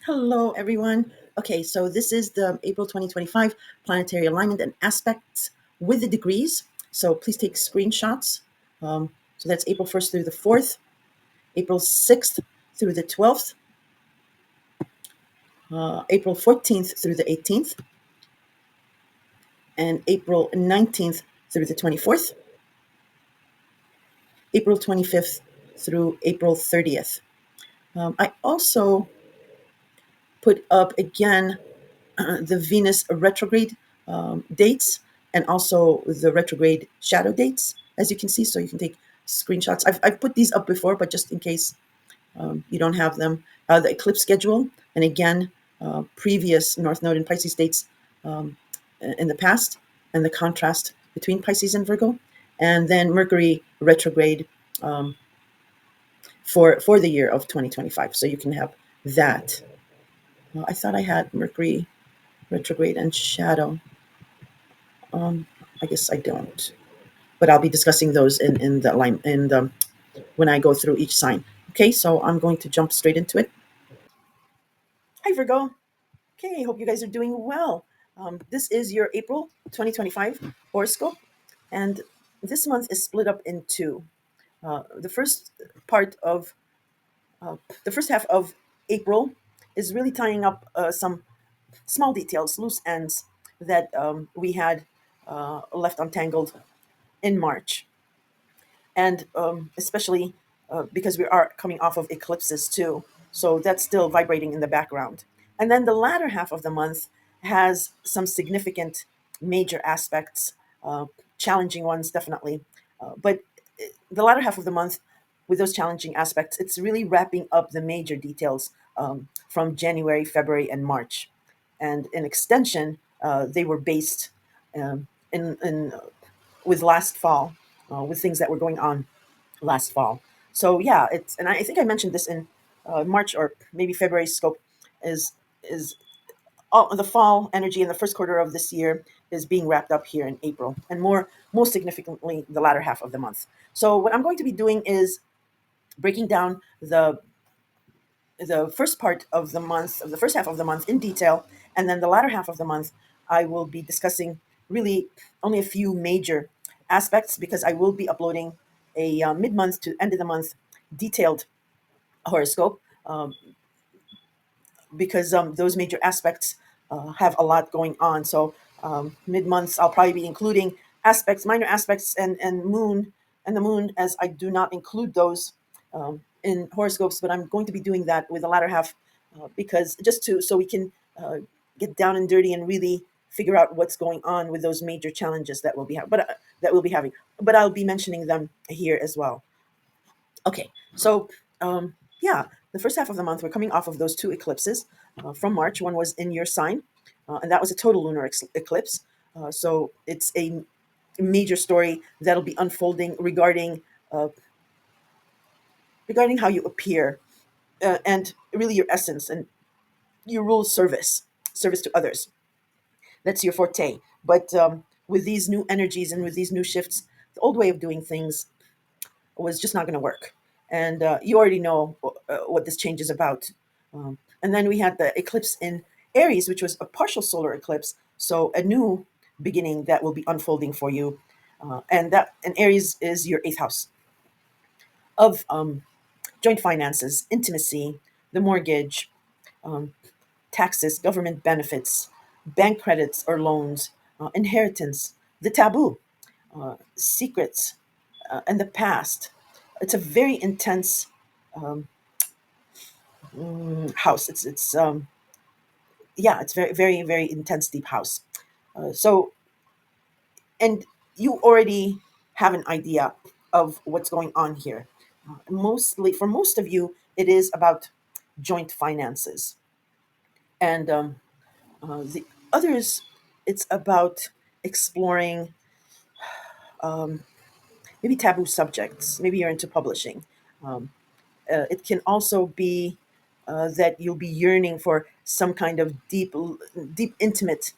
Hello, everyone. Okay, so this is the April 2025 planetary alignment and aspects with the degrees. So please take screenshots. So that's April 1st through the 4th, April 6th through the 12th, April 14th through the 18th, and April 19th through the 24th, April 25th through April 30th. I also put up again the Venus retrograde dates and also the retrograde shadow dates, as you can see. So you can take screenshots. I've put these up before, but just in case you don't have them, the eclipse schedule, and again, previous North Node and Pisces dates in the past, and the contrast between Pisces and Virgo, and then Mercury retrograde for the year of 2025. So you can have that. I thought I had Mercury retrograde and shadow. I guess I don't, but I'll be discussing those in the line in the when I go through each sign. Okay, so I'm going to jump straight into it. Hi, Virgo. Okay, hope you guys are doing well. This is your April 2025 horoscope, and this month is split up in two. The first part of the first half of April is really tying up some small details, loose ends that we had left untangled in March, and especially because we are coming off of eclipses too. So that's still vibrating in the background. And then the latter half of the month has some significant major aspects, challenging ones definitely. But the latter half of the month, with those challenging aspects, it's really wrapping up the major details from January, February, and March. And in extension, they were based in with last fall, with things that were going on last fall. So yeah, it's and I think I mentioned this in March or maybe February scope is all the fall energy in the first quarter of this year is being wrapped up here in April, and most significantly the latter half of the month. So what I'm going to be doing is breaking down the first part of the month, of the first half of the month in detail, and then the latter half of the month I will be discussing really only a few major aspects, because I will be uploading a mid-month to end of the month detailed horoscope, because those major aspects have a lot going on. So mid-months I'll probably be including aspects, minor aspects, and the moon, as I do not include those in horoscopes, but I'm going to be doing that with the latter half, because just to so we can get down and dirty and really figure out what's going on with those major challenges that we'll be having. But I'll be mentioning them here as well. Okay, so yeah, the first half of the month we're coming off of those two eclipses from March. One was in your sign, and that was a total lunar eclipse. So it's a major story that'll be unfolding uh, regarding how you appear, and really your essence and your rule service to others. That's your forte. But with these new energies and with these new shifts, the old way of doing things was just not going to work. And you already know what this change is about. And then we had the eclipse in Aries, which was a partial solar eclipse. So a new beginning that will be unfolding for you. And Aries is your eighth house of joint finances, intimacy, the mortgage, taxes, government benefits, bank credits or loans, inheritance, the taboo, secrets, and the past. It's a very intense house. It's yeah, it's very intense, deep house. So and you already have an idea of what's going on here. Mostly for most of you, it is about joint finances, and the others, it's about exploring maybe taboo subjects. Maybe you're into publishing. It can also be that you'll be yearning for some kind of deep, intimate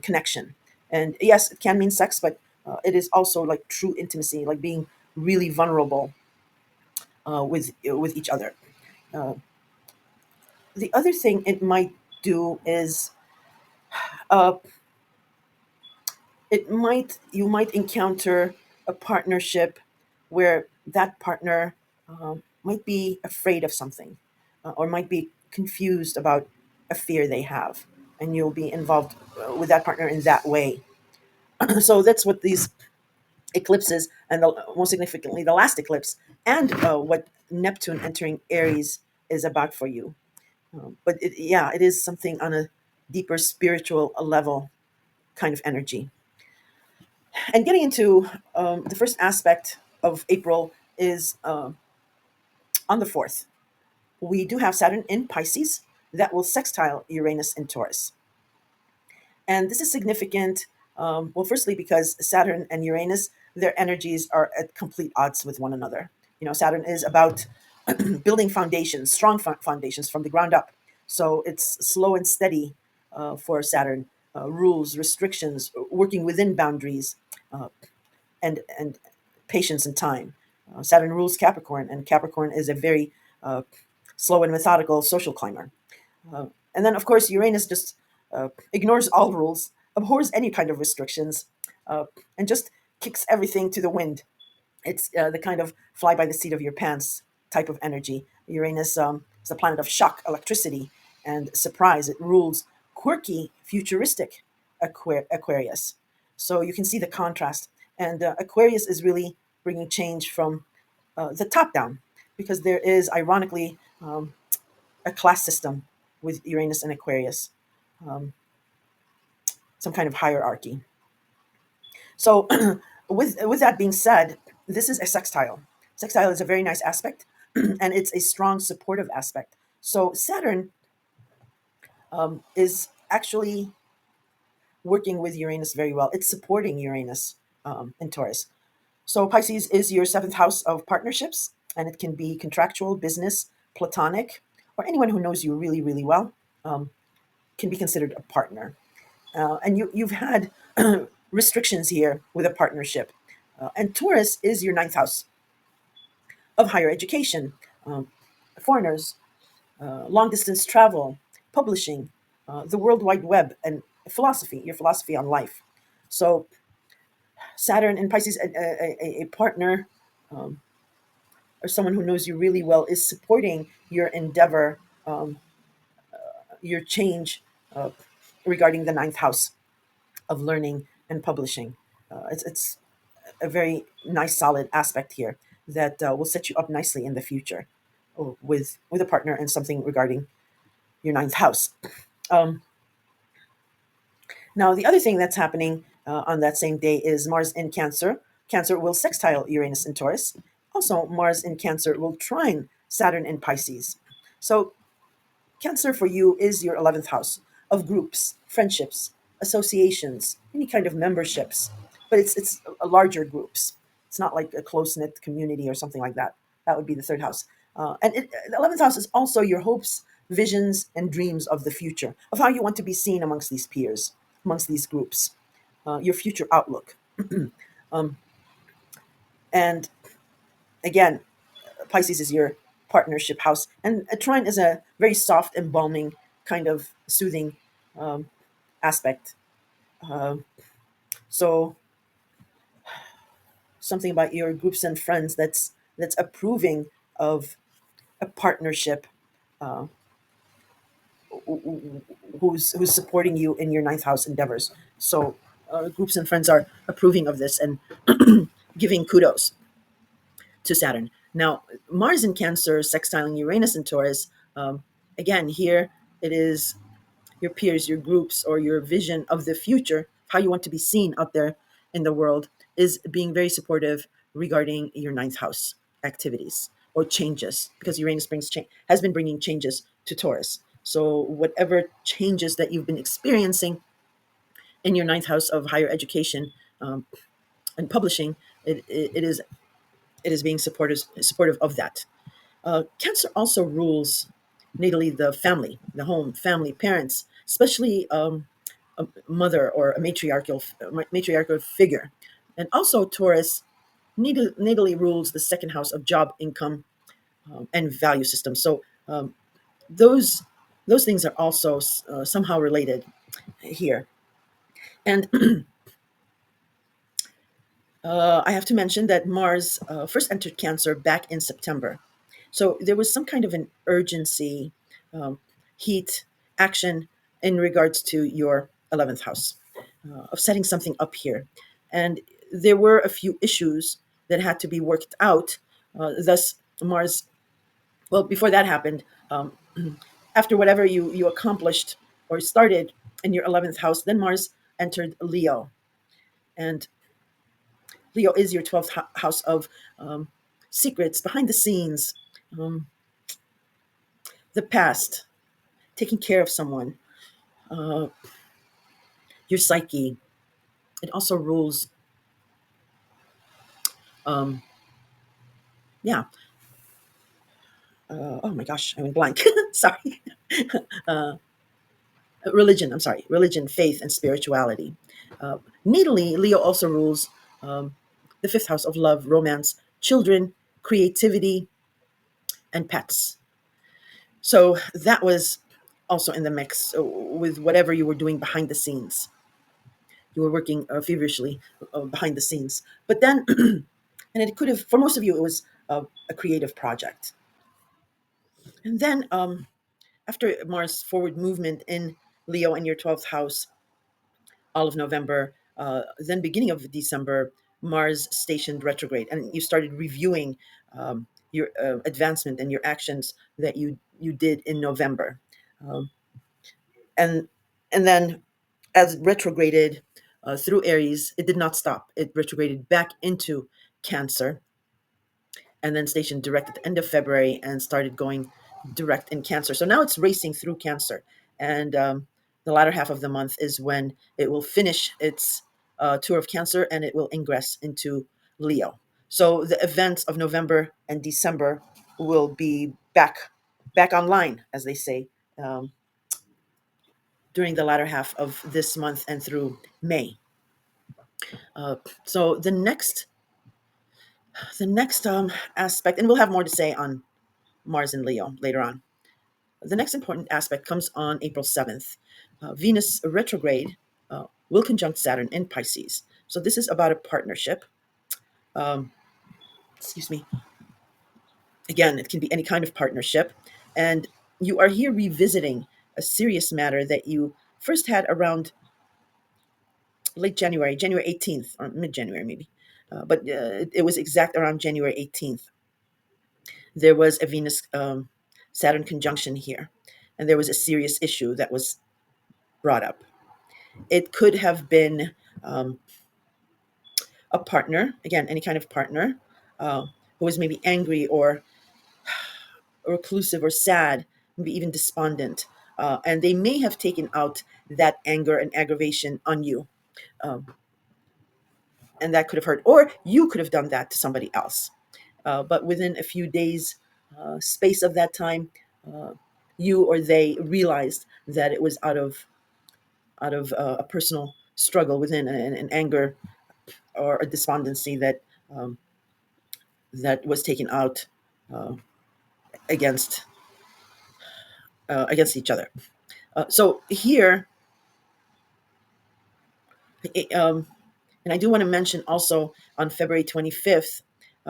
connection. And yes, it can mean sex, but it is also like true intimacy, like being really vulnerable with each other. The other thing it might do is uh, you might encounter a partnership where that partner might be afraid of something, or might be confused about a fear they have, and you'll be involved with that partner in that way. So that's what these eclipses, and most significantly the last eclipse, and what Neptune entering Aries is about for you. But yeah, it is something on a deeper spiritual level kind of energy. And getting into the first aspect of April is on the 4th. We do have Saturn in Pisces that will sextile Uranus in Taurus. And this is significant, well, firstly, because Saturn and Uranus, their energies are at complete odds with one another. Saturn is about building foundations, strong foundations from the ground up. So it's slow and steady for Saturn, rules, restrictions, working within boundaries, uh, and patience and time. Saturn rules Capricorn, and Capricorn is a very uh, slow and methodical social climber. And then, of course, Uranus just ignores all rules, abhors any kind of restrictions, and just kicks everything to the wind. It's the kind of fly by the seat of your pants type of energy. Uranus is the planet of shock, electricity, and surprise. It rules quirky, futuristic Aquarius. So you can see the contrast. And Aquarius is really bringing change from the top down, because there is, ironically, a class system with Uranus and Aquarius, um, some kind of hierarchy. So, with that being said, this is a sextile. Sextile is a very nice aspect, and it's a strong supportive aspect. So Saturn is actually working with Uranus very well. It's supporting Uranus in Taurus. So Pisces is your seventh house of partnerships, and it can be contractual, business, platonic, or anyone who knows you really, really well can be considered a partner. And you've had restrictions here with a partnership. And Taurus is your ninth house of higher education, um, foreigners, long distance travel, publishing, the World Wide Web, and philosophy, your philosophy on life. So Saturn in Pisces, a partner, or someone who knows you really well, is supporting your endeavor, your change uh, regarding the ninth house of learning and publishing. It's a very nice, solid aspect here that will set you up nicely in the future with a partner and something regarding your ninth house. Um, Now, the other thing that's happening on that same day is Mars in Cancer. Cancer will sextile Uranus in Taurus. Also, Mars in Cancer will trine Saturn in Pisces. So, Cancer for you is your 11th house of groups, friendships, associations, any kind of memberships. But it's a larger groups. It's not like a close knit community or something like that. That would be the third house. The 11th house is also your hopes, visions, and dreams of the future, of how you want to be seen amongst these peers, amongst these groups, your future outlook. Um, and again, Pisces is your partnership house, and a trine is a very soft, embalming, kind of soothing um, aspect. Um so something about your groups and friends that's approving of a partnership, uh, who's supporting you in your ninth house endeavors. So groups and friends are approving of this and giving kudos to Saturn. Now, Mars in Cancer sextiling Uranus in Taurus. Again, here it is your peers, your groups, or your vision of the future, how you want to be seen out there in the world, is being very supportive regarding your ninth house activities or changes, because Uranus has been bringing changes to Taurus. So whatever changes that you've been experiencing in your ninth house of higher education and publishing, it is being supportive of that. Cancer also rules natally the family, the home, family, parents, especially a mother or a matriarchal figure. And also Taurus natally rules the second house of job, income, and value system. So those those things are also somehow related here. And I have to mention that Mars first entered Cancer back in September. So there was some kind of an urgency, um, heat, action in regards to your 11th house of setting something up here. And there were a few issues that had to be worked out. Thus, Mars, well, before that happened, after whatever you accomplished or started in your 11th house, then Mars entered Leo. And Leo is your 12th house of um, secrets, behind the scenes, um, the past, taking care of someone, uh, your psyche. It also rules, um, yeah. Oh my gosh, I went blank. Sorry. Religion, I'm sorry. Religion, faith, and spirituality. Uh, Natally, Leo also rules um, the fifth house of love, romance, children, creativity, and pets. So that was also in the mix with whatever you were doing behind the scenes. You were working feverishly behind the scenes. But then, and it could have, for most of you, it was a creative project. And then, after Mars' forward movement in Leo in your 12th house, all of November, then beginning of December, Mars stationed retrograde, and you started reviewing your advancement and your actions that you did in November. Um, and and then as it retrograded through Aries, it did not stop. It retrograded back into Cancer, and then stationed direct at the end of February and started going direct in Cancer. So now it's racing through Cancer, and the latter half of the month is when it will finish its tour of Cancer and it will ingress into Leo. So the events of November and December will be back online, as they say, um, during the latter half of this month and through May. So the next aspect, and we'll have more to say on Mars and Leo later on. The next important aspect comes on April 7th. Venus retrograde will conjunct Saturn in Pisces. So this is about a partnership. Um, excuse me. Again, it can be any kind of partnership. And you are here revisiting a serious matter that you first had around late January, January 18th, or mid January maybe. But it was exact around January 18th. There was a Venus Saturn conjunction here. And there was a serious issue that was brought up. It could have been um, a partner, again, any kind of partner, uh, who was maybe angry or reclusive or sad, maybe even despondent. And they may have taken out that anger and aggravation on you. Um, and that could have hurt. Or you could have done that to somebody else. But within a few days, space of that time, uh, you or they realized that it was out of a personal struggle within an anger or a despondency um, that was taken out uh, against against each other. So here, it, and I do want to mention also on February 25th,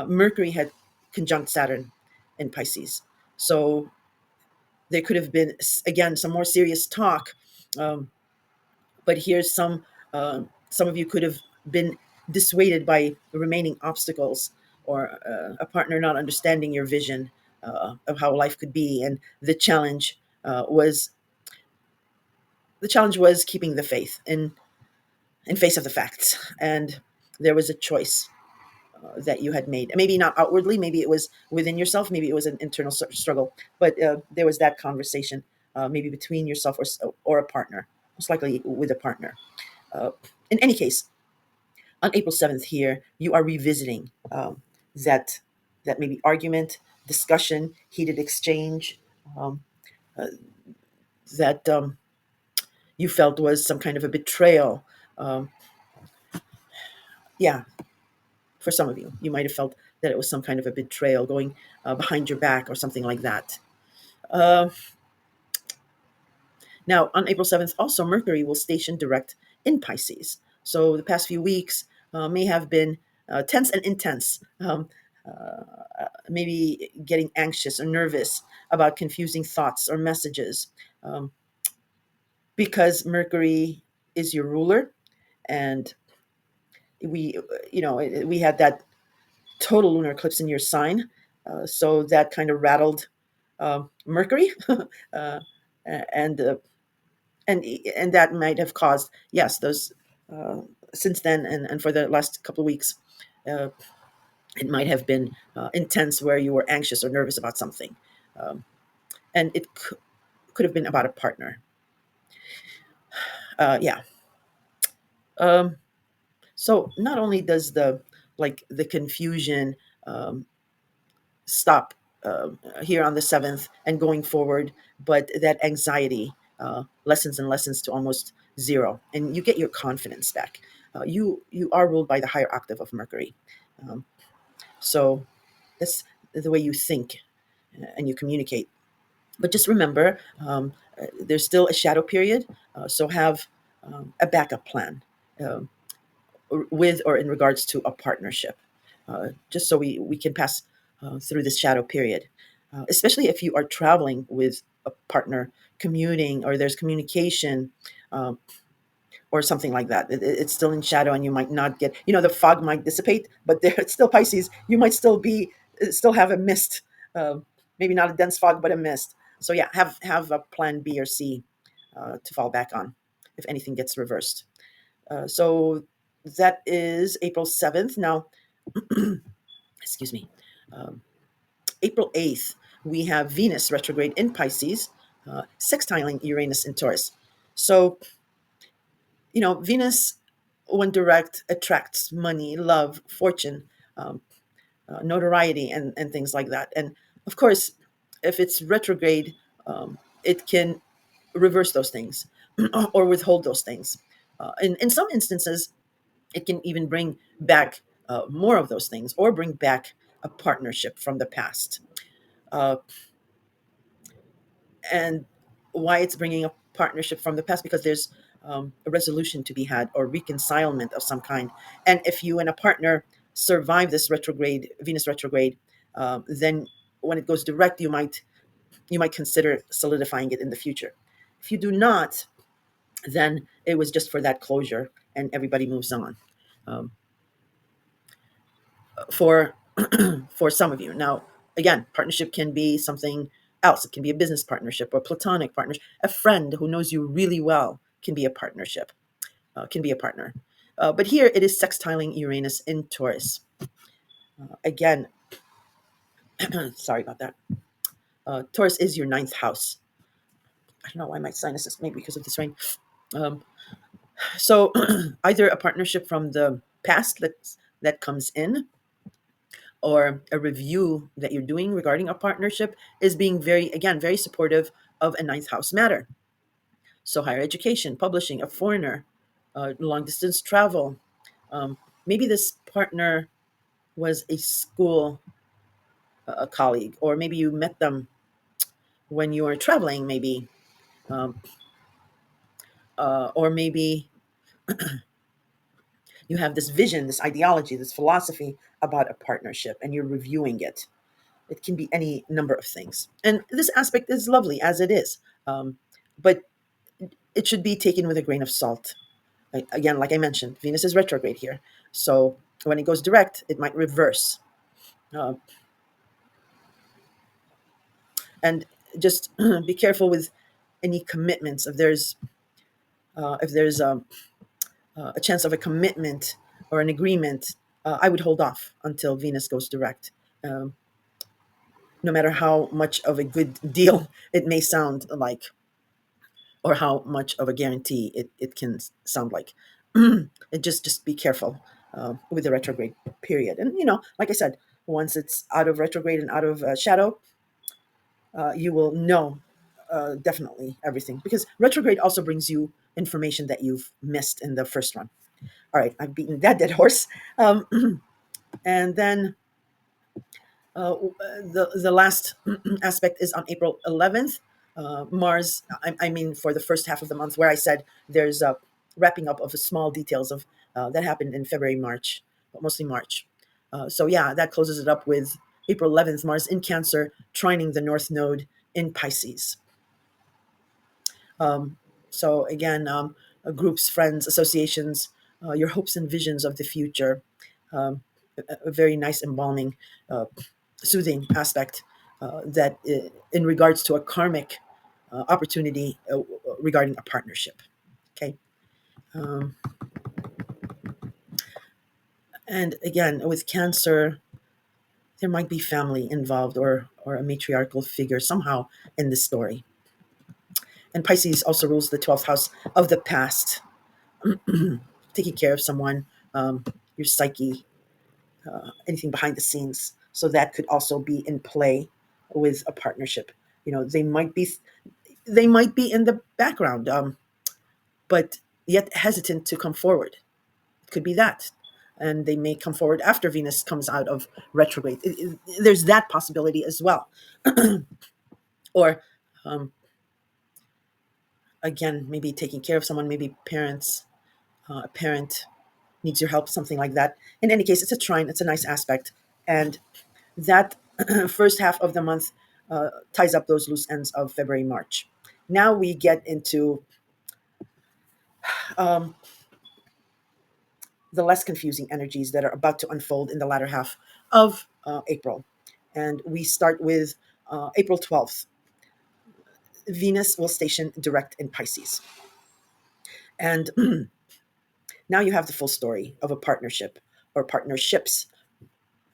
Mercury had conjunct Saturn in Pisces. So there could have been again some more serious talk, um, but here's some of you could have been dissuaded by remaining obstacles or a partner not understanding your vision of how life could be, and was the challenge was keeping the faith in face of the facts, and there was a choice that you had made. Maybe not outwardly, maybe it was within yourself, maybe it was an internal struggle, but there was that conversation, maybe between yourself or a partner, most likely with a partner. Uh, in any case, on April 7th here, you are revisiting that that maybe argument, discussion, heated exchange um, uh, that you felt was some kind of a betrayal. Um, yeah, for some of you, you might have felt that it was some kind of a betrayal going behind your back or something like that. Uh, Now, on April 7th, also Mercury will station direct in Pisces. So the past few weeks may have been tense and intense. Maybe getting anxious or nervous about confusing thoughts or messages, um, because Mercury is your ruler, and we, we had that total lunar eclipse in your sign, so that kind of rattled Mercury, uh, and and that might have caused, yes, those uh, since then, and for the last couple of weeks, uh, it might have been intense where you were anxious or nervous about something, um, and it could have been about a partner. Yeah. Um, so not only does the confusion um, stop here on the 7th and going forward, but that anxiety lessens and lessens to almost zero, and you get your confidence back. You are ruled by the higher octave of Mercury, um, so that's the way you think and you communicate. But just remember, there's still a shadow period, so have a backup plan. Um, with or in regards to a partnership, just so we can pass through this shadow period, especially if you are traveling with a partner, commuting, or there's communication, um, or something like that. It's still in shadow, and you might not get, the fog might dissipate, but there it's still Pisces. You might still have a mist, uh, maybe not a dense fog, but a mist. So yeah, have a plan B or C to fall back on if anything gets reversed. So that is April 7th. Now, excuse me, um, April 8th, we have Venus retrograde in Pisces, sextiling Uranus in Taurus. So, Venus, when direct, attracts money, love, fortune, um, notoriety, and things like that. And of course, if it's retrograde, it can reverse those things or withhold those things. In some instances, it can even bring back more of those things or bring back a partnership from the past. Uh, and why it's bringing a partnership from the past? Because there's a resolution to be had or reconcilement of some kind. And if you and a partner survive this retrograde, Venus retrograde, then when it goes direct, you might consider solidifying it in the future. If you do not, then it was just for that closure, and everybody moves on. Um, for for some of you. Now, again, partnership can be something else. It can be a business partnership or platonic partnership. A friend who knows you really well can be a partnership, can be a partner. But here it is sextiling Uranus in Taurus. Again, sorry about that. Taurus is your ninth house. I don't know why my sinuses, maybe because of this rain. Um, so either a partnership from the past that comes in, or a review that you're doing regarding a partnership is being very supportive of a ninth house matter. So higher education, publishing, a foreigner, long distance travel. Maybe this partner was a school a colleague, or maybe you met them when you were traveling, maybe, um, or maybe you have this vision, this ideology, this philosophy about a partnership, and you're reviewing it. It can be any number of things. And this aspect is lovely as it is. But it should be taken with a grain of salt. Again, like I mentioned, Venus is retrograde here. So when it goes direct, it might reverse. Uh, and just be careful with any commitments. If there's a chance of a commitment or an agreement, I would hold off until Venus goes direct. Um, no matter how much of a good deal it may sound like, or how much of a guarantee it can sound like. Just be careful with the retrograde period. And like I said, once it's out of retrograde and out of shadow, you will know definitely everything, because retrograde also brings you information that you've missed in the first one. All right, I've beaten that dead horse. And then the last aspect is on April 11th. Mars, I mean, for the first half of the month, where I said there's a wrapping up of the small details of that happened in February, March, but mostly March. So yeah, that closes it up with April 11th, Mars in Cancer, trining the North Node in Pisces. So again, groups, friends, associations, your hopes and visions of the future, a very nice embalming, soothing aspect that in regards to a karmic opportunity regarding a partnership. Okay. Um, and again, with Cancer, there might be family involved or a matriarchal figure somehow in this story. And Pisces also rules the 12th house of the past, taking care of someone, your psyche, anything behind the scenes. So that could also be in play with a partnership. You know, they might be in the background, but yet hesitant to come forward. It could be that. And they may come forward after Venus comes out of retrograde. There's that possibility as well. Or um, again, maybe taking care of someone, maybe parents, a parent needs your help, something like that. In any case, it's a trine, it's a nice aspect. And that first half of the month ties up those loose ends of February, March. Now we get into um, the less confusing energies that are about to unfold in the latter half of April. And we start with April 12th. Venus will station direct in Pisces. And now you have the full story of a partnership or partnerships,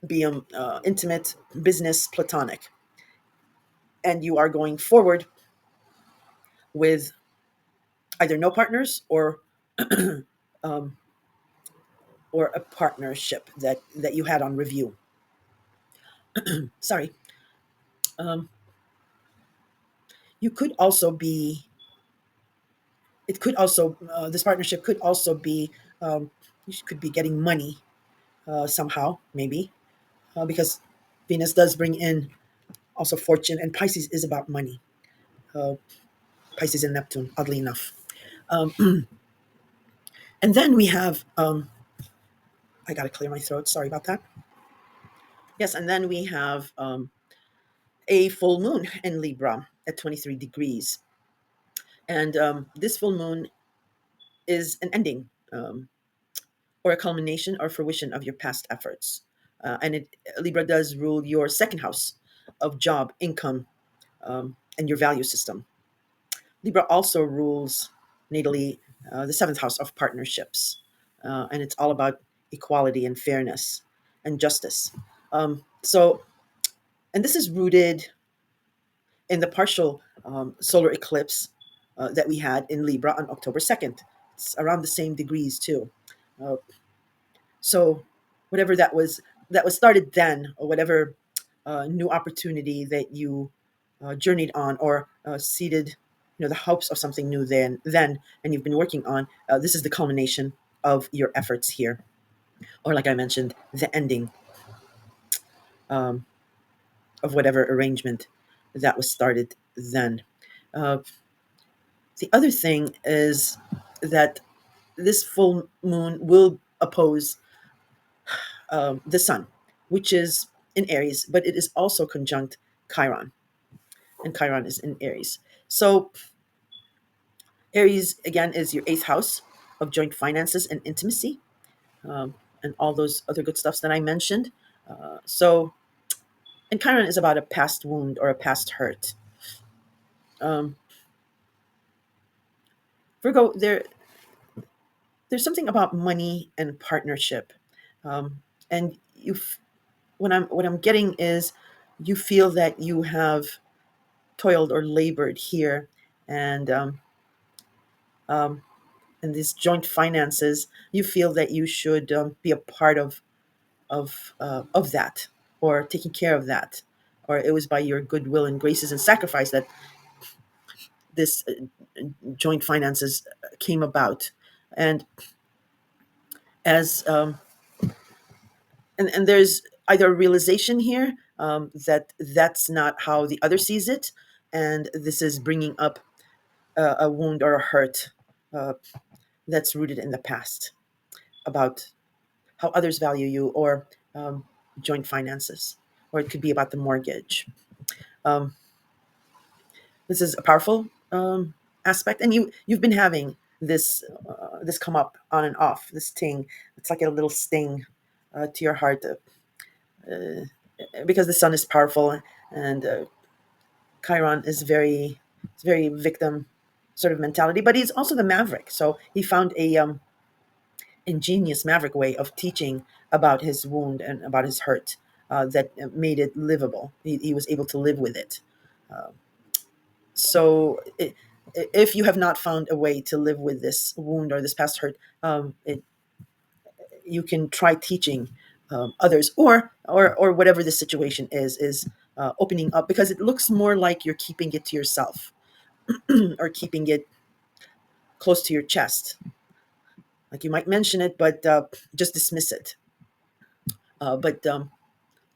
be them intimate, business, platonic. And you are going forward with either no partners um, or a partnership that you had on review. Sorry. Um, you could also be. It could also this partnership could also be you could be getting money somehow, maybe because Venus does bring in also fortune, and Pisces is about money. Uh, Pisces and Neptune, oddly enough. And then we have I got to clear my throat. Sorry about that. Yes, and then we have a full moon in Libra at 23 degrees. And this full moon is an ending or a culmination or fruition of your past efforts. And Libra does rule your second house of job, income, and your value system. Libra also rules natally the seventh house of partnerships. And it's all about equality and fairness and justice. So, and this is rooted in the partial solar eclipse that we had in Libra on October 2nd. It's around the same degrees too. Uh, so whatever that was started then, or whatever new opportunity that you journeyed on or seeded, the hopes of something new then, and you've been working on. This is the culmination of your efforts here, or like I mentioned, the ending um, of whatever arrangement that was started then. Uh, The other thing is that this full moon will oppose the sun, which is in Aries, but it is also conjunct Chiron, and Chiron is in Aries. So Aries again is your eighth house of joint finances and intimacy, and all those other good stuffs that I mentioned. So, and Chiron is about a past wound or a past hurt. Um, Virgo, there's something about money and partnership, and what I'm getting is you feel that you have toiled or labored here, and um, in these joint finances, you feel that you should be a part of that, or taking care of that, or it was by your goodwill and graces and sacrifice that this joint finances came about, and as and there's either a realization here that that's not how the other sees it, and this is bringing up a wound or a hurt uh, that's rooted in the past about how others value you, or um, joint finances, or it could be about the mortgage. Um, this is a powerful aspect, and you've been having this come up on and off. This sting, it's like a little sting to your heart, because the sun is powerful, and Chiron is very victim sort of mentality, but he's also the maverick. So he found a ingenious maverick way of teaching about his wound and about his hurt, that made it livable. He was able to live with it. Uh, so if you have not found a way to live with this wound or this past hurt, you can try teaching others, or whatever the situation is opening up, because it looks more like you're keeping it to yourself, or keeping it close to your chest. Like you might mention it, but just dismiss it. But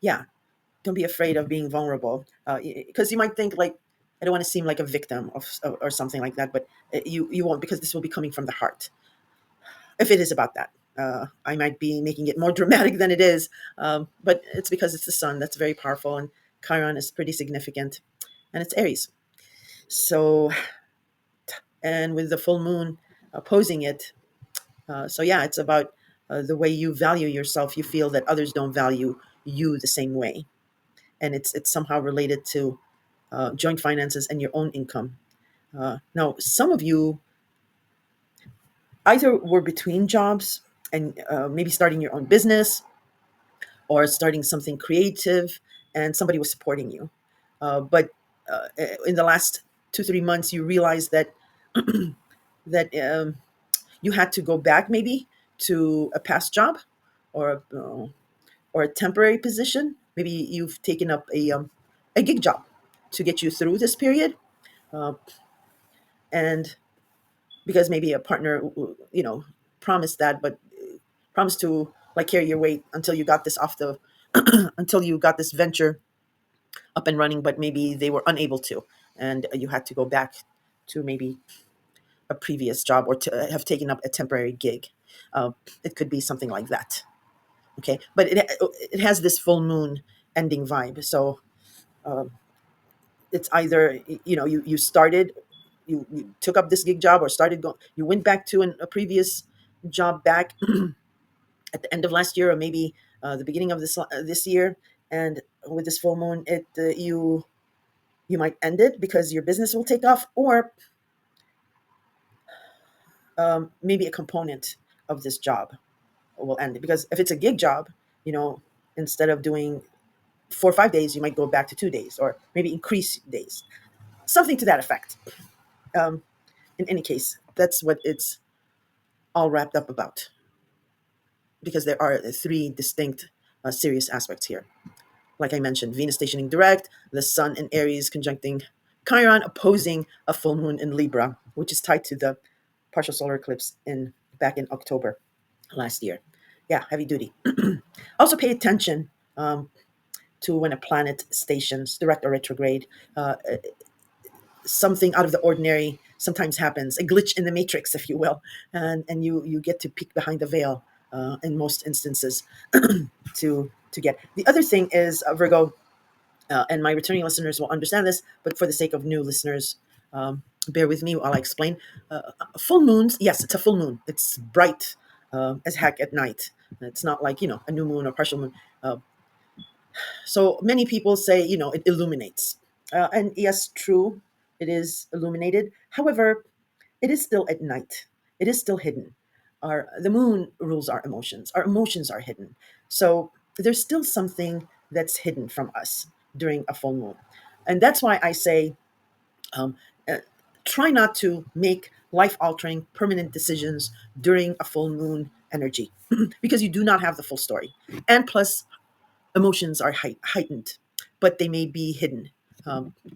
yeah, don't be afraid of being vulnerable, because you might think like, I don't want to seem like a victim or something like that, but you won't, because this will be coming from the heart. If it is about that, I might be making it more dramatic than it is, but it's because it's the sun that's very powerful, and Chiron is pretty significant, and it's Aries. So, and with the full moon opposing it, so yeah, it's about the way you value yourself. You feel that others don't value you the same way, and it's somehow related to joint finances and your own income. Now, some of you either were between jobs and maybe starting your own business, or starting something creative, and somebody was supporting you. But in the last 2 3 months, you realized that that you had to go back maybe to a past job, or or a temporary position. Maybe you've taken up a gig job to get you through this period, uh, and because maybe a partner, promised that, but promised to like carry your weight until you got this off the until you got this venture up and running, but maybe they were unable to, and you had to go back to maybe a previous job, or to have taken up a temporary gig. Uh, it could be something like that. Okay, but it has this full moon ending vibe. So it's either, you started, you took up this gig job, or you went back to a previous job back at the end of last year, or maybe the beginning of this year, and with this full moon, you might end it because your business will take off, or maybe a component of this job will end it, because if it's a gig job, you know instead of doing 4 or 5 days, you might go back to 2 days, or maybe increase days, something to that effect. um, in any case, that's what it's all wrapped up about, because there are three distinct serious aspects here. Like I mentioned, Venus stationing direct, the Sun in Aries conjuncting Chiron, opposing a full moon in Libra, which is tied to the partial solar eclipse in back in October last year. Yeah, heavy duty. Also, pay attention to when a planet stations direct or retrograde. Something out of the ordinary sometimes happens, a glitch in the matrix, if you will, and you get to peek behind the veil in most instances to get. The other thing is, Virgo, and my returning listeners will understand this, but for the sake of new listeners, bear with me while I explain. Full moons, yes, it's a full moon. It's bright as heck at night. It's not like, a new moon or partial moon. So many people say, it illuminates. And yes, true, it is illuminated. However, it is still at night. It is still hidden. The moon rules our emotions. Our emotions are hidden. So there's still something that's hidden from us during a full moon. And that's why I say, um, uh, try not to make life altering permanent decisions during a full moon energy, because you do not have the full story. And plus, emotions are heightened, but they may be hidden.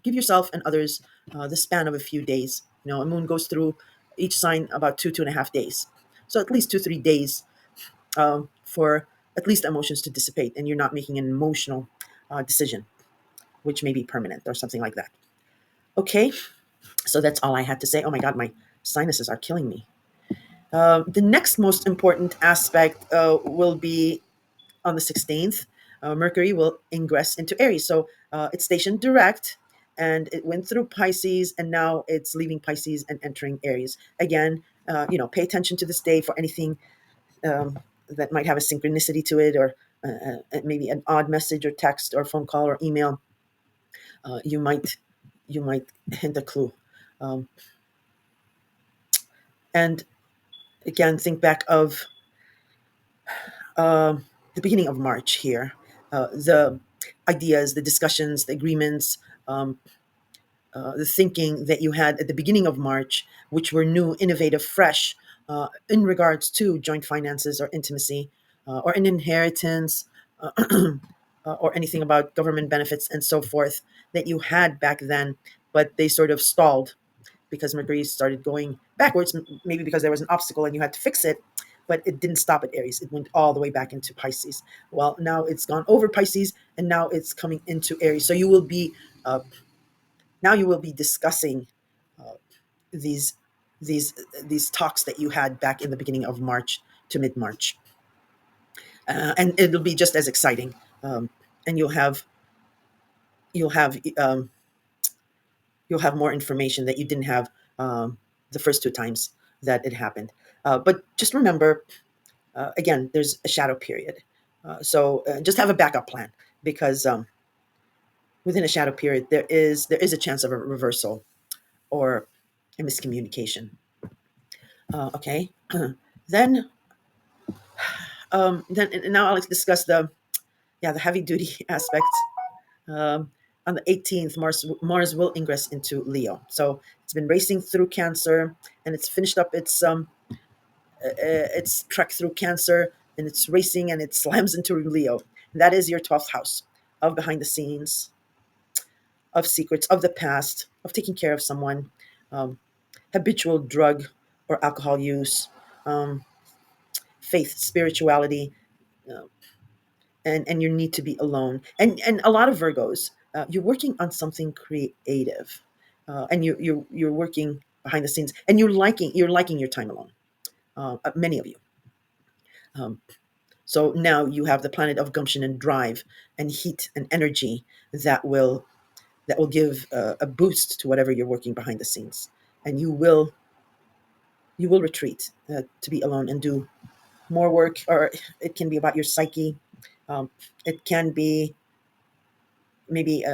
Give yourself and others the span of a few days. A moon goes through each sign about 2.5 days. So at least 2 3 days for at least emotions to dissipate, and you're not making an emotional decision, which may be permanent or something like that. Okay, so that's all I had to say. Oh my God, my sinuses are killing me. The next most important aspect will be on the 16th. Mercury will ingress into Aries. So it's stationed direct and it went through Pisces and now it's leaving Pisces and entering Aries. Again, pay attention to this day for anything that might have a synchronicity to it, or maybe an odd message or text or phone call or email. You might hint a clue. Um, and again, think back of uh, the beginning of March here. The ideas, the discussions, the agreements, um, the thinking that you had at the beginning of March, which were new, innovative, fresh, in regards to joint finances or intimacy, or an inheritance, or anything about government benefits and so forth that you had back then, but they sort of stalled because Mercury started going backwards, maybe because there was an obstacle and you had to fix it, but it didn't stop at Aries. It went all the way back into Pisces. Well, now it's gone over Pisces and now it's coming into Aries. So uh, you will be discussing uh, these these these talks that you had back in the beginning of March to mid March, and it'll be just as exciting. And you'll have um, you'll have more information that you didn't have the first two times that it happened. But just remember, again, there's a shadow period, so just have a backup plan because within a shadow period there is a chance of a reversal or a miscommunication. Okay, then then now I'll discuss the heavy duty aspects. Um, on the 18th, Mars will ingress into Leo. So it's been racing through Cancer, and it's finished up its trek through Cancer, and it's racing and it slams into Leo. And that is your 12th house of behind the scenes, of secrets, of the past, of taking care of someone, um, habitual drug or alcohol use, um, faith, spirituality, uh, and your need to be alone. And a lot of Virgos, you're working on something creative, and you're working behind the scenes, and you're liking your time alone. Many of you. Um, so now you have the planet of gumption and drive and heat and energy that will give a boost to whatever you're working behind the scenes, and you will retreat to be alone and do more work, or it can be about your psyche. It can be maybe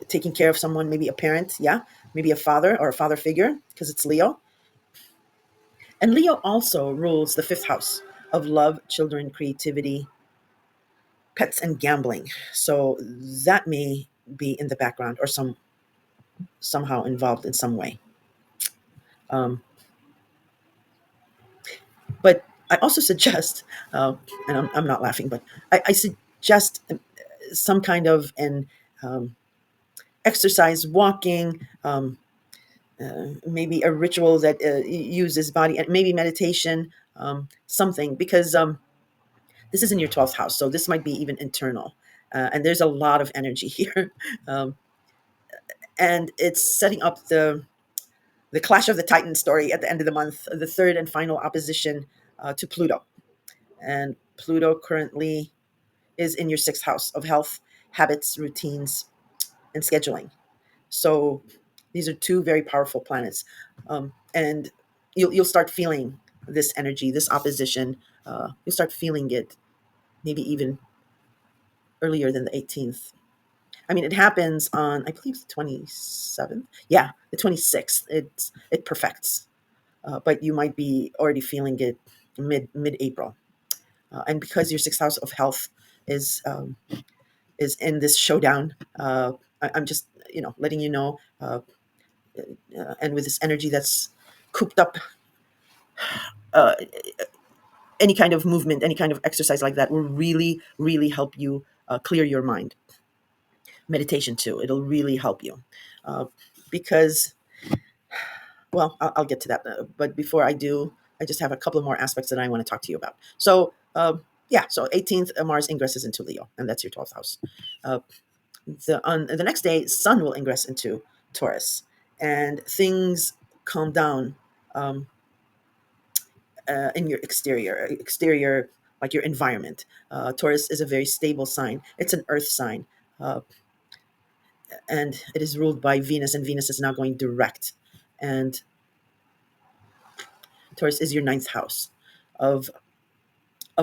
taking care of someone, maybe a parent, yeah, maybe a father or a father figure, because it's Leo. And Leo also rules the fifth house of love, children, creativity, pets, and gambling. So that may be in the background or somehow involved in some way. Um, but I also suggest, and I'm not laughing, but I suggest some kind of an exercise, walking, maybe a ritual that uses body, and maybe meditation, something, because this is in your 12th house. So this might be even internal. And there's a lot of energy here. Um, and it's setting up the Clash of the Titans story at the end of the month, the third and final opposition to Pluto. And Pluto currently is in your sixth house of health, habits, routines, and scheduling. So these are two very powerful planets, and you'll start feeling this energy, this opposition. You'll start feeling it maybe even earlier than the 18th. I mean, it happens on, I believe, the 27th. Yeah, the 26th. It perfects, but you might be already feeling it mid April, and because your sixth house of health is is in this showdown. I'm just letting you know. And with this energy that's cooped up, uh, any kind of movement, any kind of exercise like that will really, really help you clear your mind. Meditation too, it'll really help you, because, well, I'll get to that. But before I do, I just have a couple of more aspects that I want to talk to you about. So, yeah, so 18th, Mars ingresses into Leo, and that's your 12th house. On the next day, Sun will ingress into Taurus, and things calm down um, in your exterior, like your environment. Taurus is a very stable sign. It's an earth sign, uh, and it is ruled by Venus, and Venus is now going direct. And Taurus is your ninth house of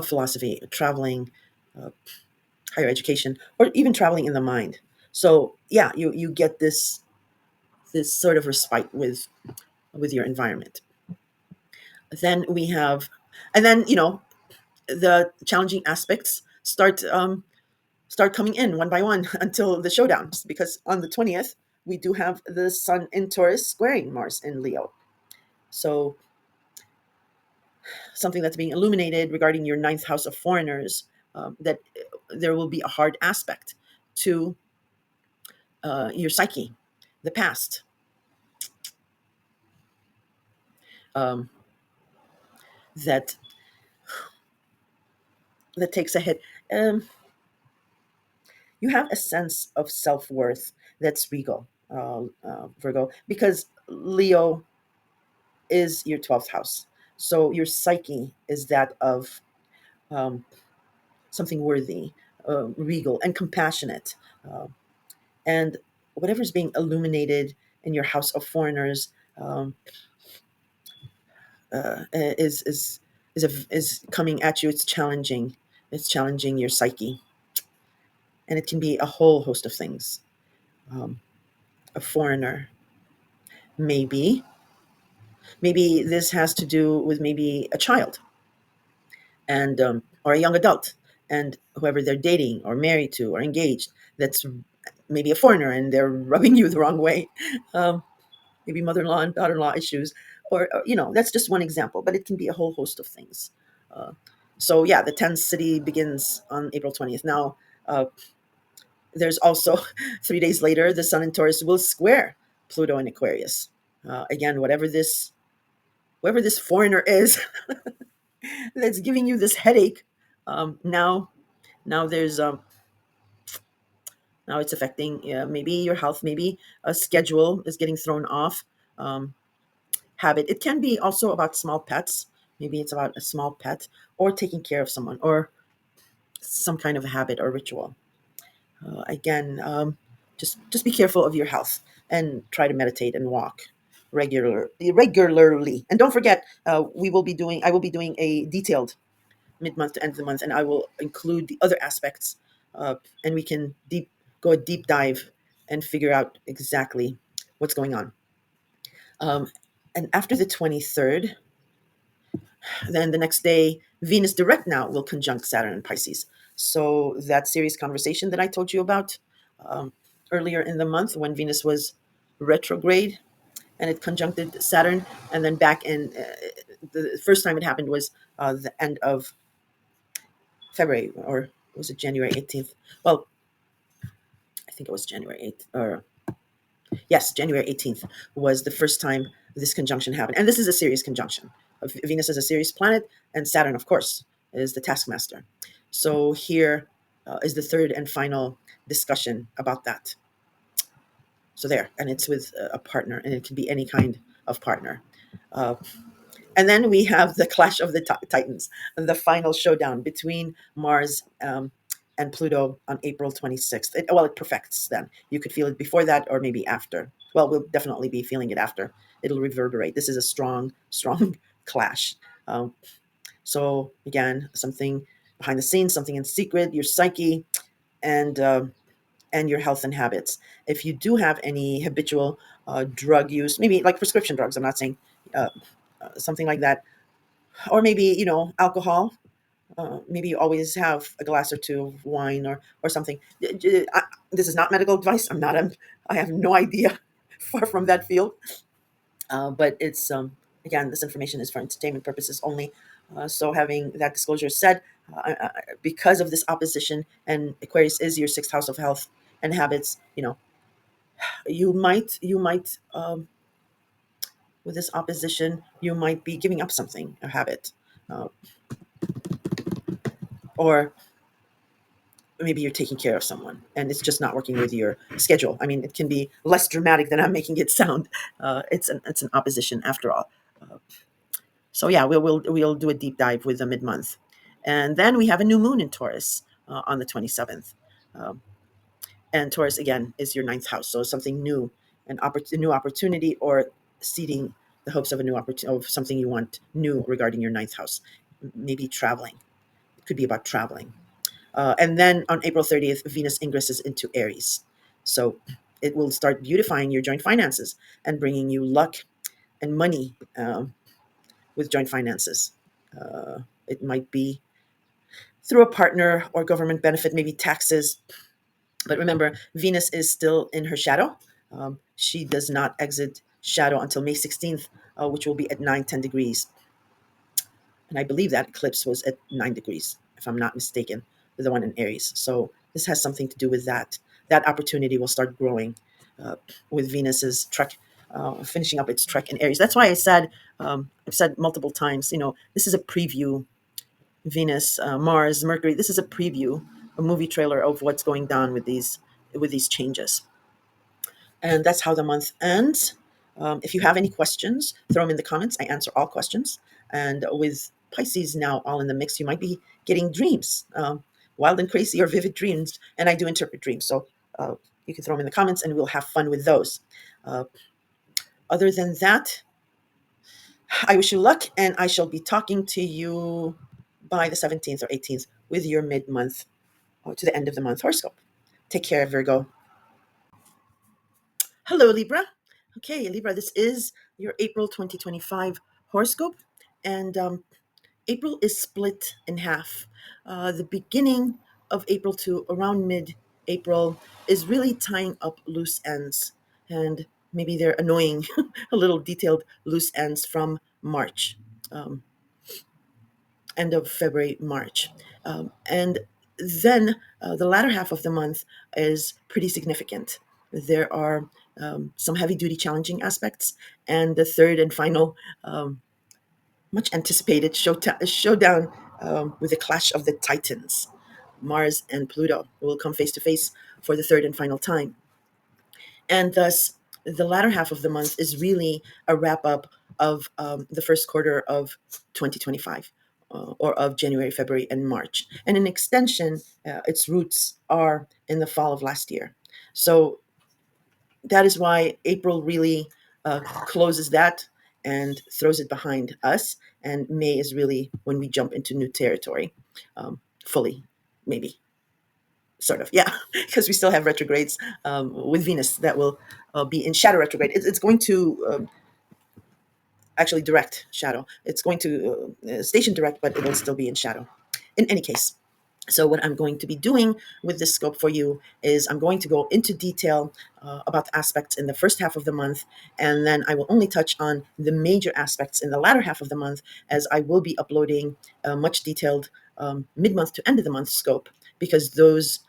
philosophy, traveling, uh, higher education, or even traveling in the mind. So yeah, you get this sort of respite with your environment. Then we have, and then the challenging aspects start coming in one by one until the showdowns, because on the 20th we do have the Sun in Taurus squaring Mars in Leo. So something that's being illuminated regarding your ninth house of foreigners, that there will be a hard aspect to your psyche, the past, um, that that takes a hit. Um, you have a sense of self worth that's regal, Virgo, because Leo is your 12th house. So your psyche is that of um, something worthy, regal, and compassionate. Uh, and whatever's being illuminated in your house of foreigners um, is coming at you. It's challenging. It's challenging your psyche, and it can be a whole host of things. Um, a foreigner, maybe, maybe this has to do with maybe a child, and or a young adult, and whoever they're dating or married to or engaged, that's maybe a foreigner, and they're rubbing you the wrong way. Um, Maybe mother-in-law and daughter-in-law issues, or that's just one example, but it can be a whole host of things. Uh, so yeah, the 10th city begins on April 20th. Now, there's also 3 days later, the Sun in Taurus will square Pluto in Aquarius. Again, whoever this foreigner is that's giving you this headache, now there's now it's affecting maybe your health, maybe a schedule is getting thrown off. Um, Habit. It can be also about small pets. Maybe it's about a small pet, or taking care of someone, or some kind of habit or ritual. Again, just be careful of your health, and try to meditate and walk regularly. And don't forget, I will be doing a detailed mid-month to end of the month, and I will include the other aspects, and we can go a deep dive and figure out exactly what's going on. Um, and after the 23rd, then the next day, Venus direct now will conjunct Saturn and Pisces. So that serious conversation that I told you about um, earlier in the month, when Venus was retrograde and it conjuncted Saturn, and then back in the first time it happened was the end of February, or was it January 18th? Well, I think it was January 8th, or yes, January 18th was the first time this conjunction happened. And this is a serious conjunction. Venus is a serious planet, and Saturn, of course, is the taskmaster. So here is the third and final discussion about that. So there, and it's with a partner, and it can be any kind of partner. Uh, and then we have the clash of the titans, the final showdown between Mars and Pluto on April 26th. It perfects then. You could feel it before that, or maybe after. Well, we'll definitely be feeling it after. It'll reverberate. This is a strong, strong clash. Um, so again, something behind the scenes, something in secret, your psyche, and your health and habits. If you do have any habitual drug use, maybe like prescription drugs, I'm not saying uh, something like that, or maybe alcohol. Maybe you always have a glass or two of wine, or something. This is not medical advice. I have no idea. Far from that field. But it's again, this information is for entertainment purposes only. So having that disclosure said, because of this opposition, and Aquarius is your sixth house of health and habits, you might with this opposition, you might be giving up something, a habit, uh, or maybe you're taking care of someone and it's just not working with your schedule. I mean, it can be less dramatic than I'm making it sound. It's an opposition after all. So yeah, we'll do a deep dive with the mid month, and then we have a new moon in Taurus on the 27th. Um, and Taurus again is your ninth house, so something new, a new opportunity, or seeding the hopes of a new opportunity of something you want new regarding your ninth house. Maybe traveling. It could be about traveling. And then on April 30th, Venus ingresses into Aries. So it will start beautifying your joint finances and bringing you luck and money with joint finances. It might be through a partner or government benefit, maybe taxes. But remember, Venus is still in her shadow. She does not exit shadow until May 16th, which will be at 9-10 degrees. And I believe that eclipse was at 9 degrees, if I'm not mistaken, the one in Aries. So this has something to do with that. That opportunity will start growing with Venus's trek, finishing up its trek in Aries. That's why I've said multiple times, this is a preview. Venus, Mars, Mercury. This is a preview, a movie trailer of what's going down with these changes. And that's how the month ends. If you have any questions, throw them in the comments. I answer all questions. And with Pisces now all in the mix, you might be getting dreams, wild and crazy or vivid dreams. And I do interpret dreams. So you can throw them in the comments and we'll have fun with those. Uh, Other than that, I wish you luck, and I shall be talking to you by the 17th or 18th with your mid month to the end of the month horoscope. Take care, Virgo. Hello, Libra. Okay, Libra, this is your April 2025 horoscope. And April is split in half. The beginning of April to around mid April is really tying up loose ends. And maybe they're annoying, a little detailed loose ends from March. Um, End of February, March. And then the latter half of the month is pretty significant. There are some heavy duty challenging aspects, and the third and final, much anticipated showdown with the clash of the Titans. Mars and Pluto will come face to face for the third and final time. And thus, the latter half of the month is really a wrap up of the first quarter of 2025, or of January, February, and March. And an extension, its roots are in the fall of last year. So that is why April really closes that and throws it behind us. And May is really when we jump into new territory, fully, maybe. Sort of, yeah, because we still have retrogrades with Venus that will be in shadow retrograde. It's going to actually direct shadow. It's going to station direct, but it'll still be in shadow. In any case, so what I'm going to be doing with this scope for you is I'm going to go into detail about the aspects in the first half of the month, and then I will only touch on the major aspects in the latter half of the month, as I will be uploading a much detailed mid-month to end of the month scope, because those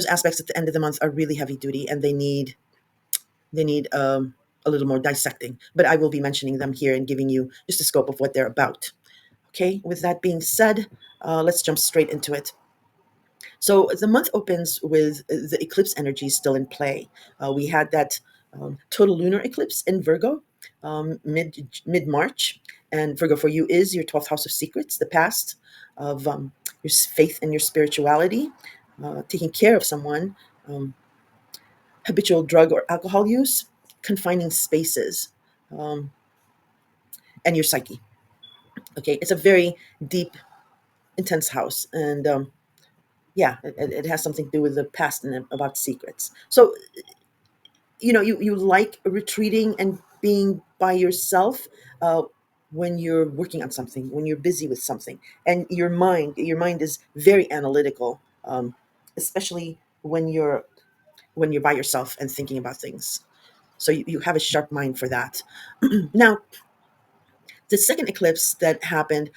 aspects at the end of the month are really heavy duty and they need a little more dissecting. But I will be mentioning them here and giving you just a scope of what they're about. Okay, with that being said, let's jump straight into it. So the month opens with the eclipse energy still in play. We had that total lunar eclipse in Virgo mid March, and Virgo for you is your 12th house of secrets, the past, of your faith and your spirituality, taking care of someone, um, habitual drug or alcohol use, confining spaces, um, and your psyche. Okay, it's a very deep, intense house, and yeah, it has something to do with the past and about secrets. So you like retreating and being by yourself when you're working on something, when you're busy with something, and your mind is very analytical, especially when you're by yourself and thinking about things. So you have a sharp mind for that. Now, the second eclipse that happened,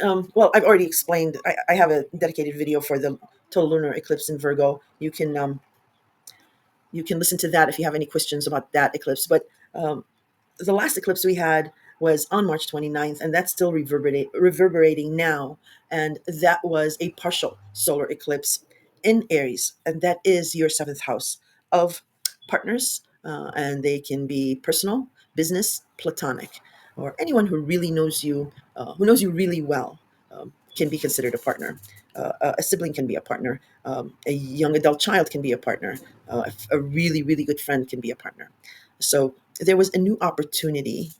well, I've already explained. I have a dedicated video for the total lunar eclipse in Virgo. You can listen to that if you have any questions about that eclipse. But the last eclipse we had was on March 29th, and that's still reverberating now. And that was a partial solar eclipse in Aries, and that is your seventh house of partners, and they can be personal, business, platonic, or anyone who really knows you, who knows you really well, can be considered a partner. A sibling can be a partner. A young adult child can be a partner. A really, really good friend can be a partner. So there was a new opportunity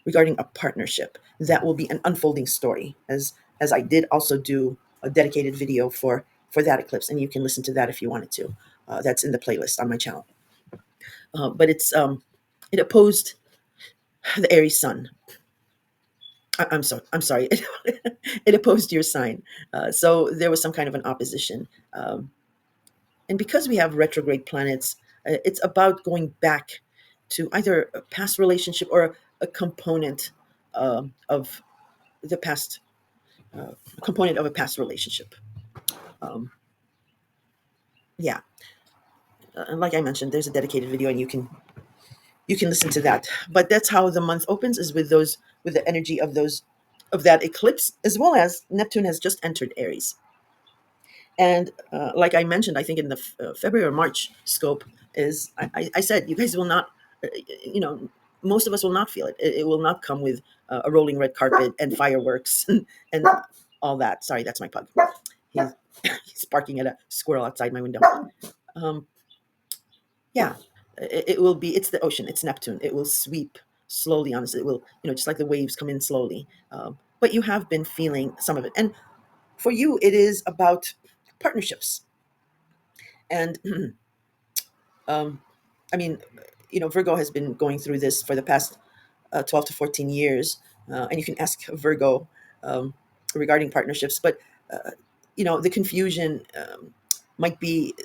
regarding a partnership that will be an unfolding story, as I did also do a dedicated video for that eclipse, and you can listen to that if you wanted to. That's in the playlist on my channel. But it opposed the Aries sun. I'm sorry. It opposed your sign. So there was some kind of an opposition. And because we have retrograde planets, it's about going back to either a past relationship or a component of the past, a component of a past relationship. Um, yeah, like I mentioned, there's a dedicated video, and you can listen to that. But that's how the month opens, is with the energy of those of that eclipse, as well as Neptune has just entered Aries. And like I mentioned, I think in the February or March scope, is I said you guys will not, you know, most of us will not feel it. It will not come with a rolling red carpet and fireworks and all that. Sorry, that's my pug. He's, he's barking at a squirrel outside my window. Um, yeah, it will be. It's the ocean. It's Neptune. It will sweep slowly on us. It will, just like the waves come in slowly. But you have been feeling some of it, and for you, it is about partnerships. And um, I mean, Virgo has been going through this for the past 12 to 14 years, and you can ask Virgo regarding partnerships. But the confusion might be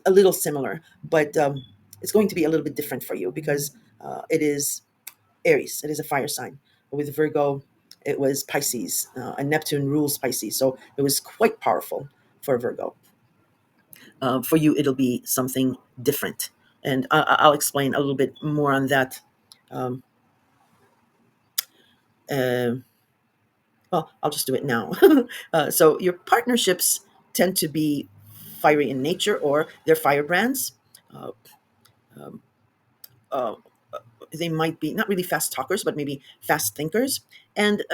a little similar, but it's going to be a little bit different for you because it is Aries. It is a fire sign. With Virgo, it was Pisces, and Neptune rules Pisces, so it was quite powerful for Virgo. For you, it'll be something different, and I'll explain a little bit more on that. Um, uh, well, I'll just do it now. So your partnerships tend to be fiery in nature, or they're firebrands. Uh, um, uh, they might be not really fast talkers, but maybe fast thinkers. And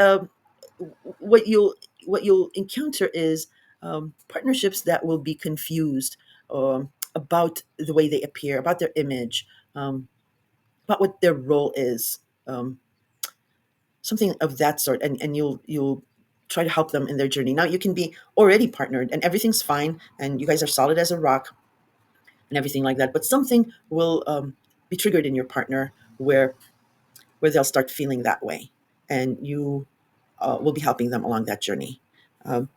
what you'll what you'll encounter is partnerships that will be confused about the way they appear, about their image, about what their role is, um, something of that sort, and you'll try to help them in their journey. Now you can be already partnered, and everything's fine, and you guys are solid as a rock, and everything like that. But something will be triggered in your partner where they'll start feeling that way, and you will be helping them along that journey. Um,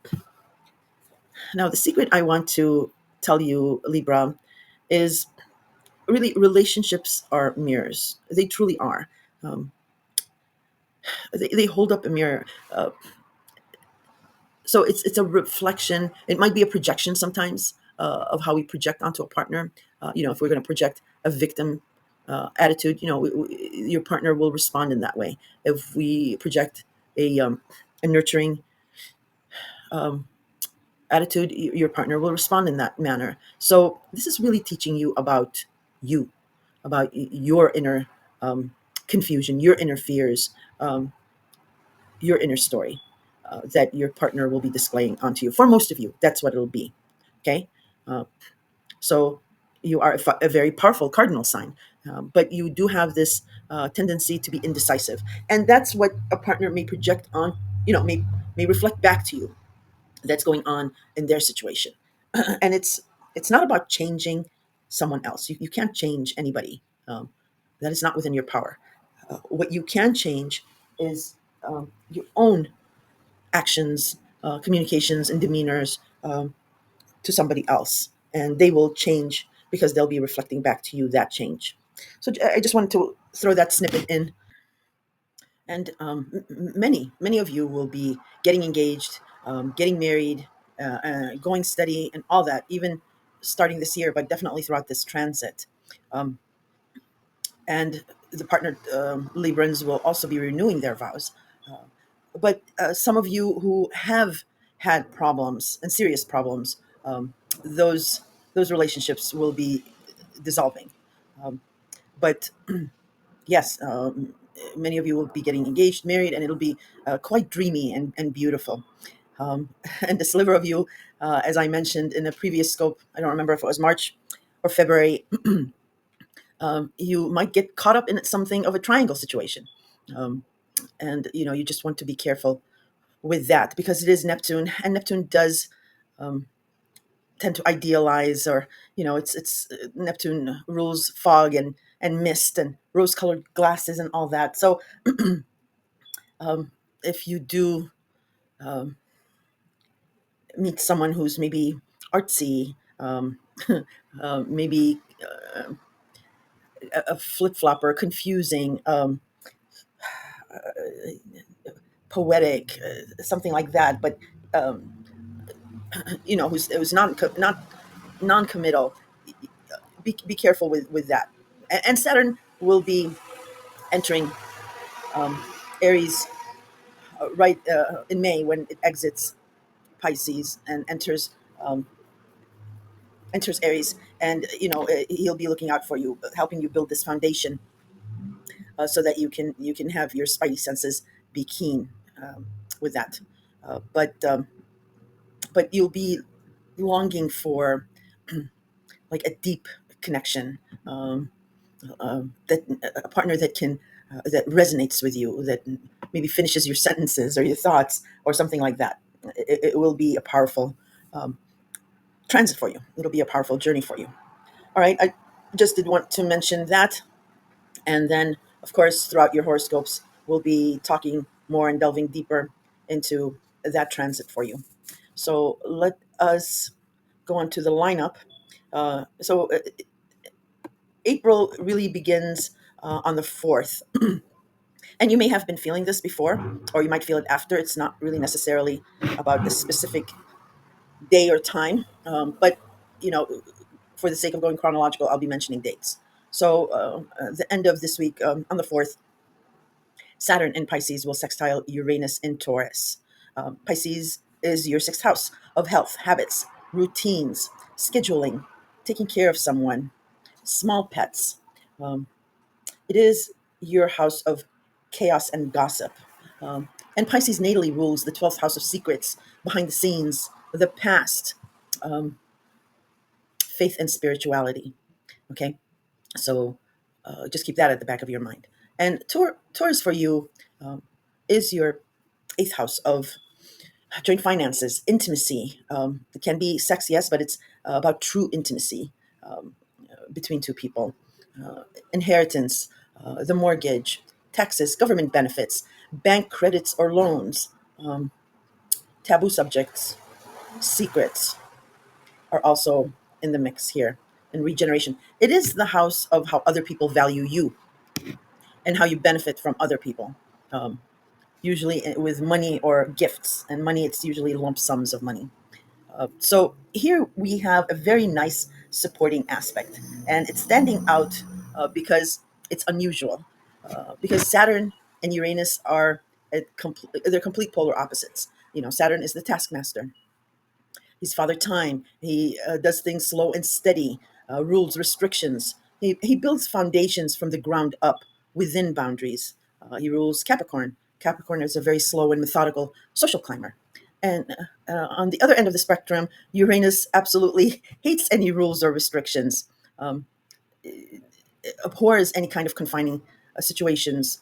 Now, the secret I want to tell you, Libra, is really relationships are mirrors. They truly are. Um, they hold up a mirror. So it's a reflection. It might be a projection sometimes of how we project onto a partner. If we're going to project a victim attitude, your partner will respond in that way. If we project a nurturing um, attitude, your partner will respond in that manner. So this is really teaching you you, about your inner confusion, your inner fears, um, your inner story that your partner will be displaying onto you. For most of you, that's what it'll be. Okay, uh, so you are a very powerful cardinal sign, but you do have this tendency to be indecisive, and that's what a partner may project on. May reflect back to you that's going on in their situation. And it's not about changing someone else. You can't change anybody. That is not within your power. What you can change is your own actions, communications, and demeanors to somebody else, and they will change because they'll be reflecting back to you that change. So I just wanted to throw that snippet in, and many of you will be getting engaged, getting married, going steady, and all that, even starting this year, but definitely throughout this transit. Um, and the partner Librans will also be renewing their vows. But some of you who have had problems and serious problems, those those relationships will be dissolving. But yes, many of you will be getting engaged, married, and it'll be quite dreamy and beautiful. Um, and the sliver of you, as I mentioned in a previous scope, I don't remember if it was March or February, you might get caught up in something of a triangle situation. Um, and you just want to be careful with that because it is Neptune, and Neptune does um, tend to idealize, or it's Neptune rules fog and mist and rose-colored glasses and all that. So um, if you do meet someone who's maybe artsy, maybe a flip-flopper, confusing, poetic, something like that, but who's not non-committal, be careful with that. And Saturn will be entering Aries right in May when it exits Pisces and enters Aries, and he'll be looking out for you, helping you build this foundation, so that you can have your spidey senses be keen with that. But you'll be longing for like a deep connection, that a partner that can that resonates with you, that maybe finishes your sentences or your thoughts or something like that. It will be a powerful transit for you. It'll be a powerful journey for you. All right, I just did want to mention that. And then, of course, throughout your horoscopes, we'll be talking more and delving deeper into that transit for you. So let us go on to the lineup. So April really begins on the 4th. And you may have been feeling this before, or you might feel it after. It's not really necessarily about the specific day or time, but you know, for the sake of going chronological, I'll be mentioning dates. So the end of this week, on the 4th, Saturn in Pisces will sextile Uranus in Taurus. Pisces is your sixth house of health, habits, routines, scheduling, taking care of someone, small pets. Um, it is your house of chaos and gossip. And Pisces natally rules the 12th house of secrets, behind the scenes, the past, faith and spirituality. Okay, so just keep that at the back of your mind. And Taurus for you is your eighth house of joint finances, intimacy. It can be sex, yes, but it's about true intimacy between two people. Inheritance, the mortgage, taxes, government benefits, bank credits or loans, taboo subjects, secrets are also in the mix here. And regeneration. It is the house of how other people value you and how you benefit from other people. Usually with money or gifts. And money, it's usually lump sums of money. So here we have a very nice supporting aspect, and it's standing out because it's unusual. Because Saturn and Uranus are they're complete polar opposites. Saturn is the taskmaster. He's father time. He does things slow and steady, rules, restrictions. He builds foundations from the ground up within boundaries. He rules Capricorn. Capricorn is a very slow and methodical social climber. And on the other end of the spectrum, Uranus absolutely hates any rules or restrictions, abhors any kind of confining situations.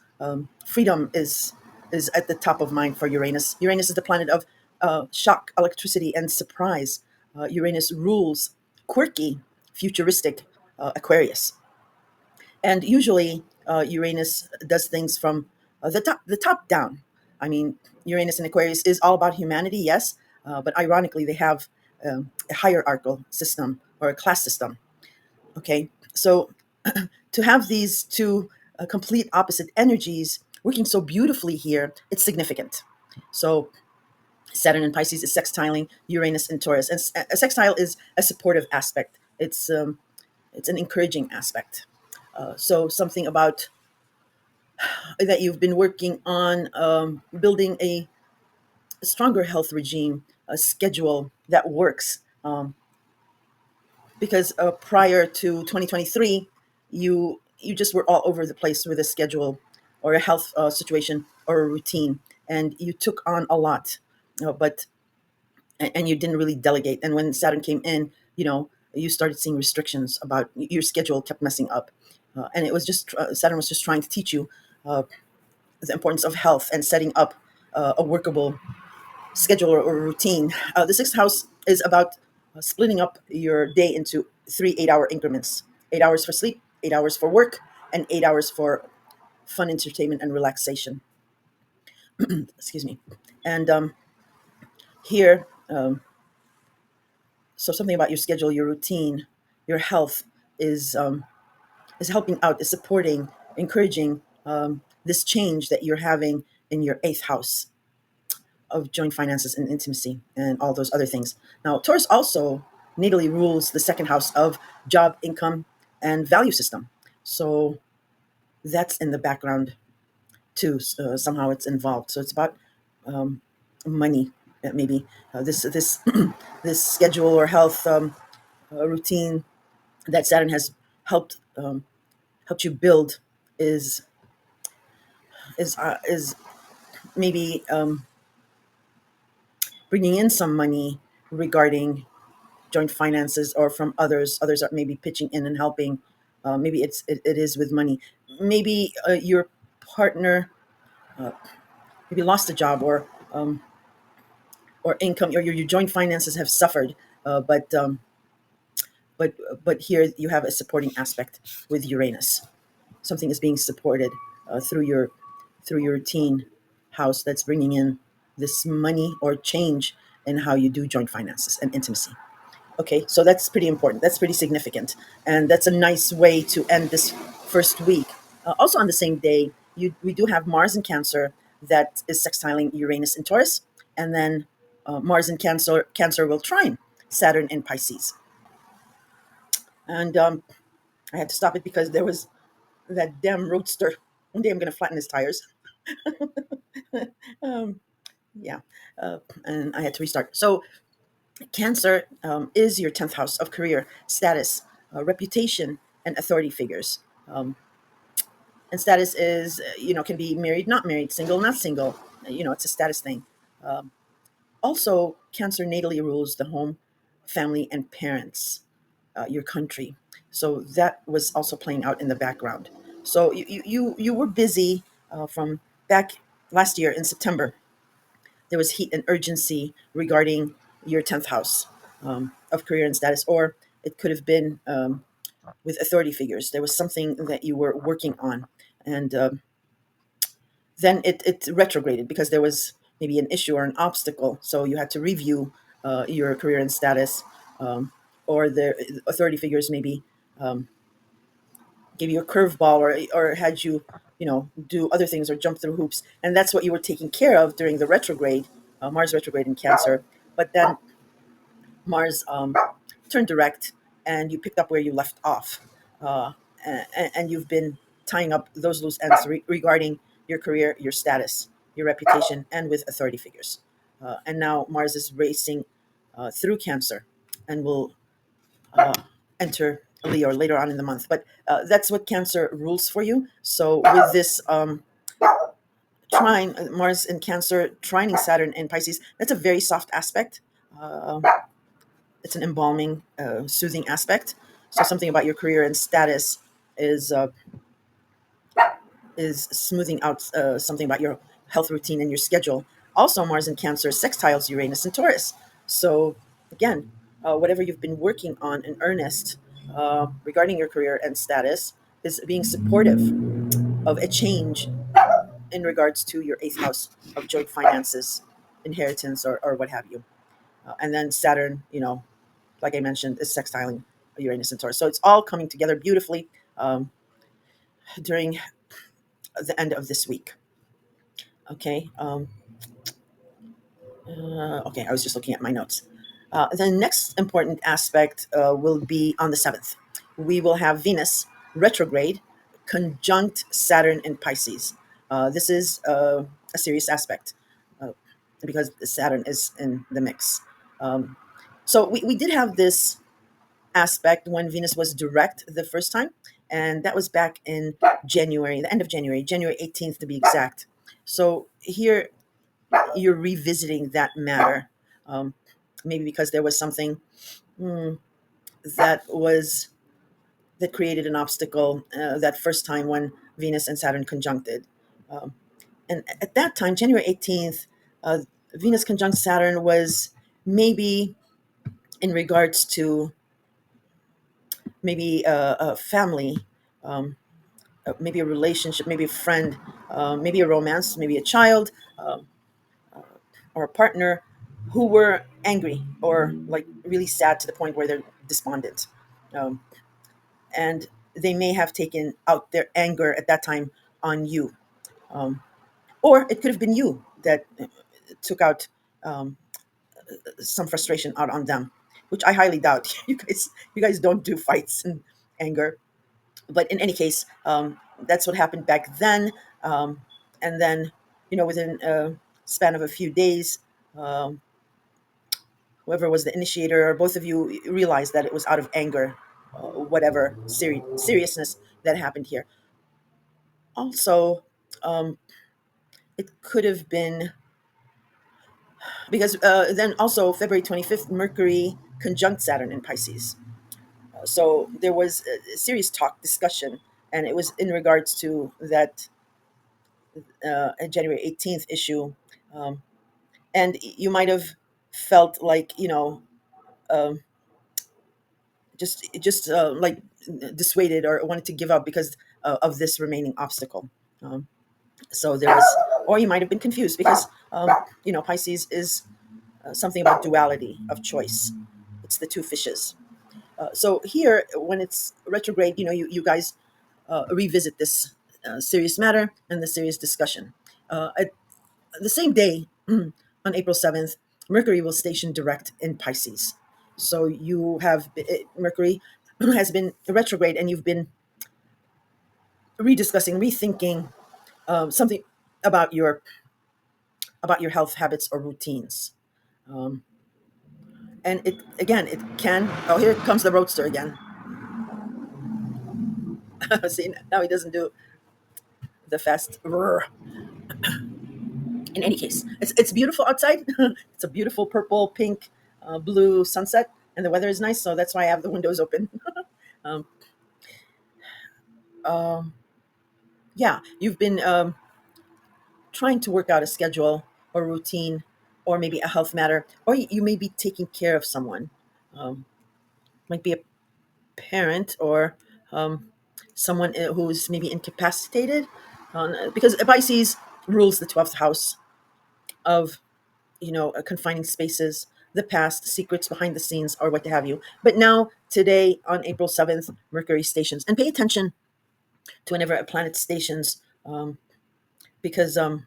Freedom is at the top of mind for Uranus. Uranus is the planet of shock, electricity, and surprise. Uranus rules quirky, futuristic Aquarius, and usually Uranus does things from the top down. I mean, Uranus in Aquarius is all about humanity, yes, but ironically, they have a hierarchical system or a class system. Okay, so to have these two complete opposite energies working so beautifully here, it's significant. So Saturn in Pisces is sextiling Uranus in Taurus, and a sextile is a supportive aspect. It's an encouraging aspect. So something about that you've been working on building a stronger health regime, a schedule that works. Because prior to 2023, you just were all over the place with a schedule or a health situation or a routine, and you took on a lot, but and you didn't really delegate. And when Saturn came in, you started seeing restrictions about your schedule kept messing up, and it was just Saturn was just trying to teach you the importance of health and setting up a workable schedule or routine. The sixth house is about splitting up your day into three 8-hour increments: 8 hours for sleep, 8 hours for work, and 8 hours for fun, entertainment, and relaxation. Excuse me. And here, so something about your schedule, your routine, your health is helping out, is supporting, encouraging this change that you're having in your eighth house of joint finances and intimacy and all those other things. Now, Taurus also natally rules the second house of job, income, and value system. So that's in the background too. Somehow it's involved. So it's about money. Maybe this this schedule or health routine that Saturn has helped helped you build is is maybe bringing in some money regarding joint finances, or from others. Others are maybe pitching in and helping. Maybe it is with money. Maybe your partner maybe lost a job, or income, or your joint finances have suffered. Uh, but um, but but here you have a supporting aspect with Uranus. Something is being supported through your routine house that's bringing in this money or change in how you do joint finances and intimacy. Okay, so that's pretty important. That's pretty significant. And that's a nice way to end this first week. Also, on the same day, we do have Mars in Cancer that is sextiling Uranus in Taurus. And then Mars in Cancer will trine Saturn in Pisces. And I had to stop it because there was that damn roadster. One day I'm going to flatten his tires. um, yeah. And I had to restart. So Cancer is your 10th house of career, status, reputation, and authority figures. And status is, can be married, not married, single, not single. It's a status thing. Also, Cancer natally rules the home, family, and parents, your country. So that was also playing out in the background. So you were busy from back last year in September. There was heat and urgency regarding your 10th house of career and status, or it could have been with authority figures. There was something that you were working on, and then it retrograded because there was maybe an issue or an obstacle. So you had to review your career and status, or the authority figures maybe gave you a curveball, or had you, do other things or jump through hoops. And that's what you were taking care of during the retrograde, Mars retrograde in Cancer. But then Mars turned direct, and you picked up where you left off. And you've been tying up those loose ends regarding your career, your status, your reputation, and with authority figures. And now Mars is racing through Cancer and will enter Leo later on in the month. But that's what Cancer rules for you. So with this trine, Mars in Cancer trining Saturn in Pisces, that's a very soft aspect. Uh, it's an embalming, soothing aspect. So something about your career and status is uh, is smoothing out something about your health routine and your schedule. Also, Mars in Cancer sextiles Uranus and Taurus. So again, whatever you've been working on in earnest regarding your career and status is being supportive of a change in regards to your eighth house of joint finances, inheritance, or what have you. And then Saturn, like I mentioned, is sextiling Uranus and Taurus. So it's all coming together beautifully during the end of this week. Okay. Okay, I was just looking at my notes. The next important aspect will be on the 7th. We will have Venus retrograde conjunct Saturn in Pisces. This is a serious aspect uh, because Saturn is in the mix. Um, so we did have this aspect when Venus was direct the first time, and that was back in January, the end of January, January 18th to be exact. So here you're revisiting that matter, um, maybe because there was something mm, that was that created an obstacle that first time when Venus and Saturn conjuncted. Um, and at that time, January 18th, Venus conjunct Saturn was maybe in regards to maybe a family, um, maybe a relationship, maybe a friend, maybe a romance, maybe a child, or a partner who were angry or like really sad to the point where they're despondent. Um, and they may have taken out their anger at that time on you. Um, or it could have been you that took out um, some frustration out on them, which I highly doubt. You guys don't do fights and anger. But in any case, that's what happened back then. Um, and then, within a span of a few days, um, whoever was the initiator or both of you realized that it was out of anger, whatever seriousness that happened here. Also, um, it could have been because then also February 25th, Mercury conjunct Saturn in Pisces. So there was a serious talk, discussion, and it was in regards to that January 18th issue. Um, and you might have felt like, um, just like dissuaded or wanted to give up because of this remaining obstacle. Um, so there was, or you might have been confused because, Pisces is something about duality of choice. It's the two fishes. So here, when it's retrograde, you guys revisit this serious matter and the serious discussion. At the same day, on April 7th, Mercury will station direct in Pisces. So you have Mercury has been retrograde, and you've been rediscussing, rethinking something about your health habits or routines. Um, and it again, it can. Oh, here comes the roadster again. See, now he doesn't do the fast. In any case, it's beautiful outside. It's a beautiful purple, pink, blue sunset, and the weather is nice. So that's why I have the windows open. um, um, yeah, you've been trying to work out a schedule or routine, or maybe a health matter, or you may be taking care of someone. Um, might be a parent or um, someone who's maybe incapacitated, because Pisces rules the 12th house of confining spaces, the past, secrets behind the scenes, or what have you. But now, today, on April 7th, Mercury stations. And pay attention to whenever a planet stations, because uh,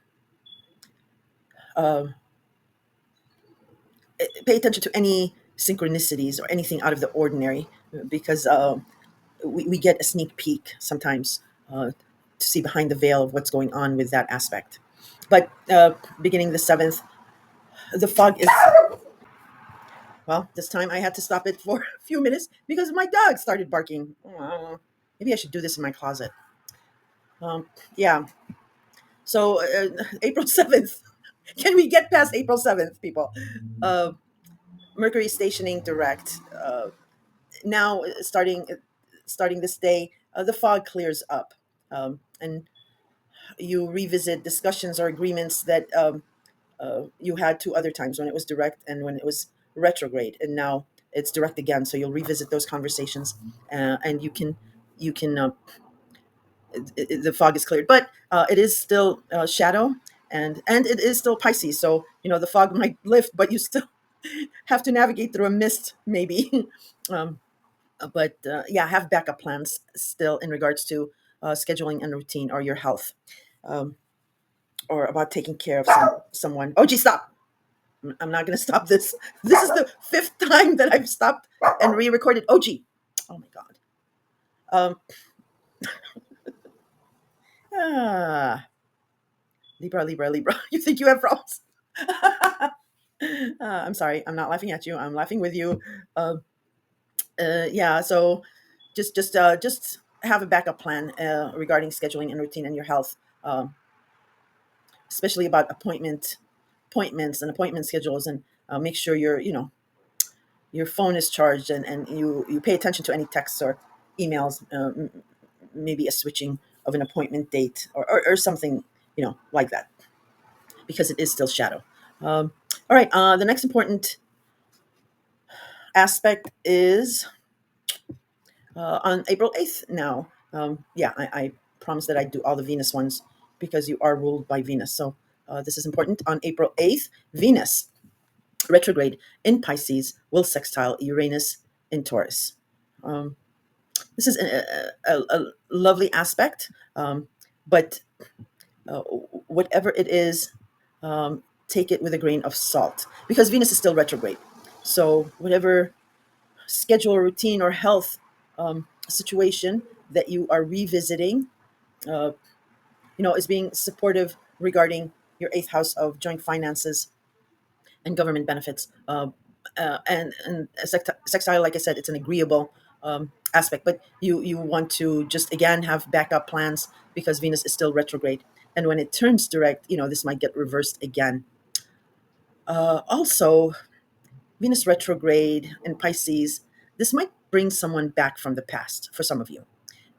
pay attention to any synchronicities or anything out of the ordinary, because we get a sneak peek sometimes to see behind the veil of what's going on with that aspect. But beginning the 7th, the fog is. Well, this time I had to stop it for a few minutes because my dog started barking. Maybe I should do this in my closet. Yeah. So, April 7th. Can we get past April 7th, people? Uh, Mercury stationing direct. Now, starting this day, the fog clears up. And you revisit discussions or agreements that you had two other times when it was direct and when it was retrograde, and now it's direct again. So you'll revisit those conversations, and the fog is cleared, but it is still shadow, and it is still Pisces. So the fog might lift, but you still have to navigate through a mist, maybe. um, but yeah, have backup plans still in regards to scheduling and routine or your health, um, or about taking care of someone. Oh, gee, stop! I'm not going to stop this. This is the fifth time that I've stopped and re-recorded. Oh, gee. Oh my God. Um, ah. Libra, Libra, Libra. You think you have problems? I'm sorry. I'm not laughing at you. I'm laughing with you. Uh, yeah. So just have a backup plan regarding scheduling and routine and your health, especially about appointments and appointment schedules, and make sure your phone is charged, and you pay attention to any texts or emails, maybe a switching of an appointment date, or something, like that, because it is still shadow. All right, the next important aspect is on April 8th now. Yeah, I promised that I'd do all the Venus ones because you are ruled by Venus. So this is important. On April 8th, Venus retrograde in Pisces will sextile Uranus in Taurus. Um, this is a lovely aspect, but whatever it is, take it with a grain of salt because Venus is still retrograde. So whatever schedule or routine or health situation that you are revisiting, is being supportive regarding your eighth house of joint finances and government benefits. And sextile, like I said, it's an agreeable aspect, but you want to just again have backup plans because Venus is still retrograde, and when it turns direct, this might get reversed again. Also, Venus retrograde in Pisces, this might bring someone back from the past for some of you,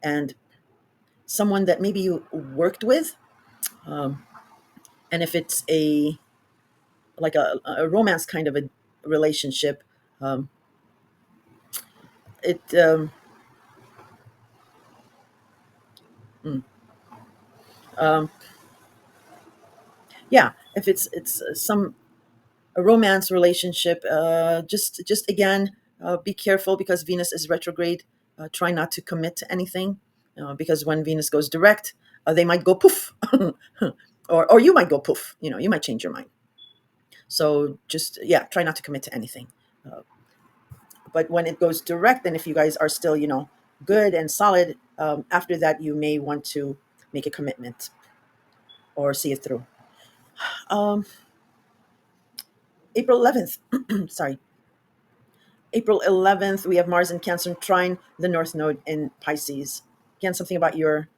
and someone that maybe you worked with, um, and if it's a romance kind of a relationship, um, it mm, um, yeah, if it's some a romance relationship, just again, be careful because Venus is retrograde. Try not to commit to anything, because when Venus goes direct, they might go poof, or you might go poof. You might change your mind. So just, yeah, try not to commit to anything. Uh, but when it goes direct, then if you guys are still good and solid, after that you may want to make a commitment or see it through. Um, April 11th, sorry, April 11th, we have Mars in Cancer trine the North Node in Pisces. Again, something about your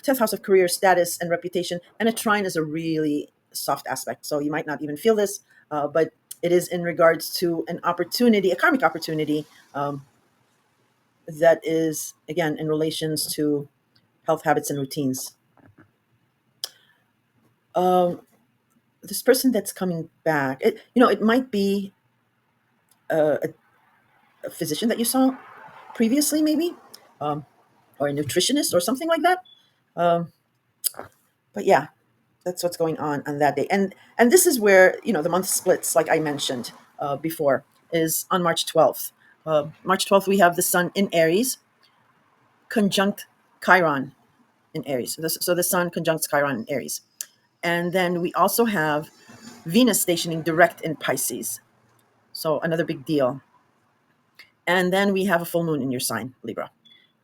10th house of career status and reputation. And a trine is a really soft aspect. So you might not even feel this, but it is in regards to an opportunity, a karmic opportunity, that is, again, in relations to health habits and routines. Um, this person that's coming back, it might be a physician that you saw previously, maybe, um, or a nutritionist or something like that. Um, but yeah, that's what's going on that day, and this is where the month splits, like I mentioned before, is on March 12th. March 12th, we have the Sun in Aries conjunct Chiron in Aries. So the Sun conjuncts Chiron in Aries, and then we also have Venus stationing direct in Pisces. So another big deal. And then we have a full moon in your sign, Libra.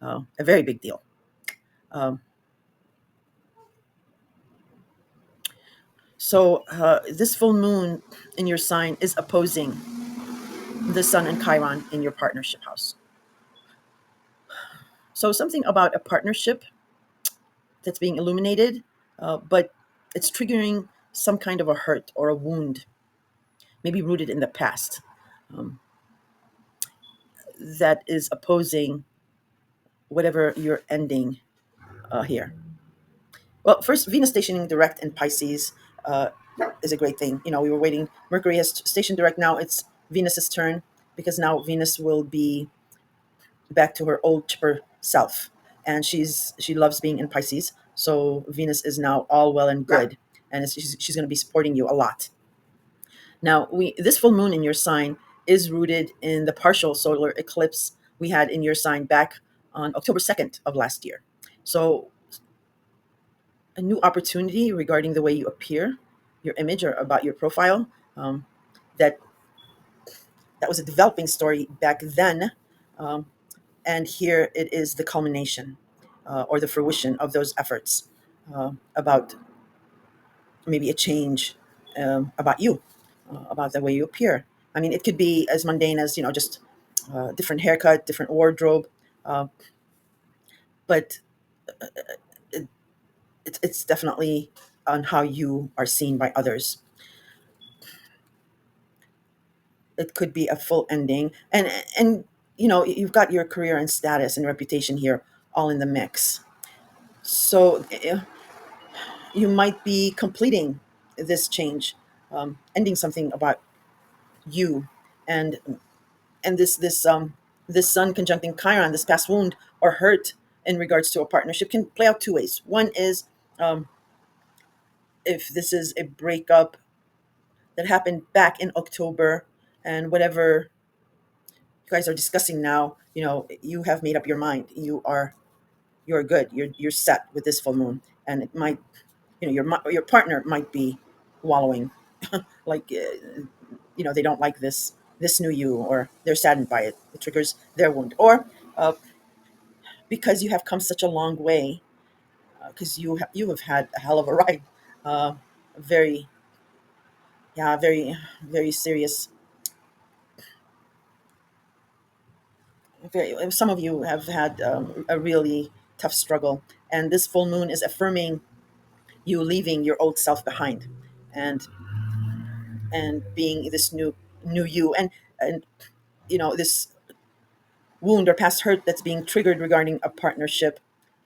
A very big deal. Um, so this full moon in your sign is opposing the Sun and Chiron in your partnership house. So something about a partnership that's being illuminated, but it's triggering some kind of a hurt or a wound, maybe rooted in the past, um, that is opposing whatever you're ending here. Well, first, Venus stationing direct in Pisces uh, is a great thing. We were waiting. Mercury has stationed direct. Now it's Venus's turn because now Venus will be back to her old chipper self, and she loves being in Pisces. So Venus is now all well and good, and she's going to be supporting you a lot. Now, this full moon in your sign is rooted in the partial solar eclipse we had in your sign back on October 2nd of last year. So a new opportunity regarding the way you appear, your image, or about your profile. Um, that that was a developing story back then, um, and here it is the culmination or the fruition of those efforts about maybe a change about you, about the way you appear. I mean, it could be as mundane as, just different haircut, different wardrobe, uh, but it's definitely on how you are seen by others. It could be a full ending, and you've got your career and status and reputation here all in the mix. So you might be completing this change, ending something about you, and this Sun conjuncting Chiron, this past wound or hurt in regards to a partnership, can play out two ways. One is, um, if this is a breakup that happened back in October, and whatever you guys are discussing now, you have made up your mind. You're good. You're set with this full moon, and it might, your partner might be wallowing, like, they don't like this new you, or they're saddened by it. It triggers their wound, or because you have come such a long way, because you have had a hell of a ride, uh, very, yeah, very, very serious. Some of you have had a really tough struggle, and this full moon is affirming you leaving your old self behind, and being this new you, and this wound or past hurt that's being triggered regarding a partnership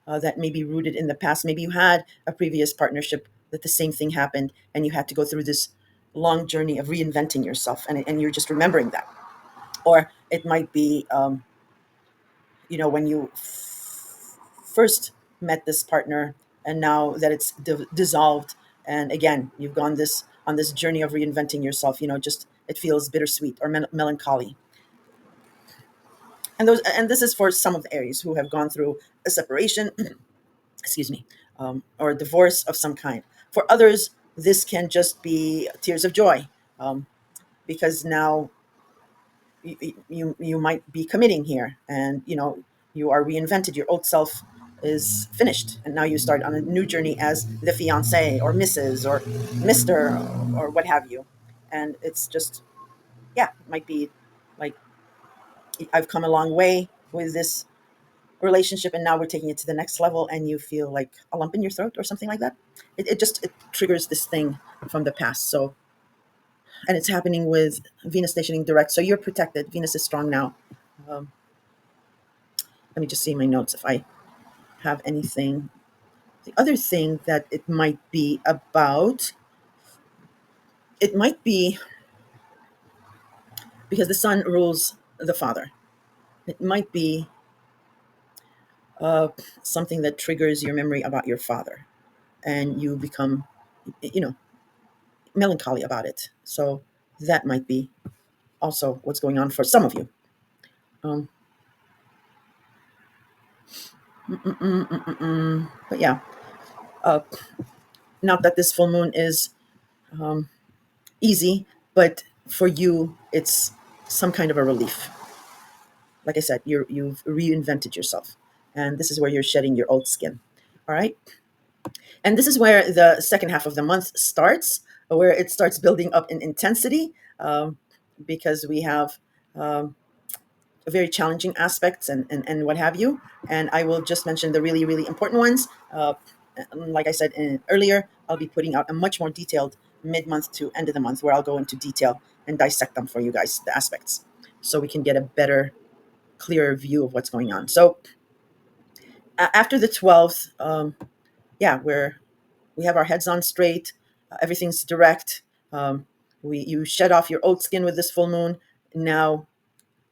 that may be rooted in the past. Maybe you had a previous partnership that the same thing happened, and you had to go through this long journey of reinventing yourself, and you're just remembering that. Or it might be, when you first met this partner, and now that it's dissolved, and again you've gone this on this journey of reinventing yourself, just it feels bittersweet or melancholy. And this is for some of the Aries who have gone through a separation, excuse me, or a divorce of some kind. For others, this can just be tears of joy, um, because now you might be committing here, and you are reinvented. Your old self is finished, and now you start on a new journey as the fiance or Mrs. or Mister, or what have you. And it's just, yeah, it might be like, I've come a long way with this relationship, and now we're taking it to the next level, and you feel like a lump in your throat or something like that. It triggers this thing from the past. So, and it's happening with Venus stationing direct, so you're protected. Venus is strong now. um, Let me just see my notes if I have anything. The other thing that it might be about, it might be because the Sun rules the father. It might be uh, something that triggers your memory about your father, and you become, you know, melancholy about it. So that might be also what's going on for some of you. Um, but yeah, uh, not that this full moon is easy, but for you, it's some kind of a relief. Like I said, you've reinvented yourself, and this is where you're shedding your old skin. All right, and this is where the second half of the month starts, where it starts building up in intensity, because we have very challenging aspects, and what have you. And I will just mention the really, really important ones. Like I said earlier, I'll be putting out a much more detailed mid-month to end of the month, where I'll go into detail and dissect them for you guys, the aspects, so we can get a better, clearer view of what's going on. So after the 12th, yeah, we have our heads on straight, everything's direct. You shed off your old skin with this full moon. Now,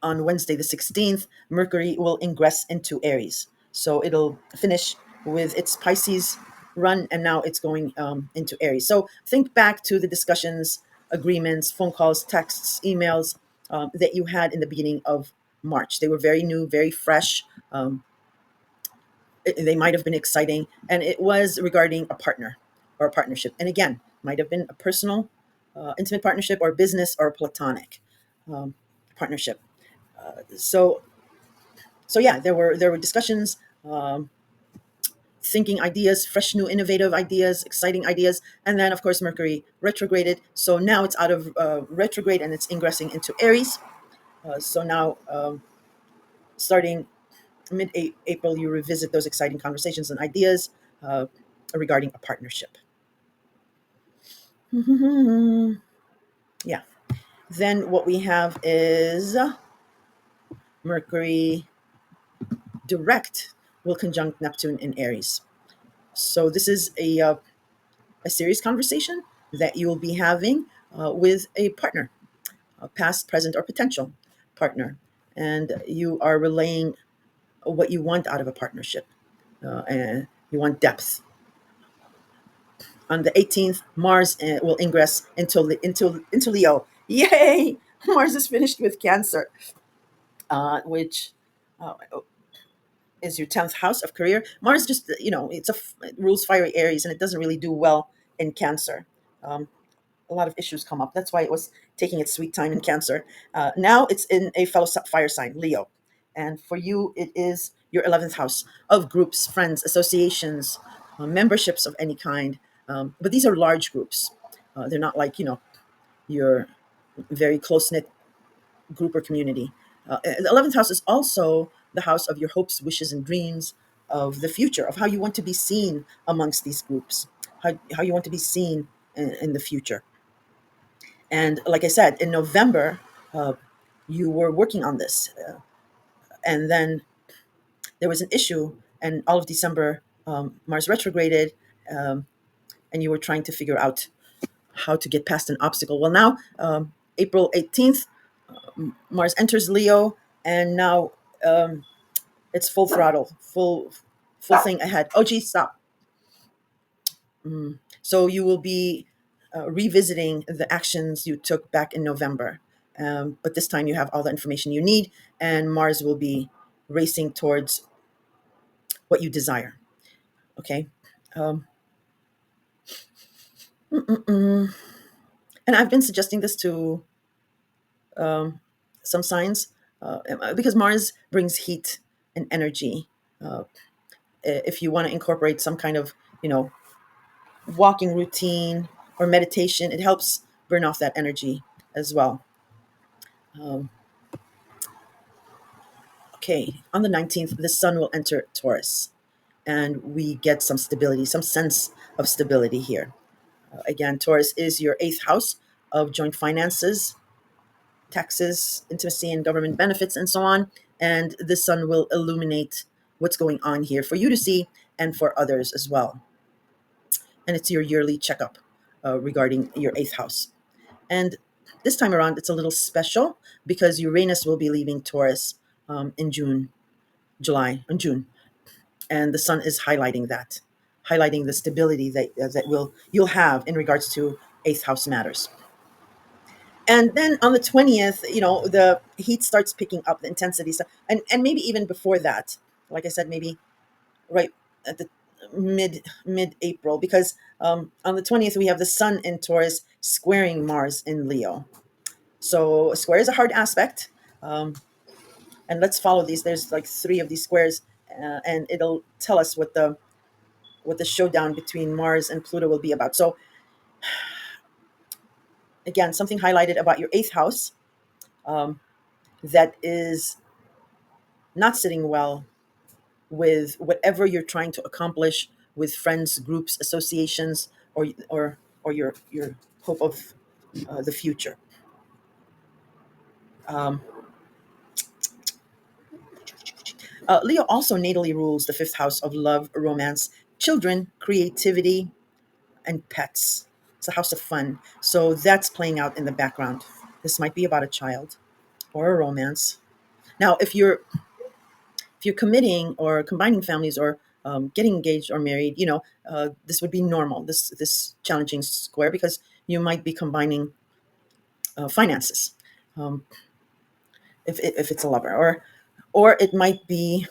on Wednesday, the 16th, Mercury will ingress into Aries. So it'll finish with its Pisces run, and now it's going into Aries. So think back to the discussions, agreements, phone calls, texts, emails that you had in the beginning of March. They were very new, very fresh. They might have been exciting, and it was regarding a partner or a partnership. And again, might have been a personal, intimate partnership, or business, or platonic partnership. So yeah, there were discussions, thinking ideas, fresh, new, innovative ideas, exciting ideas. And then, of course, Mercury retrograded. So now it's out of retrograde and it's ingressing into Aries. So now, starting mid-April, you revisit those exciting conversations and ideas uh, regarding a partnership. Yeah. Then what we have is Mercury direct will conjunct Neptune in Aries. So this is a serious conversation that you will be having with a partner, a past, present, or potential partner. And you are relaying what you want out of a partnership. And you want depth. On the 18th, Mars will ingress into Leo. Yay! Mars is finished with Cancer, which uh, is your 10th house of career. Mars just, it rules fiery Aries and it doesn't really do well in Cancer. Um, a lot of issues come up. That's why it was taking its sweet time in Cancer. Now it's in a fellow fire sign, Leo. And for you, it is your 11th house of groups, friends, associations, memberships of any kind. But these are large groups. They're not like, your very close knit group or community. The 11th house is also the house of your hopes, wishes, and dreams of the future, of how you want to be seen amongst these groups, how you want to be seen in the future. And like I said, in November, uh, you were working on this. And then there was an issue, and all of December, Mars retrograded, um, and you were trying to figure out how to get past an obstacle. Well, now, April 18th, Mars enters Leo, and now it's full throttle, full thing ahead. Oh, geez, stop. So you will be revisiting the actions you took back in November. But this time you have all the information you need, and Mars will be racing towards what you desire. Okay. Um, and I've been suggesting this to some signs because Mars brings heat and energy. Uh, if you want to incorporate some kind of, you know, walking routine or meditation, it helps burn off that energy as well. Um, okay, on the 19th, the sun will enter Taurus, and we get some stability, some sense of stability here. Again, Taurus is your eighth house of joint finances, taxes, intimacy, and government benefits, and so on. And the sun will illuminate what's going on here for you to see and for others as well. And it's your yearly checkup regarding your eighth house. And this time around, it's a little special because Uranus will be leaving Taurus in June, and the sun is highlighting that, highlighting the stability that you'll have in regards to eighth house matters. And then on the 20th, the heat starts picking up, the intensity, and maybe even before that, like I said, maybe right at the mid April, because on the 20th we have the sun in Taurus squaring Mars in Leo. So a square is a hard aspect, um, and let's follow these. There's like three of these squares, and it'll tell us what the showdown between Mars and Pluto will be about. So again, something highlighted about your eighth house um, that is not sitting well with whatever you're trying to accomplish with friends, groups, associations, or your hope of the future. Um, Leo also natally rules the fifth house of love, romance, children, creativity, and pets. It's a house of fun. So that's playing out in the background. This might be about a child or a romance. Now, if you're committing or combining families or getting engaged or married, this would be normal. This challenging square because you might be combining finances, um, if it's a lover, or it might be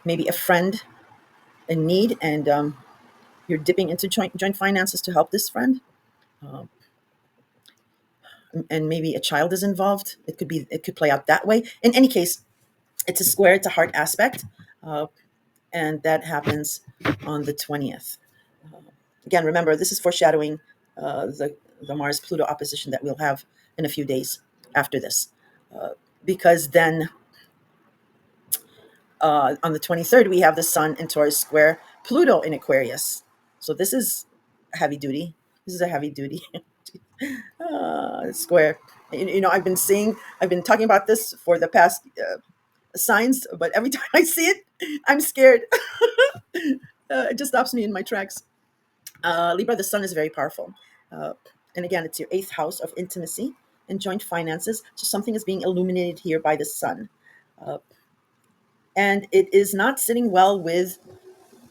maybe a friend in need, and you're dipping into joint finances to help this friend, um, and maybe a child is involved. It could play out that way. In any case, It's a square, it's a hard aspect, uh, and that happens on the 20th. Again, remember, this is foreshadowing the Mars Pluto opposition that we'll have in a few days after this. Because then on the 23rd, we have the Sun in Taurus square Pluto in Aquarius. So this is heavy duty. This is a heavy duty square. I've been talking about this for the past signs, but every time I see it, I'm scared. It just stops me in my tracks. Libra, the Sun is very powerful. Uh, and again, it's your eighth house of intimacy and joint finances. So something is being illuminated here by the Sun. Uh, and it is not sitting well with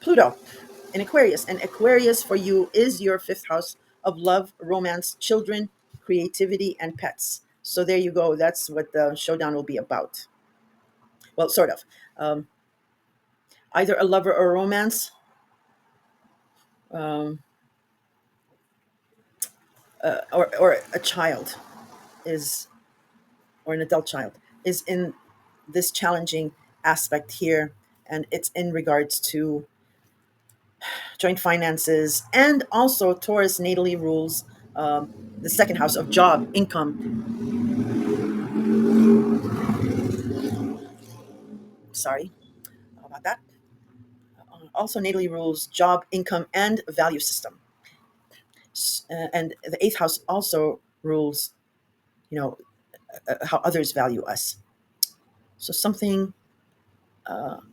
Pluto in Aquarius. And Aquarius for you is your fifth house of love, romance, children, creativity, and pets. So there you go. That's what the showdown will be about. Well, sort of. Um, Either a lover or a romance, um, or a child is, or an adult child is in this challenging aspect here. And it's in regards to joint finances and also Taurus natally rules the second house of job, income. Sorry about that. Also natally rules job, income, and value system. And the eighth house also rules, you know, how others value us. So something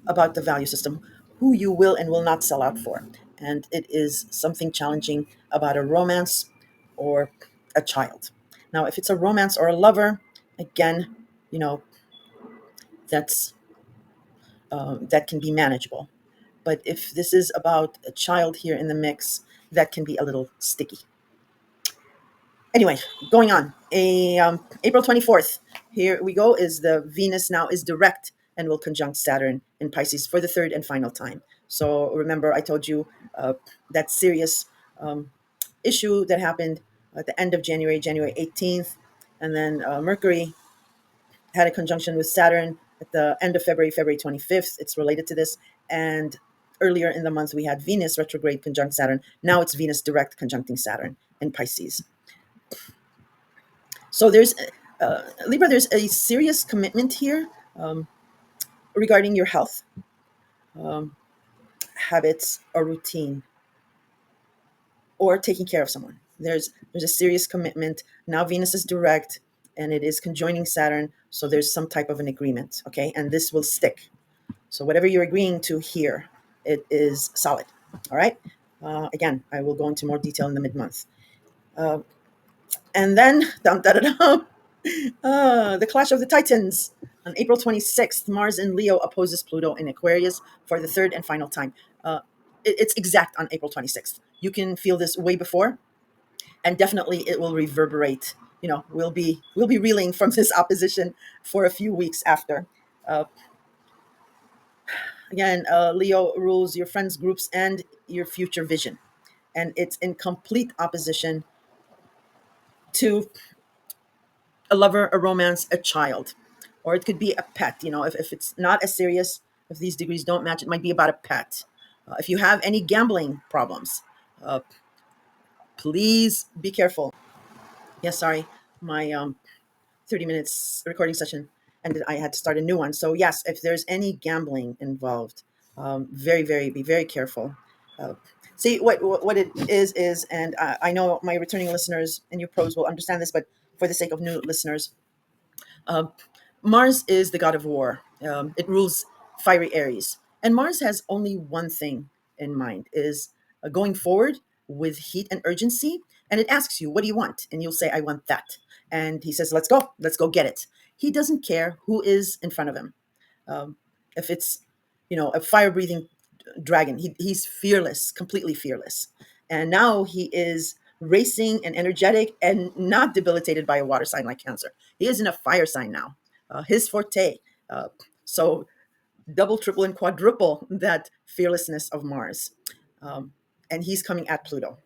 about the value system, who you will and will not sell out for. And it is something challenging about a romance or a child. Now, if it's a romance or a lover, again, you know, that's that can be manageable. But if this is about a child here in the mix, that can be a little sticky. Anyway, going on. April 24th, here we go, is the Venus now is direct and will conjunct Saturn in Pisces for the third and final time. So remember, I told you that serious issue that happened at the end of January, January 18th, and then Mercury had a conjunction with Saturn at the end of February, February 25th. It's related to this. And earlier in the month, we had Venus retrograde conjunct Saturn. Now it's Venus direct conjuncting Saturn in Pisces. So there's Libra. There's a serious commitment here regarding your health, um, habits, or routine, or taking care of someone. There's a serious commitment now. Venus is direct, and it is conjoining Saturn. So there's some type of an agreement. Okay, and this will stick. So whatever you're agreeing to here, it is solid. All right. Again, I will go into more detail in the mid-month. Uh, and then dum, da, da, dum, the clash of the Titans. On April 26th, Mars in Leo opposes Pluto in Aquarius for the third and final time. It's exact on April 26th. You can feel this way before, and definitely it will reverberate. You know, we'll be reeling from this opposition for a few weeks after. Uh, Again, Leo rules your friends, groups, and your future vision, and it's in complete opposition to a lover, a romance, a child, or it could be a pet. You know, if it's not as serious, if these degrees don't match, it might be about a pet. If you have any gambling problems, uh, please be careful. Yes, sorry, my 30 minutes recording session ended. I had to start a new one. So yes, if there's any gambling involved, be very careful. Uh, See what it is, and I know my returning listeners and your pros will understand this, but for the sake of new listeners, uh, Mars is the god of war. It rules fiery Aries, and Mars has only one thing in mind: is going forward with heat and urgency. And it asks you, "What do you want?" And you'll say, "I want that." And he says, let's go get it." He doesn't care who is in front of him. Um, if it's, a fire breathing dragon, he's fearless, completely fearless. And now he is racing and energetic and not debilitated by a water sign like Cancer. He is in a fire sign now, his forte. Uh, so double, triple, and quadruple that fearlessness of Mars. Um, and he's coming at Pluto.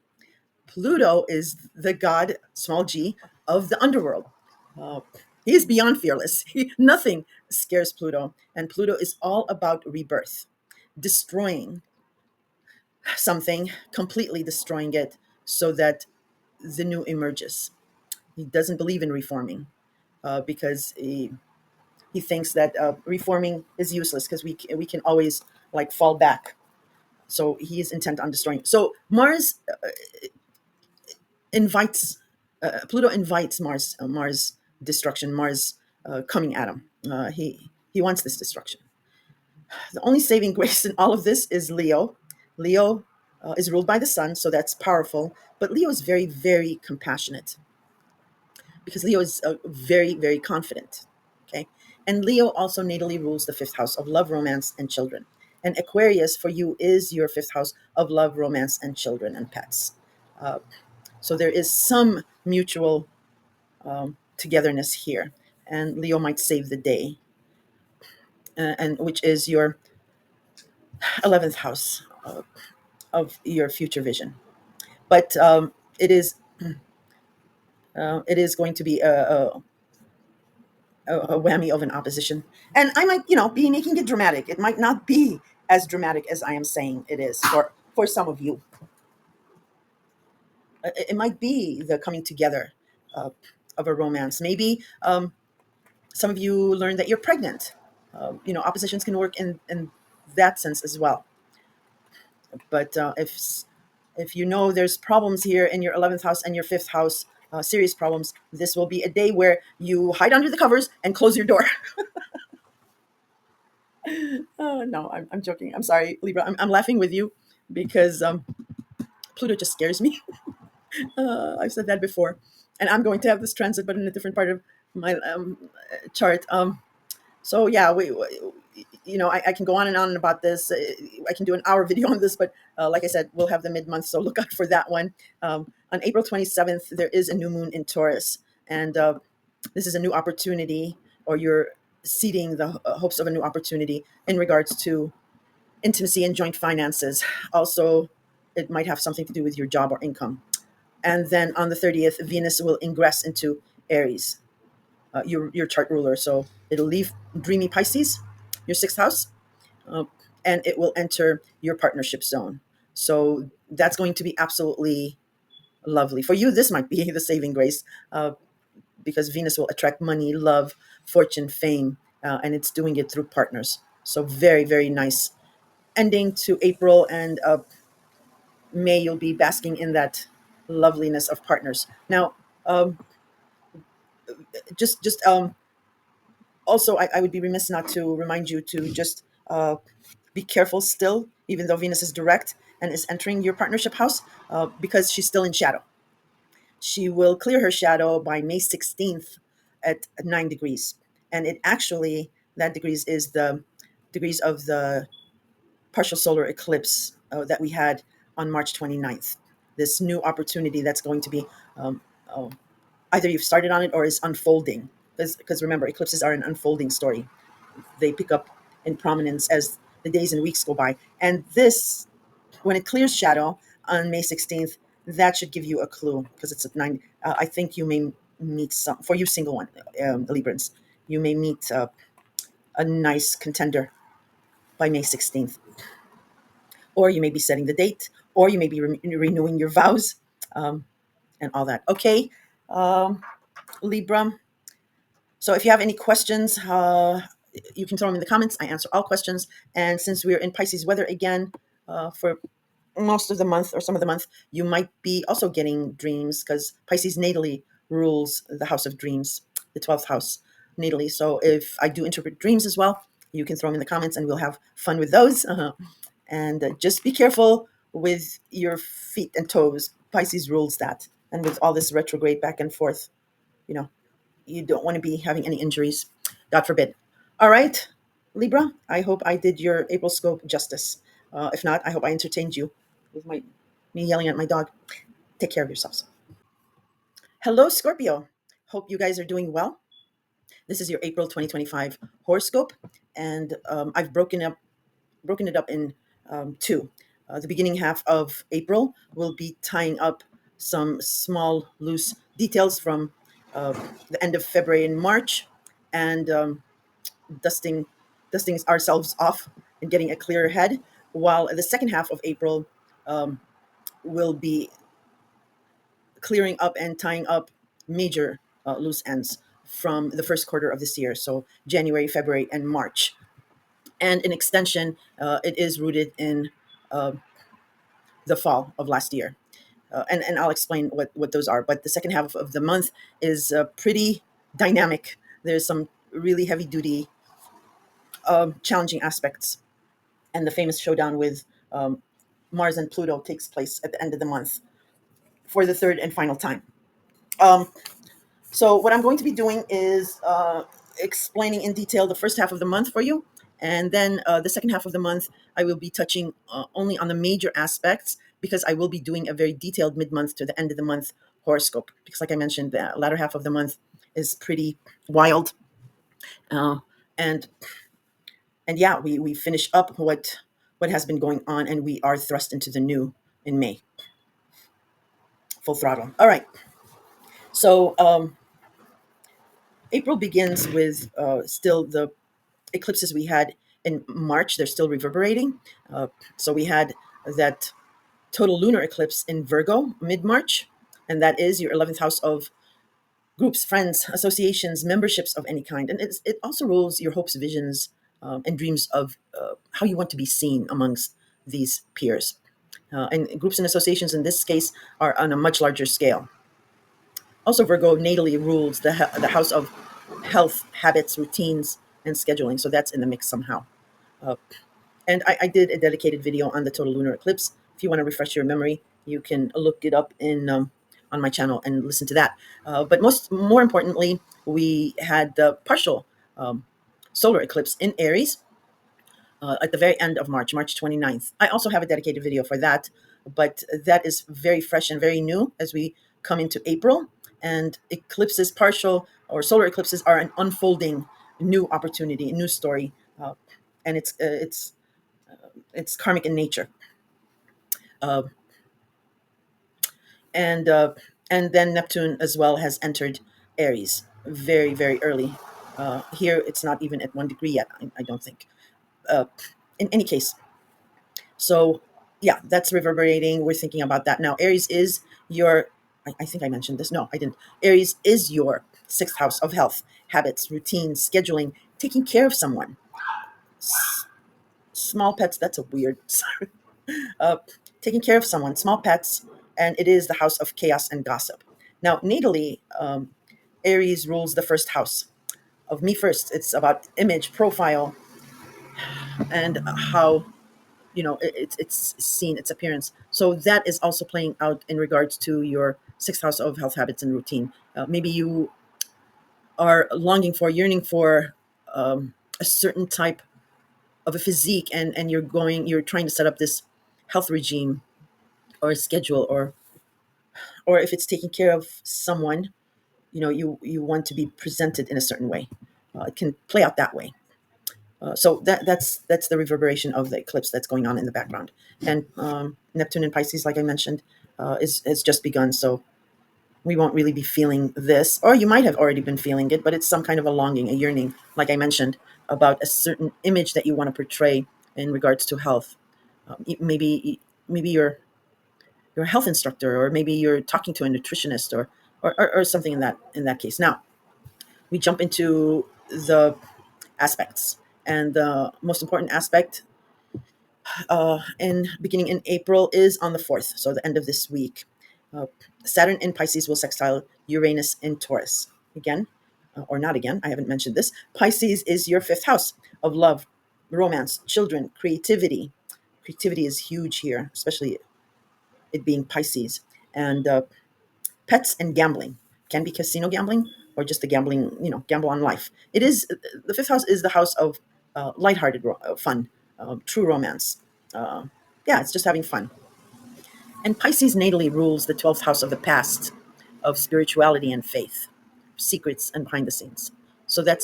Pluto is the god, small g, of the underworld. Uh, He is beyond fearless. Nothing scares Pluto. And Pluto is all about rebirth, destroying something, completely destroying it so that the new emerges. He doesn't believe in reforming because he thinks that reforming is useless because we can always like fall back. So he is intent on destroying. So Mars invites Pluto invites Mars destruction, Mars coming at him. He wants this destruction. The only saving grace in all of this is Leo. Leo is ruled by the sun, so that's powerful. But Leo is very, very compassionate because Leo is very, very confident. Okay. And Leo also natally rules the fifth house of love, romance, and children. And Aquarius for you is your fifth house of love, romance, and children and pets. Uh, so there is some mutual togetherness here. And Leo might save the day, and which is your 11th house of your future vision. But it is going to be a whammy of an opposition. And I might, be making it dramatic. It might not be as dramatic as I am saying it is for some of you. It might be the coming together uh, of a romance. Maybe some of you learn that you're pregnant. Oppositions can work in that sense as well. But if you know there's problems here in your 11th house and your fifth house, serious problems, this will be a day where you hide under the covers and close your door. Oh, no, I'm joking. I'm sorry, Libra. I'm laughing with you because Pluto just scares me. I've said that before. And I'm going to have this transit, but in a different part of my chart. So, yeah, I can go on and on about this. I can do an hour video on this, but like I said, we'll have the mid-month, so look out for that one. On April 27th, there is a new moon in Taurus. And this is a new opportunity, or you're seeding the hopes of a new opportunity in regards to intimacy and joint finances. Also, it might have something to do with your job or income. And then on the 30th, Venus will ingress into Aries, your chart ruler. So it'll leave dreamy Pisces, your sixth house, uh, and it will enter your partnership zone. So that's going to be absolutely lovely. For you, this might be the saving grace because Venus will attract money, love, fortune, fame, and it's doing it through partners. So very, very nice ending to April, and May you'll be basking in that loveliness of partners. Now, just also, I would be remiss not to remind you to just be careful still, even though Venus is direct and is entering your partnership house, because she's still in shadow. She will clear her shadow by May 16th at 9 degrees. And it actually, that degrees is the degrees of the partial solar eclipse that we had on March 29th. This new opportunity that's going to be um, uh, either you've started on it or is unfolding. Because remember, eclipses are an unfolding story. They pick up in prominence as the days and weeks go by. And this, when it clears shadow on May 16th, that should give you a clue because it's at 9. I think you may meet some, for you single one, Librans, you may meet a nice contender by May 16th. Or you may be setting the date, or you may be renewing your vows and all that. Okay, Libra. So if you have any questions, you can throw them in the comments. I answer all questions. And since we're in Pisces weather again for most of the month or some of the month, you might be also getting dreams because Pisces natally rules the house of dreams, the 12th house natally. So if I do interpret dreams as well, you can throw them in the comments and we'll have fun with those. And just be careful with your feet and toes. Pisces rules that. And with all this retrograde back and forth, you know, you don't want to be having any injuries. God forbid. All right, Libra, I hope I did your April scope justice. If not, I hope I entertained you with me yelling at my dog. Take care of yourselves. Hello, Scorpio. Hope you guys are doing well. This is your April 2025 horoscope, and I've broken it up in two. The beginning half of April will be tying up some small loose details from uh, the end of February and March, and dusting dusting ourselves off and getting a clearer head. While the second half of April will be clearing up and tying up major loose ends from the first quarter of this year. So January, February, and March. And in extension, it is rooted in uh, the fall of last year. And I'll explain what those are. But the second half of the month is pretty dynamic. There's some really heavy duty, challenging aspects. And the famous showdown with um, Mars and Pluto takes place at the end of the month for the third and final time. Um, So what I'm going to be doing is explaining in detail the first half of the month for you, and then the second half of the month I will be touching only on the major aspects because I will be doing a very detailed mid-month to the end of the month horoscope. Because, like I mentioned, the latter half of the month is pretty wild, uh, and and yeah, we finish up what has been going on, and we are thrust into the new in May, full throttle. All right, so April begins with still the eclipses we had in March. They're still reverberating. So we had that total lunar eclipse in Virgo mid March, and that is your 11th house of groups, friends, associations, memberships of any kind. And it also rules your hopes, visions, and dreams of how you want to be seen amongst these peers. And groups and associations in this case are on a much larger scale. Also, Virgo natally rules the house of health, habits, routines, and scheduling. So that's in the mix somehow. Uh, and I did a dedicated video on the total lunar eclipse. If you want to refresh your memory, you can look it up in on my channel and listen to that. But more importantly, we had the partial um, solar eclipse in Aries at the very end of March, March 29th. I also have a dedicated video for that, but that is very fresh and very new as we come into April. And eclipses, partial or solar eclipses, are an unfolding new opportunity, a new story, and it's karmic in nature. Uh, and and then Neptune as well has entered Aries very very early. Here it's not even at 1 degree yet. I don't think. Uh, in any case, so yeah, that's reverberating. We're thinking about that now. Aries is your. I think I mentioned this. No, I didn't. Aries is your sixth house of health, habits, routines, scheduling, taking care of someone. S- Small pets. That's a weird. Sorry. uh, Taking care of someone, small pets, and it is the house of chaos and gossip. Now, natally, Aries rules the first house of me first. It's about image, profile, and how it's seen, its appearance. So that is also playing out in regards to your sixth house of health, habits, and routine. Maybe you are longing for, yearning for a certain type of a physique, and you're trying to set up this health regime or a schedule, or if it's taking care of someone, you want to be presented in a certain way. It can play out that way. So that's the reverberation of the eclipse that's going on in the background. And Neptune in Pisces, like I mentioned, is has just begun. So we won't really be feeling this, or you might have already been feeling it, but it's some kind of a longing, a yearning, like I mentioned, about a certain image that you want to portray in regards to health. Maybe you're a health instructor, or maybe you're talking to a nutritionist, or something in that case. Now we jump into the aspects, and the most important aspect in beginning in April is on the 4th, so the end of this week. uh, Saturn in Pisces will sextile Uranus in Taurus again, or not again. I haven't mentioned this. Pisces is your fifth house of love, romance, children, creativity. Creativity is huge here, especially it being Pisces. And pets and gambling. Can be casino gambling, or just the gambling, gamble on life. It is the fifth house is the house of lighthearted fun, true romance. Uh, yeah, it's just having fun. And Pisces natally rules the 12th house of the past, of spirituality and faith, secrets and behind the scenes. So that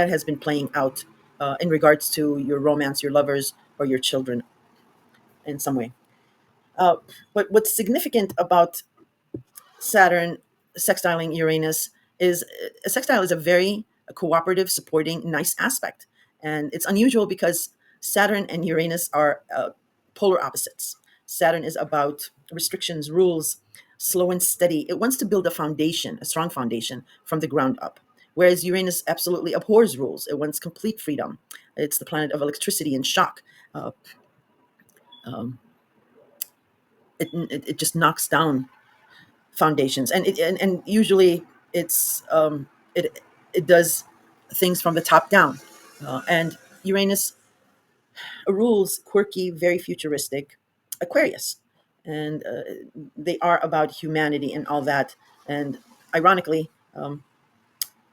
has been playing out in regards to your romance, your lovers, or your children in some way. Uh, but what's significant about Saturn sextiling Uranus is a sextile is a very cooperative, supporting, nice aspect, and it's unusual because Saturn and Uranus are polar opposites. Saturn is about restrictions, rules, slow and steady. It wants to build a foundation, a strong foundation from the ground up. Whereas Uranus absolutely abhors rules. It wants complete freedom. It's the planet of electricity and shock. Uh, um, it just knocks down foundations, and and usually it it does things from the top down. And Uranus rules quirky, very futuristic Aquarius, and they are about humanity and all that. And ironically,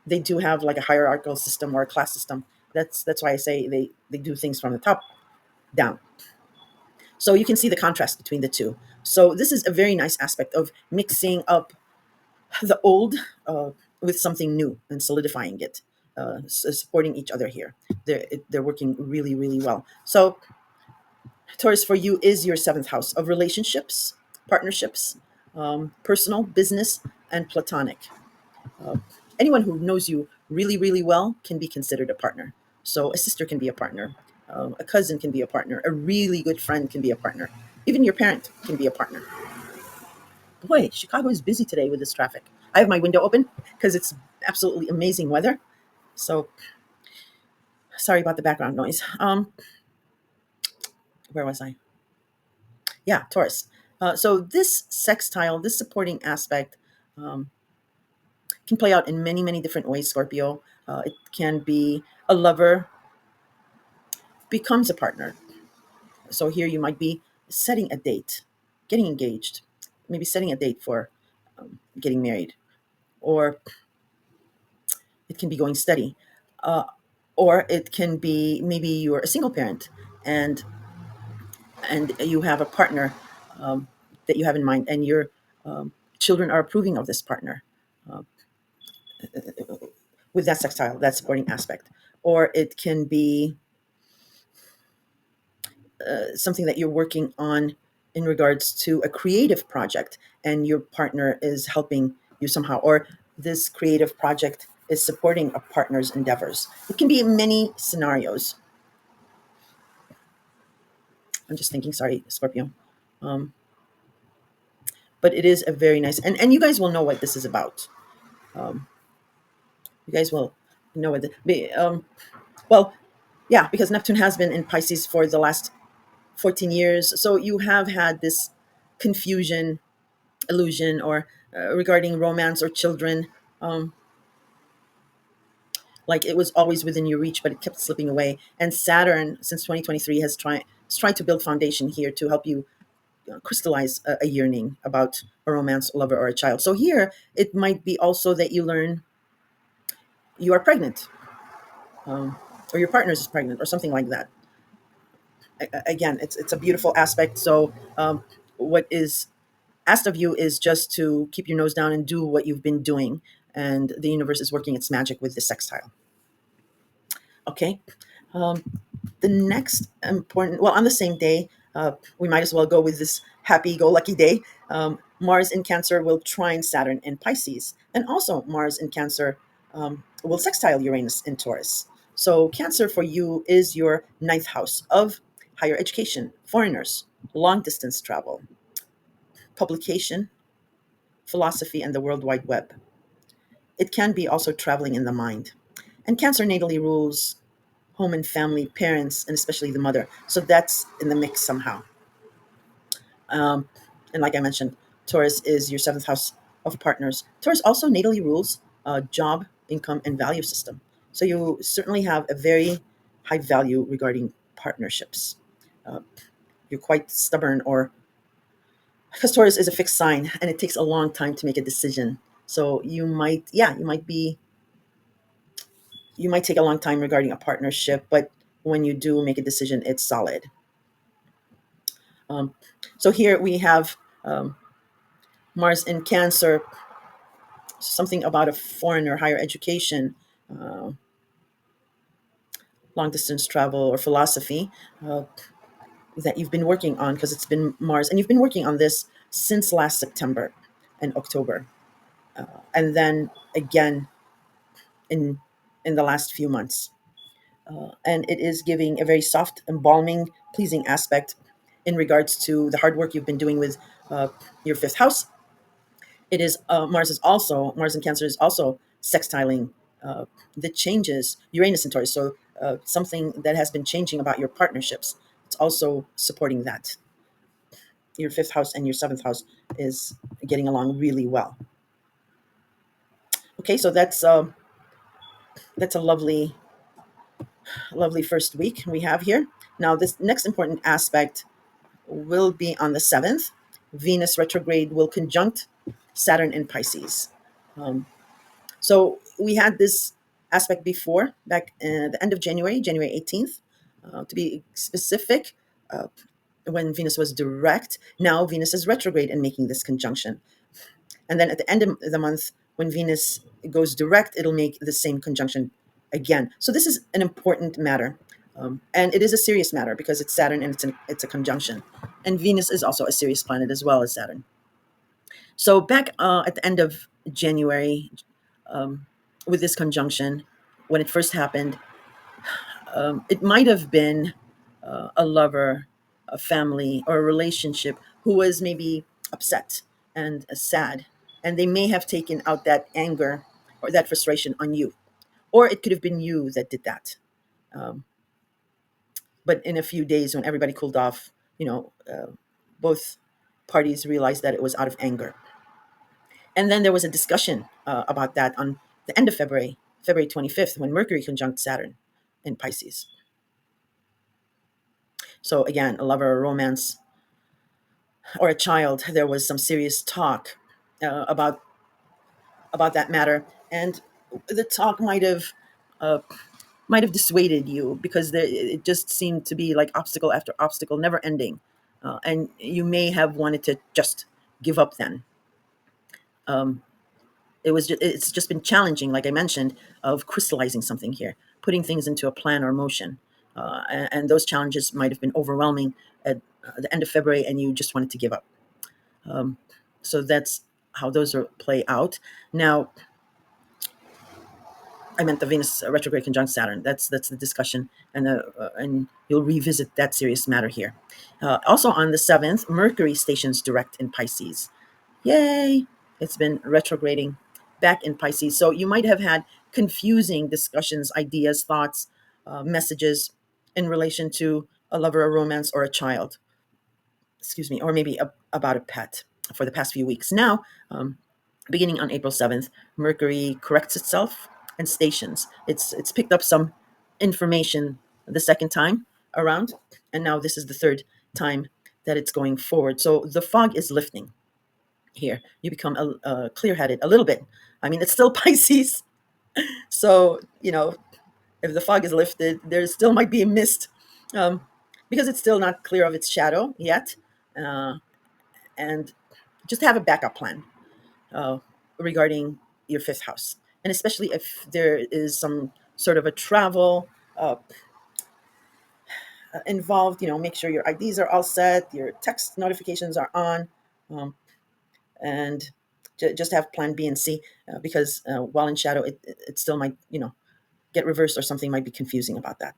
they do have like a hierarchical system or a class system. That's why I say they do things from the top down. So you can see the contrast between the two. So this is a very nice aspect of mixing up the old with something new and solidifying it, supporting each other here. They're working really, really well. So Taurus for you is your seventh house of relationships, partnerships, personal, business, and platonic. Uh, Anyone who knows you really, really well can be considered a partner. So a sister can be a partner, a cousin can be a partner, a really good friend can be a partner, even your parent can be a partner. Boy, Chicago is busy today with this traffic. I have my window open because it's absolutely amazing weather. So sorry about the background noise. Where was I? Yeah, Taurus. So this sextile, this supporting aspect, um, can play out in many, many different ways. Scorpio. It can be a lover becomes a partner. So here you might be setting a date, getting engaged, maybe setting a date for getting married, or it can be going steady, uh, or it can be maybe you're a single parent and you have a partner um, that you have in mind, and your children are approving of this partner uh, with that sextile, that supporting aspect. Or it can be something that you're working on in regards to a creative project, and your partner is helping you somehow, or this creative project is supporting a partner's endeavors. It can be in many scenarios. I'm just thinking, sorry, Scorpio. Um, but it is a very nice, and you guys will know what this is about. Um, you guys will know what well, yeah, because Neptune has been in Pisces for the last 14 years. So you have had this confusion, illusion, or regarding romance or children. Um, like it was always within your reach, but it kept slipping away. And Saturn, since 2023, has tried to build foundation here to help you crystallize a yearning about a romance, a lover, or a child. So here, it might be also that you learn you are pregnant, um, or your partner is pregnant, or something like that. Again, it's a beautiful aspect. So what is asked of you is just to keep your nose down and do what you've been doing, and the universe is working its magic with the sextile. Okay. Um, the next important, well, on the same day, we might as well go with this happy-go-lucky day. Mars in Cancer will trine Saturn in Pisces, and also Mars in Cancer will sextile Uranus in Taurus. So Cancer for you is your ninth house of higher education, foreigners, long-distance travel, publication, philosophy, and the World Wide Web. It can be also traveling in the mind. And Cancer natally rules home and family, parents, and especially the mother. So that's in the mix somehow. Um, and like I mentioned, Taurus is your seventh house of partners. Taurus also natally rules job, income, and value system. So you certainly have a very high value regarding partnerships. Uh, you're quite stubborn, or because Taurus is a fixed sign and it takes a long time to make a decision. So you might take a long time regarding a partnership, but when you do make a decision, it's solid. Um, so here we have Mars in Cancer, something about a foreigner, higher education, uh, long distance travel, or philosophy uh, that you've been working on, because it's been Mars, and you've been working on this since last September and October. and then again in the last few months. And it is giving a very soft, embalming, pleasing aspect in regards to the hard work you've been doing with uh, your fifth house. It is Mars in Cancer is also sextiling the changes Uranus and Taurus. So something that has been changing about your partnerships. It's also supporting that. Your fifth house and your seventh house is getting along really well. Okay, so that's a lovely first week we have here. Now, this next important aspect will be on the 7th. Venus retrograde will conjunct Saturn in Pisces. Um, so we had this aspect before, back at the end of January, January 18th, to be specific, uh, when Venus was direct. Now Venus is retrograde and making this conjunction. And then at the end of the month, when Venus goes direct, it'll make the same conjunction again. So this is an important matter. And it is a serious matter because it's Saturn and it's a conjunction. And Venus is also a serious planet as well as Saturn. So back at the end of January, with this conjunction, when it first happened, it might have been a lover, a family, or a relationship who was maybe upset and sad. And they may have taken out that anger or that frustration on you. Or it could have been you that did that. Um, but in a few days, when everybody cooled off, both parties realized that it was out of anger. And then there was a discussion about that on the end of February, February 25th, when Mercury conjunct Saturn in Pisces. So again, a lover, a romance, or a child, there was some serious talk about that matter, and the talk uh, might have dissuaded you because it just seemed to be like obstacle after obstacle, never ending, and you may have wanted to just give up then. Um, it's just been challenging, like I mentioned, of crystallizing something here, putting things into a plan or motion, and those challenges might have been overwhelming at the end of February, and you just wanted to give up. Um, so that's how those play out. Now, I meant the Venus retrograde conjunct Saturn. That's the discussion, and you'll revisit that serious matter here. Also on the 7th, Mercury stations direct in Pisces. Yay! It's been retrograding back in Pisces. So you might have had confusing discussions, ideas, thoughts, messages in relation to a lover, a romance, or a child. Excuse me, or maybe about a pet for the past few weeks. Now, beginning on April 7th, Mercury corrects itself and stations. It's picked up some information the second time around, and now this is the third time that it's going forward. So the fog is lifting here. You become clear-headed a little bit. I mean, it's still Pisces, so if the fog is lifted, there still might be a mist, um, because it's still not clear of its shadow yet, uh, and just have a backup plan uh, regarding your fifth house, and especially if there is some sort of a travel involved. Make sure your IDs are all set, your text notifications are on, um, and just have plan B and C, because while in shadow, it still might get reversed, or something might be confusing about that.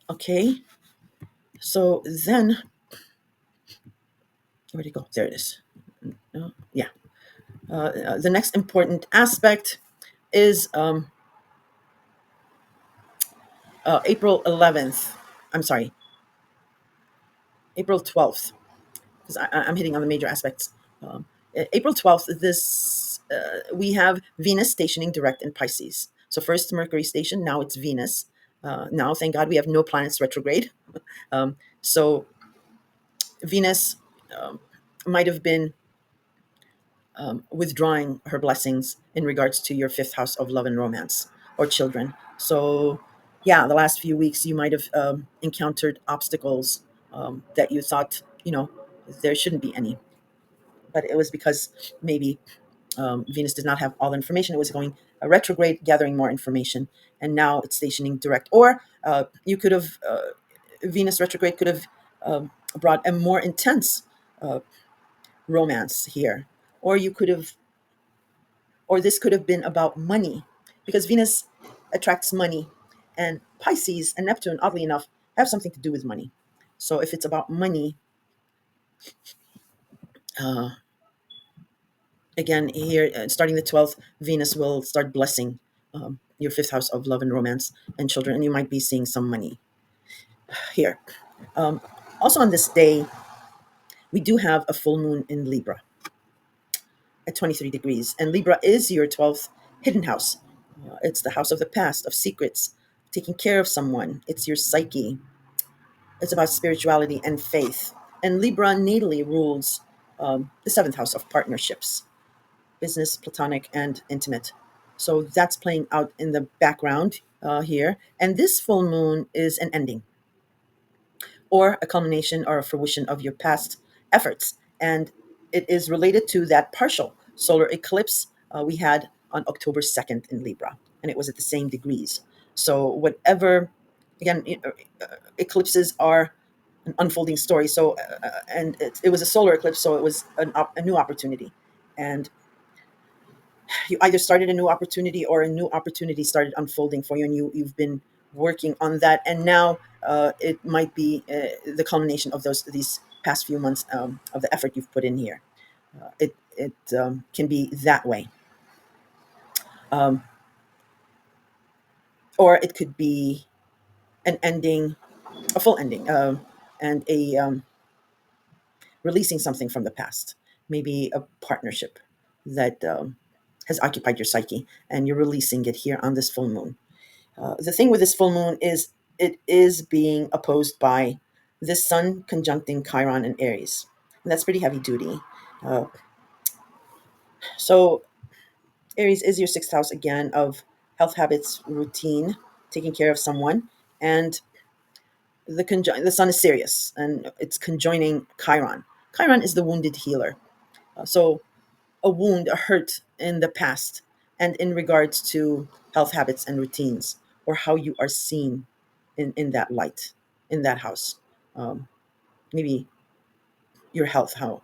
Okay, so then where'd it go? There it is. Yeah. The next important aspect is April 11th. I'm sorry, April 12th, because I'm hitting on the major aspects. April 12th, we have Venus stationing direct in Pisces. So first Mercury station, now it's Venus. Now, thank God, we have no planets retrograde. So Venus um, might have been withdrawing her blessings in regards to your fifth house of love and romance or children. So, yeah, the last few weeks you might have encountered obstacles that you thought, there shouldn't be any. But it was because maybe Venus did not have all the information. It was going retrograde, gathering more information, and now it's stationing direct. Or you could have, Venus retrograde could have brought a more intense romance here. Or you could have or this could have been about money, because Venus attracts money, and Pisces and Neptune, oddly enough, have something to do with money. So if it's about money, uh, again here, starting the 12th, Venus will start blessing your fifth house of love and romance and children, and you might be seeing some money here. Um, Also on this day, we do have a full moon in Libra at 23 degrees, and Libra is your 12th hidden house. It's the house of the past, of secrets, taking care of someone. It's your psyche. It's about spirituality and faith. And Libra natally rules the seventh house of partnerships, business, platonic, and intimate. So that's playing out in the background here. And this full moon is an ending, or a culmination or a fruition of your past efforts. And it is related to that partial solar eclipse we had on October 2nd in Libra, and it was at the same degrees. So, whatever, again, eclipses are an unfolding story. So, and it was a solar eclipse, so it was a new opportunity. And you either started a new opportunity, or a new opportunity started unfolding for you, and you've been working on that, and now it might be the culmination of these past few months of the effort you've put in here. It can be that way, um, or it could be an ending, a full ending, and a releasing something from the past, maybe a partnership that has occupied your psyche, and you're releasing it here on this full moon. The thing with this full moon is it is being opposed by this sun conjuncting Chiron and Aries. And that's pretty heavy duty. Uh, so Aries is your sixth house again of health habits, routine, taking care of someone. And the sun is Sirius, and it's conjoining Chiron. Chiron is the wounded healer. So a wound, a hurt in the past, and in regards to health habits and routines, or how you are seen in that light, in that house. Um, Maybe your health, how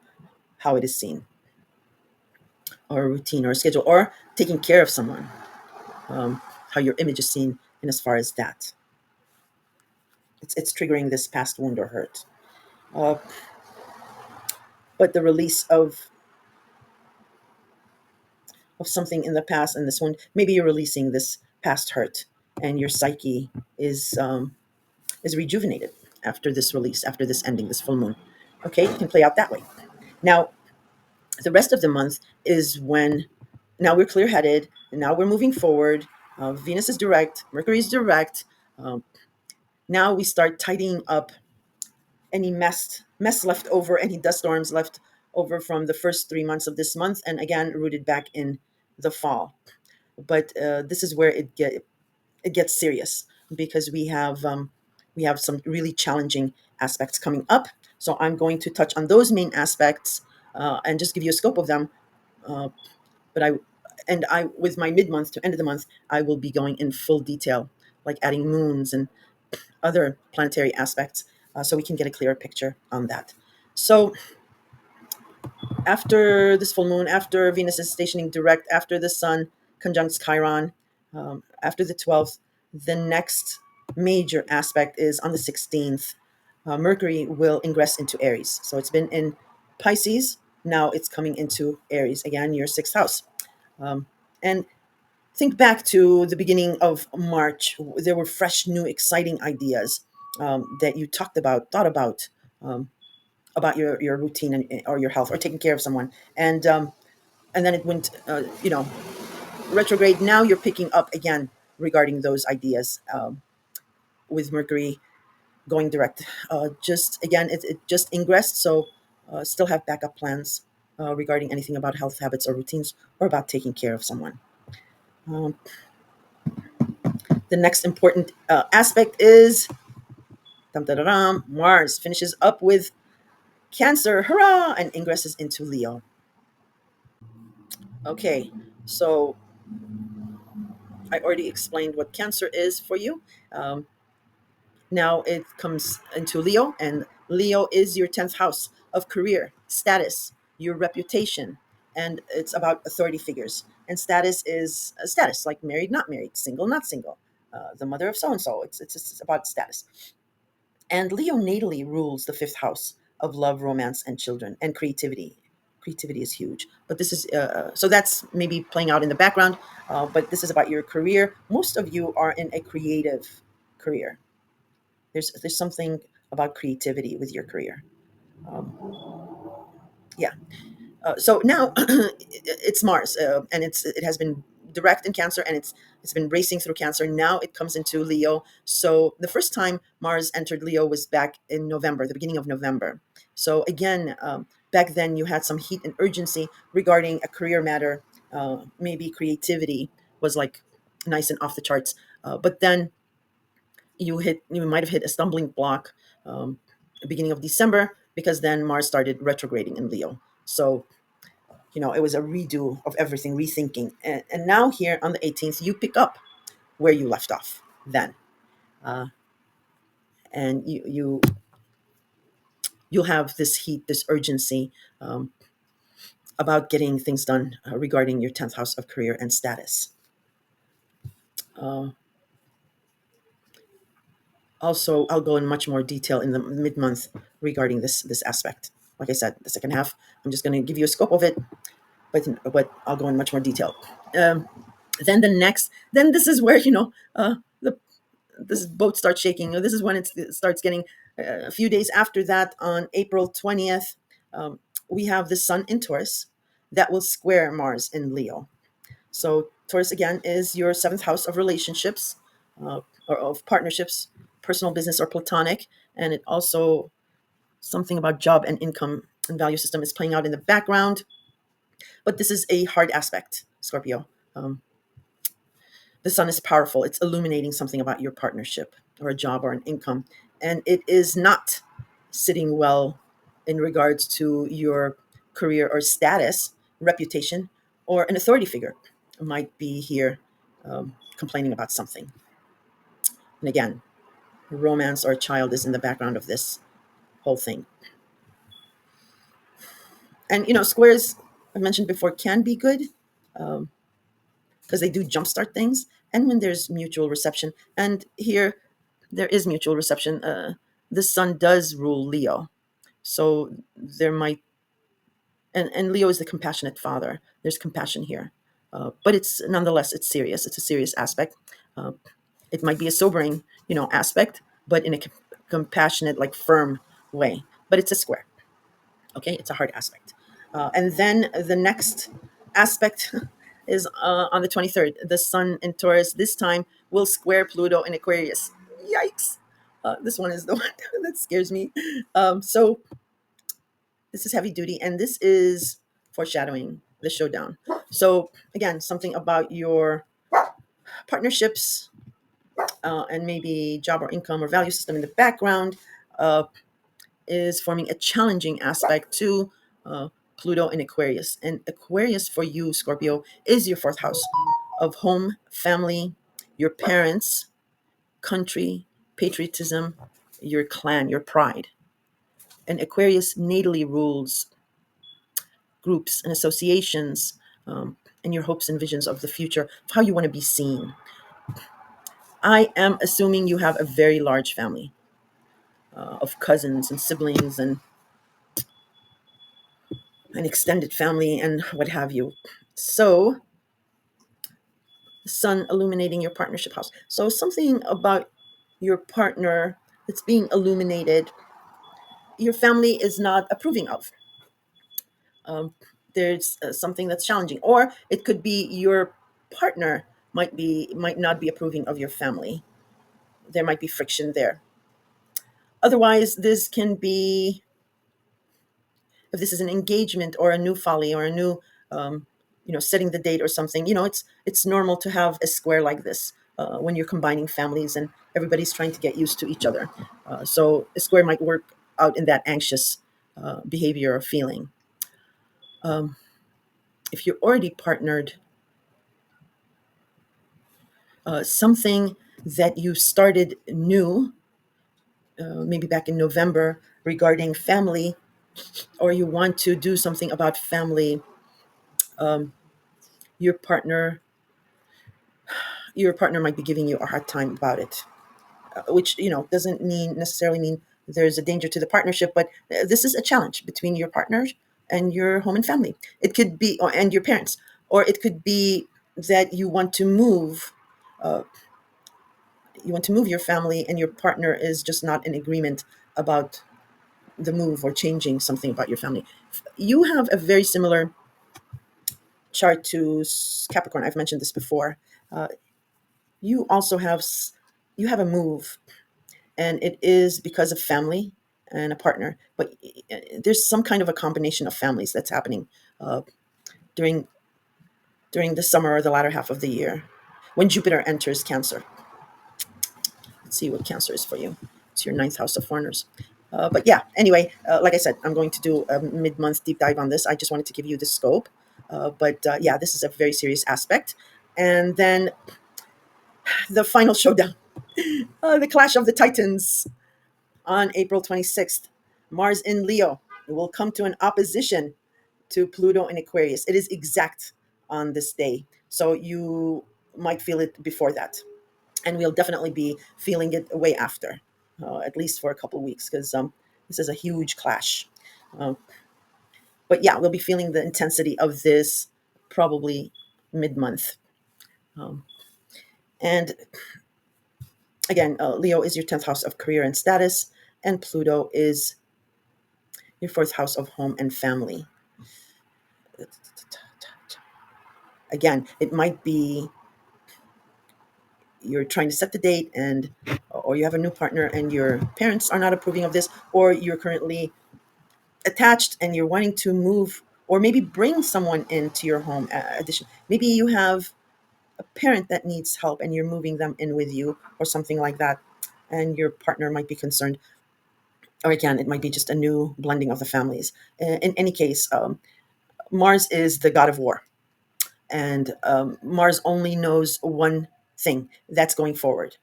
it is seen, or a routine, or a schedule, or taking care of someone, how your image is seen, in as far as that. It's triggering this past wound or hurt. Uh, but the release of something in the past, and this one, maybe you're releasing this past hurt, and your psyche is rejuvenated after this release, after this ending, this full moon. Okay, it can play out that way. Now, the rest of the month is when now we're clear headed, and now we're moving forward. Venus is direct, Mercury is direct. Um, Now we start tidying up any mess left over, any dust storms left over from the first 3 months of this month, and again rooted back in the fall. But this is where it gets serious, because we have some really challenging aspects coming up. So I'm going to touch on those main aspects and just give you a scope of them. Uh, but I with my mid month to end of the month, I will be going in full detail, like adding moons and other planetary aspects, so we can get a clearer picture on that. So after this full moon, after Venus is stationing direct, after the Sun conjuncts Chiron, after the 12th, the next major aspect is on the 16th. Mercury will ingress into Aries. So it's been in Pisces, now it's coming into Aries, again, your sixth house. And think back to the beginning of March. There were fresh, new, exciting ideas that you talked about, thought um, about your routine or your health, or taking care of someone, and then it went, retrograde. Now you're picking up again regarding those ideas, with Mercury going direct. Just again, it just ingressed, so still have backup plans regarding anything about health habits or routines, or about taking care of someone. Um, the next important aspect is Mars finishes up with Cancer, hurrah, and ingresses into Leo. Okay, so I already explained what Cancer is for you. Um, Now it comes into Leo, and Leo is your 10th house of career, status, your reputation, and it's about authority figures. And status is status, like married, not married, single, not single, the mother of so and so. It's about status. And Leo natally rules the fifth house of love, romance, and children, and creativity. Creativity is huge, but this is so that's maybe playing out in the background. But this is about your career. Most of you are in a creative career. There's something about creativity with your career. Um, yeah. So now it's Mars, and it has been direct in Cancer, and it's been racing through Cancer. Now it comes into Leo. So the first time Mars entered Leo was back in November, the beginning of November. So again, back then you had some heat and urgency regarding a career matter. Maybe creativity was like nice and off the charts, but then you might have hit a stumbling block, beginning of December, because then Mars started retrograding in Leo. So it was a redo of everything, rethinking. And now here on the 18th, you pick up where you left off then. Uh, and you'll have this heat, this urgency, about getting things done, regarding your 10th house of career and status. Uh, Also, I'll go in much more detail in the mid-month regarding this aspect. Like I said, the second half, I'm just going to give you a scope of it, but I'll go in much more detail. Um, then then this is where the this boat starts shaking. This is when it starts getting, a few days after that, on April 20th. We have the Sun in Taurus that will square Mars in Leo. So Taurus again is your seventh house of relationships, or of partnerships, personal, business, or platonic, and it also something about job and income and value system is playing out in the background. But this is a hard aspect, Scorpio. Um, the sun is powerful. It's illuminating something about your partnership or a job or an income. And it is not sitting well in regards to your career or status, reputation, or an authority figure might be here, complaining about something. And again, romance or a child is in the background of this whole thing. And squares, I mentioned before, can be good, um, because they do jumpstart things. And when there's mutual reception, and here there is mutual reception, the sun does rule Leo. So there might, and Leo is the compassionate father. There's compassion here. But it's nonetheless, it's serious. It's a serious aspect. Uh, it might be a sobering, aspect, but in a compassionate, like firm way. But it's a square. Okay, it's a hard aspect. And then the next aspect is, on the 23rd. The Sun in Taurus this time will square Pluto in Aquarius. Yikes! This one is the one that scares me. So this is heavy duty, and this is foreshadowing the showdown. So again, something about your partnerships, and maybe job or income or value system in the background, uh, is forming a challenging aspect to, Pluto in Aquarius. And Aquarius for you, Scorpio, is your fourth house of home, family, your parents, country, patriotism, your clan, your pride. And Aquarius natally rules groups and associations, and your hopes and visions of the future, of how you want to be seen. I am assuming you have a very large family, of cousins and siblings and an extended family and what have you. So, sun illuminating your partnership house. So, something about your partner that's being illuminated, your family is not approving of. Um, there's, something that's challenging, or it could be your partner might not be approving of your family. There might be friction there. Otherwise, this can be, if this is an engagement or a new folly or a new, setting the date or something. It's normal to have a square like this, when you're combining families and everybody's trying to get used to each other. So a square might work out in that anxious, behavior or feeling. um, if you're already partnered, something that you started new, maybe back in November, regarding family, or you want to do something about family, your partner your partner might be giving you a hard time about it, which doesn't necessarily mean there's a danger to the partnership, but this is a challenge between your partner and your home and family. It could be, and your parents, or it could be that uh, you want to move your family, and your partner is just not in agreement about the move or changing something about your family. You have a very similar chart to Capricorn. I've mentioned this before. Uh, you also you have a move, and it is because of family and a partner. But there's some kind of a combination of families that's happening uh, during during the summer or the latter half of the year when Jupiter enters Cancer. Let's see what Cancer is for you. It's your ninth house of foreigners. But yeah, anyway, like I said, I'm going to do a mid-month deep dive on this. I just wanted to give you the scope. But yeah, this is a very serious aspect. And then the final showdown, the clash of the Titans on April 26th. Mars in Leo will come to an opposition to Pluto in Aquarius. It is exact on this day. So you might feel it before that. And we'll definitely be feeling it way after, at least for a couple of weeks, because this is a huge clash. Uh, but yeah, we'll be feeling the intensity of this probably mid-month. Um, and again, Leo is your 10th house of career and status, and Pluto is your fourth house of home and family. Again, it might be you're trying to set the date, and or you have a new partner and your parents are not approving of this, or you're currently attached and you're wanting to move, or maybe bring someone into your home. Addition, maybe you have a parent that needs help and you're moving them in with you or something like that, and your partner might be concerned. Or again, it might be just a new blending of the families. In any case, Mars is the god of war, and Mars only knows one thing, that's going forward,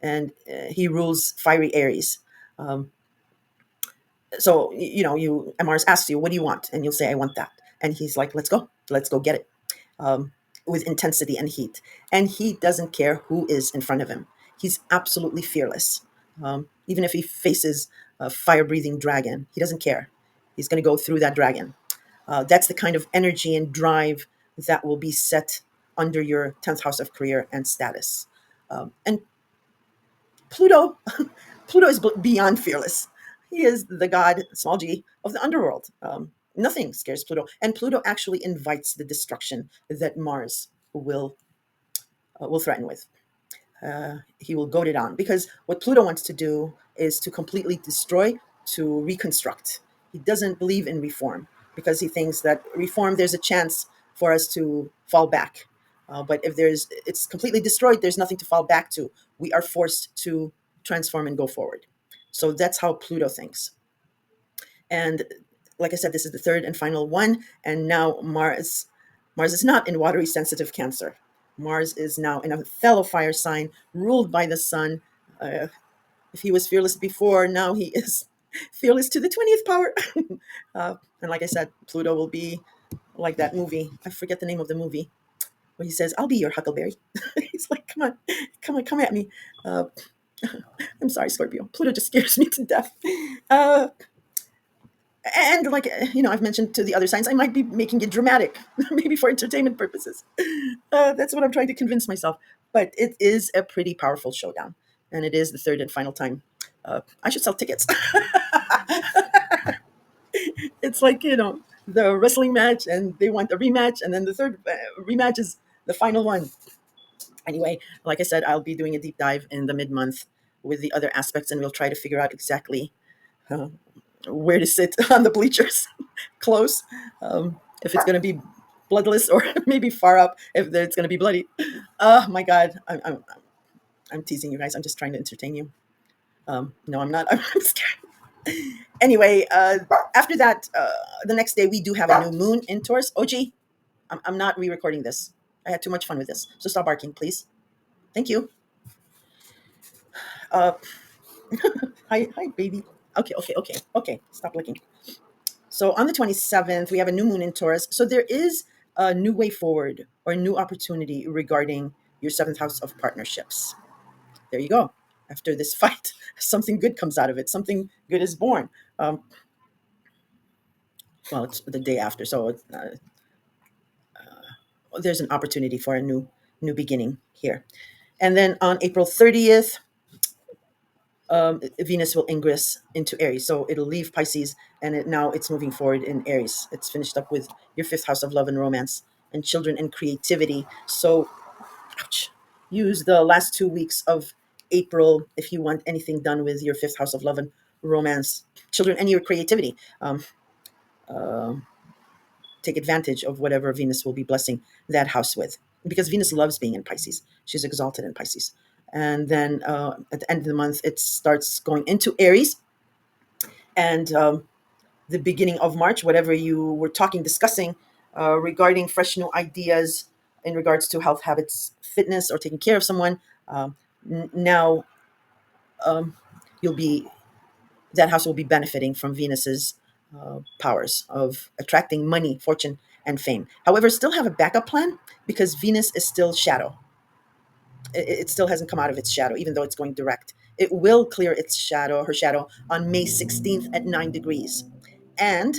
and he rules fiery Aries. Um, so you Mars asks you, what do you want? And you'll say, I want that. And he's like, let's go get it, um, with intensity and heat. And he doesn't care who is in front of him. He's absolutely fearless. Even if he faces a fire breathing dragon, he doesn't care. He's going to go through that dragon. That's the kind of energy and drive that will be set under your 10th house of career and status. And Pluto, Pluto is beyond fearless. He is the god, small g, of the underworld. Nothing scares Pluto, and Pluto actually invites the destruction that Mars will threaten with. He will goad it on, because what Pluto wants to do is to completely destroy, to reconstruct. He doesn't believe in reform, because he thinks that reform, there's a chance for us to fall back. But if it's completely destroyed, there's nothing to fall back to. We are forced to transform and go forward. So that's how Pluto thinks. And like I said, this is the third and final one. And now Mars is not in watery sensitive Cancer. Mars is now in a fellow fire sign ruled by the sun. Uh, if he was fearless before, now he is fearless to the 20th power. And like I said, Pluto will be like that movie. I forget the name of the movie where he says, I'll be your huckleberry. He's like, come at me. Uh, I'm sorry, Scorpio. Pluto just scares me to death. Uh, and like I've mentioned to the other signs, I might be making it dramatic, maybe for entertainment purposes. That's what I'm trying to convince myself. But it is a pretty powerful showdown, and it is the third and final time. I should sell tickets. It's like the wrestling match, and they want a rematch, and then the third rematch is the final one. Anyway, like I said, I'll be doing a deep dive in the mid-month with the other aspects, and we'll try to figure out exactly uh, where to sit on the bleachers, close, if it's going to be bloodless, or maybe far up if it's going to be bloody. Oh my God, I'm teasing you guys. I'm just trying to entertain you. No, I'm not. I'm scared. Anyway, after that, the next day we do have a new moon in Taurus. OG, I'm not re-recording this. I had too much fun with this, so stop barking, please. Thank you. Uh, hi, baby. Okay. Stop licking. So on the 27th, we have a new moon in Taurus. So there is a new way forward or a new opportunity regarding your seventh house of partnerships. There you go. After this fight, something good comes out of it. Something good is born. Um, well, it's the day after, so there's an opportunity for a new beginning here. And then on April 30th, Venus will ingress into Aries. So it'll leave Pisces and now it's moving forward in Aries. It's finished up with your fifth house of love and romance and children and creativity. So, ouch, use the last 2 weeks of April if you want anything done with your fifth house of love and romance, children, and your creativity. Uh, Take advantage of whatever Venus will be blessing that house with, because Venus loves being in Pisces. She's exalted in Pisces. And then at the end of the month, it starts going into Aries. And the beginning of March, whatever you were discussing regarding fresh new ideas in regards to health habits, fitness, or taking care of someone, now um, you'll be that house will be benefiting from Venus's powers of attracting money, fortune, and fame. However, still have a backup plan because Venus is still shadow. It still hasn't come out of its shadow, even though it's going direct. It will clear her shadow, on May 16th at 9 degrees. And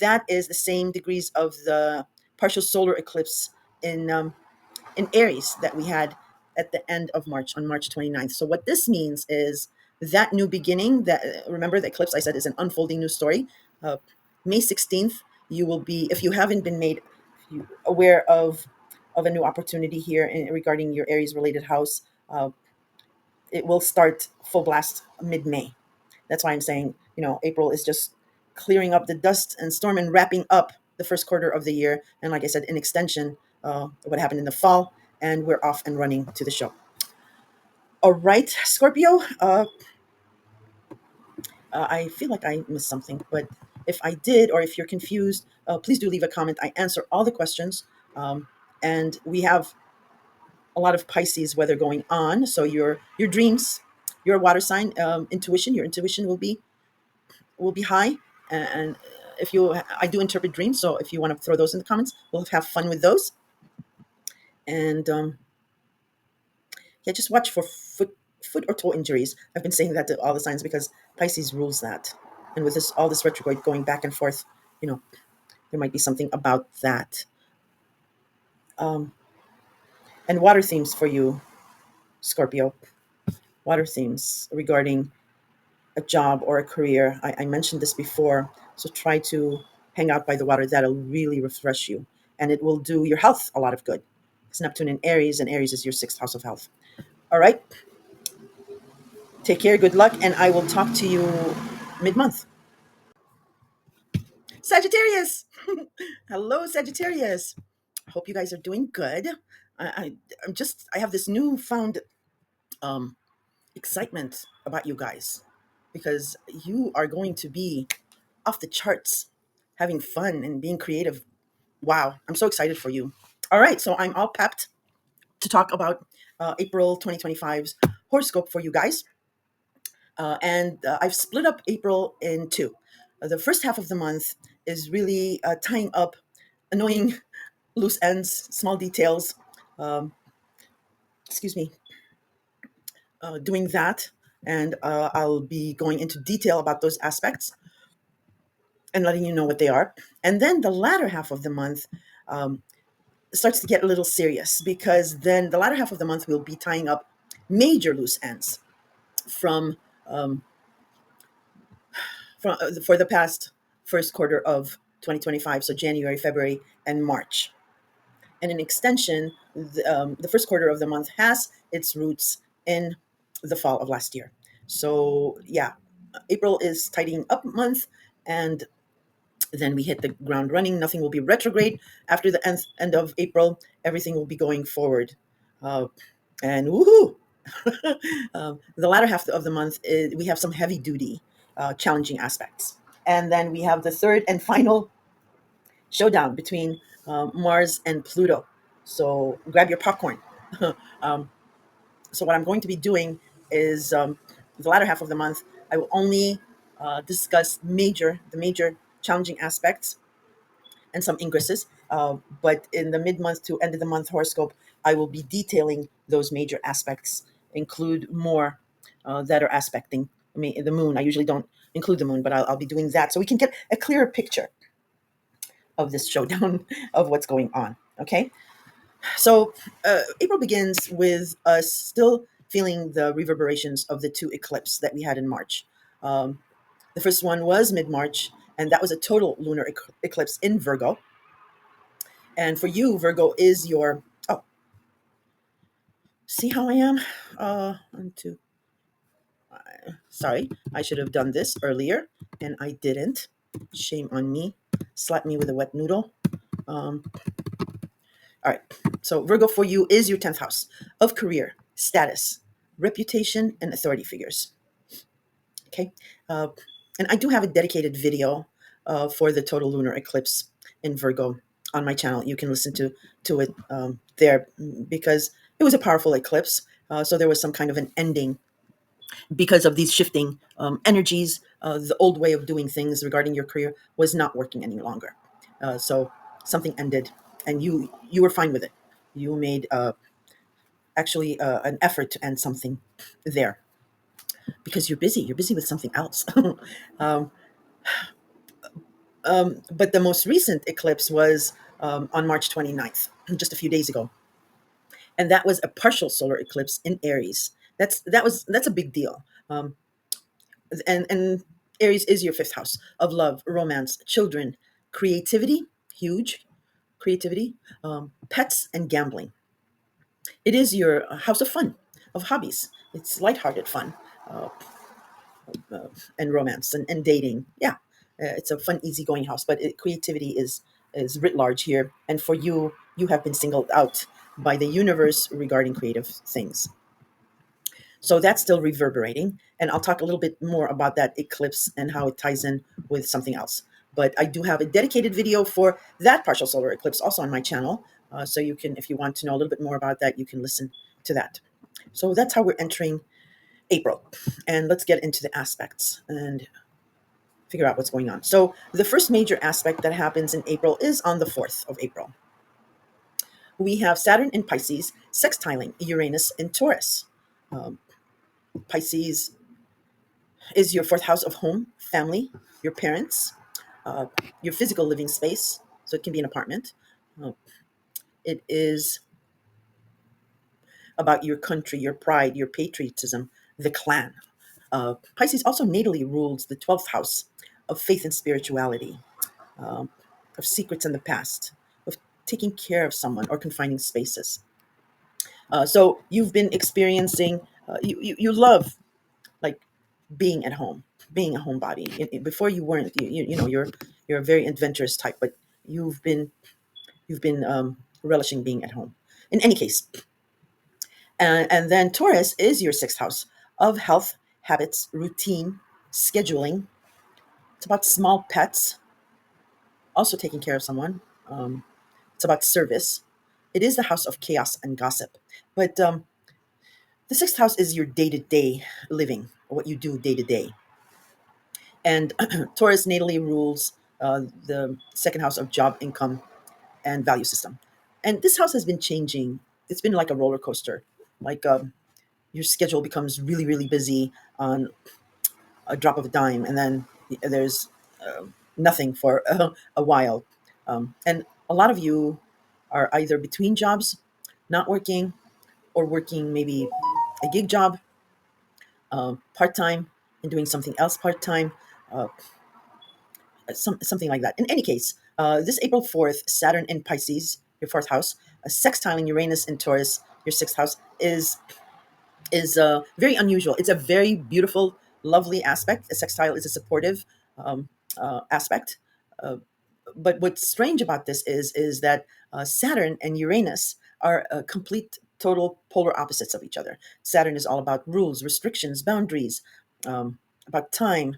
that is the same degrees of the partial solar eclipse in Aries that we had at the end of March, on March 29th. So what this means is that new beginning, that remember the eclipse I said is an unfolding new story. May 16th, you will be, if you haven't been made aware of a new opportunity here regarding your Aries related house, it will start full blast mid-May. That's why I'm saying, April is just clearing up the dust and storm and wrapping up the first quarter of the year. And like I said, in extension, what happened in the fall, and we're off and running to the show. All right, Scorpio. I feel like I missed something, but if I did, or if you're confused, please do leave a comment. I answer all the questions. And we have a lot of Pisces weather going on. So your dreams, your water sign, your intuition will be high. And if you, I do interpret dreams. So if you want to throw those in the comments, we'll have fun with those. And yeah, just watch for foot or toe injuries. I've been saying that to all the signs because Pisces rules that. And with all this retrograde going back and forth, there might be something about that. Um, and water themes for you, Scorpio. Water themes regarding a job or a career. I mentioned this before, so try to hang out by the water. That'll really refresh you, and it will do your health a lot of good. It's Neptune in Aries, and Aries is your sixth house of health. All right, take care, good luck, and I will talk to you mid-month. Sagittarius. Hello, Sagittarius. I hope you guys are doing good. I have this newfound um, excitement about you guys because you are going to be off the charts, having fun and being creative. Wow, I'm so excited for you. All right, so I'm all pepped to talk about April 2025's horoscope for you guys. And I've split up April in two. The first half of the month is really tying up annoying loose ends, small details. Um, excuse me, doing that. And I'll be going into detail about those aspects and letting you know what they are. And then the latter half of the month um, starts to get a little serious because then the latter half of the month we'll be tying up major loose ends from um, for the past first quarter of 2025, so January, February, and March. And in extension, the first quarter of the month has its roots in the fall of last year. So yeah, April is tidying up month, and then we hit the ground running. Nothing will be retrograde after the end of April. Everything will be going forward, and woohoo! The latter half of the month, we have some heavy duty, challenging aspects. And then we have the third and final showdown between Mars and Pluto. So grab your popcorn. um, so what I'm going to be doing is the latter half of the month, I will only discuss the major challenging aspects and some ingresses. But in the mid-month to end of the month horoscope, I will be detailing those major aspects, include more that are aspecting. I mean, the moon. I usually don't include the moon, but I'll be doing that so we can get a clearer picture of this showdown of what's going on. Okay, so April begins with us still feeling the reverberations of the two eclipses that we had in March. Um, the first one was mid March, and that was a total lunar eclipse in Virgo. And for you, Virgo is your, oh, see how I am? One, two, sorry, I should have done this earlier, and I didn't. Shame on me. Slap me with a wet noodle. Um, all right. So Virgo for you is your 10th house of career, status, reputation, and authority figures. Okay. Uh, and I do have a dedicated video for the total lunar eclipse in Virgo on my channel. You can listen to it there because it was a powerful eclipse. So there was some kind of an ending because of these shifting energies. The old way of doing things regarding your career was not working any longer. So something ended, and you were fine with it. You made actually an effort to end something there because you're busy. You're busy with something else. um, but the most recent eclipse was on March 29th, just a few days ago, and that was a partial solar eclipse in Aries. That's a big deal. And Aries is your fifth house of love, romance, children, creativity, huge creativity, pets, and gambling. It is your house of fun, of hobbies. It's lighthearted fun uh, and romance and dating. Yeah, it's a fun, easygoing house. But creativity is writ large here, and for you, you have been singled out by the universe regarding creative things. So that's still reverberating. And I'll talk a little bit more about that eclipse and how it ties in with something else. But I do have a dedicated video for that partial solar eclipse also on my channel. So you can, if you want to know a little bit more about that, you can listen to that. So that's how we're entering April. And let's get into the aspects and figure out what's going on. So the first major aspect that happens in April is on the 4th of April. We have Saturn in Pisces sextiling Uranus in Taurus. Um, Pisces is your fourth house of home, family, your parents, uh, your physical living space. So it can be an apartment. Uh, it is about your country, your pride, your patriotism, the clan. Pisces also natally rules the 12th house of faith and spirituality, um, of secrets in the past, of taking care of someone or confining spaces. So you've been experiencing, you love like being at home, being a homebody. Before you weren't, you know, you're a very adventurous type, but you've been relishing being at home. In any case, and then Taurus is your sixth house of health, habits, routine, scheduling. It's about small pets, also taking care of someone. It's about service. It is the house of chaos and gossip, but the sixth house is your day to day living, what you do day to day. And Taurus natally rules the second house of job, income, and value system. And this house has been changing. It's been like a roller coaster. Like your schedule becomes really, really busy on a drop of a dime, and then there's nothing for a while. And a lot of you are either between jobs, not working, or working maybe a gig job, part time, and doing something else part time. Uh, something like that. In any case, this April 4th, Saturn in Pisces, your fourth house, a sextiling Uranus in Taurus, your sixth house, is very unusual. It's a very beautiful, lovely aspect. A sextile is a supportive aspect. Uh, but what's strange about this is that Saturn and Uranus are complete, total polar opposites of each other. Saturn is all about rules, restrictions, boundaries, about time,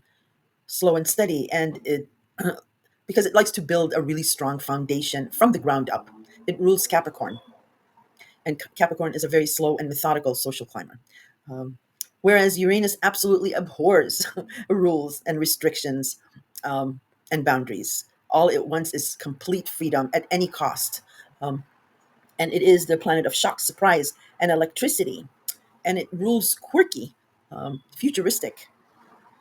slow and steady, and it because it likes to build a really strong foundation from the ground up. It rules Capricorn, and Capricorn is a very slow and methodical social climber. Um, Whereas Uranus absolutely abhors rules and restrictions and boundaries. all it wants is complete freedom at any cost. Um, and it is the planet of shock, surprise, and electricity. And it rules quirky, futuristic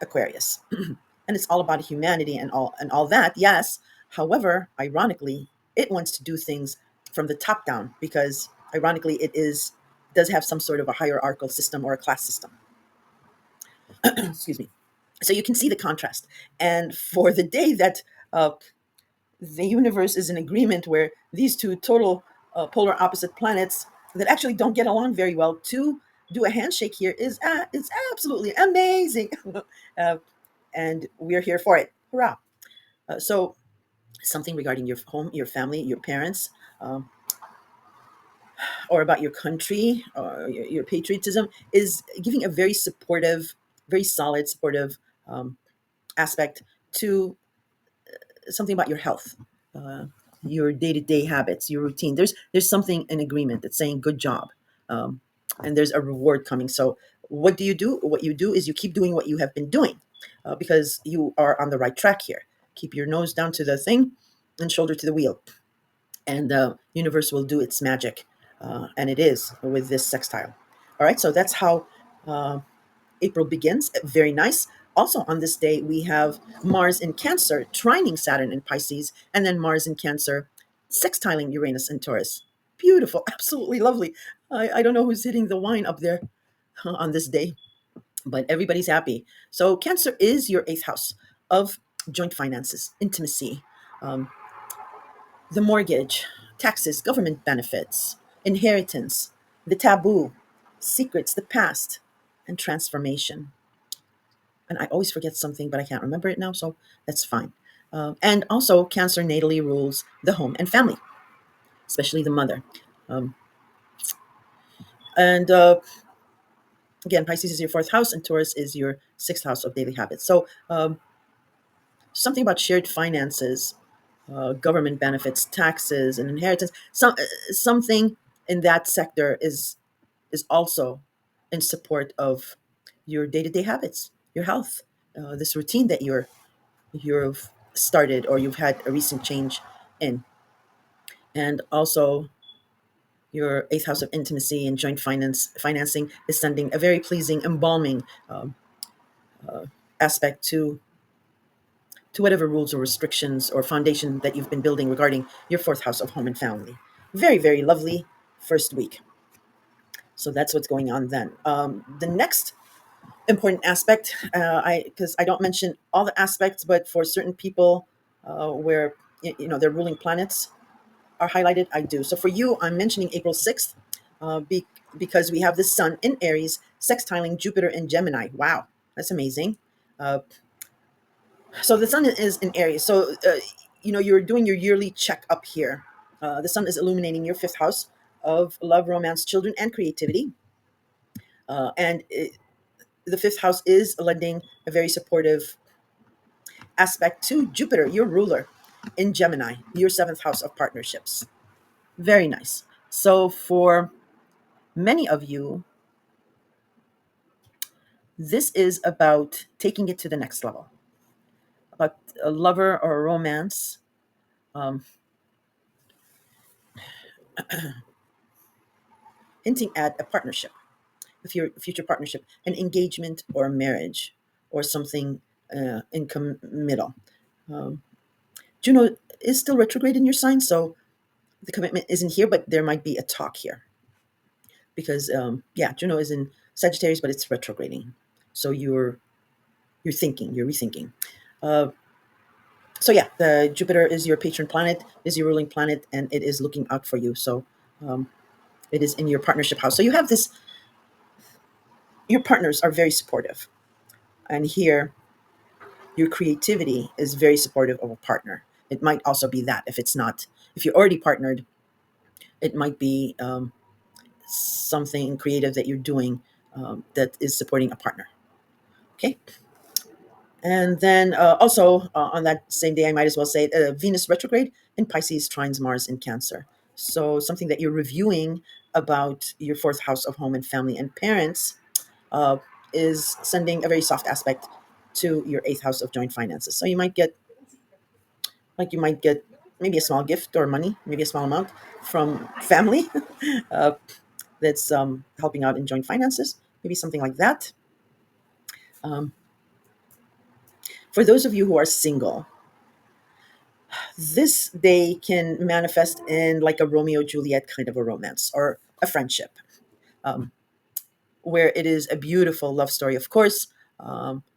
Aquarius. And it's all about humanity and all that. Yes. However, ironically, it wants to do things from the top down because ironically does have some sort of a hierarchical system or a class system. Excuse me. So you can see the contrast. And for the day that uh, the universe is in agreement where these two total polar opposite planets that actually don't get along very well to do a handshake here is absolutely amazing. uh, and we're here for it. Hurrah. So something regarding your home, your family, your parents, um, or about your country or your patriotism is giving a very supportive, very solid, supportive aspect to something about your health, uh, your day-to-day habits, your routine. There's something in agreement that's saying good job, um, and there's a reward coming. So what do you do? What you do is you keep doing what you have been doing, because you are on the right track here. Keep your nose down to the thing and shoulder to the wheel, and the universe will do its magic, and it is with this sextile. All right, so that's how uh, April begins. Very nice. Also on this day, we have Mars in Cancer, trining Saturn in Pisces, and then Mars in Cancer, sextiling Uranus and Taurus. Beautiful, absolutely lovely. I don't know who's hitting the wine up there on this day, but everybody's happy. So Cancer is your eighth house of joint finances, intimacy, um, the mortgage, taxes, government benefits, inheritance, the taboo, secrets, the past, and transformation. And I always forget something, but I can't remember it now, so that's fine. And also, Cancer natally rules the home and family, especially the mother. Um, and again, Pisces is your fourth house, and Taurus is your sixth house of daily habits. So, something about shared finances, government benefits, taxes, and inheritance. Something in that sector is also in support of your day to day habits, your health, this routine that you've started or you've had a recent change in. And also your eighth house of intimacy and joint financing is sending a very pleasing, embalming aspect to whatever rules or restrictions or foundation that you've been building regarding your fourth house of home and family. Very, very lovely first week. So that's what's going on then. The next important aspect, I because I don't mention all the aspects, but for certain people where their ruling planets are highlighted, I do. So for you, I'm mentioning April 6th because we have the Sun in Aries sextiling Jupiter in Gemini. Wow, that's amazing. Uh, so the Sun is in Aries. So you're doing your yearly check up here. The Sun is illuminating your fifth house of love, romance, children, and creativity. And the fifth house is lending a very supportive aspect to Jupiter, your ruler, in Gemini, your seventh house of partnerships. Very nice. So for many of you, this is about taking it to the next level, about a lover or a romance, um, hinting at a partnership, if your future partnership, an engagement or a marriage or something in committal. Um, Juno is still retrograde in your sign, so the commitment isn't here, but there might be a talk here because Juno is in Sagittarius, but it's retrograding. So you're thinking, you're rethinking. Uh, so yeah, the Jupiter is your patron planet, is your ruling planet, and it is looking out for you. So um, it is in your partnership house. So you have this. Your partners are very supportive, and here your creativity is very supportive of a partner. It might also be that if it's not, if you're already partnered, it might be something creative that you're doing that is supporting a partner. Okay. And then also on that same day, I might as well say Venus retrograde in Pisces trines Mars in Cancer. So something that you're reviewing about your fourth house of home and family and parents uh, is sending a very soft aspect to your eighth house of joint finances. So you might get Like you might get maybe a small gift or money, maybe a small amount from family uh, that's helping out in joint finances, maybe something like that. Um, for those of you who are single, this day can manifest in like a Romeo Juliet kind of a romance or a friendship, um, where it is a beautiful love story, of course,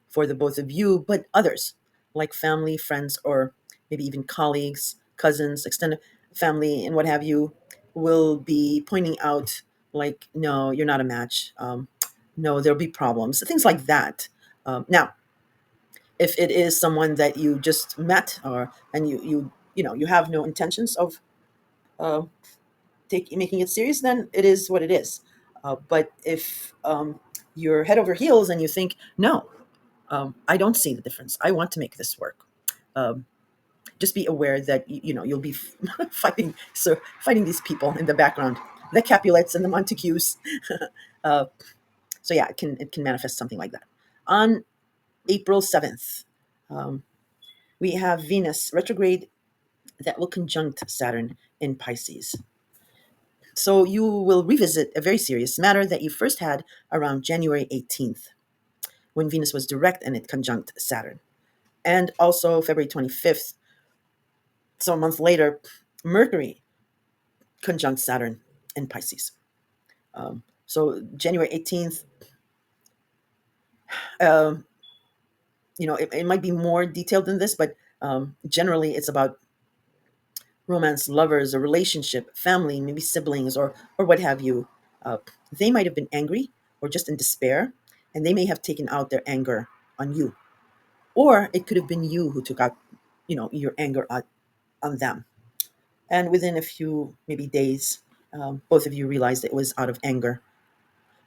for the both of you, but others like family, friends, or maybe even colleagues, cousins, extended family, and what have you, will be pointing out, like, no, you're not a match. No, there'll be problems, things like that. Now, if it is someone that you just met, or and you have no intentions of uh, making it serious, then it is what it is. But if you're head over heels and you think, no, I don't see the difference, I want to make this work, um, just be aware that you'll be fighting these people in the background, the Capulets and the Montagues. uh, so yeah, it can manifest something like that. On April 7th, um, we have Venus retrograde that will conjunct Saturn in Pisces. So you will revisit a very serious matter that you first had around January 18th, when Venus was direct and it conjunct Saturn. And also February 25th, so a month later, Mercury conjunct Saturn in Pisces. So January 18th, um, it might be more detailed than this, but generally it's about romance, lovers, a relationship, family, maybe siblings, or what have you. They might have been angry or just in despair, and they may have taken out their anger on you, or it could have been you who took out, your anger on them. And within a few maybe days, both of you realized it was out of anger,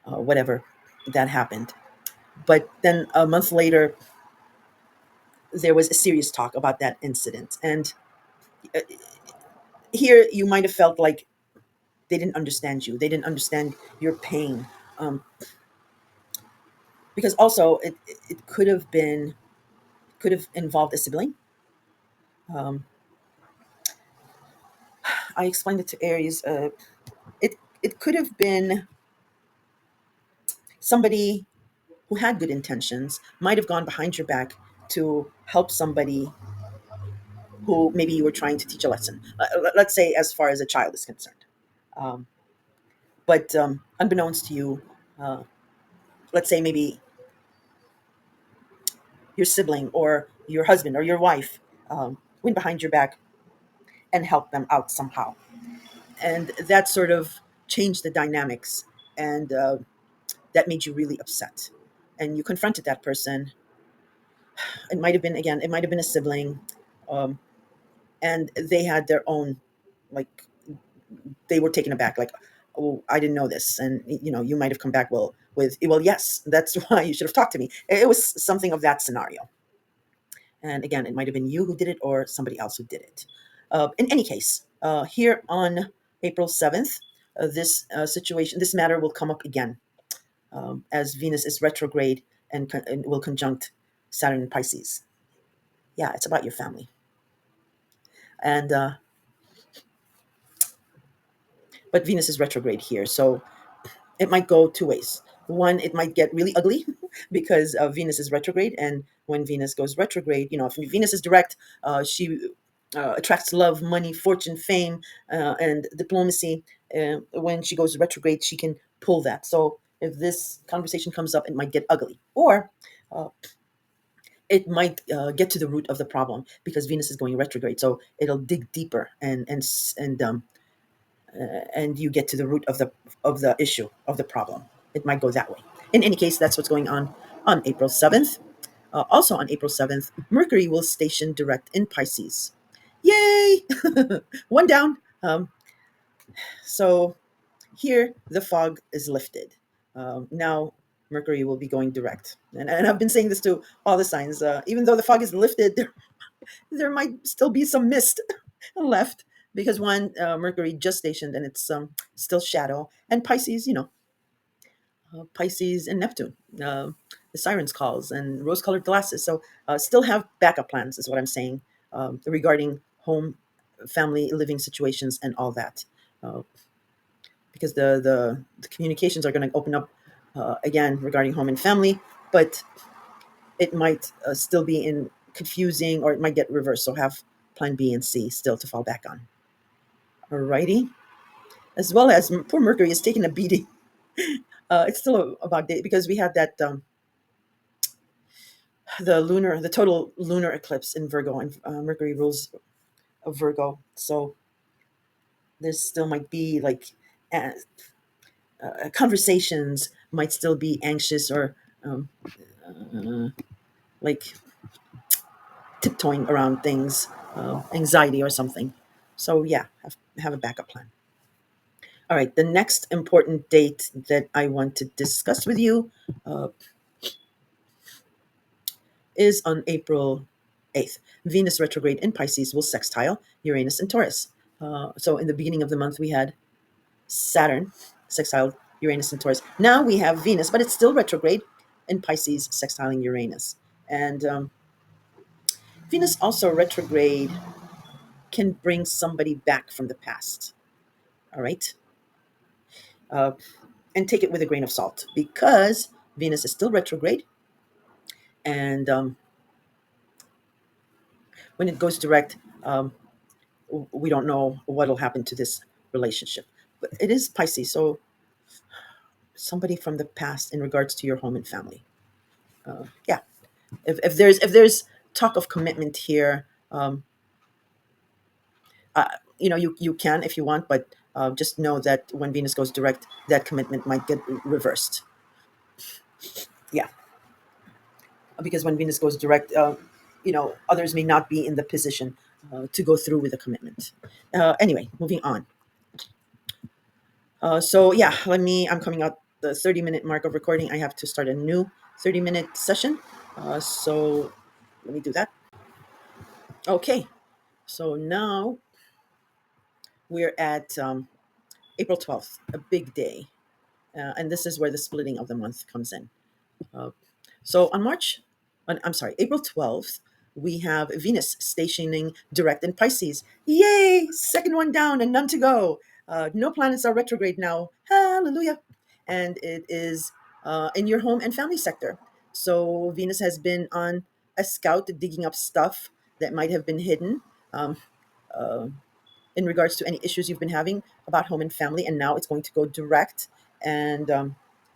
whatever that happened. But then a month later, there was a serious talk about that incident, and uh, here you might have felt like they didn't understand you. They didn't understand your pain. Because also it could have involved a sibling. Um, I explained it to Aries. It could have been somebody who had good intentions, might have gone behind your back to help somebody who maybe you were trying to teach a lesson. Let's say, as far as a child is concerned. Um, but unbeknownst to you, uh, let's say maybe your sibling or your husband or your wife went behind your back and helped them out somehow. And that sort of changed the dynamics, and that made you really upset. And you confronted that person. It might have been, again, it might have been a sibling, um, and they had their own, like, they were taken aback, like, oh, I didn't know this. And you might have come back, well, yes, that's why you should have talked to me. It was something of that scenario. And again, it might have been you who did it or somebody else who did it. In any case, here on April 7th, this matter will come up again, as Venus is retrograde and will conjunct Saturn in Pisces. Yeah, it's about your family. And but Venus is retrograde here, so it might go two ways. One, it might get really ugly because Venus is retrograde, and when Venus goes retrograde, if Venus is direct, she attracts love, money, fortune, fame, and diplomacy. When she goes retrograde, she can pull that. So if this conversation comes up, it might get ugly, or uh, it might get to the root of the problem because Venus is going retrograde. So it'll dig deeper and you get to the root of the issue of the problem. It might go that way. In any case, that's what's going on April 7th. Also on April 7th, Mercury will station direct in Pisces. Yay! One down. So here the fog is lifted. Now Mercury will be going direct. And I've been saying this to all the signs. Even though the fog is lifted, there might still be some mist left because one, Mercury just stationed and it's still shadow. And Pisces, Pisces and Neptune, the sirens calls and rose-colored glasses. So still have backup plans, is what I'm saying. regarding home, family, living situations, and all that. Uh, because the communications are going to open up again regarding home and family, but it might still be in confusing, or it might get reversed. So have plan B and C still to fall back on. Alrighty. As well as poor Mercury is taking a beating. It's still about day because we had that the total lunar eclipse in Virgo, and Mercury rules of Virgo. So there still might be like uh, conversations might still be anxious, or uh, like tiptoeing around things, anxiety or something. So yeah, have a backup plan. All right, the next important date that I want to discuss with you uh, is on April 8th. Venus retrograde in Pisces will sextile Uranus and Taurus. So in the beginning of the month, we had Saturn sextile Uranus and Taurus. Now we have Venus, but it's still retrograde in Pisces sextiling Uranus. And Venus also retrograde can bring somebody back from the past. All right. Uh, and take it with a grain of salt because Venus is still retrograde. And when it goes direct, we don't know what will happen to this relationship. But it is Pisces, so somebody from the past in regards to your home and family. Yeah, if there's talk of commitment here, uh, you can if you want, but just know that when Venus goes direct, that commitment might get reversed. Yeah, because when Venus goes direct, others may not be in the position to go through with a commitment. Anyway, moving on. So yeah, I'm coming out the 30-minute mark of recording. I have to start a new 30-minute session. So let me do that. Okay. So now we're at April 12th, a big day. And this is where the splitting of the month comes in. Uh, So I'm sorry, April 12th, we have Venus stationing direct in Pisces. Yay! Second one down and none to go. No planets are retrograde now. Hallelujah. And it is in your home and family sector. So Venus has been on a scout digging up stuff that might have been hidden. Um, uh, in regards to any issues you've been having about home and family, and now it's going to go direct and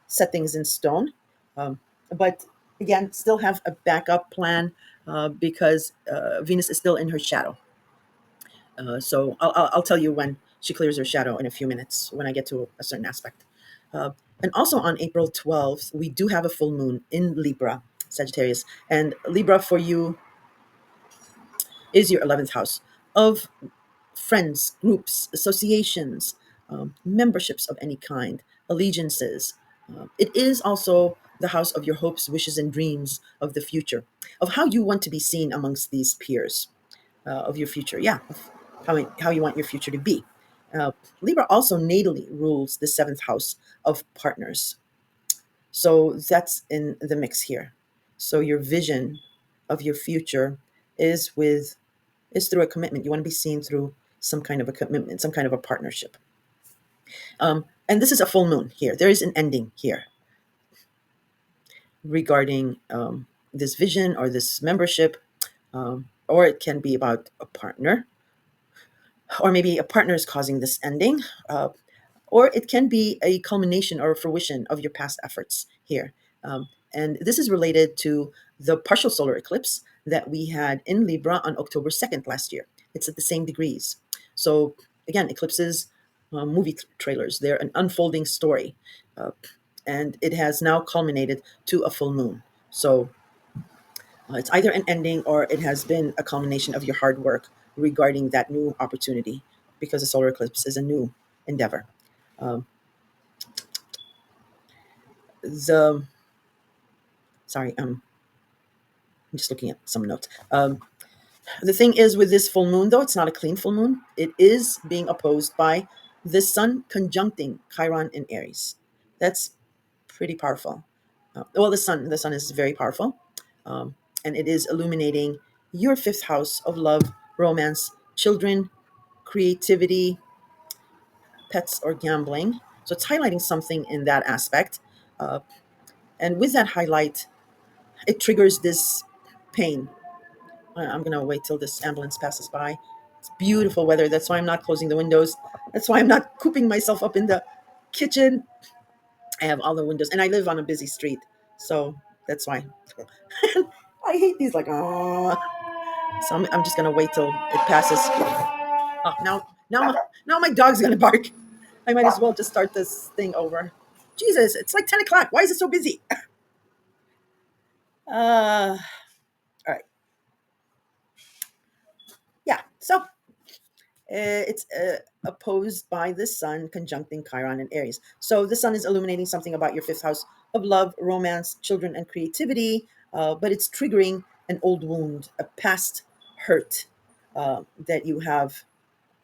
set things in stone. But again, still have a backup plan because Venus is still in her shadow. So I'll tell you when she clears her shadow in a few minutes when I get to a certain aspect. Uh, and also on April 12th, we do have a full moon in Libra, Sagittarius. And Libra for you is your 11th house of friends, groups, associations, memberships of any kind, allegiances. It is also the house of your hopes, wishes, and dreams of the future, of how you want to be seen amongst these peers of your future. Yeah, of how you want your future to be. Uh, Libra also natally rules the seventh house of partners. So that's in the mix here. So your vision of your future is through a commitment. You want to be seen through some kind of a commitment, some kind of a partnership. And this is a full moon here. There is an ending here regarding this vision or this membership, or it can be about a partner, or maybe a partner is causing this ending, or it can be a culmination or a fruition of your past efforts here. And this is related to the partial solar eclipse that we had in Libra on October 2nd last year. It's at the same degrees. So, again, eclipses, movie trailers, they're an unfolding story. Uh, and it has now culminated to a full moon. So, it's either an ending or it has been a culmination of your hard work regarding that new opportunity because the solar eclipse is a new endeavor. Um, the sorry, I'm just looking at some notes. The thing is with this full moon, though, it's not a clean full moon. It is being opposed by the sun conjuncting Chiron in Aries. That's pretty powerful. Well, the sun is very powerful, and it is illuminating your fifth house of love, romance, children, creativity, pets, or gambling. So it's highlighting something in that aspect. Uh, and with that highlight, it triggers this pain. I'm going to wait till this ambulance passes by. It's beautiful weather. That's why I'm not closing the windows. That's why I'm not cooping myself up in the kitchen. I have all the windows, and I live on a busy street. So that's why. I hate these, like, oh. So I'm just going to wait till it passes. Oh, now my dog's going to bark. I might as well just start this thing over. Jesus, it's like 10 o'clock. Why is it so busy? All right. Yeah. So it's opposed by the sun conjuncting Chiron and Aries. So the sun is illuminating something about your fifth house of love, romance, children, and creativity, but it's triggering an old wound, a past hurt that you have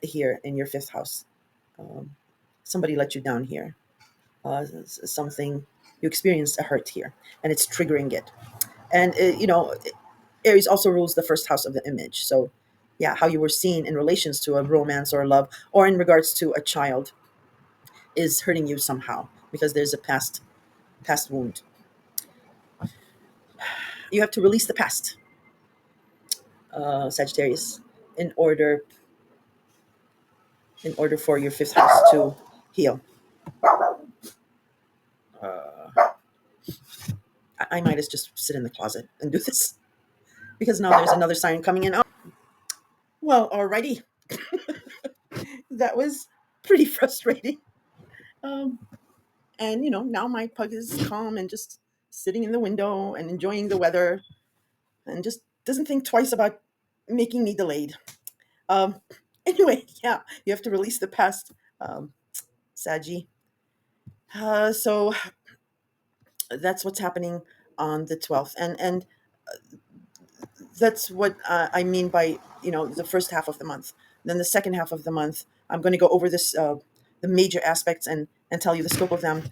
here in your fifth house. Um, Somebody let you down here. Something you experienced a hurt here, and it's triggering it. And Aries also rules the first house of the image. So, yeah, how you were seen in relations to a romance or love, or in regards to a child, is hurting you somehow because there's a past wound. You have to release the past, Sagittarius, in order for your fifth house to heal. I might as just sit in the closet and do this because now there's another sign coming in. Oh, well, alrighty, that was pretty frustrating. Um, and now my pug is calm and just sitting in the window and enjoying the weather and just doesn't think twice about making me delayed. Um, anyway, yeah, you have to release the past, Saggy. So that's what's happening on the 12th, and that's what I mean by the first half of the month. Then the second half of the month, I'm going to go over this the major aspects and tell you the scope of them.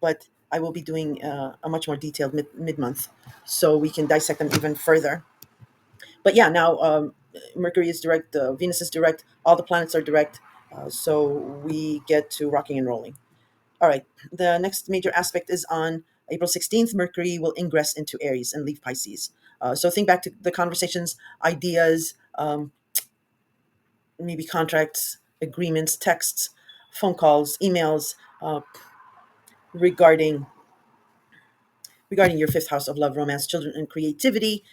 But I will be doing a much more detailed mid month, so we can dissect them even further. But yeah, now Mercury is direct, Venus is direct, all the planets are direct, so we get to rocking and rolling. All right, the next major aspect is on April 16th. Mercury will ingress into Aries and leave Pisces. So think back to the conversations, ideas, maybe contracts, agreements, texts, phone calls, emails regarding your fifth house of love, romance, children, and creativity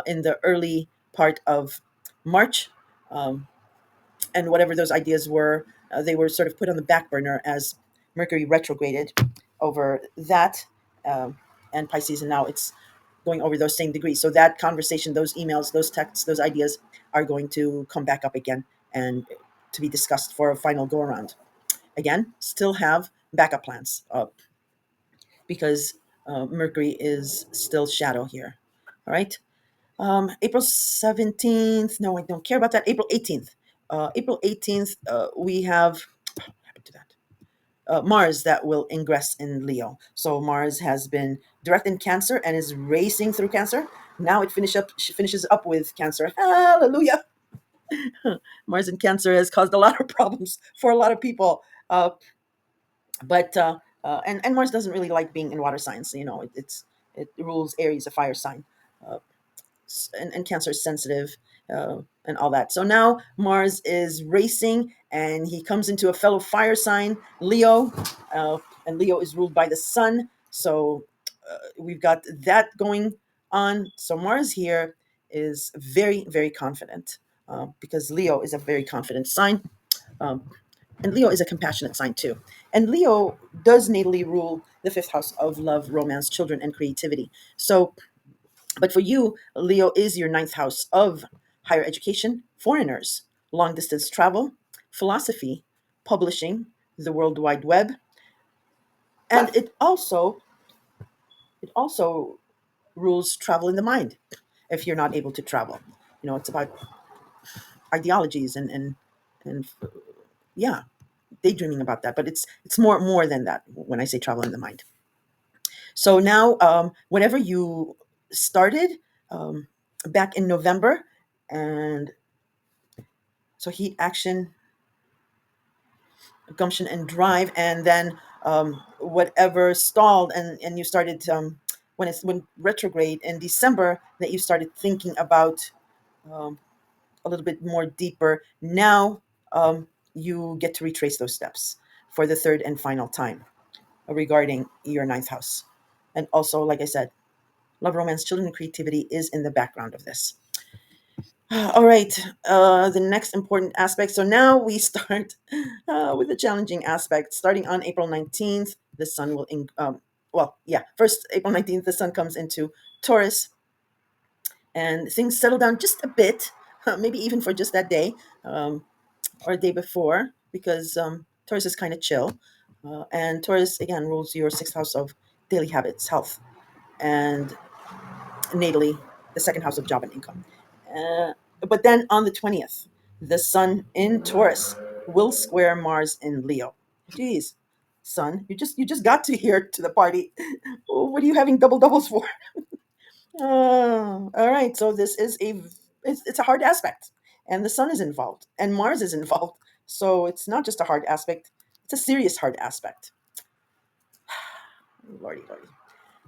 in the early part of March. Um, and whatever those ideas were, they were sort of put on the back burner as Mercury retrograded over that um, and Pisces, and now it's going over those same degrees. So that conversation, those emails, those texts, those ideas are going to come back up again and to be discussed for a final go around. Again, still have backup plans because Mercury is still shadow here. All right. April 17th. No, I don't care about that. April 18th. April 18th, we have, what happened to that? Mars that will ingress in Leo. So Mars has been direct in Cancer and is racing through Cancer. Now it finishes up with Cancer. Hallelujah. Mars in Cancer has caused a lot of problems for a lot of people. And Mars doesn't really like being in water signs. It rules Aries, a fire sign. Uh, and Cancer is sensitive and all that. So now Mars is racing and he comes into a fellow fire sign, Leo, and Leo is ruled by the sun. So we've got that going on. So Mars here is very, very confident because Leo is a very confident sign. Um, and Leo is a compassionate sign too. And Leo does natally rule the fifth house of love, romance, children, and creativity. So but for you, Leo is your ninth house of higher education, foreigners, long distance travel, philosophy, publishing, the World Wide Web, and it also rules travel in the mind. If you're not able to travel, it's about ideologies and yeah, daydreaming about that. But it's more than that when I say travel in the mind. So now, whenever you started. back in November, and so heat, action, gumption, and drive, and then whatever stalled, and you started when retrograde in December, that you started thinking about um, a little bit more deeper. Now you get to retrace those steps for the third and final time regarding your ninth house. And also, like I said, love, romance, children, and creativity is in the background of this. All right, the next important aspect. So now we start with the challenging aspect. Starting on April 19th, the sun will, first, April 19th, the sun comes into Taurus, and things settle down just a bit, maybe even for just that day or a day before, because Taurus is kind of chill. And Taurus, again, rules your sixth house of daily habits, health, and natally the second house of job and income. Uh, but then on the 20th, the sun in Taurus will square Mars in Leo. Geez, sun, you just got to here to the party. What are you having double doubles for? All right, so this is it's a hard aspect, and the sun is involved, and Mars is involved. So it's not just a hard aspect; it's a serious hard aspect. Lordy, lordy.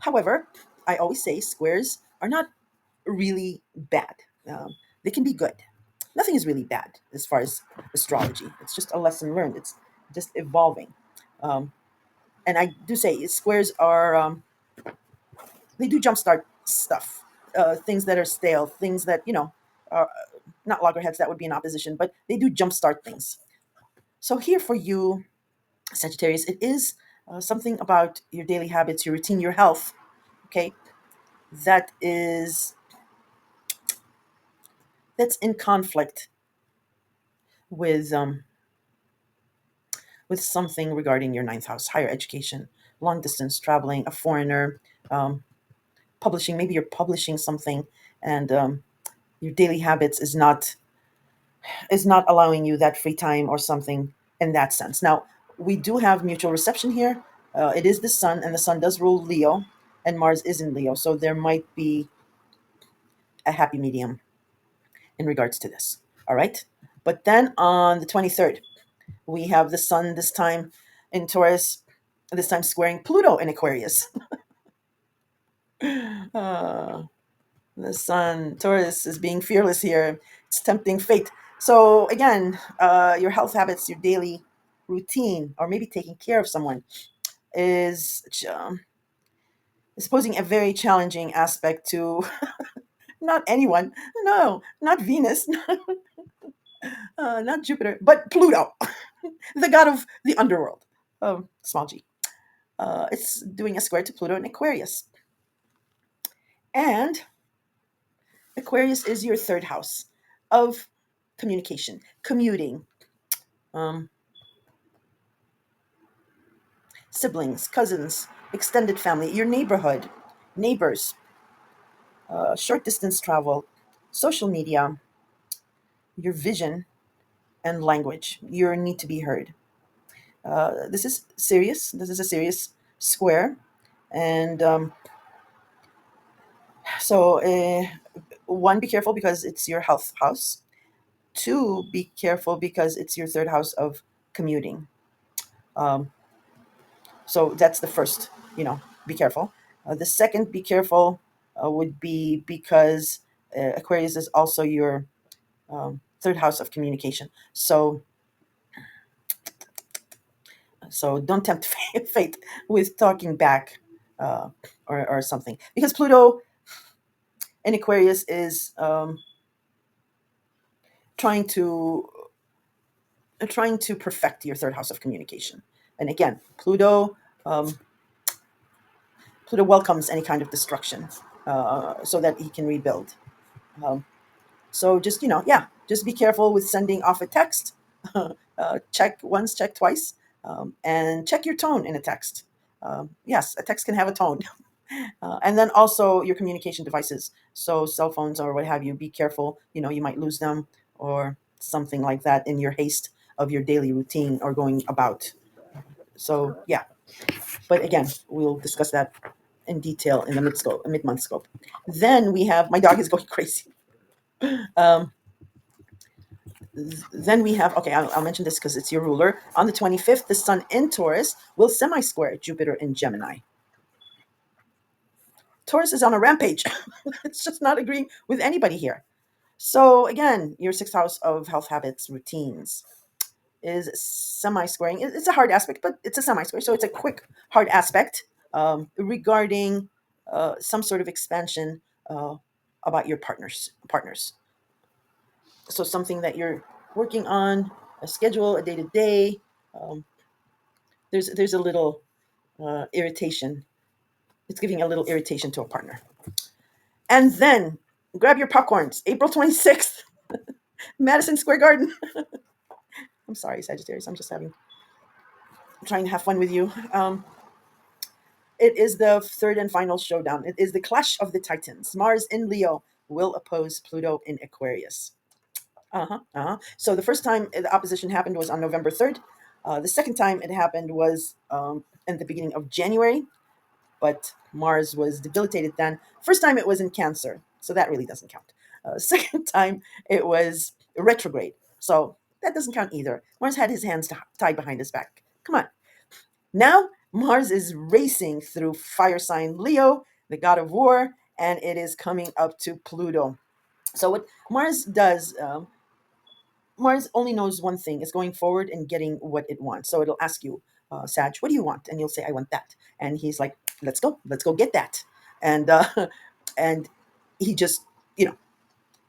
However, I always say squares are not really bad. They can be good. Nothing is really bad as far as astrology. It's just a lesson learned. It's just evolving. Um, and I do say squares are they do jumpstart stuff, things that are stale, things that are not loggerheads. That would be in opposition, but they do jumpstart things. So here for you, Sagittarius, it is something about your daily habits, your routine, your health. Okay, that is that's in conflict with something regarding your ninth house, higher education, long distance traveling, a foreigner, um, publishing. Maybe you're publishing something, and your daily habits is not allowing you that free time or something in that sense. Now, we do have mutual reception here. It is the sun, and the sun does rule Leo, and Mars is in Leo, so there might be a happy medium in regards to this. All right. But then on the 23rd, we have the sun this time in Taurus, this time squaring Pluto in Aquarius. Uh, the sun, Taurus, is being fearless here. It's tempting fate. So, again, your health habits, your daily routine, or maybe taking care of someone is, is posing a very challenging aspect to not anyone. No, not Venus, not Jupiter, but Pluto, the god of the underworld, small g. It's doing a square to Pluto in Aquarius. And Aquarius is your third house of communication, commuting, um, siblings, cousins, extended family, your neighborhood, neighbors, short distance travel, social media, your vision, and language, your need to be heard. This is serious. This is a serious square. And so, one, be careful because it's your health house. Two, be careful because it's your third house of commuting. Um, so that's the first, be careful. The second, be careful, would be because Aquarius is also your third house of communication. So don't tempt fate with talking back, uh, or something, because Pluto in Aquarius is trying to perfect your third house of communication. And again, um, Pluto welcomes any kind of destruction, so that he can rebuild. Um, so just just be careful with sending off a text. Check once, check twice, and check your tone in a text. Yes, a text can have a tone. And then also your communication devices, so cell phones or what have you. Be careful. You might lose them or something like that in your haste of your daily routine or going about. So yeah, but again, we'll discuss that in detail in the mid-month scope. Then we have, my dog is going crazy. Um, then we have, okay, I'll mention this because it's your ruler. On the 25th, the Sun in Taurus will semi-square Jupiter in Gemini. Taurus is on a rampage. It's just not agreeing with anybody here. So again, your sixth house of health, habits, routines is semi-squaring. It's a hard aspect, but it's a semi-square, so it's a quick hard aspect regarding some sort of expansion about your partners. So something that you're working on, a schedule, a day to day. There's a little irritation. It's giving a little irritation to a partner. And then grab your popcorns. April 26th, Madison Square Garden. I'm sorry, Sagittarius. I'm trying to have fun with you. It is the third and final showdown. It is the clash of the Titans. Mars in Leo will oppose Pluto in Aquarius. So the first time the opposition happened was on November 3rd. The second time it happened was in the beginning of January, but Mars was debilitated then. First time it was in Cancer, so that really doesn't count. Second time it was retrograde, so that doesn't count either. Mars had his hands tied behind his back. Come on. Now Mars is racing through fire sign Leo, the god of war, and it is coming up to Pluto. So what Mars does, Mars only knows one thing: is going forward and getting what it wants. So it'll ask you, Sag, what do you want? And you'll say, I want that. And he's like, let's go get that. And and he just,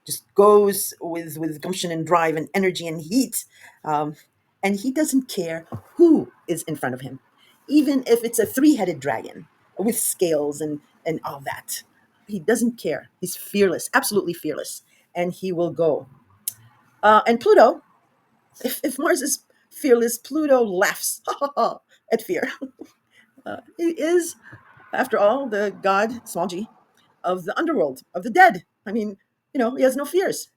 just goes with gumption and drive and energy and heat. And he doesn't care who is in front of him, even if it's a three-headed dragon with scales and all that. He doesn't care. He's fearless, absolutely fearless, and he will go. And Pluto, if Mars is fearless, Pluto laughs at fear. He is, after all, the god, small g, of the underworld, of the dead. I mean, he has no fears.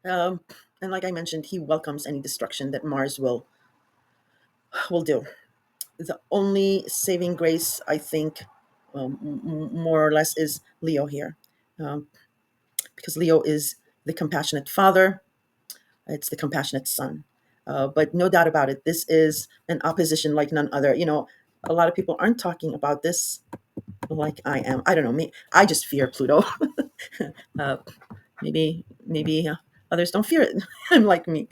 Um, and like I mentioned, he welcomes any destruction that Mars will do. The only saving grace, I think, more or less, is Leo here, um, because Leo is the compassionate father. It's the compassionate son. But no doubt about it, this is an opposition like none other. A lot of people aren't talking about this like I am. I don't know. Me, I just fear Pluto. uh, maybe others don't fear it. Like me.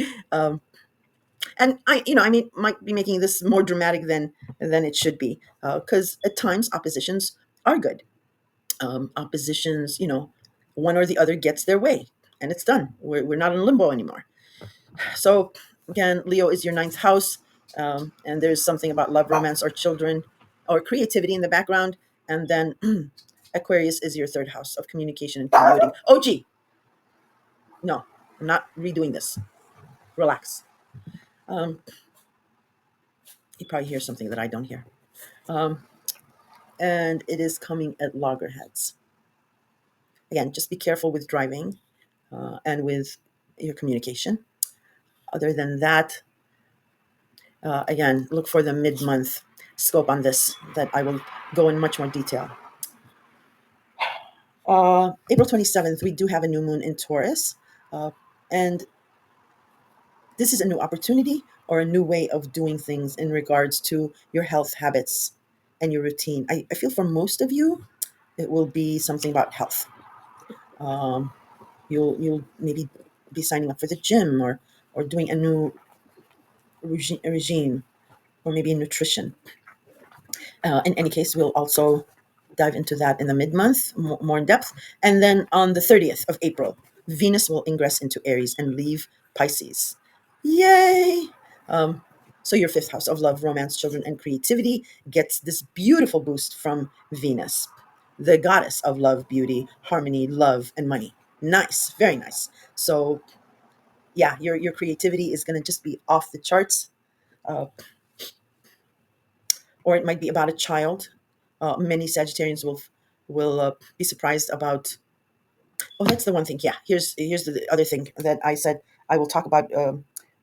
And might be making this more dramatic than it should be, because at times oppositions are good. Oppositions, one or the other gets their way, and it's done. We're not in limbo anymore. So again, Leo is your ninth house, and there's something about love, romance, or children, or creativity in the background. And then Aquarius is your third house of communication and commuting. Oh, gee, no, I'm not redoing this. Relax. Um, you probably hear something that I don't hear. Um, and it is coming at loggerheads. Again, just be careful with driving and with your communication. Other than that, again, look for the mid-month scope on this, that I will go in much more detail. April 27th, we do have a new moon in Taurus. And this is a new opportunity or a new way of doing things in regards to your health habits and your routine. I feel for most of you, it will be something about health. You'll maybe be signing up for the gym, or doing a new regime, or maybe nutrition. In any case, we'll also dive into that in the mid-month, more in depth. And then on the 30th of April, Venus will ingress into Aries and leave Pisces. Yay! So your fifth house of love, romance, children, and creativity gets this beautiful boost from Venus, the goddess of love, beauty, harmony, love, and money. Nice, very nice. So yeah, your creativity is going to just be off the charts. Uh, or it might be about a child. Many Sagittarians will be surprised about. Oh, that's the one thing. Yeah, here's the other thing that I said. I will talk about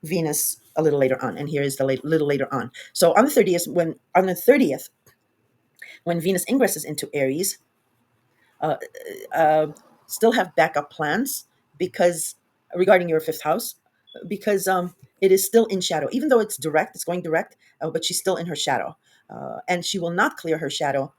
Venus a little later on, and here is the little later on. So on the 30th, When Venus ingresses into Aries, uh, uh, still have backup plans because regarding your fifth house, because it is still in shadow, even though it's direct, it's going direct, but she's still in her shadow, and she will not clear her shadow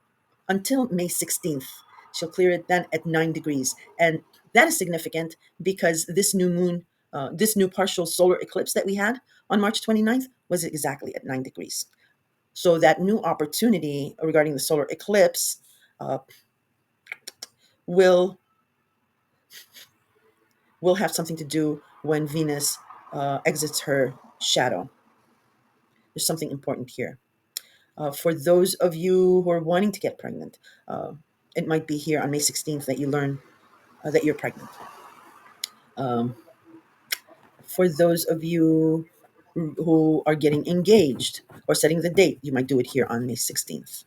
until May 16th. She'll clear it then at 9 degrees. And that is significant because this new moon, this new partial solar eclipse that we had on March 29th was exactly at 9 degrees. So that new opportunity regarding the solar eclipse uh, will will have something to do when Venus exits her shadow. There's something important here. For those of you who are wanting to get pregnant, uh, it might be here on May 16th that you learn that you're pregnant. Um, for those of you who are getting engaged or setting the date, you might do it here on May 16th.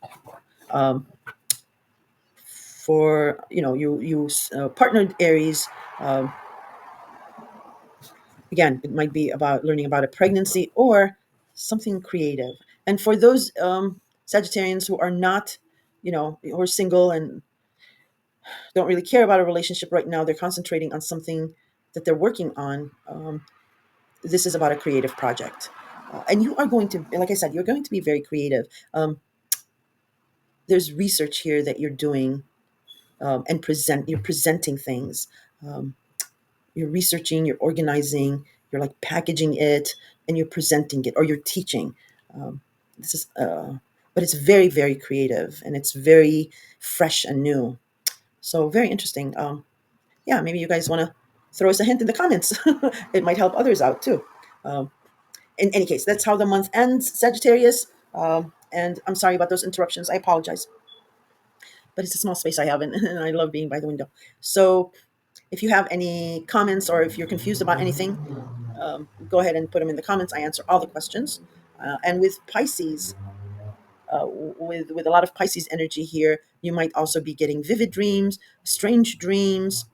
Um, for you partnered Aries, um, again, it might be about learning about a pregnancy or something creative. And for those Sagittarians who are not, who are single and don't really care about a relationship right now, they're concentrating on something that they're working on. This is about a creative project. And you are going to, like I said, you're going to be very creative. There's research here that you're doing, and you're presenting things. Um, you're researching, you're organizing, you're like packaging it, and you're presenting it, or you're teaching. Um, this is, but it's very, very creative, and it's very fresh and new. So very interesting. Yeah, maybe you guys want to throw us a hint in the comments. It might help others out too. Um, in any case, that's how the month ends, Sagittarius. And I'm sorry about those interruptions. I apologize. But it's a small space I have, and I love being by the window. So if you have any comments or if you're confused about anything, go ahead and put them in the comments. I answer all the questions. And with Pisces, with a lot of Pisces energy here, you might also be getting vivid dreams, strange dreams,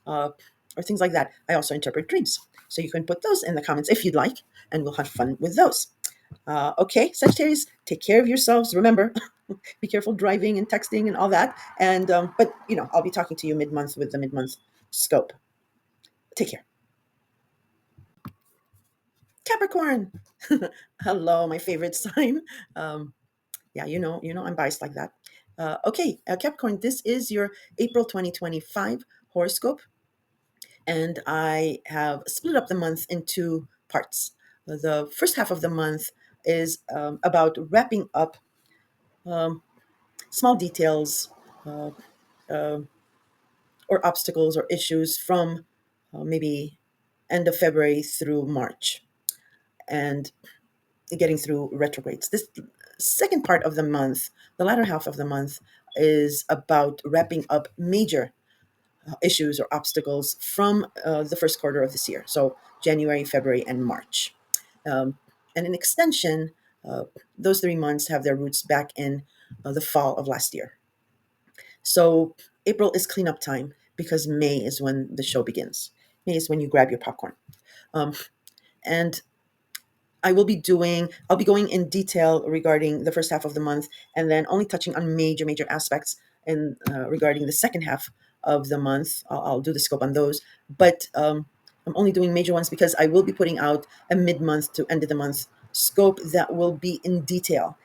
uh, or things like that. I also interpret dreams. So you can put those in the comments if you'd like, and we'll have fun with those. Okay, Sagittarius, take care of yourselves. Remember, be careful driving and texting and all that. And but I'll be talking to you mid-month with the mid-month scope. Take care. Capricorn. Hello, my favorite sign. Um, yeah, I'm biased like that. Okay, Capricorn, this is your April 2025 horoscope, and I have split up the month into parts. The first half of the month is about wrapping up um, small details, uh, uh, or obstacles or issues from maybe end of February through March, and getting through retrogrades. This second part of the month, the latter half of the month, is about wrapping up major issues or obstacles from the first quarter of this year. So January, February, and March. And in extension, uh, those 3 months have their roots back in the fall of last year. So April is cleanup time because May is when the show begins. May is when you grab your popcorn. Um, and I'll be going in detail regarding the first half of the month, and then only touching on major aspects and regarding the second half of the month. I'll do the scope on those, but I'm only doing major ones because I will be putting out a mid-month to end of the month scope that will be in detail,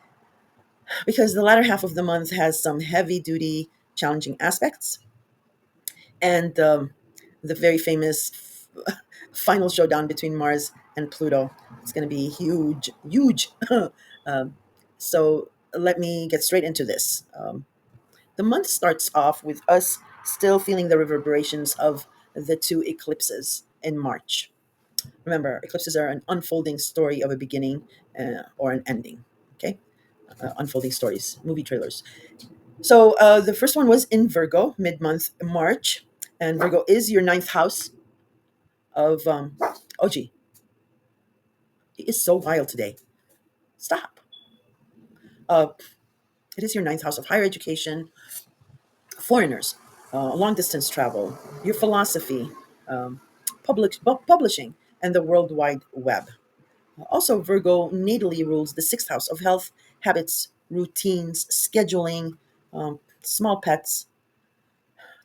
because the latter half of the month has some heavy duty challenging aspects, and the very famous final showdown between Mars and Pluto. It's going to be huge. um, so let me get straight into this. The month starts off with us still feeling the reverberations of the two eclipses in March. Remember, eclipses are an unfolding story of a beginning or an ending. Okay, unfolding stories, movie trailers. So the first one was in Virgo, mid-month March, and Virgo is your ninth house of oh gee, he is so wild today. Stop. Uh, it is your ninth house of higher education, foreigners, long distance travel, your philosophy, um, publishing, and the World Wide Web. Also, Virgo natally rules the sixth house of health, habits, routines, scheduling. small pets,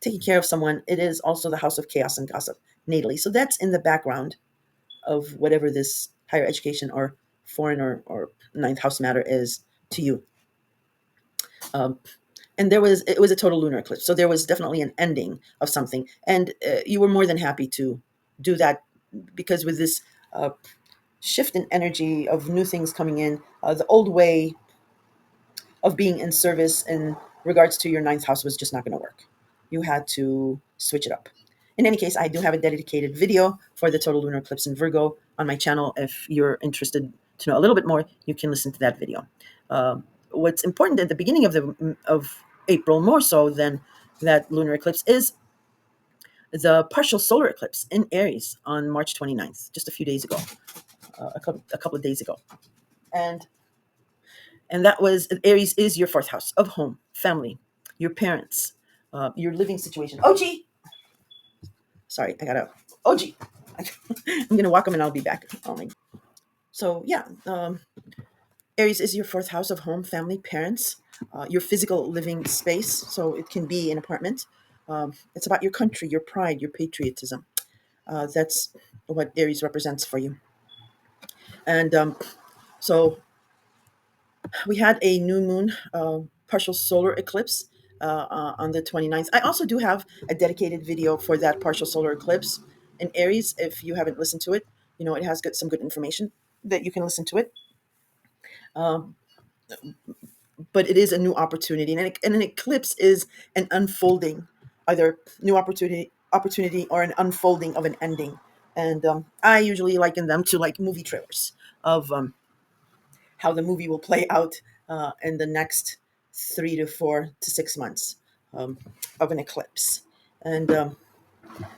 taking care of someone. It is also the house of chaos and gossip natally. So that's in the background of whatever this higher education or foreign or ninth house matter is to you. Um, and it was a total lunar eclipse. So there was definitely an ending of something. And you were more than happy to do that because with this shift in energy of new things coming in, the old way of being in service in regards to your ninth house was just not going to work. You had to switch it up. In any case, I do have a dedicated video for the total lunar eclipse in Virgo on my channel. If you're interested to know a little bit more, you can listen to that video. What's important at the beginning of April, more so than that lunar eclipse, is the partial solar eclipse in Aries on March 29th, just a few days ago, a couple of days ago. And that was Aries is your fourth house of home, family, your parents, your living situation. OG, sorry, I gotta OG. I'm gonna walk him and I'll be back. Oh my. So yeah, Aries is your fourth house of home, family, parents, your physical living space. So it can be an apartment. It's about your country, your pride, your patriotism. That's what Aries represents for you. And so we had a new moon partial solar eclipse on the 29th. I also do have a dedicated video for that partial solar eclipse in Aries. If you haven't listened to it, it has got some good information that you can listen to it. Um, but it is a new opportunity, and an eclipse is an unfolding, either new opportunity or an unfolding of an ending. And I usually liken them to like movie trailers of how the movie will play out in the next 3 to 4 to 6 months of an eclipse. And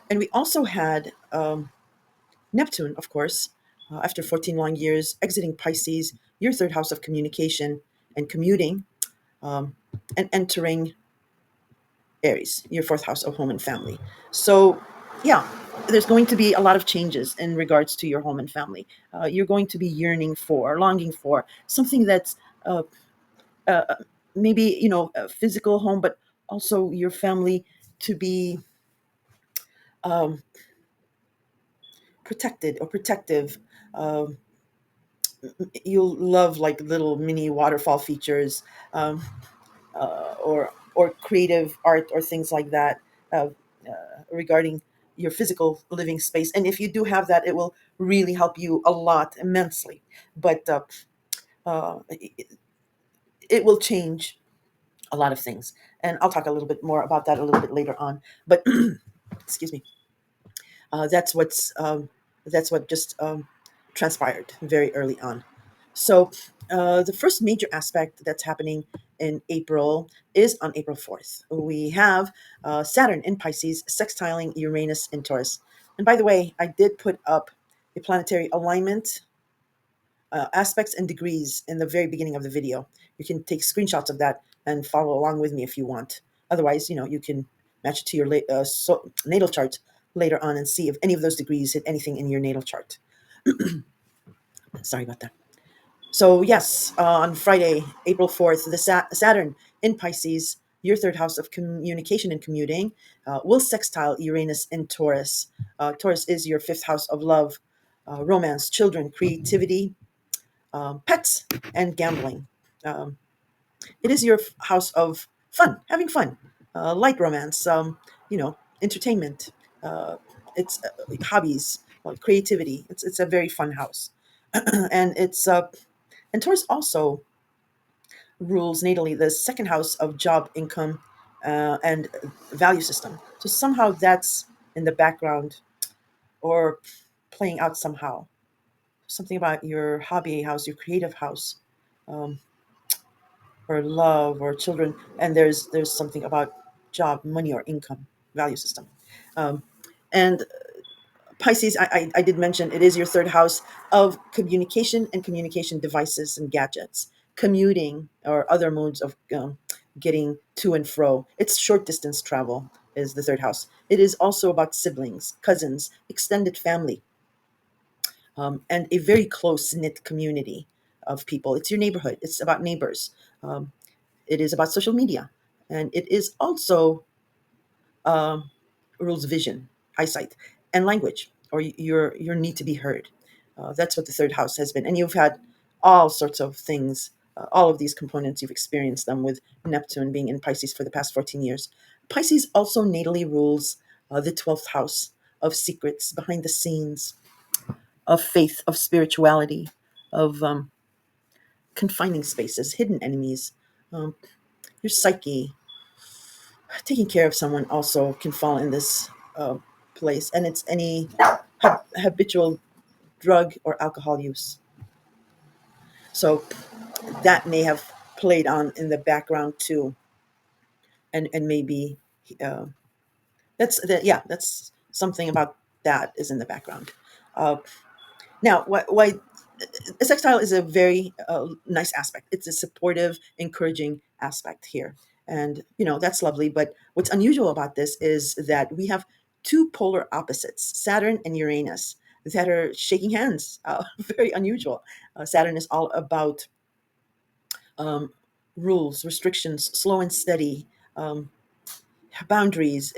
and we also had Neptune, of course, after 14 long years, exiting Pisces, your third house of communication and commuting, um, and entering Aries, your fourth house of home and family. So, yeah, there's going to be a lot of changes in regards to your home and family. You're going to be yearning for, longing for something that's uh, uh, maybe a physical home, but also your family to be um, protected or protective. Um, you'll love like little mini waterfall features, um, or creative art or things like that uh, regarding your physical living space. And if you do have that, it will really help you a lot immensely. But it will change a lot of things, and I'll talk a little bit more about that a little bit later on. But excuse me. Uh, that's what's um, that's what just transpired very early on. So the first major aspect that's happening in April is on April 4th. We have Saturn in Pisces sextiling Uranus in Taurus. And by the way, I did put up a planetary alignment aspects and degrees in the very beginning of the video. You can take screenshots of that and follow along with me if you want. Otherwise, you can match it to your natal chart later on and see if any of those degrees hit anything in your natal chart. Sorry about that. So yes, on Friday, April 4th, the Saturn in Pisces, your third house of communication and commuting, will sextile Uranus in Taurus. Taurus is your fifth house of love, romance, children, creativity, pets, and gambling. Um, it is your house of fun, having fun, light romance, entertainment. Uh, it's hobbies, creativity. It's a very fun house, and and Taurus also rules natally the second house of job, income, and value system. So somehow that's in the background or playing out somehow. Something about your hobby house, your creative house, um, or love or children, and there's something about job, money, or income value system. Um, and Pisces, I did mention it is your third house of communication and communication devices and gadgets, commuting or other modes of getting to and fro. It's short distance travel is the third house. It is also about siblings, cousins, extended family, and a very close knit community of people. It's your neighborhood. It's about neighbors. Um, it is about social media and it is also um, rules vision, eyesight, and language, or your need to be heard. That's what the third house has been, and you've had all sorts of things. All of these components you've experienced them with Neptune being in Pisces for the past 14 years. Pisces also natally rules the 12th house of secrets, behind the scenes, of faith, of spirituality, of confining spaces, hidden enemies. Um, your psyche, taking care of someone also can fall in this place, and it's any habitual drug or alcohol use. So that may have played on in the background too, and maybe uh, yeah, that's something about that is in the background. Uh, Now, why a sextile is a very nice aspect. It's a supportive, encouraging aspect here, and that's lovely. But what's unusual about this is that we have two polar opposites, Saturn and Uranus, that are shaking hands. Very unusual. Saturn is all about um, rules, restrictions, slow and steady. Boundaries.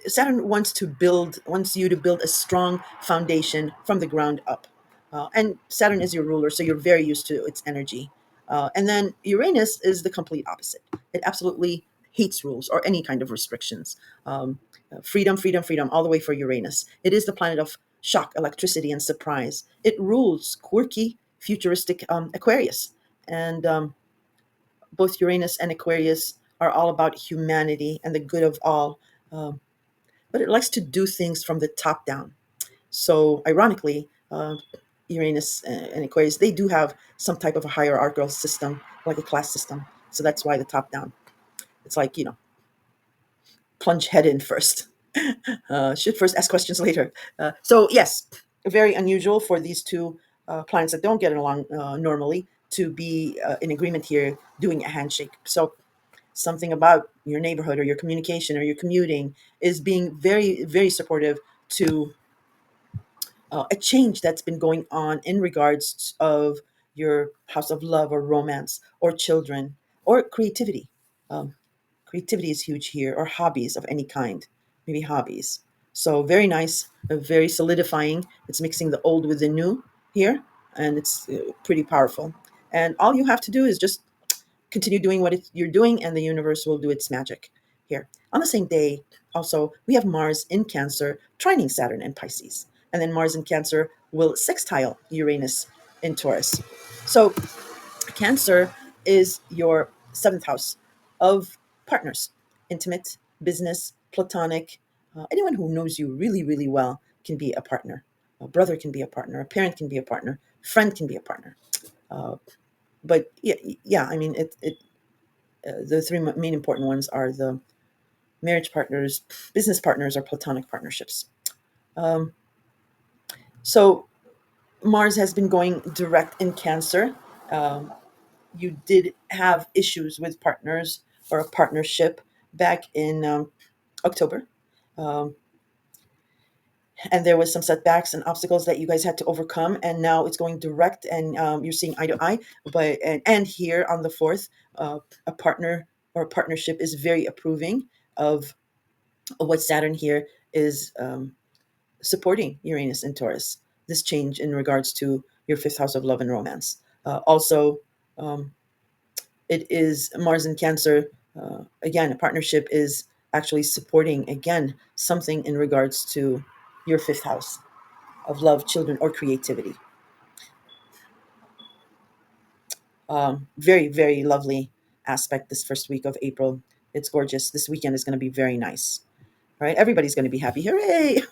Saturn wants you to build a strong foundation from the ground up, and Saturn is your ruler, so you're very used to its energy. And then Uranus is the complete opposite. It absolutely hates rules or any kind of restrictions. Freedom, freedom, freedom, all the way for Uranus. It is the planet of shock, electricity, and surprise. It rules quirky, futuristic Aquarius, and both Uranus and Aquarius are all about humanity and the good of all, um, but it likes to do things from the top down. So, ironically, Uranus and Aquarius, they do have some type of a hierarchical system, like a class system. So that's why the top down. It's like, plunge head in first. Should first ask questions later. So, yes, very unusual for these two planets that don't get along normally to be in agreement here doing a handshake. So, something about your neighborhood or your communication or your commuting is being very, very supportive to a change that's been going on in regards of your house of love or romance or children or creativity. Um, Creativity is huge here, or hobbies of any kind, maybe hobbies. So very nice, very solidifying. It's mixing the old with the new here, and it's pretty powerful. And all you have to do is just continue doing what you're doing, and the universe will do its magic here. On the same day, also, we have Mars in Cancer trining Saturn in Pisces. And then Mars in Cancer will sextile Uranus in Taurus. So, Cancer is your seventh house of partners, intimate, business, platonic. Anyone who knows you really, really well can be a partner. A brother can be a partner. A parent can be a partner. Friend can be a partner. Uh, but yeah, yeah, I mean, the three main important ones are the marriage partners, business partners, or platonic partnerships. Um, so Mars has been going direct in Cancer. Um, you did have issues with partners or a partnership back in October. Um, and there was some setbacks and obstacles that you guys had to overcome, and now it's going direct, and you're seeing eye to eye. But and here on the fourth, a partner or a partnership is very approving of what Saturn here is supporting Uranus and Taurus. This change in regards to your fifth house of love and romance. Also, um, it is Mars in Cancer. Again, a partnership is actually supporting again something in regards to your fifth house of love, children, or creativity. Very, very lovely aspect this first week of April. It's gorgeous. This weekend is going to be very nice. Right? Everybody's going to be happy. Hooray!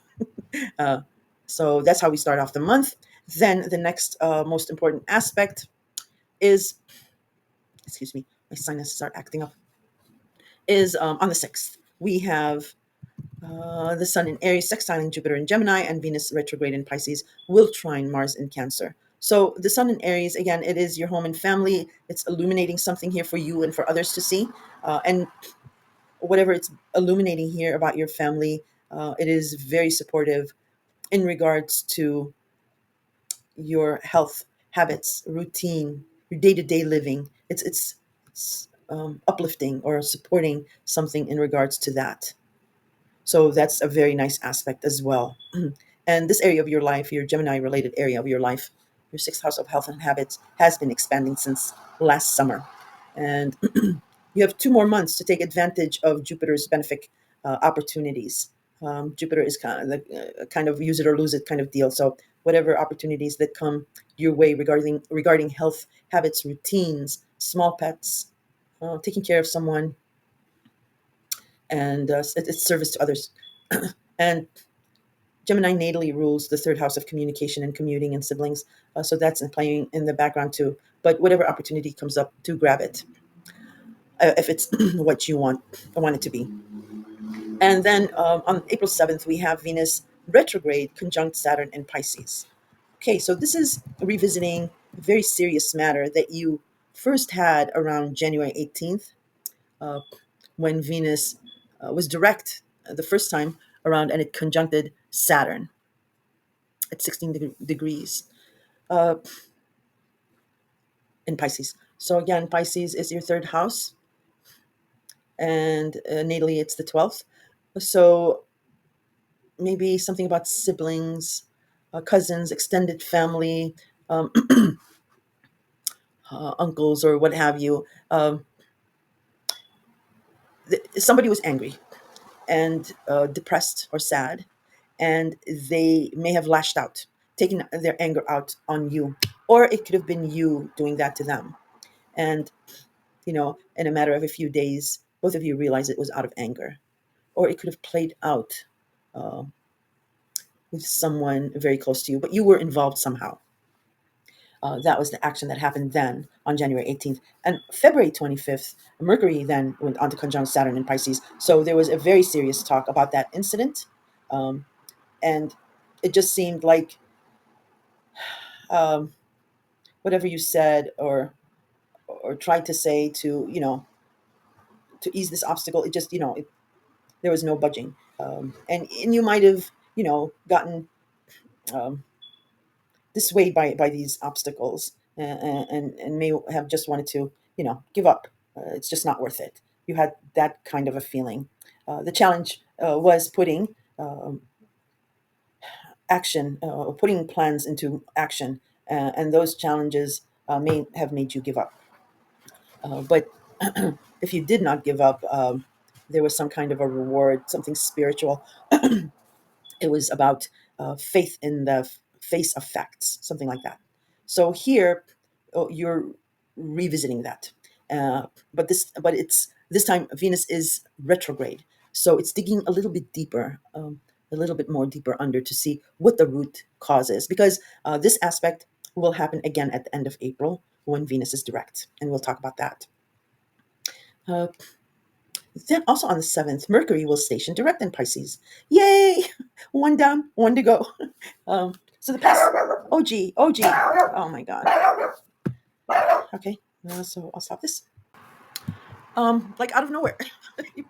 Uh, so that's how we start off the month. Then the next most important aspect is, excuse me, my sinuses are acting up, is on the 6th. We have the Sun in Aries, sextiling Jupiter in Gemini, and Venus retrograde in Pisces will trine Mars in Cancer. So the Sun in Aries, again, it is your home and family. It's illuminating something here for you and for others to see. And whatever it's illuminating here about your family, it is very supportive in regards to your health habits, routine, your day-to-day living. It's uplifting or supporting something in regards to that. So that's a very nice aspect as well. And this area of your life, your Gemini related area of your life, your sixth house of health and habits, has been expanding since last summer. And you have 2 more months to take advantage of Jupiter's benefic opportunities. Jupiter is kind of use it or lose it kind of deal. So whatever opportunities that come your way regarding health habits, routines, small pets, taking care of someone, and it's service to others. And Gemini natally rules the third house of communication and commuting and siblings. So that's playing in the background too. But whatever opportunity comes up, do grab it if it's what you want it to be. And then on April 7th, we have Venus retrograde conjunct Saturn in Pisces. Okay, so this is revisiting a very serious matter that you first had around January 18th, uh, when Venus was direct the first time around, and it conjuncted Saturn at 16 degrees uh, in Pisces. So again, Pisces is your third house, and natally it's the 12th. So maybe something about siblings, cousins, extended family, um, uncles, or what have you. Somebody was angry and depressed or sad, and they may have lashed out, taking their anger out on you, or it could have been you doing that to them. And in a matter of a few days, both of you realize it was out of anger, or it could have played out uh, with someone very close to you, but you were involved somehow. That was the action that happened then on January 18th. And February 25th, Mercury then went on to conjunct Saturn in Pisces. So there was a very serious talk about that incident. Um, and it just seemed like um, whatever you said or tried to say to ease this obstacle, it just, there was no budging. And you might have, gotten um, dissuaded by these obstacles, and may have just wanted to give up. It's just not worth it. You had that kind of a feeling. The challenge was putting plans into action, and those challenges may have made you give up. But if you did not give up, there was some kind of a reward, something spiritual. It was about faith in the face of facts, something like that. So here, you're revisiting that, but it's this time Venus is retrograde, so it's digging a little bit deeper, a little bit more deeper under to see what the root cause is, because this aspect will happen again at the end of April when Venus is direct, and we'll talk about that. Uh, Then also on the 7th, Mercury will station direct in Pisces. Yay! One down, one to go. So the past. Oh, gee. Oh, gee. Oh, my God. Okay. So I'll stop this. Like out of nowhere. he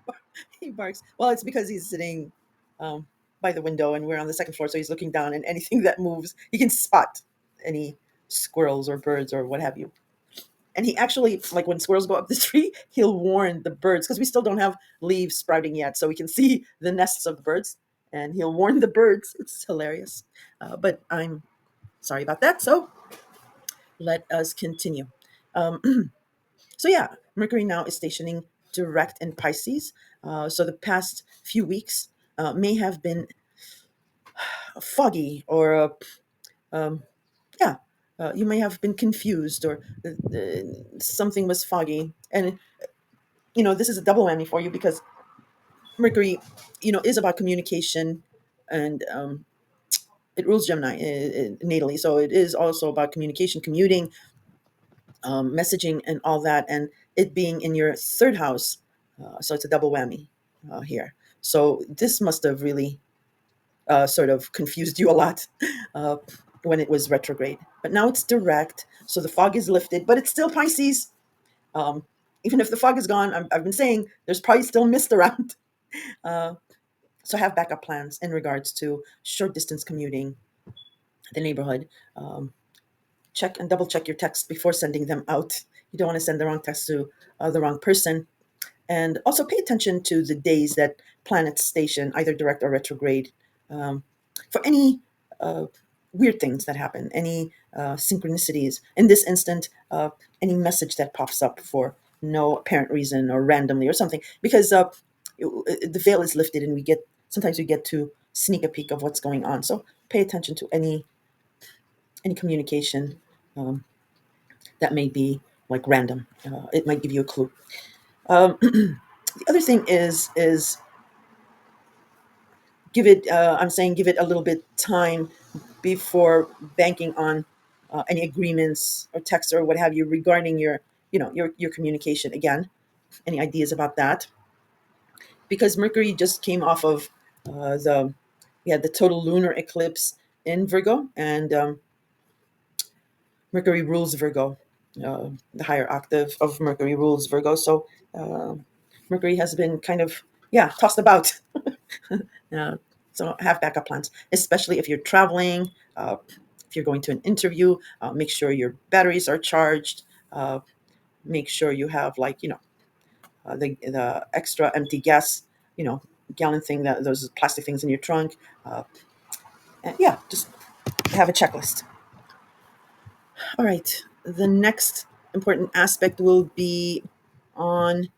he barks. Well, it's because he's sitting um, by the window and we're on the second floor. So he's looking down, and anything that moves, he can spot any squirrels or birds or what have you. And he actually, like when squirrels go up the tree, he'll warn the birds, because we still don't have leaves sprouting yet, so we can see the nests of the birds, and he'll warn the birds. It's hilarious. But I'm sorry about that. So let us continue. Um, so yeah, Mercury now is stationing direct in Pisces. So the past few weeks may have been foggy, or um, yeah, you may have been confused, or something was foggy, and this is a double whammy for you, because Mercury, is about communication, and it rules Gemini natally. So it is also about communication, commuting, messaging, and all that, and it being in your third house. So it's a double whammy here. So this must have really sort of confused you a lot uh, when it was retrograde. But now it's direct, so the fog is lifted, but it's still Pisces. Um, Even if the fog is gone, I've been saying there's probably still mist around. Uh, so have backup plans in regards to short distance commuting, the neighborhood. Check and double check your texts before sending them out You don't want to send the wrong text to the wrong person. And also pay attention to the days that planets station, either direct or retrograde, um, for any uh, weird things that happen, any synchronicities. In this instant, any message that pops up for no apparent reason or randomly or something, because the veil is lifted and sometimes we get to sneak a peek of what's going on. So pay attention to any communication um, that may be like random. It might give you a clue. The other thing is give it. I'm saying give it a little bit time before banking on any agreements or texts or what have you regarding your communication. Again, any ideas about that? Because Mercury just came off of the we had the total lunar eclipse in Virgo, and Mercury rules Virgo. The higher octave of Mercury rules Virgo. So uh, Mercury has been kind of, yeah, tossed about. uh, so have backup plans, especially if you're traveling. If you're going to an interview, make sure your batteries are charged. Uh, Make sure you have, like, the extra empty gas, gallon thing, that those plastic things in your trunk. And yeah, just have a checklist. All right. The next important aspect will be on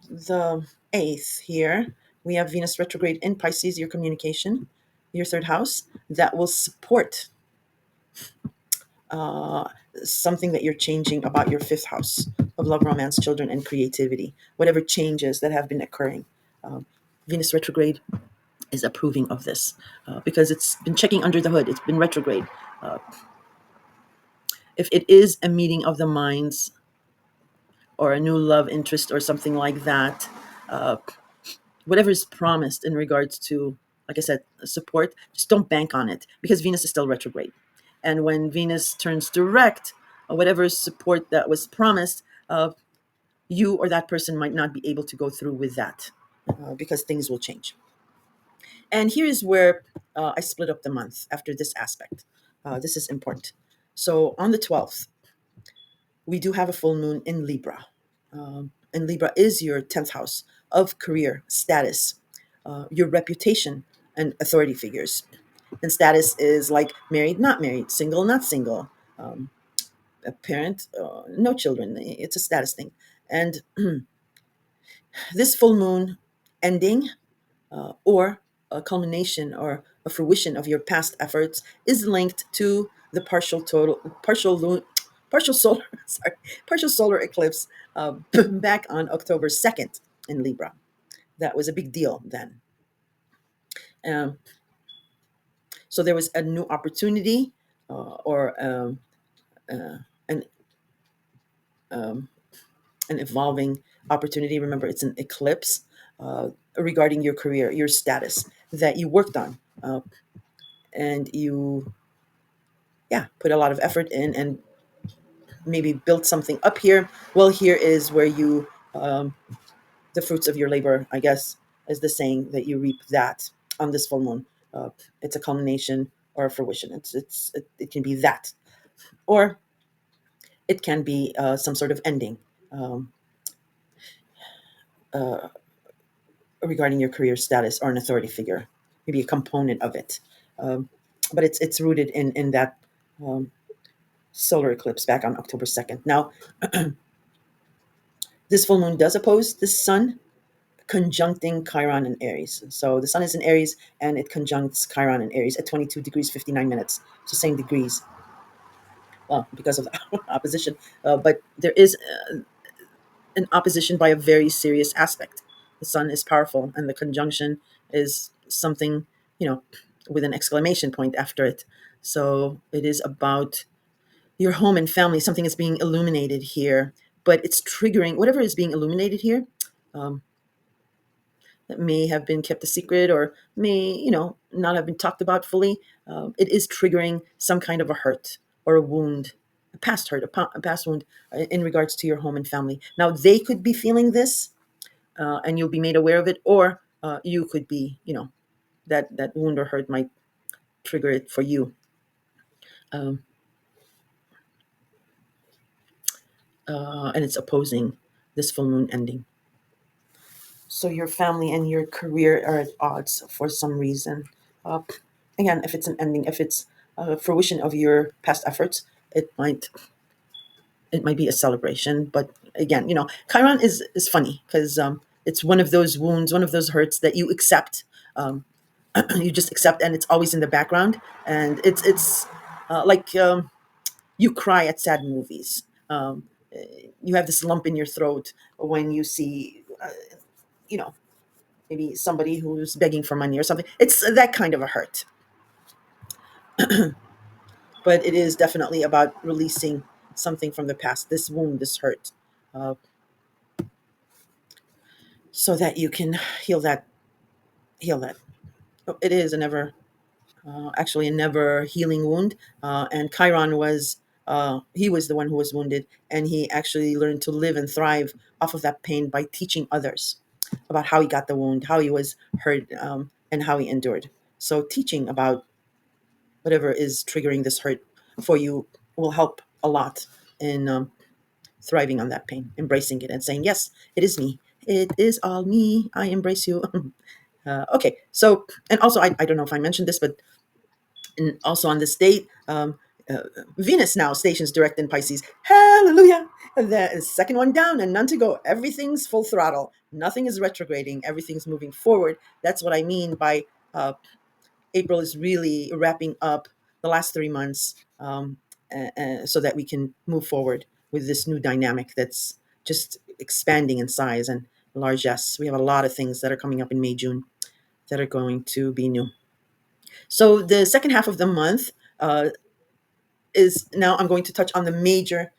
the 8th here. We have Venus retrograde in Pisces, your communication, your third house, that will support uh, something that you're changing about your fifth house of love, romance, children, and creativity. Whatever changes that have been occurring. Um, Venus retrograde is approving of this because it's been checking under the hood. It's been retrograde. Uh, if it is a meeting of the minds or a new love interest or something like that, uh, whatever is promised in regards to, like I said, support, just don't bank on it because Venus is still retrograde. And when Venus turns direct, whatever support that was promised, you or that person might not be able to go through with that because things will change. And here is where I split up the month after this aspect. This is important. So on the 12th, we do have a full moon in Libra. And Libra is your 10th house of career, status, your reputation, and authority figures. And status is like married, not married, single, not single, a parent, no children. It's a status thing. And this full moon ending or a culmination or a fruition of your past efforts is linked to the partial solar sorry, partial solar eclipse back on October 2nd in Libra. That was a big deal then. Um, so there was a new opportunity or an um, an evolving opportunity. Remember, it's an eclipse regarding your career, your status that you worked on, and you, yeah, put a lot of effort in and maybe built something up here. Well, here is where you, the fruits of your labor, I guess, is the saying that you reap that on this full moon. It's a culmination or a fruition. It can be that, or it can be some sort of ending um, uh, regarding your career status or an authority figure, maybe a component of it. Um, but it's rooted in that um, solar eclipse back on October 2nd. Now, this full moon does oppose the sun conjuncting Chiron in Aries. So the sun is in Aries and it conjuncts Chiron in Aries at 22 degrees 59 minutes. So same degrees, well, because of the opposition. But there is an opposition by a very serious aspect. The sun is powerful and the conjunction is something, you know, with an exclamation point after it. So it is about your home and family. Something is being illuminated here, but it's triggering whatever is being illuminated here. Um, that may have been kept a secret or may, not have been talked about fully. It is triggering some kind of a hurt or a wound, a past hurt, a past wound in regards to your home and family. Now, they could be feeling this and you'll be made aware of it, or you could be, that wound or hurt might trigger it for you. Um, and it's opposing this full moon ending. So your family and your career are at odds for some reason. Uh, Again, if it's an ending, if it's a fruition of your past efforts, it might it might be a celebration. But again, Chiron is funny because it's one of those wounds, one of those hurts that you accept. Um, you just accept, and it's always in the background, and it's like you cry at sad movies. You have this lump in your throat when you see, you know, maybe somebody who's begging for money or something. It's that kind of a hurt, but it is definitely about releasing something from the past, this wound, this hurt, uh, so that you can heal that. Heal that. It is a never, actually, a never healing wound. And Chiron was, he was the one who was wounded, and he actually learned to live and thrive off of that pain by teaching others about how he got the wound, how he was hurt, and how he endured. So teaching about whatever is triggering this hurt for you will help a lot in thriving on that pain, embracing it, and saying, "Yes, it is me. It is all me. I embrace you." Okay, so, and also, I don't know if I mentioned this, but also on this date, Venus now stations direct in Pisces. Hallelujah! The second one down and none to go. Everything's full throttle. Nothing is retrograding. Everything's moving forward. That's what I mean by uh, April is really wrapping up the last 3 months, so that we can move forward with this new dynamic that's just expanding in size and largesse. We have a lot of things that are coming up in May, June that are going to be new. So the second half of the month is now I'm going to touch on the major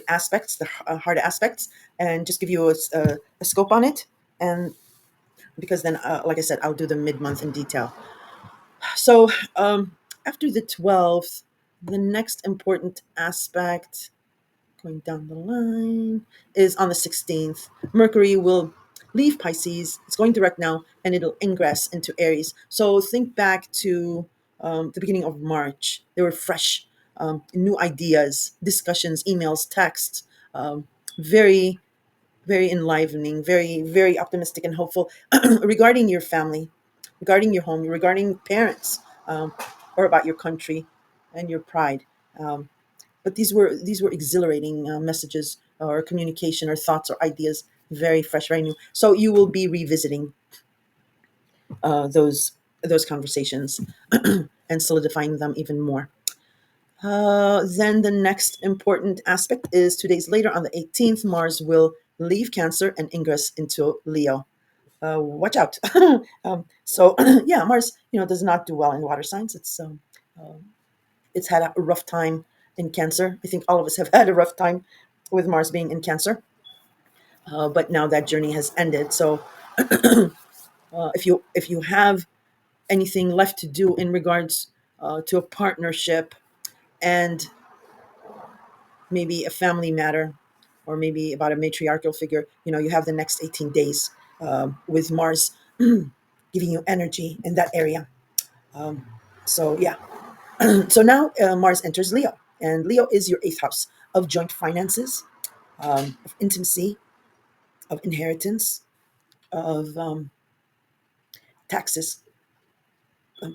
aspects, the hard aspects, and just give you a scope on it. And because then, like I said, I'll do the mid month in detail. So after the 12th, the next important aspect going down the line is on the 16th. Mercury will leave Pisces. It's going direct now, and it'll ingress into Aries. So think back to the beginning of March. There were fresh, new ideas, discussions, emails, texts, very, very enlivening, very, very optimistic and hopeful regarding your family, regarding your home, regarding parents, or about your country and your pride. Um, but these were exhilarating messages or communication or thoughts or ideas, very fresh, very new. So you will be revisiting those conversations and solidifying them even more. Then the next important aspect is 2 days later, on the 18th, Mars will leave Cancer and ingress into Leo. Watch out. So yeah, Mars, does not do well in water signs. It's had a rough time in Cancer. I think all of us have had a rough time with Mars being in Cancer. But now that journey has ended. So if you have anything left to do in regards to a partnership and maybe a family matter, or maybe about a matriarchal figure, you have the next 18 days with Mars giving you energy in that area. So yeah. So now Mars enters Leo, and Leo is your eighth house of joint finances, of intimacy, of inheritance, of taxes,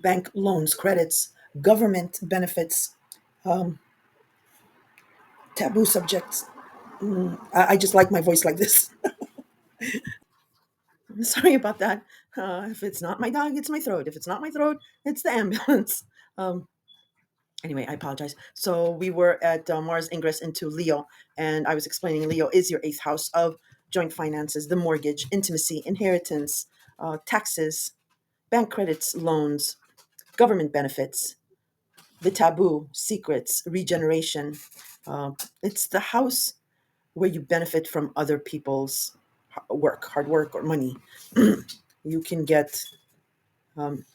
bank loans, credits, government benefits, um, taboo subjects. I just like my voice like this. Sorry about that. If it's not my dog, it's my throat. If it's not my throat, it's the ambulance. Um, anyway, I apologize. So we were at Mars ingress into Leo, and I was explaining Leo is your eighth house of joint finances, the mortgage, intimacy, inheritance, taxes, bank credits, loans, government benefits, the taboo, secrets, regeneration. It's the house where you benefit from other people's hard work, or money. You can get.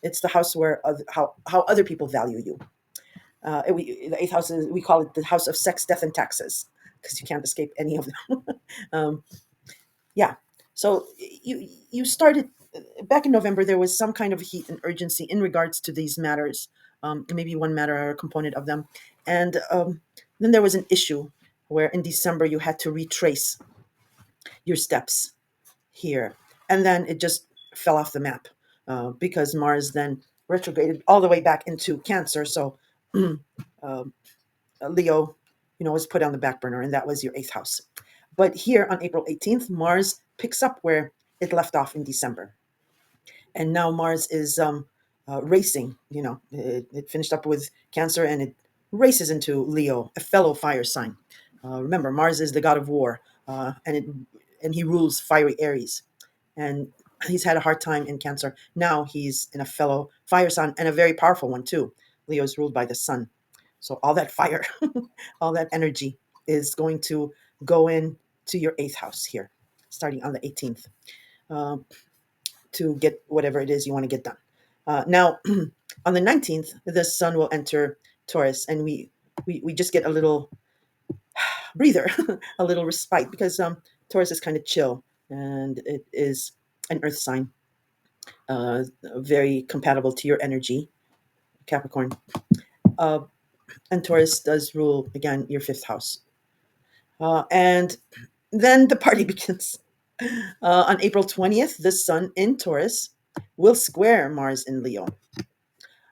It's the house where how other people value you. The eighth house is, we call it the house of sex, death, and taxes, because you can't escape any of them. um, yeah. So you started back in November. There was some kind of heat and urgency in regards to these matters. Maybe one matter or a component of them, and then there was an issue where in December you had to retrace your steps here. And then it just fell off the map because Mars then retrograded all the way back into Cancer. So Leo, was put on the back burner, and that was your eighth house. But here on April 18th, Mars picks up where it left off in December. And now Mars is racing. It finished up with Cancer and it races into Leo, a fellow fire sign. Remember, Mars is the god of war, and he rules fiery Aries. And he's had a hard time in Cancer. Now he's in a fellow fire sign, and a very powerful one too. Leo is ruled by the sun. So all that fire, all that energy is going to go in to your eighth house here, starting on the 18th, to get whatever it is you want to get done. Now, on the 19th, the sun will enter Taurus, and we just get a little breather, a little respite, because Taurus is kind of chill, and it is an earth sign, very compatible to your energy, Capricorn. And Taurus does rule, again, your fifth house. And then the party begins. On April 20th, the sun in Taurus will square Mars in Leo.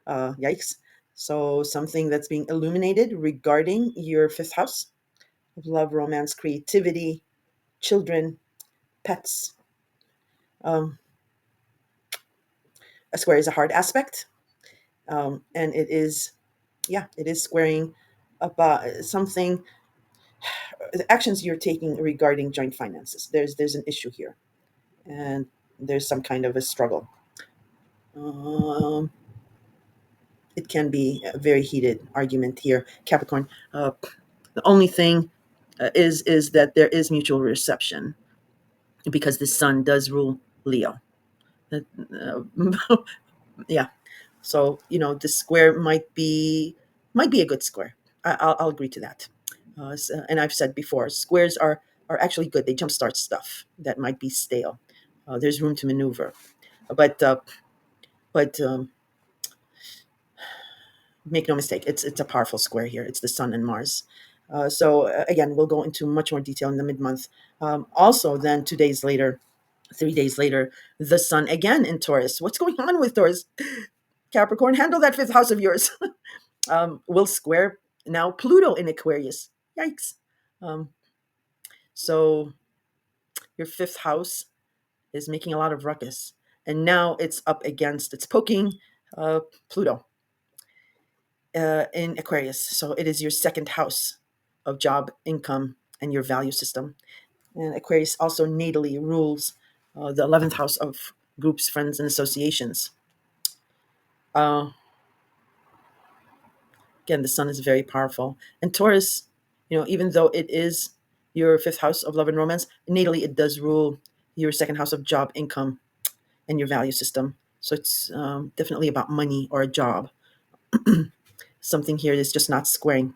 Yikes. So something that's being illuminated regarding your fifth house of love, romance, creativity, children, pets. A square is a hard aspect. And it is squaring up something, the actions you're taking regarding joint finances. There's an issue here, and there's some kind of a struggle. It can be a very heated argument here, Capricorn. The only thing is that there is mutual reception because the sun does rule Leo. Yeah. So the square might be a good square. I'll agree to that. And I've said before, squares are actually good. They jumpstart stuff that might be stale. There's room to maneuver, but make no mistake, it's a powerful square here. It's the sun and Mars. So again, we'll go into much more detail in the mid-month. Also, then 2 days later, 3 days later, the sun again in Taurus. What's going on with Taurus? Capricorn, handle that fifth house of yours. Will square now Pluto in Aquarius. Yikes. So your fifth house is making a lot of ruckus. And now it's poking Pluto in Aquarius. So it is your second house of job, income, and your value system. And Aquarius also natally rules the 11th house of groups, friends, and associations. Again, the sun is very powerful. And Taurus, even though it is your fifth house of love and romance, natally it does rule your second house of job, income, and your value system. So it's definitely about money or a job. Something here is just not squaring.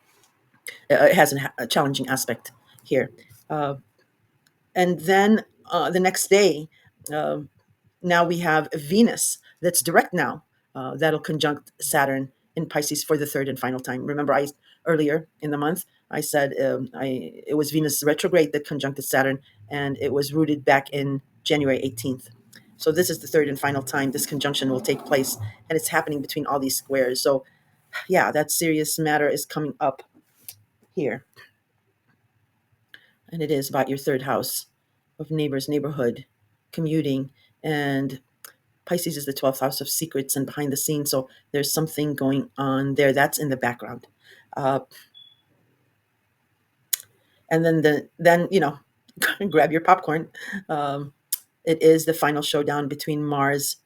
It has a challenging aspect here. And then the next day, now we have Venus that's direct now. That'll conjunct Saturn in Pisces for the third and final time. Remember, earlier in the month I said it was Venus retrograde that conjuncted Saturn, and it was rooted back in January 18th. So this is the third and final time this conjunction will take place, and it's happening between all these squares. So, yeah, that serious matter is coming up here, and it is about your third house of neighbors, neighborhood, commuting, and Pisces is the 12th house of secrets and behind the scenes. So there's something going on there that's in the background. And then grab your popcorn. It is the final showdown between Mars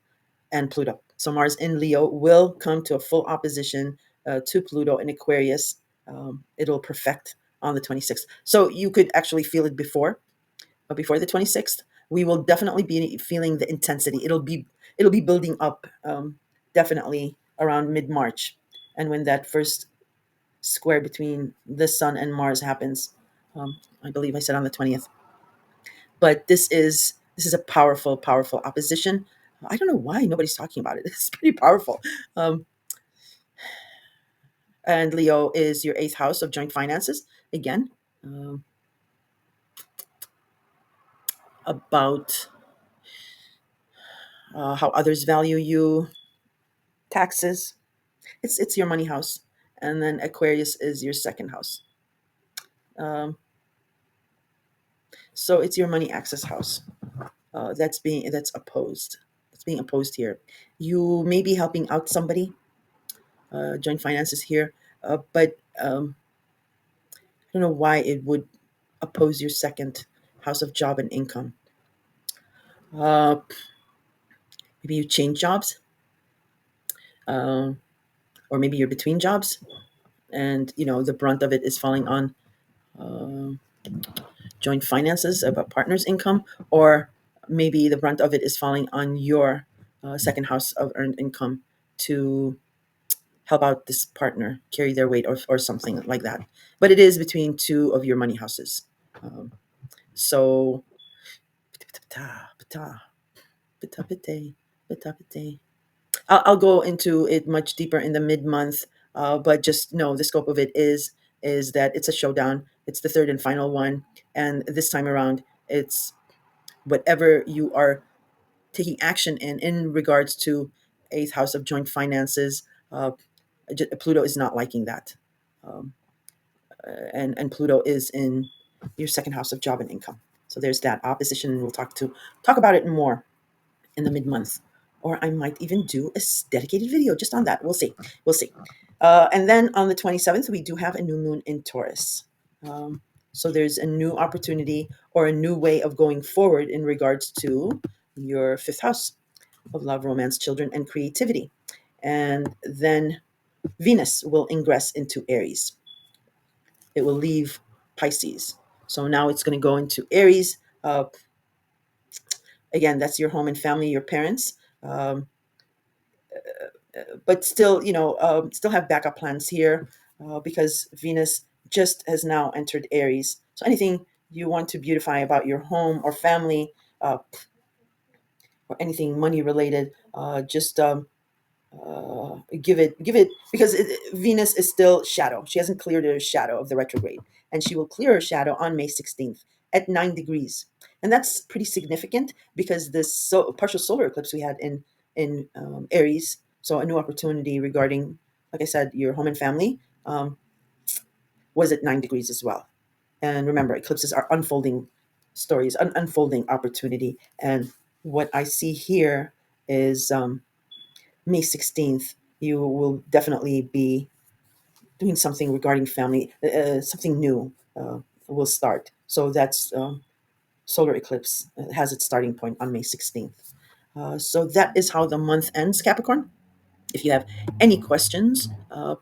and Pluto. So Mars in Leo will come to a full opposition to Pluto in Aquarius. It'll perfect on the 26th. So you could actually feel it before the 26th. We will definitely be feeling the intensity. It'll be building up definitely around mid-March. And when that first square between the sun and Mars happens, I believe I said on the 20th. But this is a powerful, powerful opposition. I don't know why nobody's talking about it. It's pretty powerful. And Leo is your eighth house of joint finances. Again, um, about how others value you, taxes. It's your money house, and then Aquarius is your second house. Um, so it's your money access house. That's opposed. That's being opposed here. You may be helping out somebody. Joint finances here, but I don't know why it would oppose your second house of job and income. Uh, Maybe you change jobs, uh, or maybe you're between jobs, and the brunt of it is falling on uh, joint finances, about partners' income, or maybe the brunt of it is falling on your second house of earned income to help out this partner carry their weight, or something like that. But it is between two of your money houses. Um, so, I'll go into it much deeper in the mid month, but just know the scope of it is that it's a showdown. It's the third and final one, and this time around, it's whatever you are taking action in regards to eighth house of joint finances. Pluto is not liking that, um, and Pluto is in your second house of job and income. So there's that opposition. We'll talk about it more in the mid month, or I might even do a dedicated video just on that. We'll see. We'll see. And then on the 27th, we do have a new moon in Taurus. So there's a new opportunity or a new way of going forward in regards to your fifth house of love, romance, children, and creativity. And then Venus will ingress into Aries. It will leave Pisces. So now it's going to go into Aries. Again, that's your home and family, your parents. But still, still have backup plans here, because Venus just has now entered Aries. So anything you want to beautify about your home or family, or anything money related, just give it, because Venus is still shadow. She hasn't cleared her shadow of the retrograde, and she will clear her shadow on May 16th at 9 degrees. And that's pretty significant because this partial solar eclipse we had in Aries, so a new opportunity regarding, like I said, your home and family, was at 9 degrees as well. And remember, eclipses are unfolding stories, unfolding opportunity. And what I see here is, May 16th, you will definitely be doing something regarding family. Something new will start. So that's solar eclipse has its starting point on May 16th. So that is how the month ends, Capricorn. If you have any questions,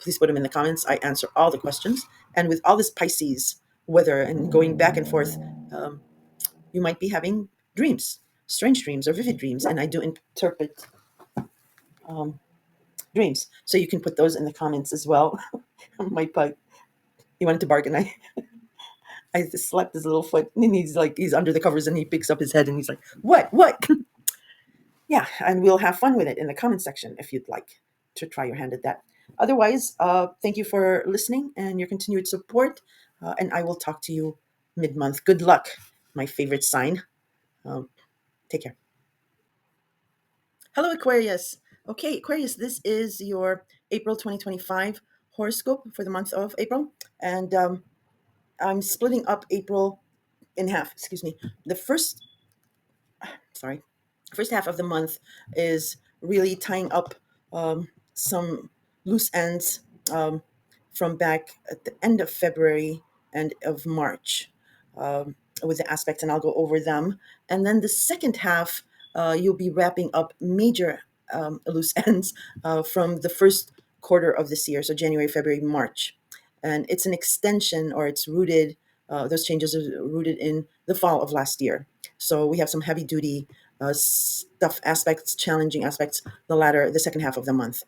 please put them in the comments. I answer all the questions. And with all this Pisces weather and going back and forth, you might be having dreams, strange dreams or vivid dreams. And I do interpret um, dreams. So you can put those in the comments as well. My pug, he wanted to bark, and I just slapped his little foot, and he's under the covers, and he picks up his head, and he's like, what? Yeah, and we'll have fun with it in the comment section if you'd like to try your hand at that. Otherwise, thank you for listening and your continued support, and I will talk to you mid-month. Good luck, my favorite sign. Take care. Hello, Aquarius. Okay, Aquarius, this is your April 2025 horoscope for the month of April. And I'm splitting up April in half. Excuse me. The sorry, first half of the month is really tying up some loose ends, from back at the end of February and of March, with the aspects, and I'll go over them. And then the second half, you'll be wrapping up major loose ends from the first quarter of this year, so January, February, March. And it's an extension, or it's rooted, those changes are rooted in the fall of last year. So we have some heavy duty stuff aspects, challenging aspects, the second half of the month.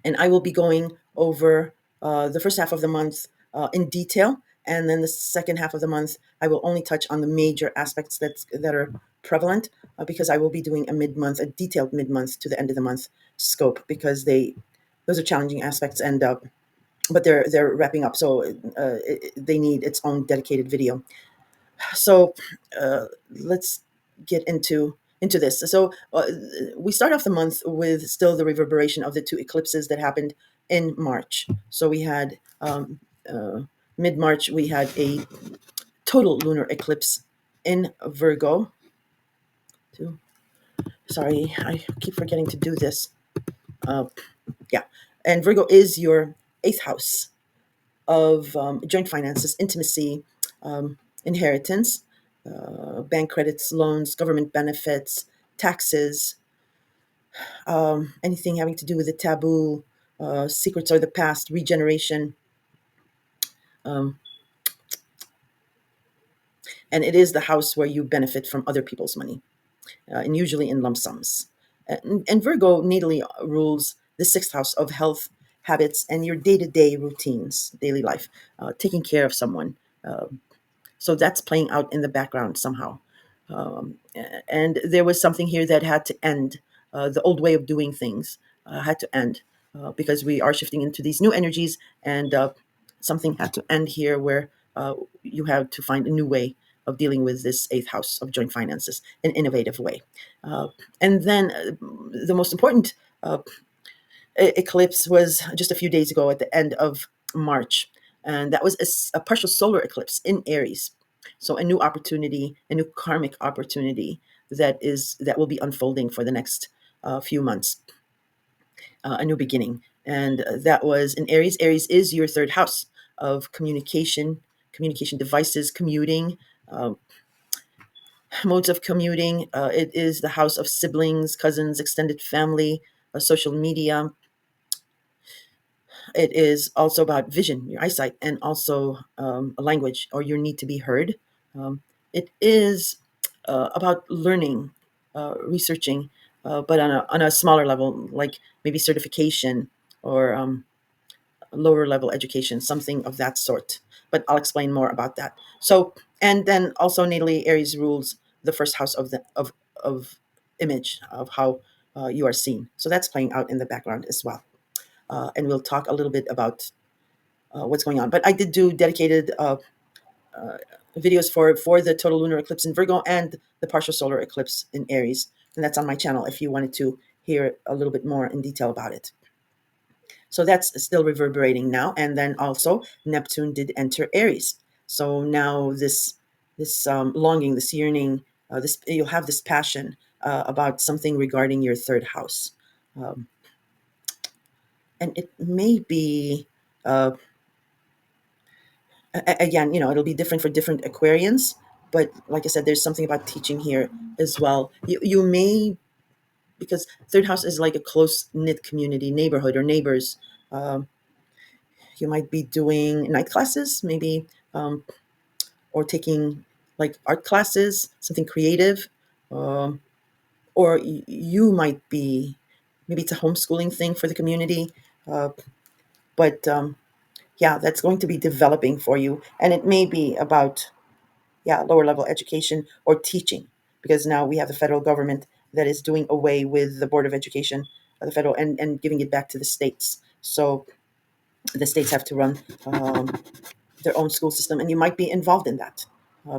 And I will be going over the first half of the month in detail, and then the second half of the month I will only touch on the major aspects that are prevalent, because I will be doing a detailed mid month to the end of the month scope, because those are challenging aspects, and but they're wrapping up, so they need its own dedicated video. So let's get into this. So we start off the month with still the reverberation of the two eclipses that happened in March. So we had mid March, we had a total lunar eclipse in Virgo. Sorry, I keep forgetting to do this. Uh, yeah, and Virgo is your eighth house of joint finances, intimacy, inheritance, bank credits, loans, government benefits, taxes, anything having to do with the taboo, secrets or the past, regeneration. Um, and it is the house where you benefit from other people's money, and usually in lump sums. And Virgo natally rules the sixth house of health, habits, and your day to day routines, daily life, taking care of someone. So that's playing out in the background somehow. And there was something here that had to end. The old way of doing things had to end because we are shifting into these new energies, and something had to end here where you have to find a new way of dealing with this eighth house of joint finances, an innovative way. Uh, and then the most important eclipse was just a few days ago at the end of March, and that was a partial solar eclipse in Aries. So a new opportunity, a new karmic opportunity that will be unfolding for the next few months, a new beginning, and that was in Aries. Aries is your third house of communication devices, commuting. Modes of commuting. It is the house of siblings, cousins, extended family, social media. It is also about vision, your eyesight, and also a language or your need to be heard. It is about learning, researching, but on a smaller level, like maybe certification or lower level education, something of that sort. But I'll explain more about that. So, and then also natally, Aries rules the first house of image of how you are seen. So that's playing out in the background as well. And we'll talk a little bit about what's going on. But I did do dedicated uh, videos for the total lunar eclipse in Virgo and the partial solar eclipse in Aries, and that's on my channel if you wanted to hear a little bit more in detail about it. So that's still reverberating now, and then also Neptune did enter Aries. So now this longing, this yearning, this you'll have this passion about something regarding your third house, um, and it may be. Again, it'll be different for different Aquarians, but like I said, there's something about teaching here as well. You may, because third house is like a close knit community, neighborhood or neighbors. Um, you might be doing night classes, maybe, or taking like art classes, something creative, um, or you might be, maybe it's a homeschooling thing for the community, uh, but yeah, that's going to be developing for you, and it may be about lower level education or teaching, because now we have the federal government that is doing away with the Board of Education, the federal, and giving it back to the states. So the states have to run their own school system, and you might be involved in that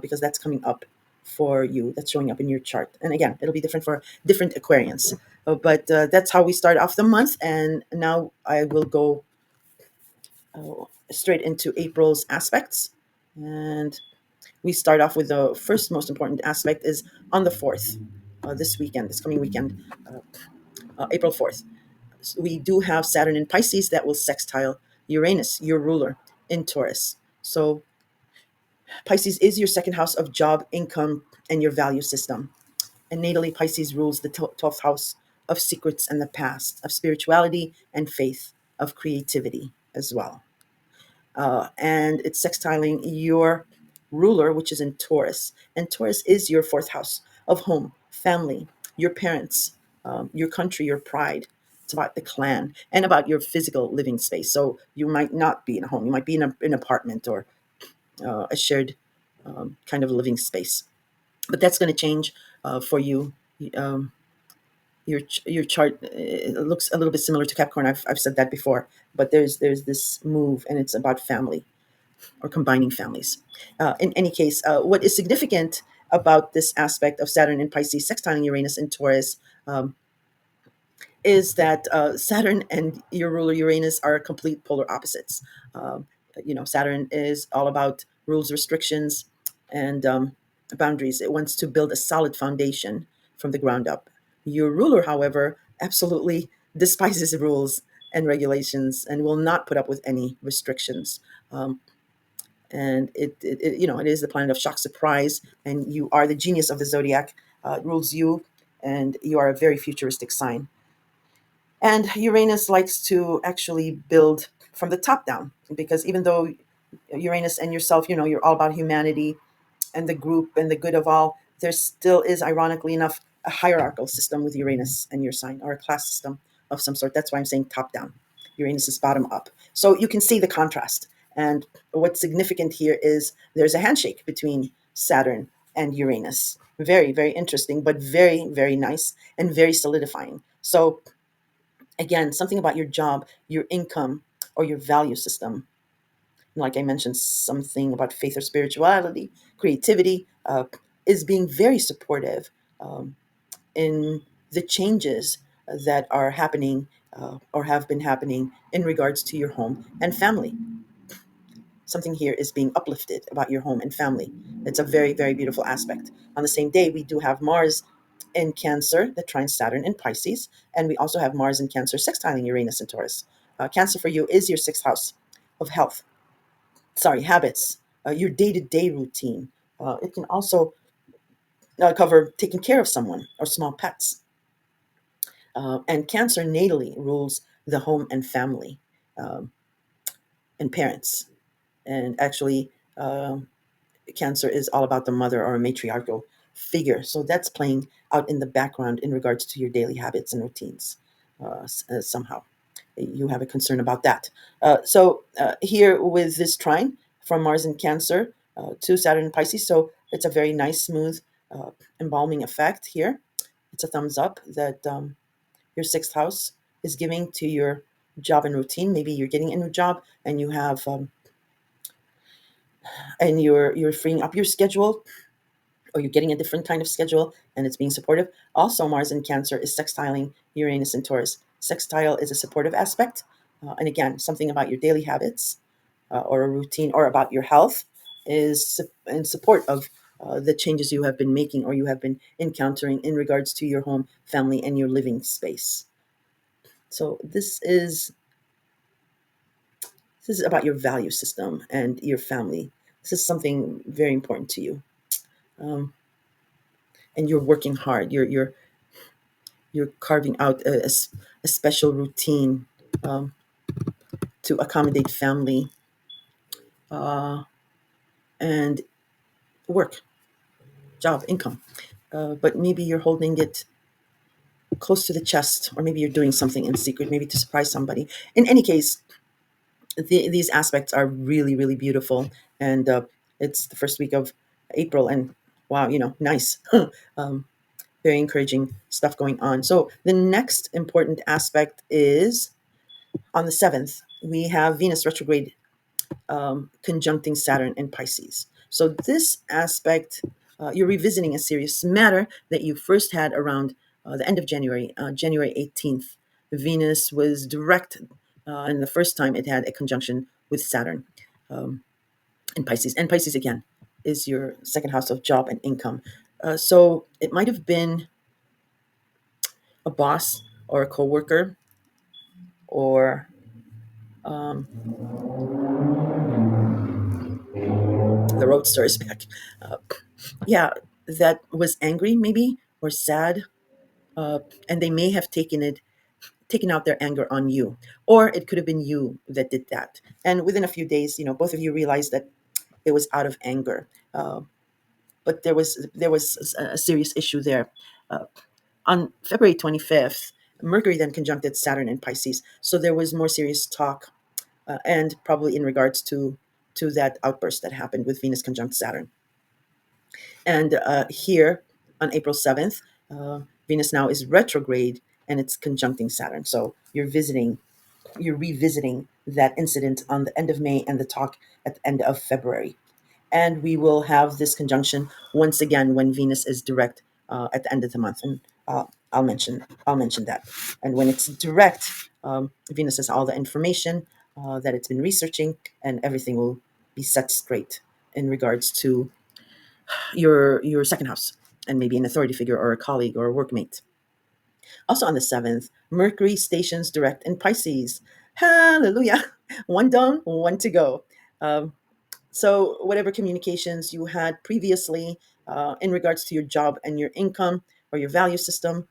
because that's coming up for you. That's showing up in your chart. And again, it'll be different for different Aquarians. But that's how we start off the month. And now I will go straight into April's aspects. And we start off with the first most important aspect is on the 4th, this coming weekend, April 4th. So we do have Saturn in Pisces that will sextile Uranus, your ruler, in Taurus. So Pisces is your second house of job, income, and your value system. And natally, Pisces rules the 12th house of secrets and the past, of spirituality and faith, of creativity as well. And it's sextiling your ruler, which is in Taurus. And Taurus is your fourth house of home, family, your parents, your country, your pride. It's about the clan and about your physical living space. So you might not be in a home, you might be in an apartment or a shared kind of living space. But that's going to change for you. Um, your chart looks a little bit similar to Capricorn. I've said that before, but there's this move, and it's about family or combining families. In any case, what is significant about this aspect of Saturn in Pisces sextiling Uranus in Taurus is that Saturn and your ruler Uranus are complete polar opposites. Um, Saturn is all about rules, restrictions, and boundaries. It wants to build a solid foundation from the ground up. Your ruler, however, absolutely despises rules and regulations and will not put up with any restrictions. Um, and it is the planet of shock, surprise, and you are the genius of the zodiac. It rules you, and you are a very futuristic sign. And Uranus likes to actually build from the top down, because even though Uranus and yourself, you're all about humanity and the group and the good of all, there still is, ironically enough, a hierarchical system with Uranus and your sign, or a class system of some sort. That's why I'm saying top down. Uranus is bottom up. So you can see the contrast. And what's significant here is there's a handshake between Saturn and Uranus. Very, very interesting, but very, very nice and very solidifying. So again, something about your job, your income, or your value system. Like I mentioned, something about faith or spirituality, creativity, is being very supportive um, in the changes that are happening or have been happening in regards to your home and family. Something here is being uplifted about your home and family. It's a very, very beautiful aspect. On the same day, we do have Mars in Cancer that trines Saturn in Pisces, and we also have Mars in Cancer sextiling Uranus in Taurus. Cancer for you is your sixth house of health, sorry, habits, your day to day routine. It can also cover taking care of someone or small pets. And Cancer natally rules the home and family um, and parents. And actually, Cancer is all about the mother or a matriarchal figure. So that's playing out in the background in regards to your daily habits and routines somehow. You have a concern about that. Here with this trine from Mars in Cancer to Saturn in Pisces, so it's a very nice, smooth, embalming effect here. It's a thumbs up that your sixth house is giving to your job and routine. Maybe you're getting a new job and you have and you're freeing up your schedule, or you're getting a different kind of schedule and it's being supportive. Also, Mars in Cancer is sextiling Uranus in Taurus. Sextile is a supportive aspect. And again, something about your daily habits or a routine or about your health is in support of the changes you have been making or you have been encountering in regards to your home, family, and your living space. So this is about your value system and your family. This is something very important to you. Um, and you're working hard. You're carving out a special routine um, to accommodate family and work, job, income. But maybe you're holding it close to the chest, or maybe you're doing something in secret, maybe to surprise somebody. In any case, these aspects are really, really beautiful. And it's the first week of April, and wow, nice. um, Very encouraging stuff going on. So the next important aspect is on the 7th, we have Venus retrograde conjuncting Saturn in Pisces. So this aspect, you're revisiting a serious matter that you first had around the end of January, January 18th. Venus was direct, and the first time it had a conjunction with Saturn in Pisces. And Pisces, again, is your second house of job and income. So it might have been a boss or a coworker or um, the roadster is back. Uh, yeah, that was angry maybe or sad, and they may have taken out their anger on you, or it could have been you that did that. And within a few days, both of you realized that it was out of anger, but there was a serious issue there. Uh, on February 25th, Mercury then conjuncted Saturn in Pisces, so there was more serious talk, and probably in regards to that outburst that happened with Venus conjunct Saturn. And here on April 7th, Venus now is retrograde and it's conjuncting Saturn. So you're revisiting that incident on the end of May and the talk at the end of February. And we will have this conjunction once again when Venus is direct at the end of the month, and I'll mention that. And when it's direct, Venus has all the information that it's been researching, and everything will be set straight in regards to your second house, and maybe an authority figure or a colleague or a workmate. Also on the 7th, Mercury stations direct in Pisces. Hallelujah! One done, one to go. Um, so, whatever communications you had previously in regards to your job and your income or your value system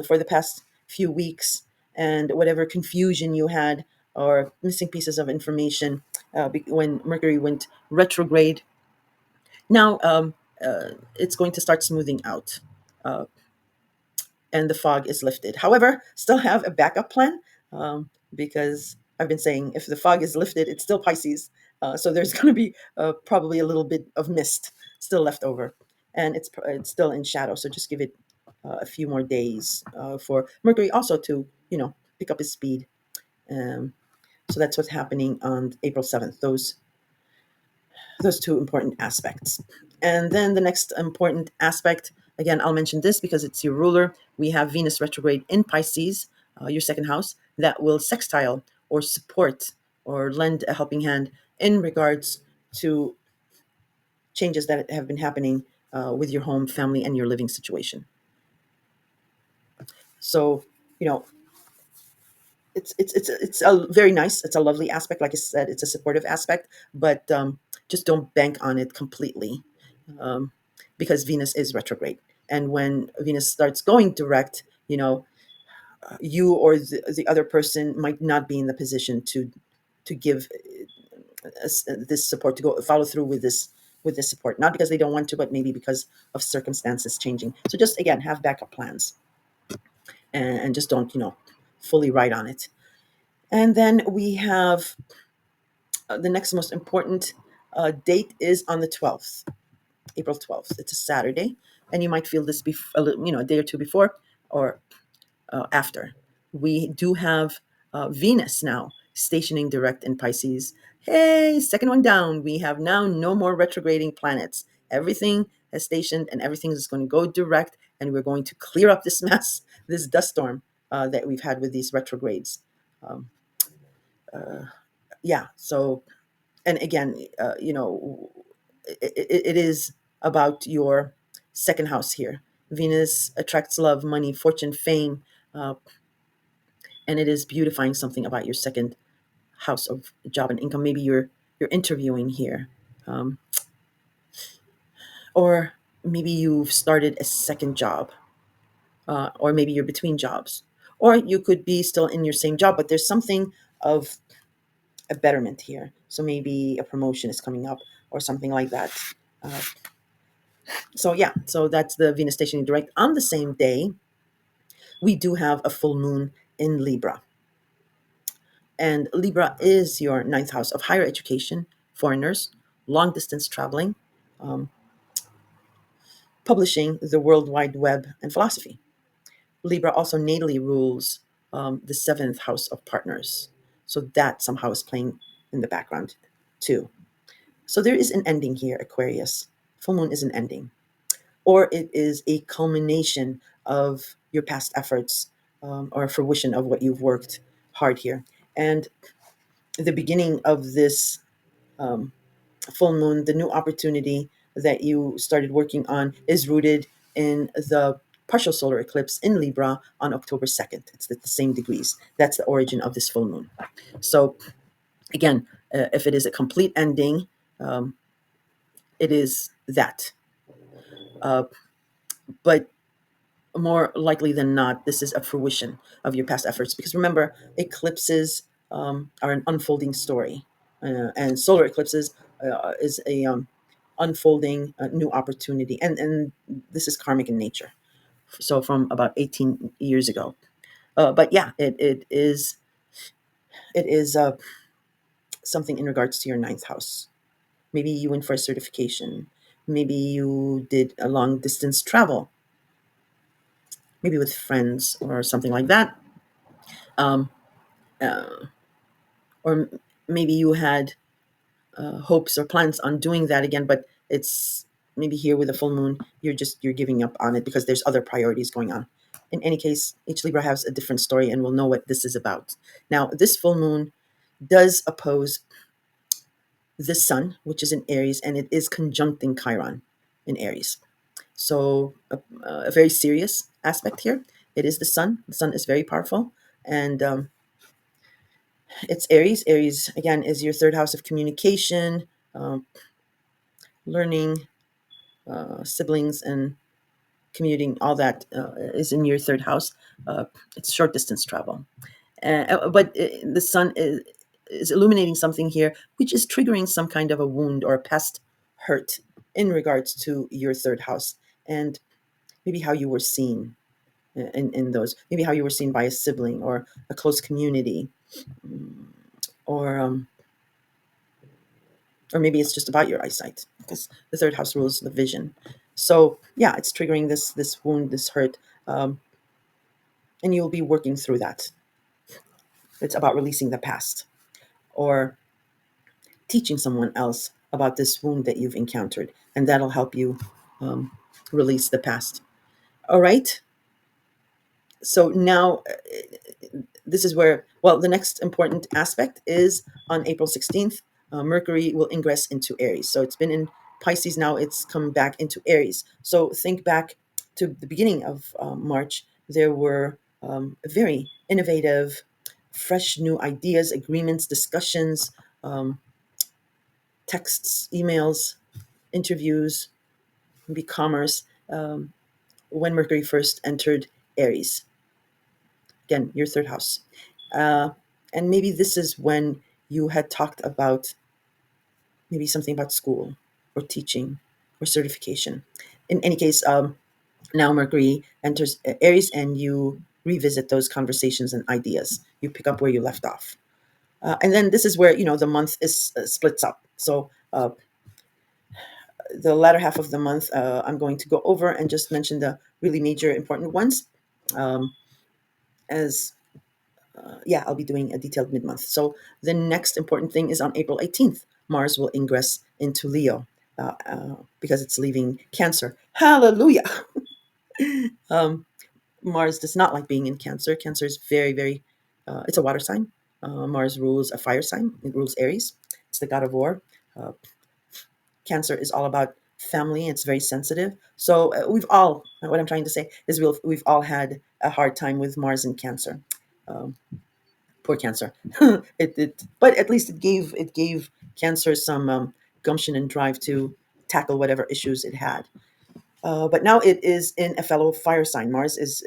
for the past few weeks, and whatever confusion you had or missing pieces of information when Mercury went retrograde, now it's going to start smoothing out. Uh, and the fog is lifted. However, still have a backup plan because I've been saying if the fog is lifted, it's still Pisces. So there's going to be probably a little bit of mist still left over, and it's still in shadow. So just give it a few more days for Mercury also to pick up his speed. Um, so that's what's happening on April 7th. Those two important aspects. And then the next important aspect, again, I'll mention this because it's your ruler. We have Venus retrograde in Pisces, your second house, that will sextile or support or lend a helping hand in regards to changes that have been happening with your home, family, and your living situation. So, you know, it's a very nice, it's a lovely aspect. Like I said, it's a supportive aspect, but just don't bank on it completely um, because Venus is retrograde. And when Venus starts going direct, you or the other person might not be in the position to give this support, to go follow through with this support, not because they don't want to, but maybe because of circumstances changing. So just again, have backup plans and just don't fully ride on it. And then we have the next most important date is on the 12th, April 12th. It's a Saturday, and you might feel this a day or two before or after. We do have Venus now stationing direct in Pisces. Hey, second one down. We have now no more retrograding planets. Everything has stationed, and everything is going to go direct, and we're going to clear up this mess, this dust storm that we've had with these retrogrades. Um, yeah. So, and again, it is about your second house here. Venus attracts love, money, fortune, fame, uh, and it is beautifying something about your second house of job and income. Maybe you're interviewing here, um, or maybe you've started a second job, or maybe you're between jobs, or you could be still in your same job, but there's something of a betterment here. So maybe a promotion is coming up or something like that. Uh, so yeah, so that's the Venus stationing direct. On the same day, we do have a full moon in Libra. And Libra is your ninth house of higher education, foreigners, long distance traveling, um, publishing, the World Wide Web, and philosophy. Libra also natally rules the seventh house of partners. So that somehow is playing in the background too. So there is an ending here, Aquarius. Full moon is an ending, or it is a culmination of your past efforts or a fruition of what you've worked hard here. And the beginning of this um, full moon, the new opportunity that you started working on is rooted in the partial solar eclipse in Libra on October 2nd. It's at the same degrees. That's the origin of this full moon. So, again, if it is a complete ending, um, it is that. Uh, but more likely than not, this is a fruition of your past efforts. Because remember, eclipses are an unfolding story, and solar eclipses is a unfolding new opportunity, and this is karmic in nature. So from about 18 years ago, but yeah, it is something in regards to your ninth house. Maybe you went for a certification. Maybe you did a long distance travel. maybe with friends or something like that. Um, or maybe you had hopes or plans on doing that again, but it's maybe here with a full moon, you're giving up on it because there's other priorities going on. In any case, each Libra has a different story, and we'll know what this is about. Now, this full moon does oppose the sun, which is in Aries, and it is conjuncting Chiron in Aries. So a very serious aspect here. It is the sun. The sun is very powerful, and it's Aries. Aries again is your third house of communication, um, learning, siblings, and commuting. All that is in your third house. It's short distance travel, but the sun is illuminating something here, which is triggering some kind of a wound or a past hurt in regards to your third house, and maybe how you were seen in those, maybe how you were seen by a sibling or a close community, or or maybe it's just about your eyesight, because the third house rules the vision. So yeah, it's triggering this wound, this hurt, um, and you'll be working through that. It's about releasing the past, or teaching someone else about this wound that you've encountered, and that'll help you um, release the past. All right. So now this is where, well, the next important aspect is on April 16th, Mercury will ingress into Aries. So it's been in Pisces, now it's come back into Aries. So think back to the beginning of March. There were very innovative, fresh new ideas, agreements, discussions, um, texts, emails, interviews, maybe commerce, when Mercury first entered Aries. Again, your third house. Uh, and maybe this is when you had talked about maybe something about school or teaching or certification. In any case, now Mercury enters Aries, and you revisit those conversations and ideas. You pick up where you left off. And then this is where, the month is splits up. So the latter half of the month, I'm going to go over and just mention the really major important ones. Um, as Yeah, I'll be doing a detailed mid-month. So the next important thing is on April 18th, Mars will ingress into Leo, because it's leaving Cancer. Hallelujah. Mars does not like being in Cancer. Cancer is very, very, it's a water sign. Mars rules a fire sign. It rules Aries. It's the god of war. Uh, Cancer is all about family. It's very sensitive. So what I'm trying to say is we've all had a hard time with Mars in Cancer. Um, Poor Cancer. But at least it gave Cancer some gumption and drive to tackle whatever issues it had. But now it is in a fellow fire sign. Mars is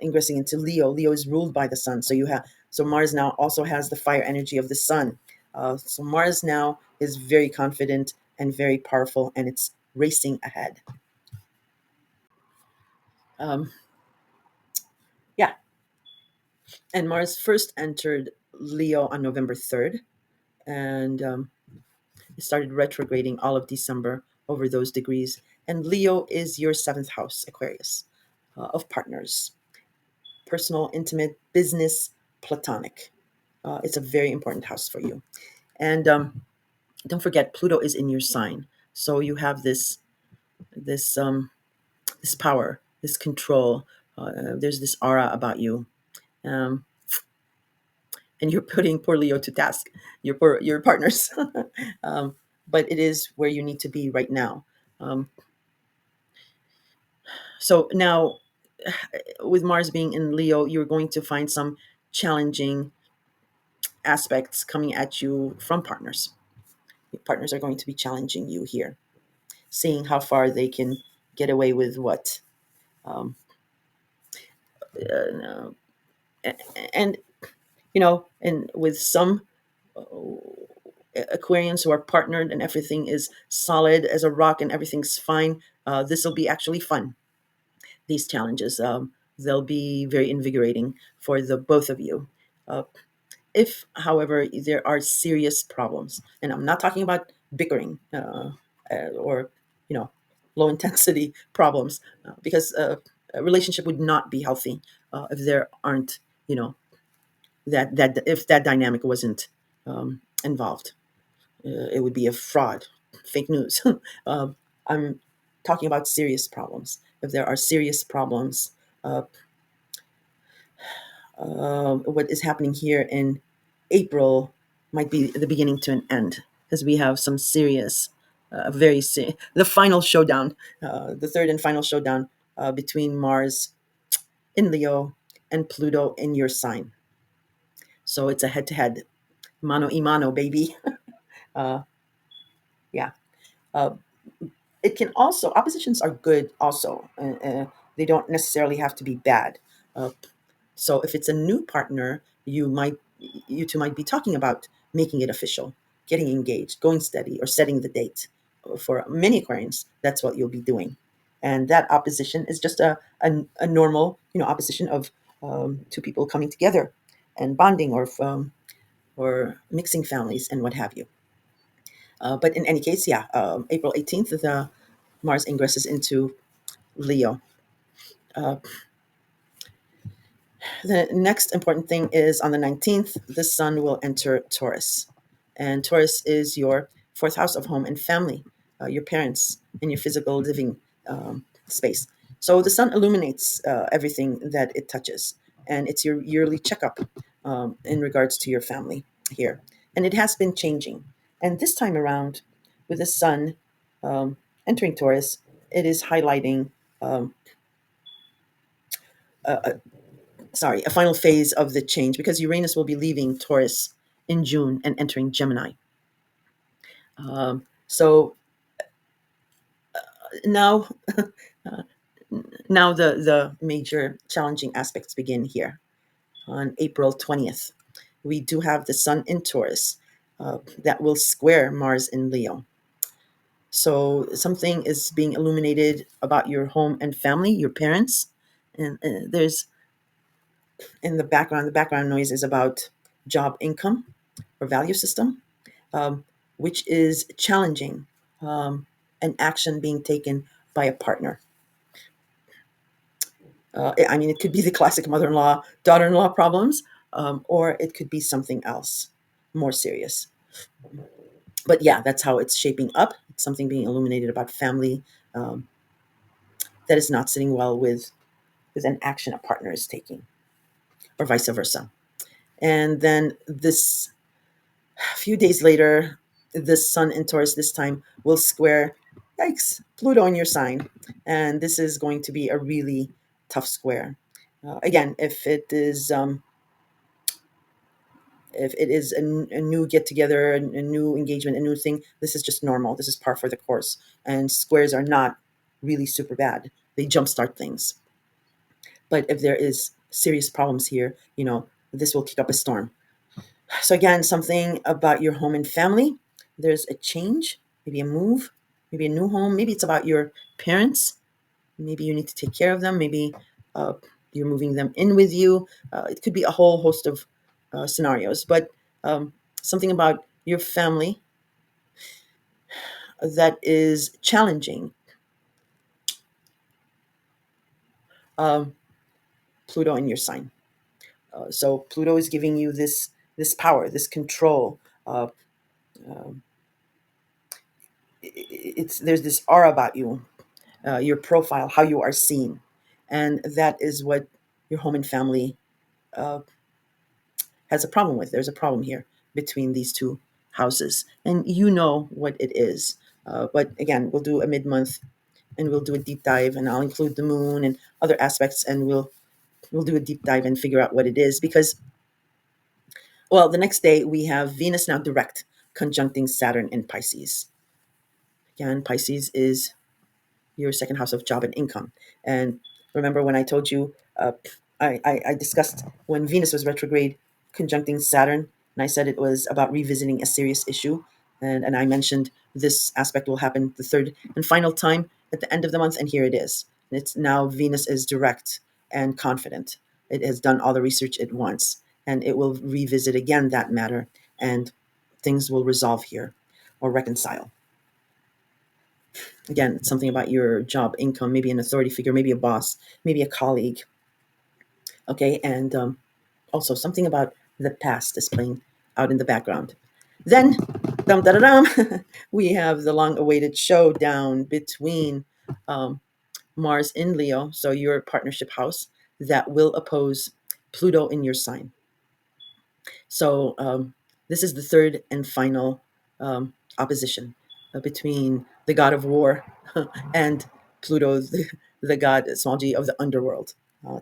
ingressing into Leo. Leo is ruled by the sun, so Mars now also has the fire energy of the sun. So Mars now is very confident and very powerful, and it's racing ahead. Um, yeah, and Mars first entered Leo on November 3rd, and it started retrograding all of December over those degrees. And Leo is your seventh house, Aquarius, of partners, personal, intimate, business, platonic. It's a very important house for you. And don't forget, Pluto is in your sign, so you have this this power, this control. There's this aura about you, um, and you're putting poor Leo to task. Your partners, um, but it is where you need to be right now. Um, so now, with Mars being in Leo, you're going to find some challenging aspects coming at you from partners. Your partners are going to be challenging you here, seeing how far they can get away with what. Um, uh, and and with some Aquarians who are partnered and everything is solid as a rock and everything's fine, this will be actually fun. These challenges, they'll be very invigorating for the both of you. Uh, if, however, there are serious problems, and I'm not talking about bickering, or you know low intensity problems, because a relationship would not be healthy if there aren't, you know, that if that dynamic wasn't involved. It would be a fraud, fake news. I'm talking about serious problems. If there are serious problems, uh, what is happening here in April might be the beginning to an end, because we have some serious, the final showdown, the third and final showdown between Mars in Leo and Pluto in your sign. So it's a head to head, mano y mano, baby. uh, yeah. Uh, it can also, oppositions are good also. They don't necessarily have to be bad. Uh, So if it's a new partner, you two might be talking about making it official, getting engaged, going steady, or setting the date. For many Aquarians, that's what you'll be doing, and that opposition is just a normal, opposition of two people coming together and bonding, or mixing families and what have you. But in any case, yeah, April 18th, the Mars ingresses into Leo. Uh, The next important thing is on the 19th, the sun will enter Taurus. And Taurus is your fourth house of home and family, your parents, and your physical living space. So the sun illuminates everything that it touches. And it's your yearly checkup in regards to your family here. And it has been changing. And this time around, with the sun um, entering Taurus, it is highlighting um, a, a final phase of the change, because Uranus will be leaving Taurus in June and entering Gemini. So now, now the major challenging aspects begin here on April 20th. We do have the Sun in Taurus that will square Mars in Leo. So something is being illuminated about your home and family, your parents, and there's in the background noise is about job, income, or value system, which is challenging an action being taken by a partner. I mean, it could be the classic mother-in-law, daughter-in-law problems, or it could be something else more serious. But yeah, that's how it's shaping up. It's something being illuminated about family um, that is not sitting well with an action a partner is taking, or vice versa. And then this a few days later, the sun in Taurus this time will square, yikes, Pluto in your sign. And this is going to be a really tough square. Again, if it is a new get together, a new engagement, a new thing, this is just normal. This is par for the course. And squares are not really super bad. They jumpstart things. But if there is serious problems here, this will kick up a storm. So again, something about your home and family. There's a change, maybe a move, maybe a new home. Maybe it's about your parents. Maybe you need to take care of them. Maybe uh, you're moving them in with you. It could be a whole host of scenarios, but um, something about your family that is challenging. Um, Pluto in your sign. So Pluto is giving you this power, this control. Um, it's there's this aura about you, your profile, how you are seen, and that is what your home and family uh, has a problem with. There's a problem here between these two houses, and you know what it is. But again, we'll do a mid-month, and we'll do a deep dive, and I'll include the moon and other aspects, and we'll do a deep dive and figure out what it is. Because, well, the next day we have Venus now direct conjuncting Saturn in Pisces. Again, Pisces is your second house of job and income. And remember when I told you, I discussed when Venus was retrograde conjuncting Saturn, and I said it was about revisiting a serious issue. And I mentioned this aspect will happen the third and final time at the end of the month, and here it is. It's now Venus is direct and confident. It has done all the research it wants, and it will revisit again that matter, and things will resolve here or reconcile. Again, it's something about your job, income, maybe an authority figure, maybe a boss, maybe a colleague. Okay, and also something about the past is playing out in the background. Then, dum da da dum, we have the long-awaited showdown between um, Mars in Leo, so your partnership house, that will oppose Pluto in your sign. So this is the third and final opposition between the god of war and Pluto, the god, small g, of the underworld.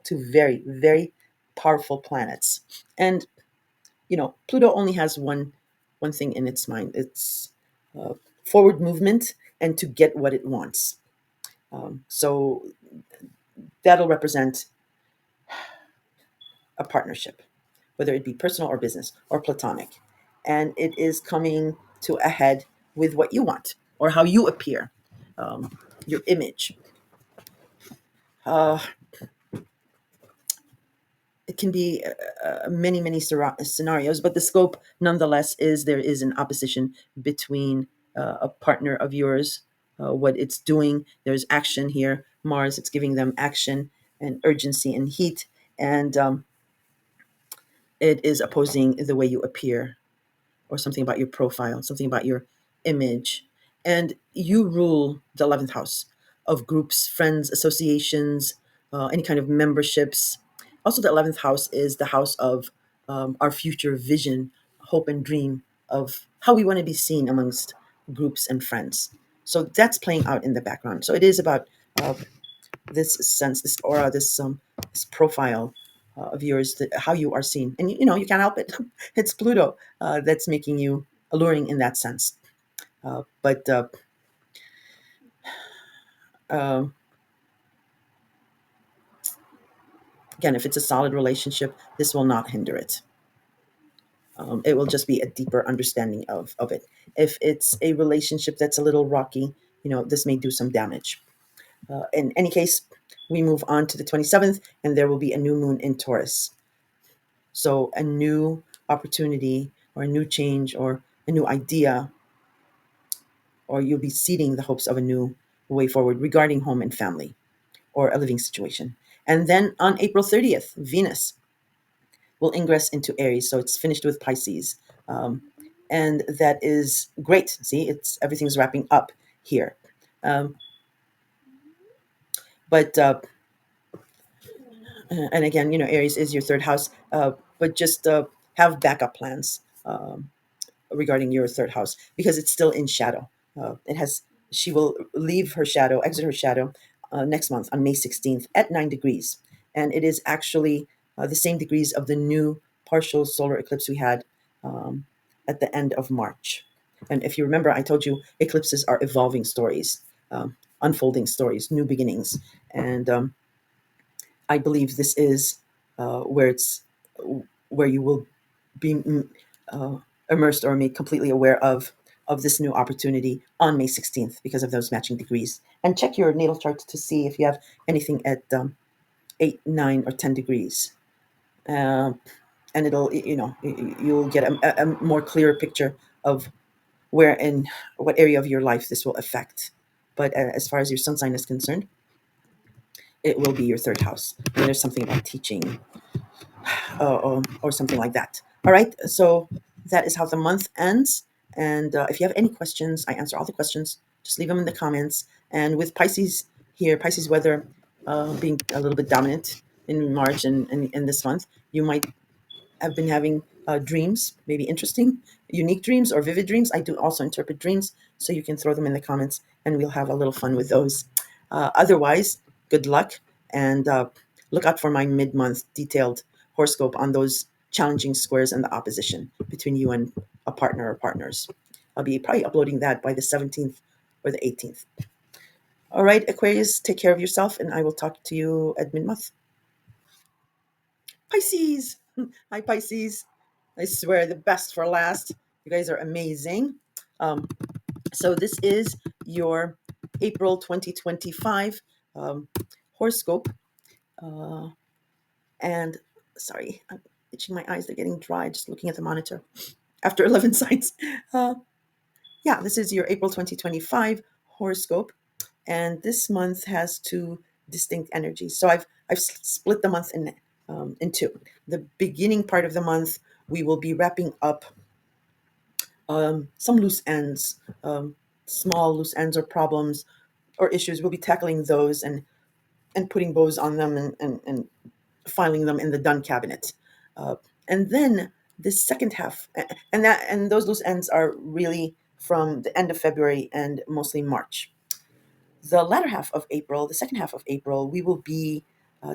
Two very, very powerful planets. And, Pluto only has one thing in its mind. It's uh, forward movement and to get what it wants. So that'll represent a partnership, whether it be personal or business or platonic. And it is coming to a head with what you want or how you appear, your image. Uh, it can be many, many scenarios, but the scope, nonetheless, is there is an opposition between a partner of yours, what it's doing. There's action here. Mars, it's giving them action and urgency and heat. And it is opposing the way you appear, or something about your profile, something about your image. And you rule the 11th house of groups, friends, associations, any kind of memberships. Also, the 11th house is the house of our future vision, hope, and dream of how we want to be seen amongst groups and friends. So that's playing out in the background. So it is about uh, this sense, this aura, this profile of yours, that how you are seen, and you can't help it. It's Pluto that's making you alluring in that sense. But um, again, if it's a solid relationship, this will not hinder it. It will just be a deeper understanding of it. If it's a relationship that's a little rocky, this may do some damage. In any case, we move on to the 27th, and there will be a new moon in Taurus. So a new opportunity or a new change or a new idea, or you'll be seeding the hopes of a new way forward regarding home and family or a living situation. And then on April 30th, Venus will ingress into Aries. So it's finished with Pisces. And that is great. See, everything's wrapping up here. Um, but and again, Aries is your third house, but just have backup plans regarding your third house, because it's still in shadow. It has She will leave her shadow, exit her shadow next month on May 16th at 9 degrees, and it is actually the same degrees of the new partial solar eclipse we had at the end of March. And if you remember, I told you eclipses are evolving stories, unfolding stories, new beginnings, and I believe this is where you will be uh, immersed or made completely aware of this new opportunity on May 16th because of those matching degrees. And check your natal chart to see if you have anything at 8, 9, or 10 degrees. Uh, and you'll get a more clearer picture of where and what area of your life this will affect. But as far as your sun sign is concerned, it will be your third house. And there's something about teaching, or something like that. All right, so that is how the month ends. And if you have any questions, I answer all the questions. Just leave them in the comments. And with Pisces here, Pisces weather being a little bit dominant in March and this month, you might have been having dreams, maybe interesting, unique dreams or vivid dreams. I do also interpret dreams, so you can throw them in the comments and we'll have a little fun with those. Otherwise, good luck, and look out for my mid-month detailed horoscope on those challenging squares and the opposition between you and a partner or partners. I'll be probably uploading that by the 17th or the 18th. All right, Aquarius, take care of yourself, and I will talk to you at mid-month. Pisces. Hi, Pisces. I swear, the best for last. You guys are amazing. Um, so this is your April 2025 horoscope. Uh, and sorry, I'm itching my eyes. They're getting dry just looking at the monitor after 11 signs. Yeah, this is your April 2025 horoscope, and this month has two distinct energies. So I've split the month in two. The beginning part of the month, we will be wrapping up some loose ends, small loose ends or problems or issues. We'll be tackling those and putting bows on them and filing them in the done cabinet. And then the second half, and those loose ends are really from the end of February and mostly March. The latter half of April, the second half of April, we will be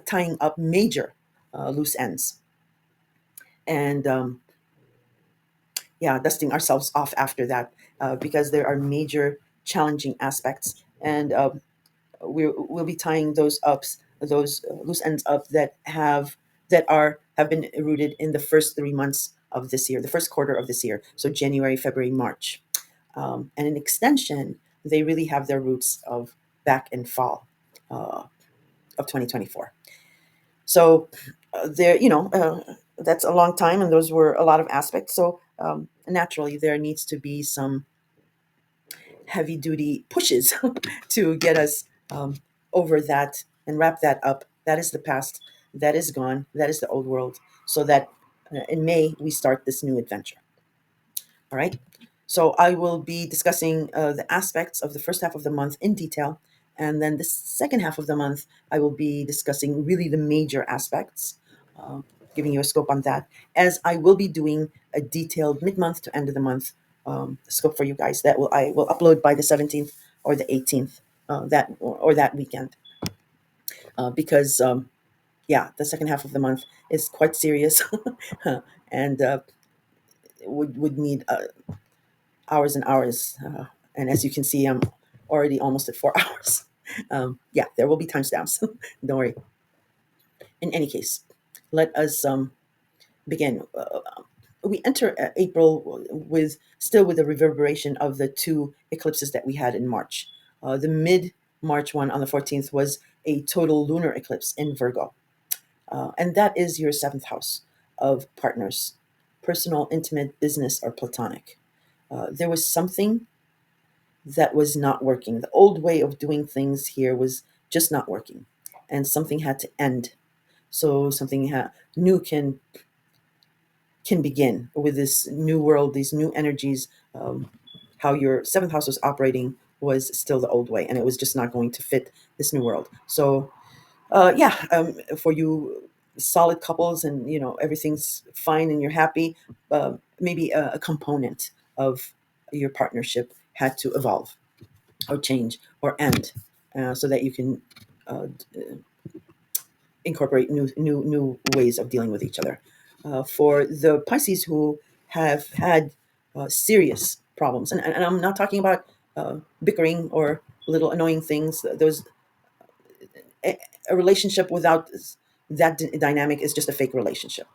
tying up major loose ends and yeah, dusting ourselves off after that because there are major challenging aspects, and we'll be tying those loose ends up that have been rooted in the first 3 months of this year, the first quarter of this year, so January, February, March, and in extension, they really have their roots of back in fall of 2024. So there, that's a long time, and those were a lot of aspects. So naturally, there needs to be some heavy duty pushes to get us over that and wrap that up. That is the past. That is gone. That is the old world. So that in May, we start this new adventure. All right. So I will be discussing the aspects of the first half of the month in detail. And then the second half of the month, I will be discussing really the major aspects, uh, giving you a scope on that, as I will be doing a detailed mid-month to end of the month scope for you guys that I will upload by the 17th or the 18th, or that weekend. Because, yeah, the second half of the month is quite serious and would need hours and hours. And as you can see, I'm already almost at 4 hours. Yeah, there will be timestamps. Don't worry. In any case, let us begin. We enter April with the reverberation of the two eclipses that we had in March. The mid-March one on the 14th was a total lunar eclipse in Virgo. And that is your seventh house of partners, personal, intimate, business, or platonic. There was something that was not working. The old way of doing things here was just not working, and something had to end. So something new can begin with this new world, these new energies. How your seventh house was operating was still the old way, and it was just not going to fit this new world. So, yeah, for you solid couples, and everything's fine and you're happy, maybe a component of your partnership had to evolve or change or end, so that you can uh, incorporate new ways of dealing with each other. For the Pisces who have had serious problems, and I'm not talking about bickering or little annoying things. Those a relationship without that dynamic is just a fake relationship.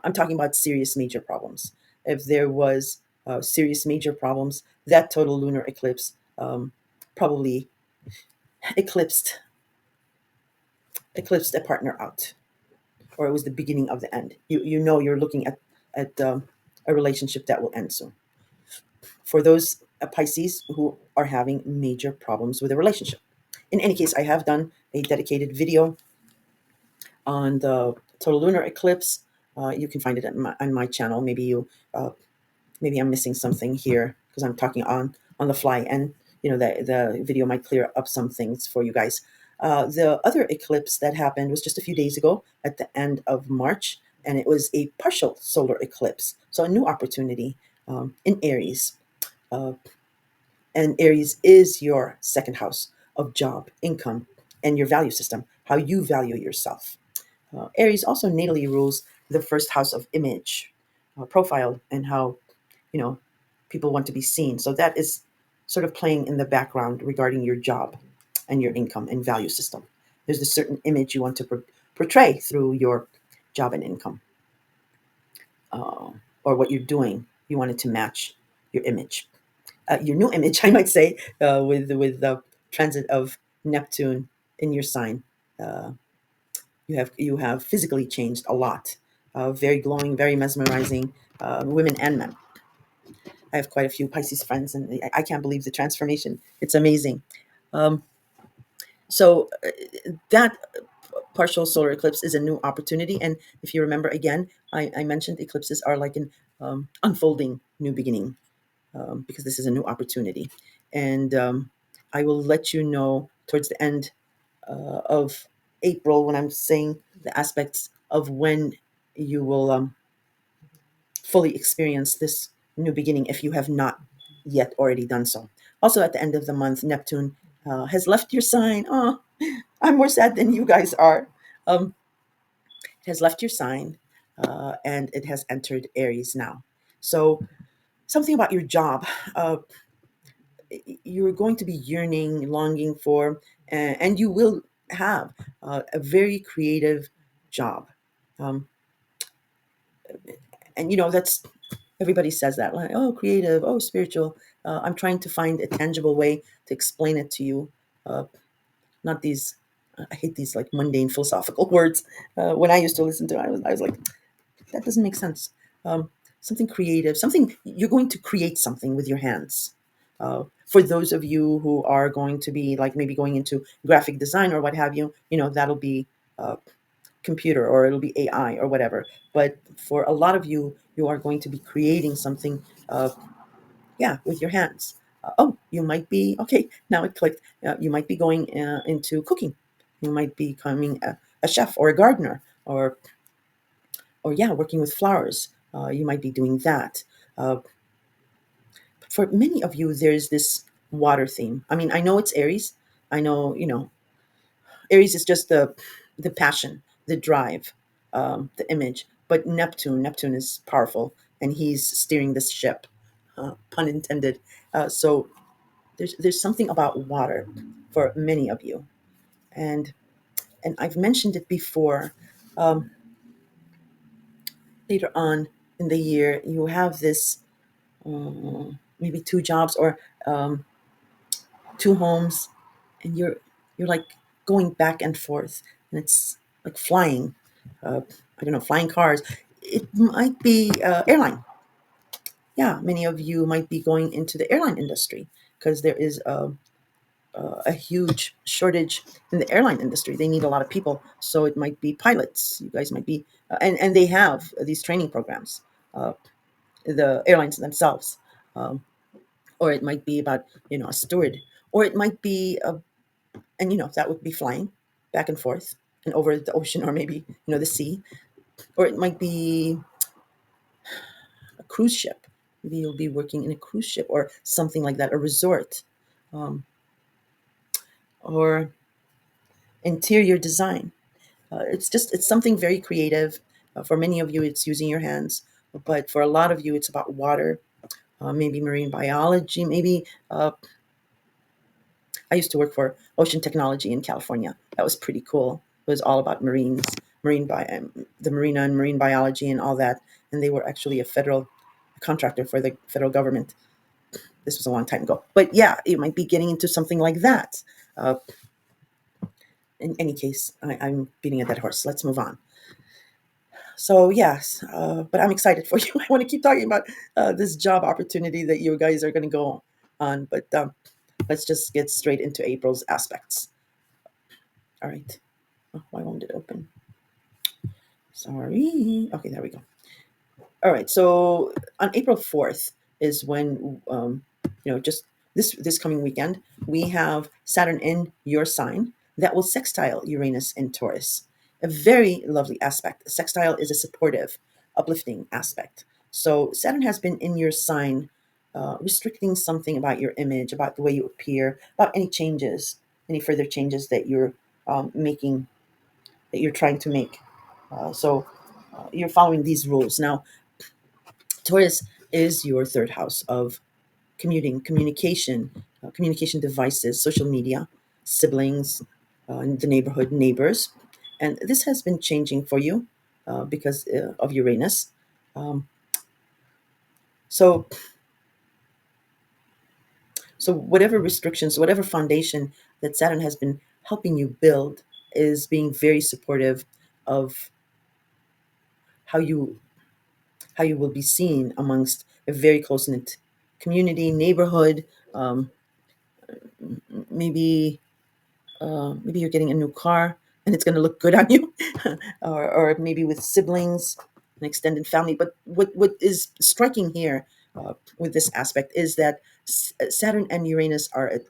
I'm talking about serious major problems. If there was serious major problems, that total lunar eclipse probably eclipsed eclipsed a partner out, or it was the beginning of the end. You're looking at a relationship that will end soon. For those Pisces who are having major problems with a relationship. In any case, I have done a dedicated video on the total lunar eclipse. You can find it on my channel. Maybe I'm missing something here because I'm talking on the fly, and the video might clear up some things for you guys. The other eclipse that happened was just a few days ago at the end of March, and it was a partial solar eclipse, so a new opportunity in Aries. Uh, and Aries is your second house of job, income, and your value system, how you value yourself. Aries also natally rules the first house of image, profile, and how you know people want to be seen. So that is sort of playing in the background regarding your job and your income and value system. There's a certain image you want to portray through your job and income, uh, or what you're doing. You want it to match your image, your new image, I might say, with the transit of Neptune in your sign. Uh, you have physically changed a lot. Very glowing, very mesmerizing, women and men. I have quite a few Pisces friends, and I can't believe the transformation. It's amazing. Um, so that partial solar eclipse is a new opportunity. And if you remember again, I mentioned eclipses are like an unfolding new beginning, because this is a new opportunity. And I will let you know towards the end of April when I'm saying the aspects of when you will fully experience this new beginning if you have not yet already done so. Also, at the end of the month, Neptune has left your sign. Oh, I'm more sad than you guys are. It has left your sign, and it has entered Aries now. So, something about your job, uh, you're going to be yearning, longing for, and you will have a very creative job. Um, and that's, everybody says that, like, oh, creative, oh, spiritual. I'm trying to find a tangible way to explain it to you. Not these, I hate these like mundane philosophical words. When I used to listen to it, I was like, that doesn't make sense. Um, Something creative, something you're going to create something with your hands. For those of you who are going to be like maybe going into graphic design or what have you, that'll be uh, computer or it'll be AI or whatever. But for a lot of you, you are going to be creating something, yeah, with your hands. Oh, you might be okay. Now it clicked. You might be going into cooking. You might be becoming a chef or a gardener, or yeah, working with flowers. You might be doing that. Uh, for many of you, there's this water theme. I mean, I know it's Aries. I know, Aries is just the passion, the drive, the image. But Neptune is powerful, and he's steering this ship, pun intended. So there's something about water for many of you, and I've mentioned it before. Um, Later on in the year, you have this maybe two jobs or two homes, and you're like going back and forth, and it's like flying. I don't know, flying cars. It might be airline. Yeah, many of you might be going into the airline industry because there is a huge shortage in the airline industry. They need a lot of people, so it might be pilots. You guys might be, and they have these training programs. The airlines themselves, um, or it might be about a steward, or it might be and that would be flying back and forth and over the ocean, or maybe the sea, or it might be a cruise ship. Maybe you'll be working in a cruise ship or something like that, a resort, um, or interior design. It's something very creative. For many of you, it's using your hands, but for a lot of you, it's about water, maybe marine biology, maybe I used to work for ocean technology in California. That was pretty cool. It was all about the marina and marine biology and all that. And they were actually a federal contractor for the federal government. This was a long time ago. But yeah, you might be getting into something like that. Uh, in any case, I'm beating a dead horse. Let's move on. So yes, but I'm excited for you. I want to keep talking about this job opportunity that you guys are going to go on. But let's just get straight into April's aspects. All right. Oh, why won't it open? Sorry. Okay, there we go. All right. So on April 4th is when, just this coming weekend, we have Saturn in your sign that will sextile Uranus in Taurus. A very lovely aspect. Sextile is a supportive, uplifting aspect. So Saturn has been in your sign, restricting something about your image, about the way you appear, about any changes, any further changes that you're making, that you're trying to make. So you're following these rules. Now, Taurus is your third house of communication devices, social media, siblings, the neighborhood, neighbors. And this has been changing for you because of Uranus. Um, so, so whatever restrictions, whatever foundation that Saturn has been helping you build is being very supportive of how you how you will be seen amongst a very close knit community, neighborhood, um, maybe maybe you're getting a new car and it's going to look good on you, or maybe with siblings, an extended family. But what is striking here with this aspect is that Saturn and Uranus are at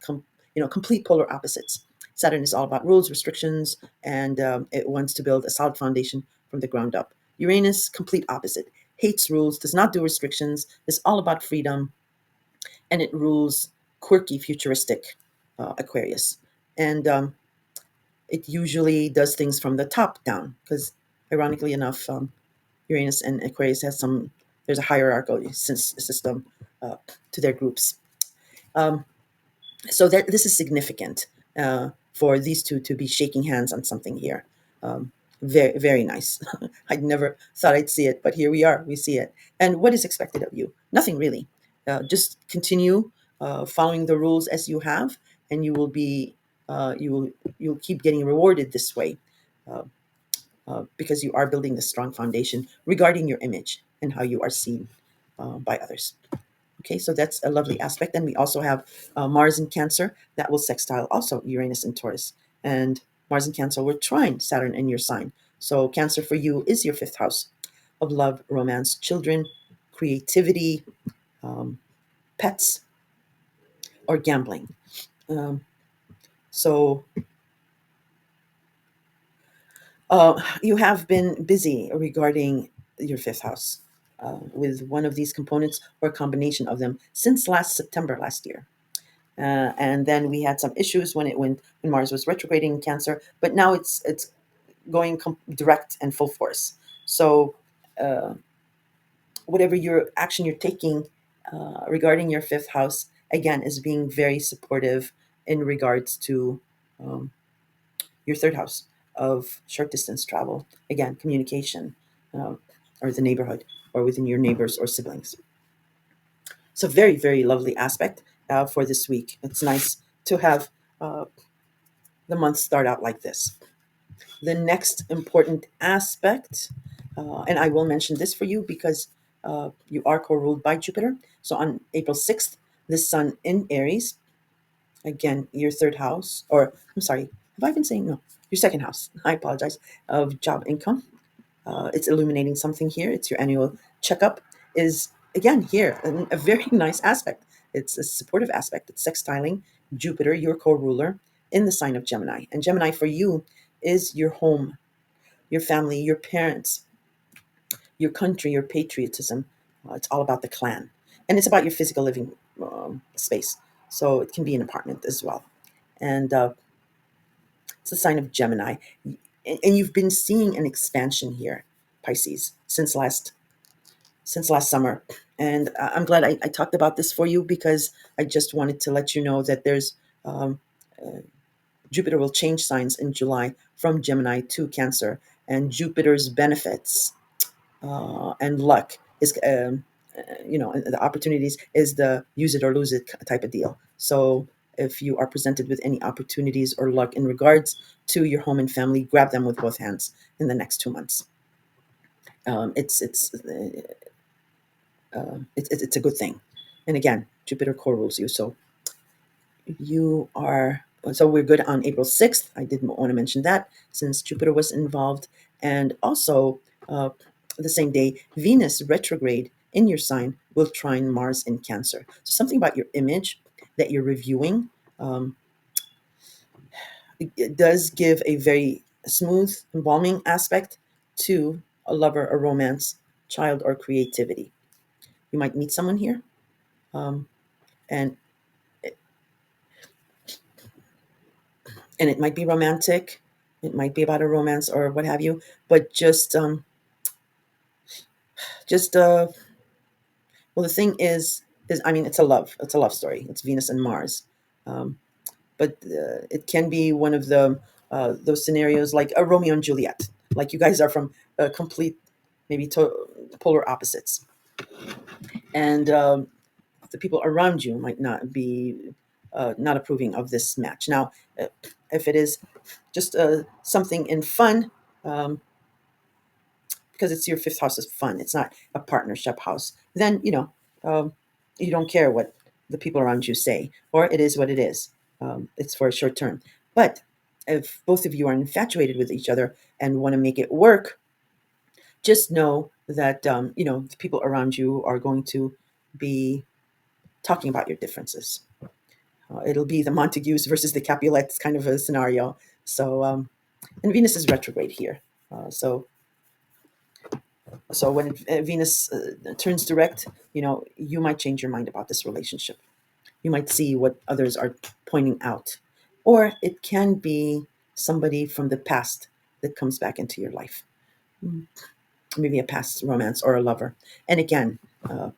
complete polar opposites. Saturn is all about rules, restrictions, and it wants to build a solid foundation from the ground up. Uranus, complete opposite, hates rules, does not do restrictions, is all about freedom, and it rules quirky, futuristic Aquarius. And it usually does things from the top down because, ironically enough, Uranus and Aquarius has there's a hierarchical system to their groups. Um, so that this is significant for these two to be shaking hands on something here. Very, very nice. I never thought I'd see it, but here we are. We see it. And what is expected of you? Nothing really. Just continue following the rules as you have, and you will be you'll keep getting rewarded this way uh, because you are building a strong foundation regarding your image and how you are seen by others. Okay, so that's a lovely aspect. And we also have Mars in Cancer that will sextile also Uranus and Taurus. And Mars in Cancer will trine Saturn in your sign. So Cancer for you is your fifth house of love, romance, children, creativity, um, pets, or gambling. Um, so you have been busy regarding your fifth house with one of these components or a combination of them since last September last year. And then we had some issues when Mars was retrograding in Cancer, but now it's going direct and full force. So uh, whatever your action you're taking regarding your fifth house again is being very supportive in regards to um, your third house of short distance travel, again communication, uh, or the neighborhood, or within your neighbors or siblings. So very, very lovely aspect for this week. It's nice to have uh, the month start out like this. The next important aspect, and I will mention this for you because you are co-ruled by Jupiter. So on April 6th, the Sun in Aries, again, your third house, or I'm sorry, have I been saying no? Your second house, I apologize, of job income. It's illuminating something here. It's your annual checkup. Is again here a very nice aspect. It's a supportive aspect. It's sextiling Jupiter, your co-ruler, in the sign of Gemini. And Gemini for you is your home, your family, your parents, your country, your patriotism. It's all about the clan, and it's about your physical living space. So it can be an apartment as well, and it's the sign of Gemini. And you've been seeing an expansion here, Pisces, since last summer. And I'm glad I talked about this for you because I just wanted to let you know that there's um, Jupiter will change signs in July from Gemini to Cancer, and Jupiter's benefits and luck is, the opportunities is the use it or lose it type of deal. So if you are presented with any opportunities or luck in regards to your home and family, grab them with both hands in the next 2 months. It's a good thing. And again, Jupiter co-rules you, so you are. So we're good on April 6th. I did want to mention that since Jupiter was involved, and also uh, the same day, Venus retrograde in your sign will trine Mars in Cancer. So something about your image that you're reviewing. It does give a very smooth, embalming aspect to a lover, a romance, child, or creativity. You might meet someone here, um, and and it might be romantic, it might be about a romance or what have you, but just well, the thing is I mean, it's a love story. It's Venus and Mars, um, but it can be one of the those scenarios like a Romeo and Juliet, like you guys are from complete, maybe polar opposites, and the people around you might not be not approving of this match. Now, uh, if it is just something in fun, um, because it's your fifth house is fun, it's not a partnership house, then, um, you don't care what the people around you say, or it is what it is. It's for a short term. But if both of you are infatuated with each other and want to make it work, just know that the people around you are going to be talking about your differences. It'll be the Montagues versus the Capulets kind of a scenario. So, and Venus is retrograde here. So when Venus turns direct, you might change your mind about this relationship. You might see what others are pointing out, or it can be somebody from the past that comes back into your life. Maybe a past romance or a lover. And again, uh,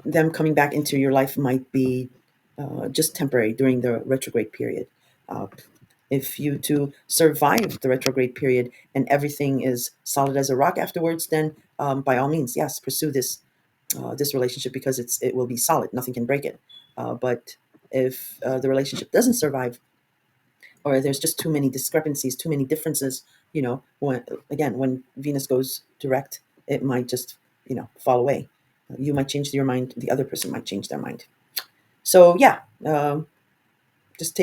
them coming back into your life might be just temporary during the retrograde period. Uh, if you two survive the retrograde period and everything is solid as a rock afterwards, then by all means, yes, pursue this relationship because it will be solid. Nothing can break it. But if the relationship doesn't survive, or there's just too many discrepancies, too many differences, when Venus goes direct, it might just fall away. You might change your mind. The other person might change their mind. So yeah, just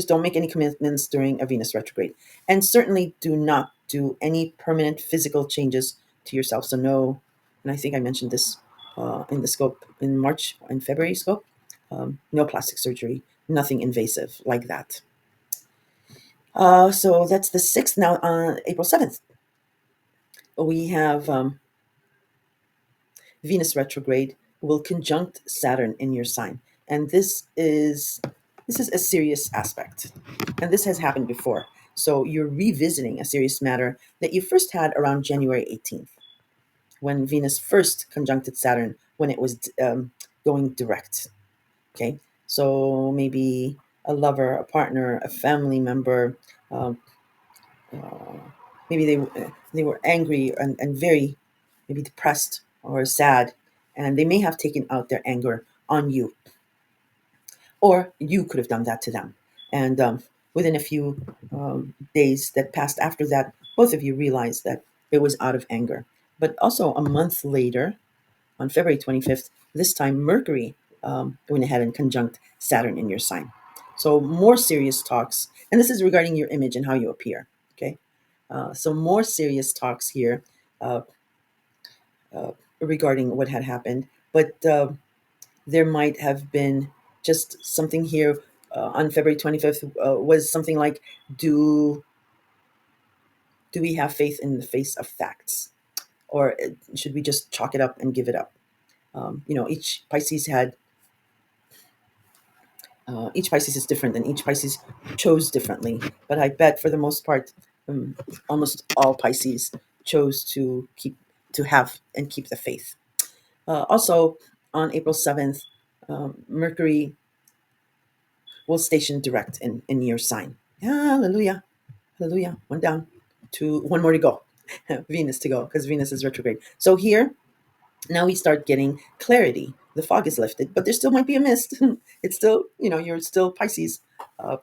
don't make any commitments during a Venus retrograde, and certainly do not do any permanent physical changes to yourself. So no, and I think I mentioned this in the scope in March and February scope. No plastic surgery, nothing invasive like that. So that's the 6th. Now on April 7th, we have Venus retrograde will conjunct Saturn in your sign, and this is a serious aspect, and this has happened before. So you're revisiting a serious matter that you first had around January 18th, when Venus first conjuncted Saturn when it was going direct. Okay, so maybe a lover, a partner, a family member. Um, uh, Maybe they were angry and very maybe depressed or sad, and they may have taken out their anger on you, or you could have done that to them. And within a few days that passed after that, both of you realized that it was out of anger. But also a month later, on February 25th, this time Mercury went ahead and conjunct Saturn in your sign. So more serious talks, and this is regarding your image and how you appear. Okay, so more serious talks here uh, regarding what had happened, but there might have been just something here on February 25th was something like, do do we have faith in the face of facts, or should we just chalk it up and give it up? Each Pisces is different, and each Pisces chose differently. But I bet for the most part, almost all Pisces chose to have and keep the faith. Also, on April 7th, Mercury will station direct in your sign. Hallelujah. Hallelujah. One down, one more to go. Venus to go, because Venus is retrograde. So here, now we start getting clarity. The fog is lifted, but there still might be a mist. It's still, you're still Pisces. Uh,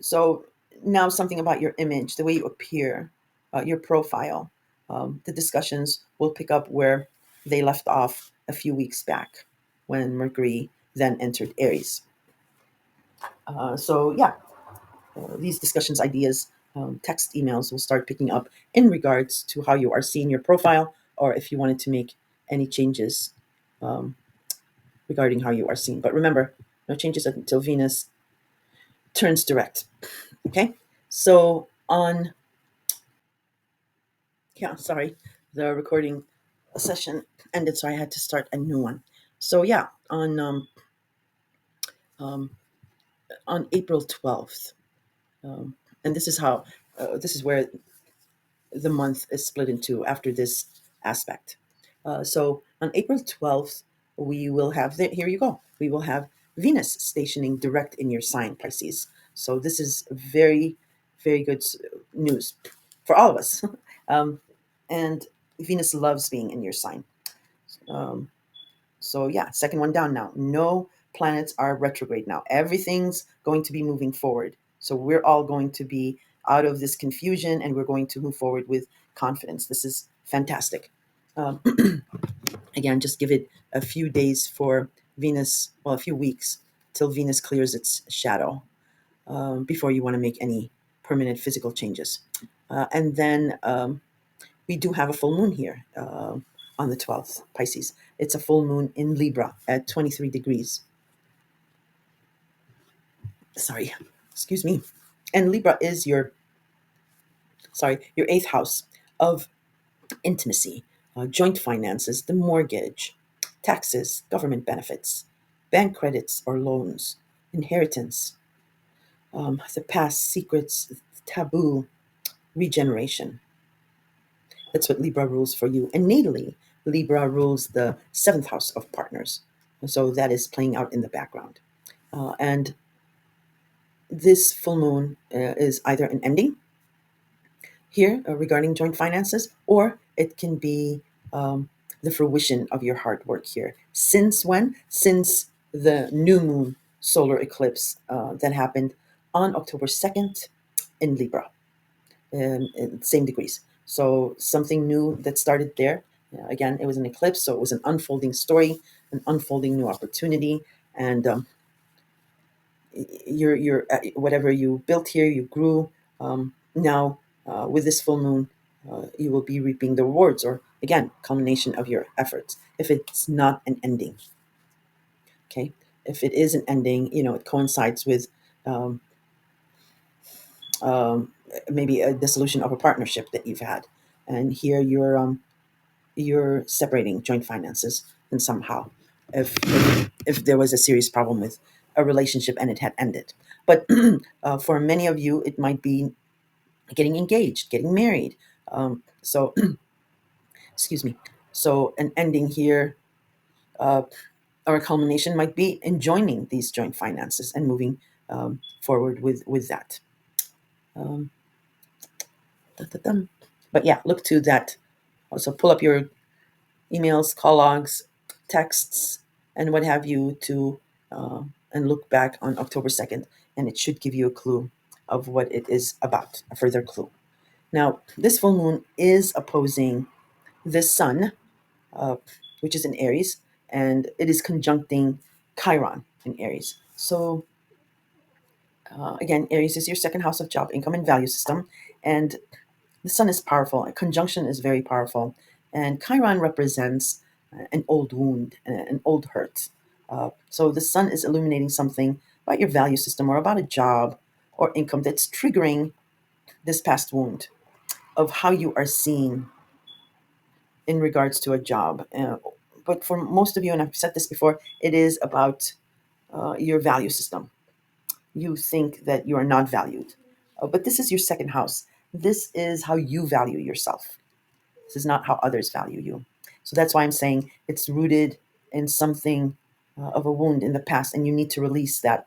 so now something about your image, the way you appear, your profile, the discussions will pick up where they left off a few weeks back when Mercury then entered Aries. So yeah, these discussions, ideas, text, emails will start picking up in regards to how you are seeing your profile, or if you wanted to make any changes um, regarding how you are seen. But remember, no changes until Venus turns direct. Okay, so sorry, the recording session ended, so I had to start a new one. So yeah, um, on April 12th, and this is where the month is split into after this aspect. So on April 12th, we will have, here you go, we will have Venus stationing direct in your sign, Pisces. So this is very, very good news for all of us. um, and Venus loves being in your sign. Um, so yeah, second one down now. No planets are retrograde now. Everything's going to be moving forward. So we're all going to be out of this confusion, and we're going to move forward with confidence. This is fantastic. Um, Again, just give it a few days for Venus, well, a few weeks till Venus clears its shadow before you want to make any permanent physical changes. And then we do have a full moon here on the 12th, Pisces. It's a full moon in Libra at 23 degrees. Sorry, excuse me. And Libra is your eighth house of intimacy, joint finances, the mortgage, taxes, government benefits, bank credits or loans, inheritance, the past, secrets, taboo, regeneration. That's what Libra rules for you. And natally, Libra rules the seventh house of partners. So that is playing out in the background. And this full moon is either an ending here regarding joint finances, or it can be the fruition of your hard work here. Since when? Since the new moon solar eclipse that happened on October 2nd in Libra, in same degrees. So something new that started there. Again, it was an eclipse, so it was an unfolding story, an unfolding new opportunity, and your whatever you built here, you grew. Now, with this full moon, you will be reaping the rewards, or again, culmination of your efforts. If it's not an ending, okay. If it is an ending, it coincides with um, um, maybe a dissolution of a partnership that you've had, and here you're separating joint finances, and somehow, if there was a serious problem with a relationship and it had ended. But for many of you, it might be getting engaged, getting married. So, excuse me. So, an ending here uh, or a culmination might be enjoining these joint finances and moving forward with that. Um, but yeah, look to that. Also, pull up your emails, call logs, texts, and what have you to and look back on October 2nd, and it should give you a clue of what it is about, a further clue. Now, this full moon is opposing the sun, uh, which is in Aries, and it is conjuncting Chiron in Aries. So, again, Aries is your second house of job, income, and value system, and the sun is powerful. A conjunction is very powerful, and Chiron represents an old wound, an old hurt. So the sun is illuminating something about your value system or about a job or income that's triggering this past wound of how you are seen in regards to a job. But for most of you, and I've said this before, it is about your value system. You think that you are not valued. But this is your second house. This is how you value yourself. This is not how others value you. So that's why I'm saying it's rooted in something of a wound in the past, and you need to release that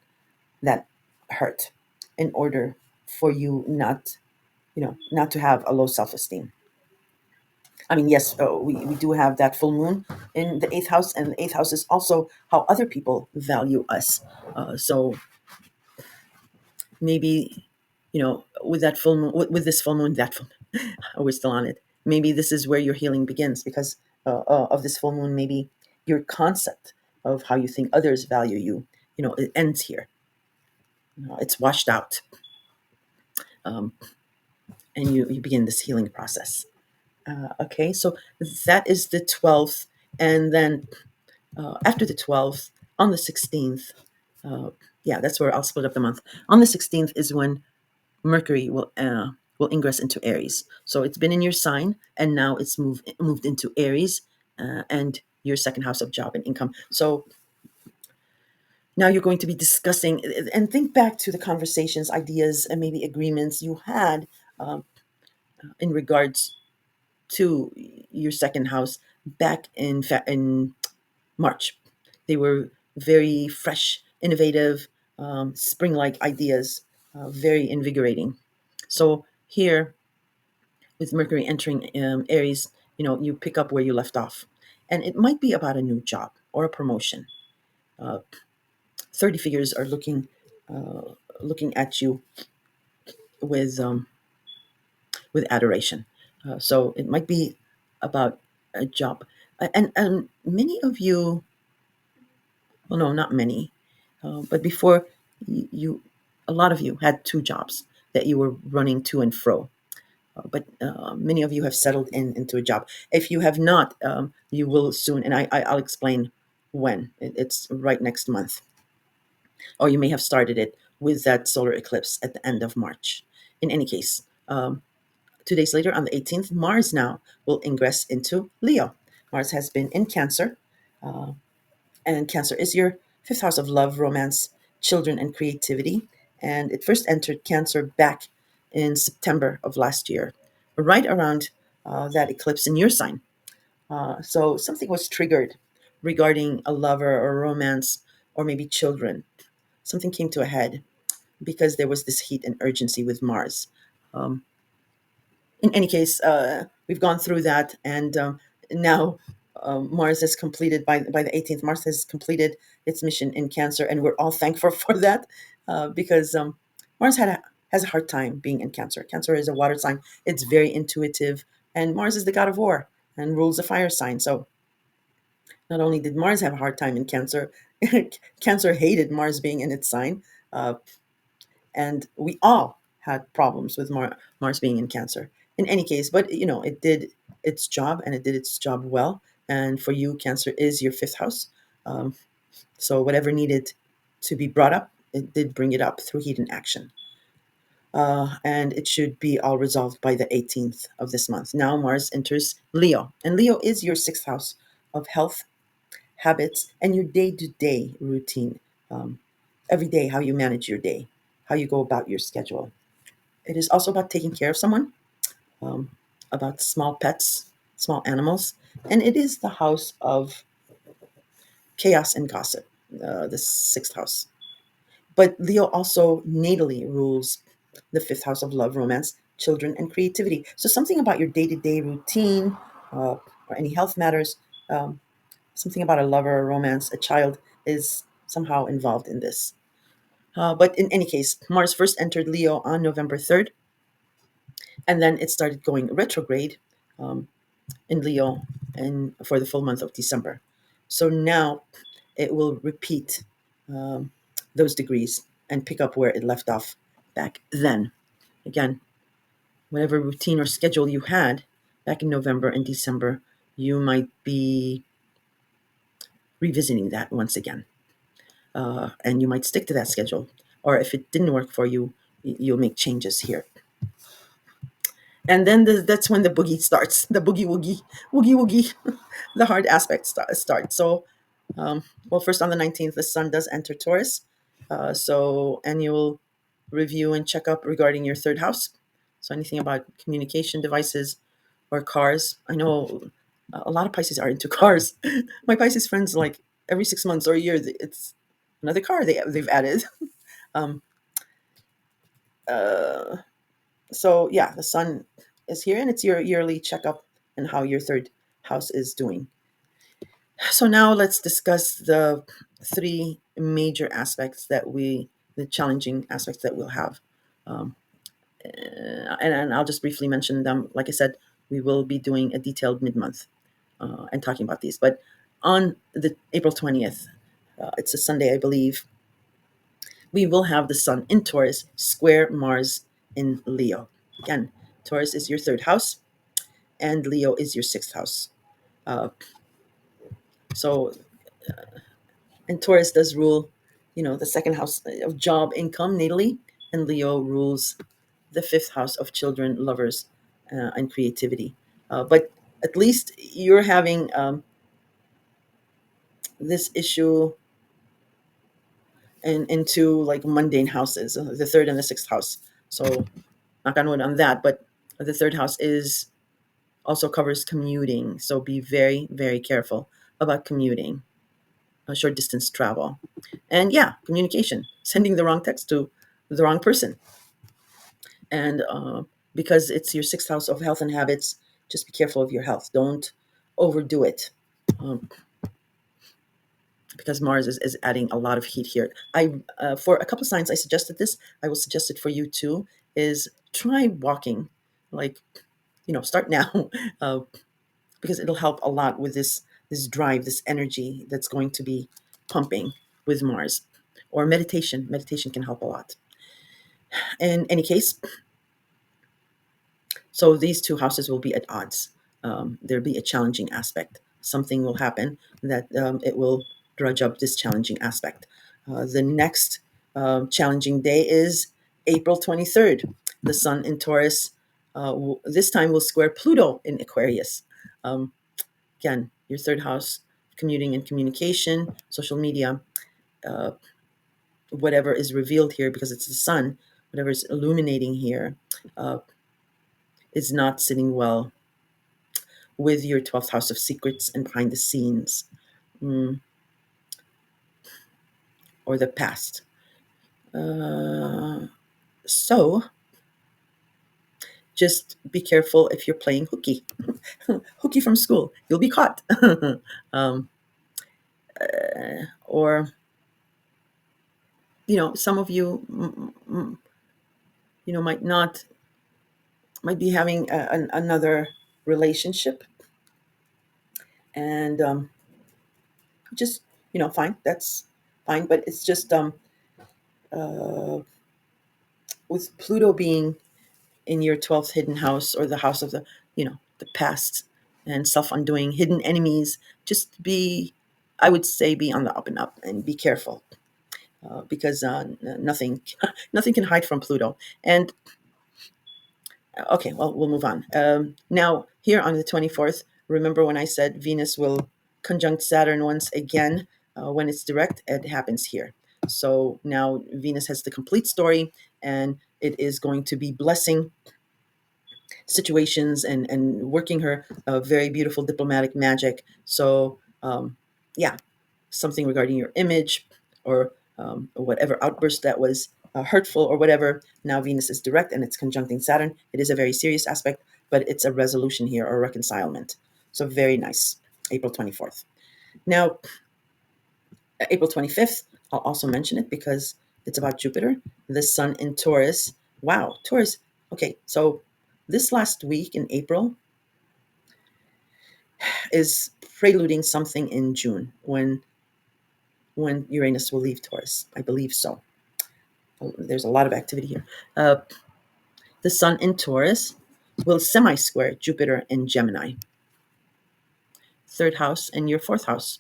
hurt in order for you not to have a low self-esteem. I mean, yes, we do have that full moon in the eighth house, and the eighth house is also how other people value us. So maybe, with that full moon, with this full moon, that full moon, we're still on it. Maybe this is where your healing begins because of this full moon. Maybe your concept of how you think others value you, it ends here. It's washed out, um, and you begin this healing process. Okay, so that is the 12th, and then after the 12th, on the 16th, uh, yeah, that's where I'll split up the month. On the 16th is when Mercury will ingress into Aries. So it's been in your sign, and now it's moved into Aries and your second house of job and income. So now you're going to be discussing and think back to the conversations, ideas, and maybe agreements you had um, in regards to your second house back in March. They were very fresh, innovative, spring-like ideas, very invigorating. So here, with Mercury entering Aries, you pick up where you left off, and it might be about a new job or a promotion. Uh, 30 figures are looking at you with adoration. So it might be about a job. And many of you, well, no, not many, but before you, a lot of you had two jobs that you were running to and fro. But many of you have settled into a job. If you have not, you will soon, and I'll explain when. It's right next month, or you may have started it with that solar eclipse at the end of March. In any case, 2 days later, on the 18th, Mars now will ingress into Leo. Mars has been in Cancer, uh, and Cancer is your fifth house of love, romance, children, and creativity. And it first entered Cancer back in September of last year, right around that eclipse in your sign. So something was triggered regarding a lover or romance or maybe children. Something came to a head because there was this heat and urgency with Mars. Um, in any case, we've gone through that, and now Mars has completed by the 18th. Mars has completed its mission in Cancer, and we're all thankful for that because Mars has a hard time being in Cancer. Cancer is a water sign; it's very intuitive, and Mars is the god of war and rules a fire sign. So not only did Mars have a hard time in Cancer, Cancer hated Mars being in its sign. Uh, and we all had problems with Mars being in Cancer. In any case, but it did its job, and it did its job well. And for you, Cancer is your fifth house. Um, so whatever needed to be brought up, it did bring it up through heat and action. And it should be all resolved by the 18th of this month. Now Mars enters Leo, and Leo is your sixth house of health, habits, and your day-to-day routine. Um, every day, how you manage your day, how you go about your schedule. It is also about taking care of someone, um, about small pets, small animals, and it is the house of chaos and gossip, the sixth house. But Leo also natally rules the fifth house of love, romance, children, and creativity. So something about your day-to-day routine or any health matters, um, something about a lover, a romance, a child is somehow involved in this. But in any case, Mars first entered Leo on November 3rd, and then it started going retrograde um, in Leo and for the full month of December. So now it will repeat um, those degrees and pick up where it left off back then. Again, whatever routine or schedule you had back in November and December, you might be revisiting that once again. And you might stick to that schedule. Or if it didn't work for you, you'll make changes here. And then that's when the boogie starts, the boogie woogie, woogie woogie, the hard aspects start. So, well, first on the 19th, the sun does enter Taurus. So annual review and checkup regarding your third house. So anything about communication devices or cars. I know a lot of Pisces are into cars. My Pisces friends, like every 6 months or a year, it's another car they've added. Um, uh, so yeah, the sun is here, and it's your yearly checkup and how your third house is doing. So now let's discuss the three major aspects the challenging aspects that we'll have. Um, and I'll just briefly mention them. Like I said, we will be doing a detailed mid-month and talking about these. But on the April 20th, it's a Sunday, I believe, we will have the sun in Taurus square Mars in Leo. Again, Taurus is your third house, and Leo is your sixth house. Uh, so, and Taurus does rule, the second house of job, income, natally, and Leo rules the fifth house of children, lovers, and creativity. But at least you're having this issue into like mundane houses, the third and the sixth house. So, knock on wood on that. But the third house is also covers commuting. So be very, very careful about commuting, short distance travel. And yeah, communication, sending the wrong text to the wrong person. And because it's your sixth house of health and habits, just be careful of your health. Don't overdo it. Um, because Mars is adding a lot of heat here. For a couple of signs, I suggested this. I will suggest it for you too. Is try walking, like start now. Uh, because it'll help a lot with this drive, this energy that's going to be pumping with Mars. Or meditation. Meditation can help a lot. In any case, so these two houses will be at odds. There'll be a challenging aspect. Something will happen that it will drudge up this challenging aspect. The next challenging day is April 23rd. The Sun in Taurus this time will square Pluto in Aquarius. Um, Again, your third house, commuting and communication, social media, uh, whatever is revealed here, because it's the Sun, whatever is illuminating here uh, is not sitting well with your 12th house of secrets and behind the scenes, mm, or the past. So just be careful if you're playing hooky. Hooky from school, you'll be caught. um, or, some of you, might be having another relationship, and just, fine, that's fine. But it's just uh, with Pluto being in your 12th hidden house, or the house of the past and self-undoing, hidden enemies, just I would say, be on the up and up and be careful, because nothing nothing can hide from Pluto. And okay, well, we'll move on. Now, here on the 24th, remember when I said Venus will conjunct Saturn once again when it's direct? It happens here. So now Venus has the complete story, and it is going to be blessing situations and working her very beautiful diplomatic magic. So, yeah, something regarding your image, or whatever outburst that was hurtful or whatever. Now Venus is direct and it's conjuncting Saturn. It is a very serious aspect, but it's a resolution here, or reconcilement. So very nice. April 24th. Now, April 25th, I'll also mention it because it's about Jupiter, the Sun in Taurus. Wow, Taurus. Okay, so this last week in April is preluding something in June, when Uranus will leave Taurus. I believe so. There's a lot of activity here. The Sun in Taurus will semi-square Jupiter in Gemini, third house and your fourth house.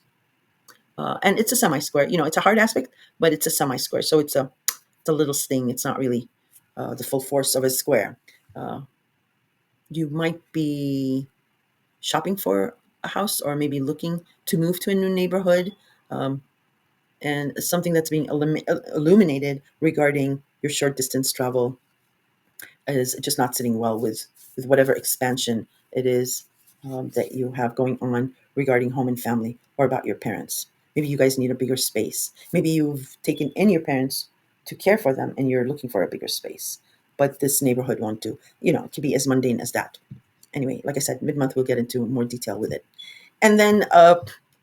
And it's a semi-square. It's a hard aspect, but it's a semi-square. So it's a little sting. It's not really the full force of a square. You might be shopping for a house, or maybe looking to move to a new neighborhood, and something that's being illuminated regarding your short distance travel is just not sitting well with whatever expansion it is that you have going on regarding home and family, or about your parents. Maybe you guys need a bigger space. Maybe you've taken in your parents to care for them, and you're looking for a bigger space, but this neighborhood won't do. It can be as mundane as that. Anyway, like I said, mid-month we'll get into more detail with it. And then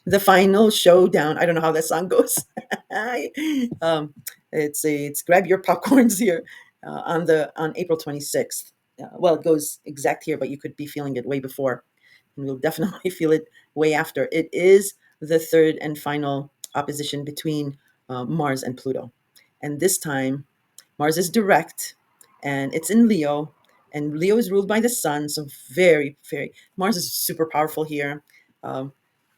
the final showdown. I don't know how that song goes. um, it's grab your popcorns here on April 26th. Well, it goes exact here, but you could be feeling it way before, and we'll definitely feel it way after. It is the third and final opposition between Mars and Pluto, and this time Mars is direct, and it's in Leo, and Leo is ruled by the Sun. So very, very, Mars is super powerful here. Um,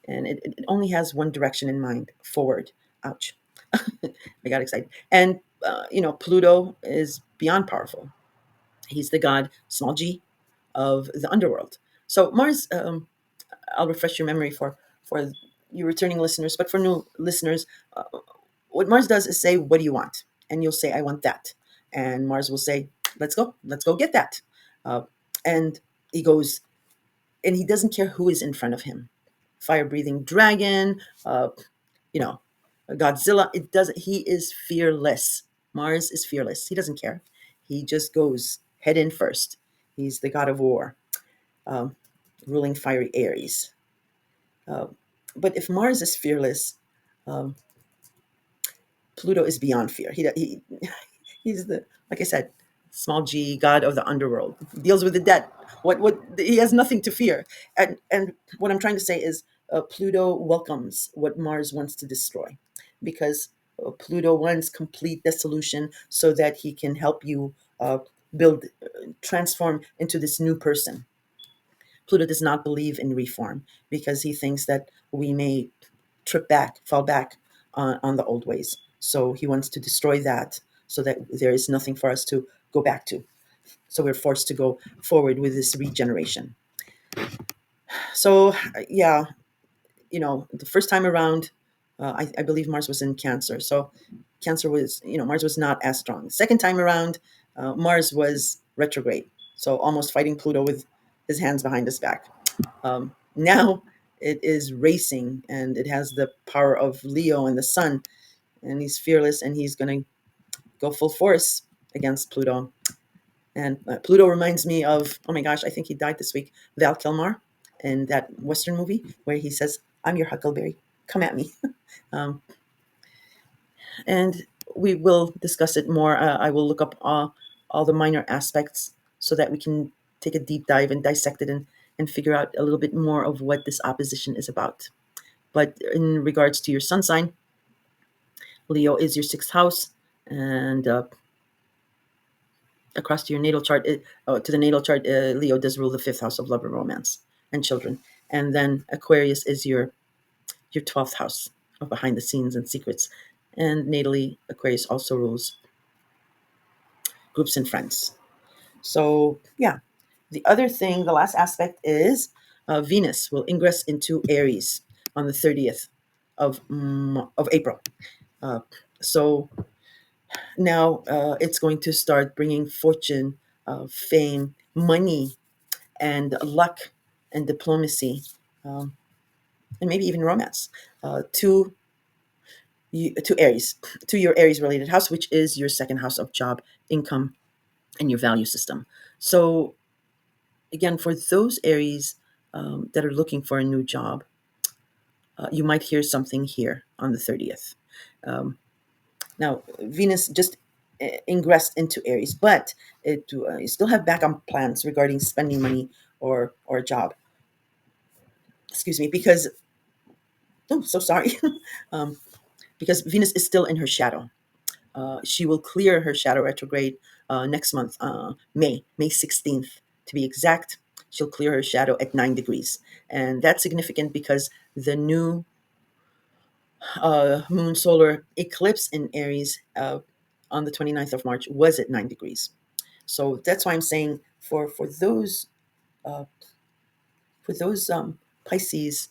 and it only has one direction in mind: forward. Ouch. I got excited. And, Pluto is beyond powerful. He's the god, small g, of the underworld. So Mars, I'll refresh your memory for you returning listeners, but for new listeners, what Mars does is say, "What do you want?" And you'll say, "I want that." And Mars will say, let's go get that." Uh, and he goes, and he doesn't care who is in front of him. Fire breathing dragon, you know, Godzilla. It doesn't. He is fearless. Mars is fearless. He doesn't care. He just goes head in first. He's the god of war, um, ruling fiery Aries. Uh, but if Mars is fearless, um, Pluto is beyond fear. He's like I said, small g, god of the underworld, deals with the dead. What he has nothing to fear. And what I'm trying to say is, Pluto welcomes what Mars wants to destroy, because Pluto wants complete dissolution so that he can help you build, transform into this new person. Pluto does not believe in reform because he thinks that we may fall back on the old ways. So he wants to destroy that so that there is nothing for us to go back to. So we're forced to go forward with this regeneration. So, yeah, the first time around, I believe Mars was in Cancer. So Cancer was, Mars was not as strong. Second time around, Mars was retrograde. So almost fighting Pluto with his hands behind his back. Now it is racing, and it has the power of Leo and the sun, and he's fearless, and he's going to go full force against Pluto. And Pluto reminds me of, oh my gosh, I think he died this week, Val Kilmer in that Western movie where he says, "I'm your huckleberry, come at me." um, and we will discuss it more. I will look up all the minor aspects so that we can take a deep dive and dissect it, and figure out a little bit more of what this opposition is about. But in regards to your sun sign, Leo is your sixth house, and across to your natal chart, to the natal chart, Leo does rule the fifth house of love and romance and children. And then Aquarius is your 12th house of behind the scenes and secrets. And natally, Aquarius also rules groups and friends. So, yeah. The other thing, the last aspect is Venus will ingress into Aries on the 30th of April. So now it's going to start bringing fortune, fame, money, and luck, and diplomacy, um, and maybe even romance to Aries, to your Aries related house, which is your second house of job, income, and your value system. So again, for those Aries that are looking for a new job, you might hear something here on the 30th. Now, Venus just ingressed into Aries, but you still have backup plans regarding spending money or a job. Excuse me, because, oh, so sorry. um, because Venus is still in her shadow. She will clear her shadow retrograde next month, May 16th to be exact. She'll clear her shadow at 9 degrees. And that's significant because the new moon solar eclipse in Aries on the 29th of March was at 9 degrees. So that's why I'm saying for those uh, Pisces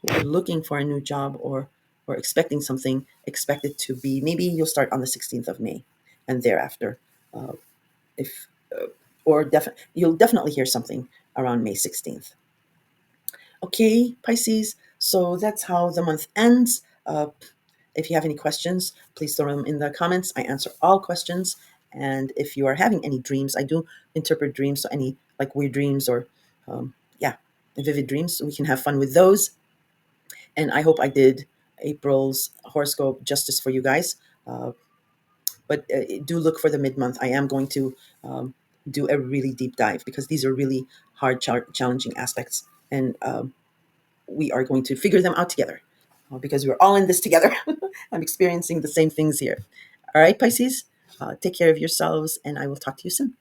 who are looking for a new job or expecting something, expect it to be, maybe you'll start on the 16th of May and thereafter. Uh, if or you'll definitely hear something around May 16th. Okay, Pisces. So that's how the month ends. If you have any questions, please throw them in the comments. I answer all questions. And if you are having any dreams, I do interpret dreams. So any like weird dreams or, yeah, vivid dreams, we can have fun with those. And I hope I did April's horoscope justice for you guys. But do look for the mid-month. I am going to do a really deep dive because these are really hard, challenging aspects. And we are going to figure them out together because we're all in this together. I'm experiencing the same things here. All right, Pisces, take care of yourselves, and I will talk to you soon.